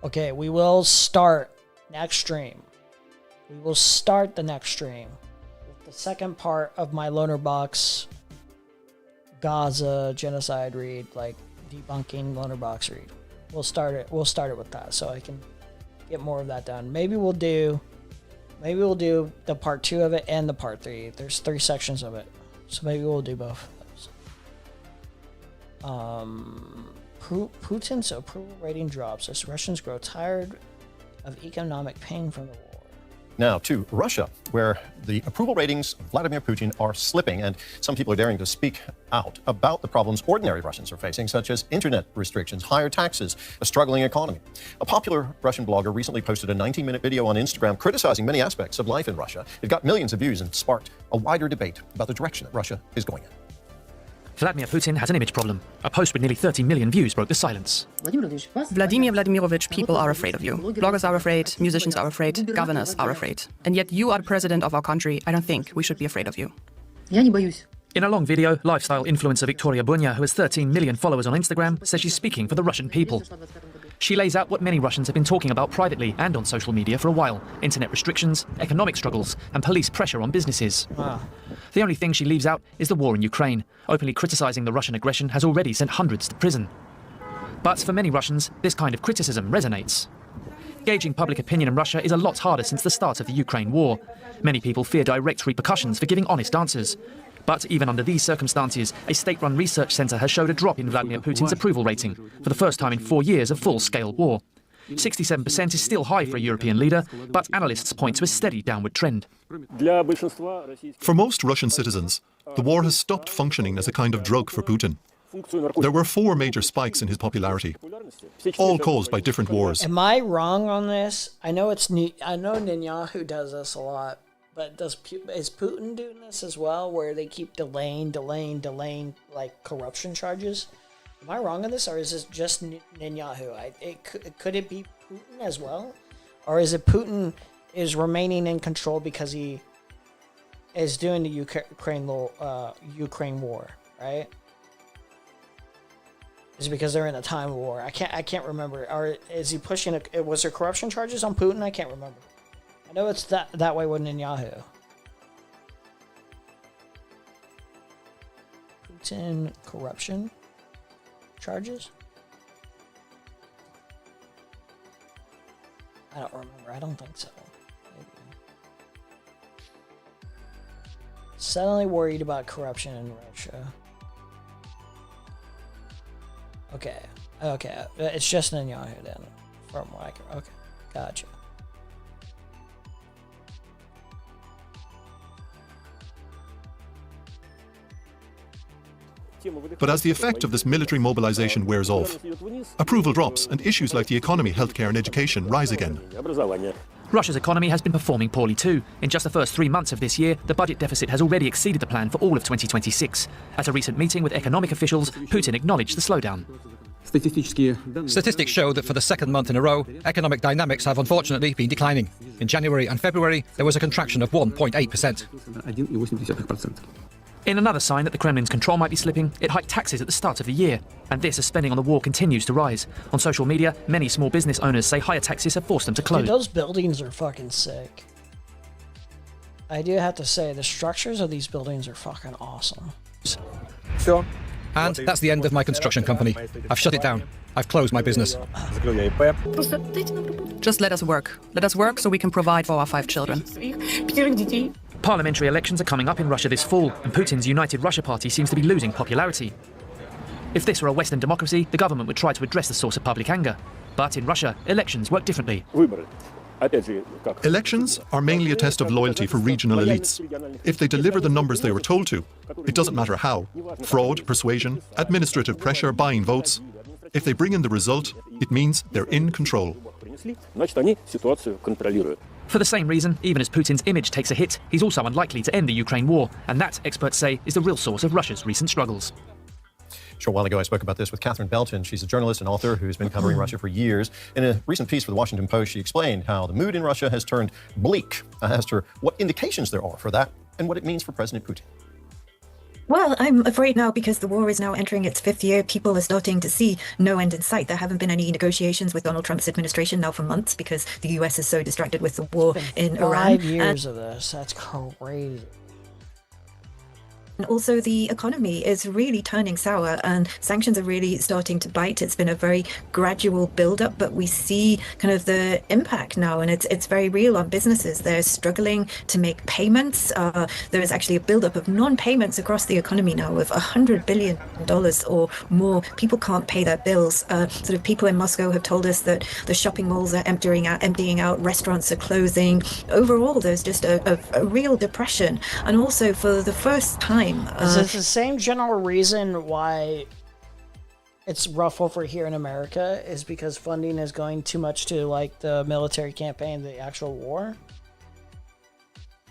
Okay, we will start next stream. We will start the next stream with the second part of my Loner Box Gaza genocide read, like debunking Loner Box read. We'll start it with that so I can get more of that done. Maybe we'll do the part 2 of it and the part 3. There's 3 sections of it. So maybe we'll do both of those. Putin's approval rating drops as Russians grow tired of economic pain from the war. Now to Russia, where the approval ratings of Vladimir Putin are slipping, and some people are daring to speak out about the problems ordinary Russians are facing, such as internet restrictions, higher taxes, a struggling economy. A popular Russian blogger recently posted a 19-minute video on Instagram criticizing many aspects of life in Russia. It got millions of views and sparked a wider debate about the direction that Russia is going in. Vladimir Putin has an image problem. A post with nearly 30 million views broke the silence. Vladimir Vladimirovich, people are afraid of you. Bloggers are afraid, musicians are afraid, governors are afraid. And yet you are the president of our country. I don't think we should be afraid of you. In a long video, lifestyle influencer Victoria Bunya, who has 13 million followers on Instagram, says she's speaking for the Russian people. She lays out what many Russians have been talking about privately and on social media for a while: internet restrictions, economic struggles, and police pressure on businesses. The only thing she leaves out is the war in Ukraine. Openly criticizing the Russian aggression has already sent hundreds to prison. But for many Russians, this kind of criticism resonates. Gauging public opinion in Russia is a lot harder since the start of the Ukraine war. Many people fear direct repercussions for giving honest answers. But even under these circumstances, a state-run research centre has showed a drop in Vladimir Putin's approval rating for the first time in 4 years of full-scale war. 67% is still high for a European leader, but analysts point to a steady downward trend. For most Russian citizens, the war has stopped functioning as a kind of drug for Putin. There were 4 major spikes in his popularity, all caused by different wars. Am I wrong on this? I know Netanyahu does this a lot, but is Putin doing this as well, where they keep delaying like corruption charges? Am I wrong on this, or is this just Netanyahu? Could it be Putin as well, or is it Putin is remaining in control because he is doing the Ukraine war, right? Is it because they're in a time war? I can't remember. Or is he pushing? Was there corruption charges on Putin? I can't remember. I know it's that way with Netanyahu. Putin corruption charges? I don't remember. I don't think so. Maybe. Suddenly worried about corruption in Russia. Okay. It's just Netanyahu then, from what I can. Okay, gotcha. But as the effect of this military mobilization wears off, approval drops and issues like the economy, healthcare and education rise again. Russia's economy has been performing poorly too. In just the first 3 months of this year, the budget deficit has already exceeded the plan for all of 2026. At a recent meeting with economic officials, Putin acknowledged the slowdown. Statistics show that for the second month in a row, economic dynamics have unfortunately been declining. In January and February, there was a contraction of 1.8%. In another sign that the Kremlin's control might be slipping, it hiked taxes at the start of the year. And this as spending on the war continues to rise. On social media, many small business owners say higher taxes have forced them to close. Dude, those buildings are fucking sick. I do have to say, the structures of these buildings are fucking awesome. Sure. And that's the end of my construction company. I've shut it down. I've closed my business. Just let us work. Let us work so we can provide for our 5 children. Parliamentary elections are coming up in Russia this fall, and Putin's United Russia Party seems to be losing popularity. If this were a Western democracy, the government would try to address the source of public anger. But in Russia, elections work differently. Elections are mainly a test of loyalty for regional elites. If they deliver the numbers they were told to, it doesn't matter how. Fraud, persuasion, administrative pressure, buying votes. If they bring in the result, it means they're in control. For the same reason, even as Putin's image takes a hit, he's also unlikely to end the Ukraine war, and that, experts say, is the real source of Russia's recent struggles. A short while ago, I spoke about this with Catherine Belton. She's a journalist and author who's been covering Russia for years. In a recent piece for the Washington Post, she explained how the mood in Russia has turned bleak. I asked her what indications there are for that and what it means for President Putin. Well, I'm afraid now, because the war is now entering its 5th year, people are starting to see no end in sight. There haven't been any negotiations with Donald Trump's administration now for months because the US is so distracted with the war in Iran. 5 years of this. That's crazy. And also the economy is really turning sour and sanctions are really starting to bite. It's been a very gradual build-up, but we see kind of the impact now, and it's very real on businesses. They're struggling to make payments. There is actually a build-up of non-payments across the economy now of $100 billion or more. People can't pay their bills. Sort of people in Moscow have told us that the shopping malls are emptying out, restaurants are closing. Overall, there's just a real depression. And also for the first time, is this the same general reason why it's rough over here in America is because funding is going too much to like the military campaign, the actual war?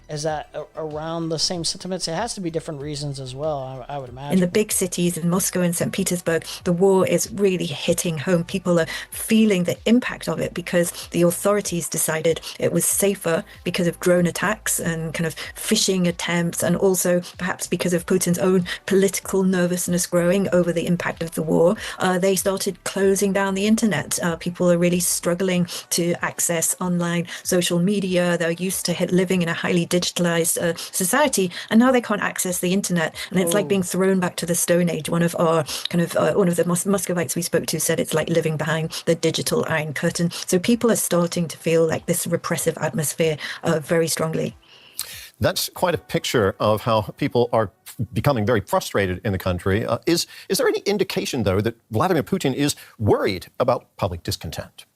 Is that around the same sentiments? It has to be different reasons as well, I would imagine. In the big cities, in Moscow and St. Petersburg, the war is really hitting home. People are feeling the impact of it because the authorities decided it was safer because of drone attacks and kind of phishing attempts, and also perhaps because of Putin's own political nervousness growing over the impact of the war. They started closing down the internet. People are really struggling to access online social media. They're used to living in a highly digitalized society, and now they can't access the internet, and it's like being thrown back to the Stone Age. One of our kind of one of the Muscovites we spoke to said it's like living behind the digital Iron Curtain. So people are starting to feel like this repressive atmosphere very strongly. That's quite a picture of how people are becoming very frustrated in the country. Is there any indication, though, that Vladimir Putin is worried about public discontent?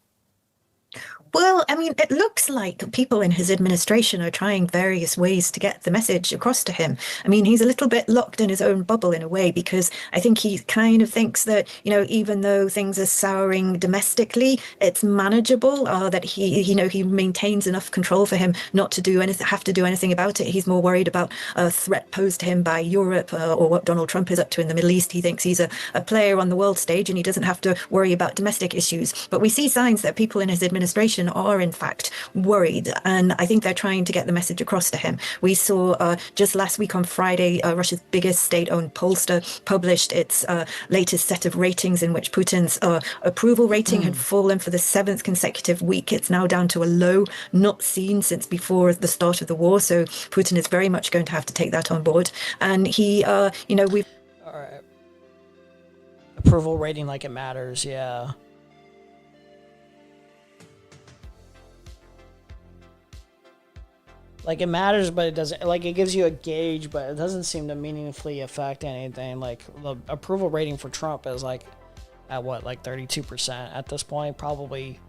Well, I mean, it looks like people in his administration are trying various ways to get the message across to him. I mean, he's a little bit locked in his own bubble in a way, because I think he kind of thinks that, you know, even though things are souring domestically, it's manageable, that he maintains enough control for him not to have to do anything about it. He's more worried about a threat posed to him by Europe or what Donald Trump is up to in the Middle East. He thinks he's a player on the world stage and he doesn't have to worry about domestic issues. But we see signs that people in his administration are in fact worried, and I think they're trying to get the message across to him. We saw just last week on Friday, Russia's biggest state-owned pollster published its latest set of ratings, in which Putin's approval rating had fallen for the 7th consecutive week. It's now down to a low not seen since before the start of the war, so Putin is very much going to have to take that on board. And he, we've... All right. Approval rating like it matters, yeah. Like, it matters, but it doesn't, like, it gives you a gauge, but it doesn't seem to meaningfully affect anything. Like, the approval rating for Trump is, like, at what, like 32% at this point? Probably,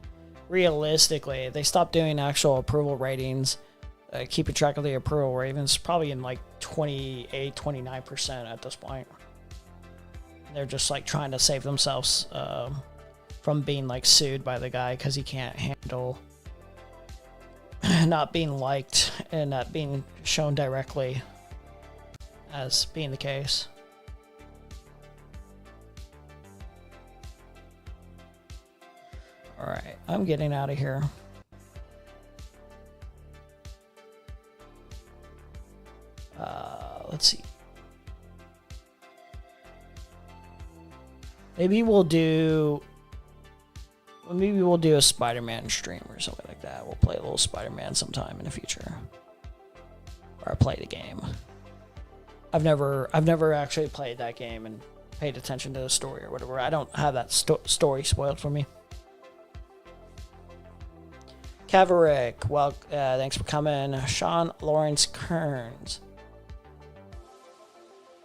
realistically, if they stop doing actual approval ratings, keeping track of the approval ratings, probably in, like, 28, 29% at this point. They're just, like, trying to save themselves from being, like, sued by the guy because he can't handle not being liked and not being shown directly as being the case. Alright, I'm getting out of here. Let's see. Maybe we'll do a Spider-Man stream or something like that. We'll play a little Spider-Man sometime in the future. Or I play the game. I've never actually played that game and paid attention to the story or whatever. I don't have that story spoiled for me. Kaverick, well, thanks for coming. Sean Lawrence Kearns,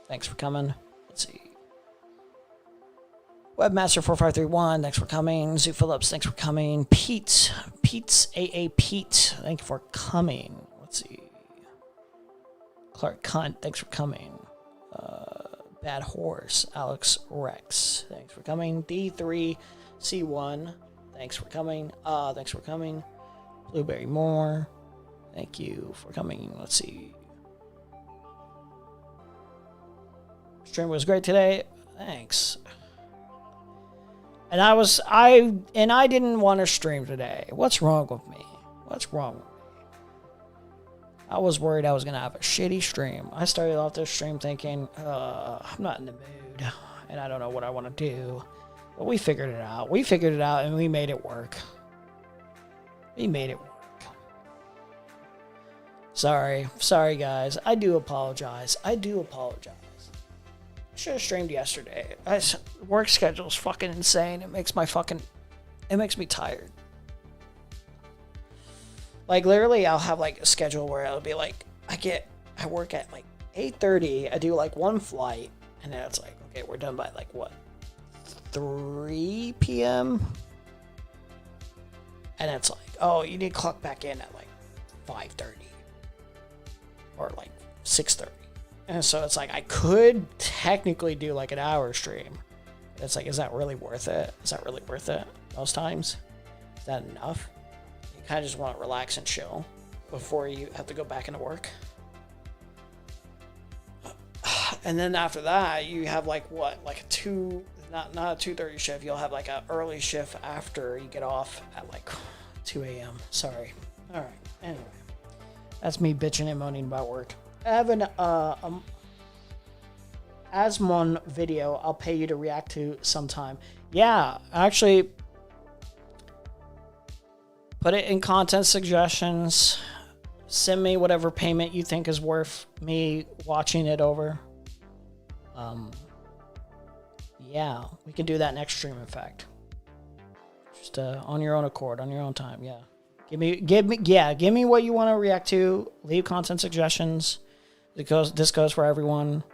thanks for coming. Let's see. Webmaster4531, thanks for coming. Zoo Phillips, thanks for coming. Pete's AA Pete, thank you for coming. Let's see. Clark Cunt, thanks for coming. Bad Horse, Alex Rex, thanks for coming. D3C1, thanks for coming. Thanks for coming. Blueberry Moore, thank you for coming. Let's see. Stream was great today. Thanks. And I didn't want to stream today. What's wrong with me? What's wrong with me? I was worried I was going to have a shitty stream. I started off this stream thinking, I'm not in the mood, and I don't know what I want to do. But we figured it out. We figured it out, and we made it work. We made it work. Sorry, guys. I do apologize. I should have streamed yesterday. Work schedule's fucking insane. It makes me tired. Like, literally, I'll have, like, a schedule where it'll be, like, I work at, like, 8:30. I do, like, one flight. And then it's like, okay, we're done by, like, what? 3 p.m.? And it's like, oh, you need to clock back in at, like, 5:30. Or, like, 6:30. And so it's like, I could technically do, like, an hour stream. It's like, is that really worth it? Most times? Is that enough? You kind of just want to relax and chill before you have to go back into work. And then after that, you have, like, what? Like not a 2:30 shift. You'll have, like, an early shift after you get off at, like, 2 a.m. Sorry. All right. Anyway. That's me bitching and moaning about work. I have an Asmon video I'll pay you to react to sometime. Yeah, actually, put it in content suggestions. Send me whatever payment you think is worth me watching it over. Yeah, we can do that next stream, in fact. Just on your own accord, on your own time, yeah. Give me what you want to react to. Leave content suggestions. This goes for everyone.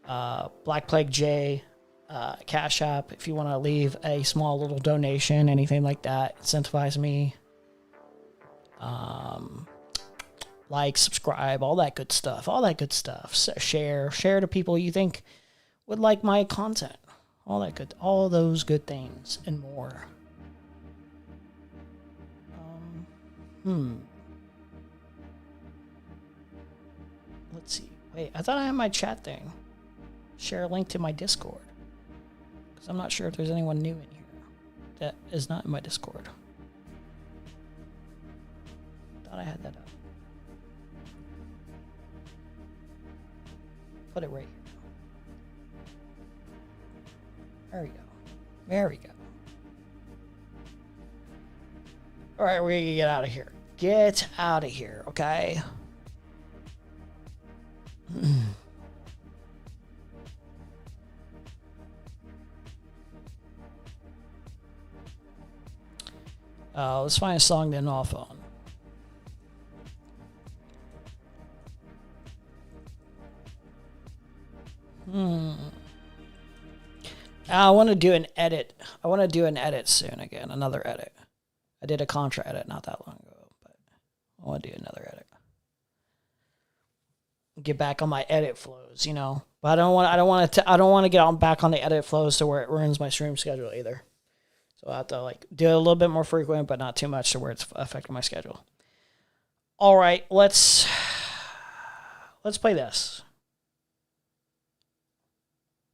Black Plague J, Cash App. If you want to leave a small little donation, anything like that, incentivize me. Like, subscribe, all that good stuff. Share to people you think would like my content. All those good things and more. Let's see. Wait, I thought I had my chat thing. Share a link to my Discord. Because I'm not sure if there's anyone new in here that is not in my Discord. Thought I had that up. Put it right here. There we go. Alright, we're gonna get out of here. Get out of here, okay? Let's find a song to end off on. I want to do an edit. I want to do an edit soon again. Another edit. I did a Contra edit not that long ago, but I want to do another edit. Get back on my edit flows, you know. But I don't want to get back on the edit flows to where it ruins my stream schedule either. So I have to like do it a little bit more frequent, but not too much to where it's affecting my schedule. All right, let's play this.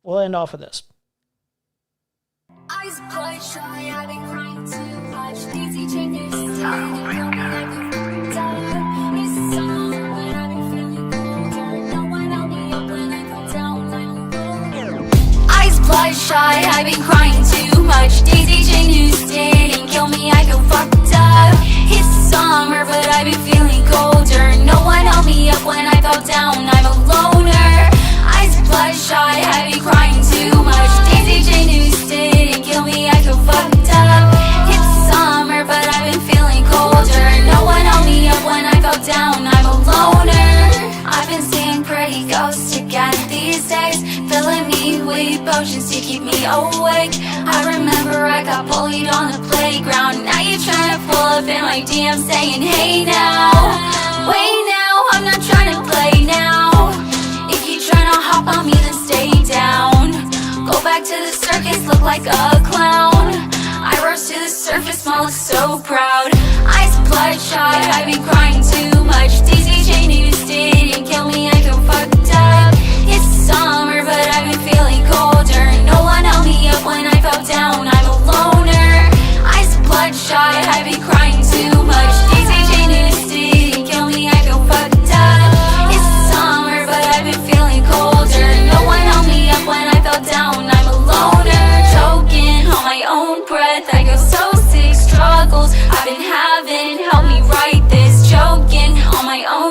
We'll end off with this. Eyes bloodshot, I've been crying too much. Daisy chain is bloodshot, I've been crying too much. Daisy chain who's didn't kill me, I feel fucked up. It's summer, but I've been feeling colder. No one held me up when I fell down, I'm a loner. Eyes bloodshot, I've been crying too much. Daisy chain who's didn't kill me, I feel fucked up. It's summer, but I've been feeling colder. No one held me up when I fell down, I'm a loner. I've been seeing pretty ghosts again these days, filling me with potions to keep me awake. I remember I got bullied on the playground. Now you're trying to pull up in my DM saying, hey now, wait now, I'm not trying to play now. If you trying to hop on me, then stay down. Go back to the circus, look like a clown. I rose to the surface, smell look so proud. Eyes bloodshot, I've been crying too much. Daisy chain who's didn't kill me, I feel fucked up. It's summer, but I've been feeling colder. No one held me up when I fell down, I'm a loner. Eyes bloodshot, I've been crying too much. Daisy chain who's didn't kill me, I feel fucked up. It's summer, but I've been feeling colder. No one held me up when I fell down, I'm a loner. Choking on my own breath, I go so sick. Struggles I've been having, help me write this. Choking on my own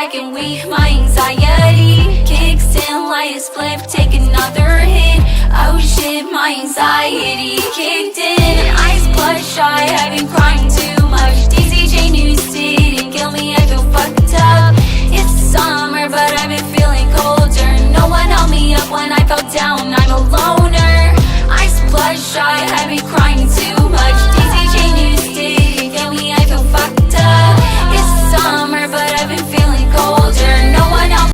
second week, my anxiety kicks in like a spliff, take another hit. Oh shit, my anxiety kicked in. Eyes bloodshot, I've been crying too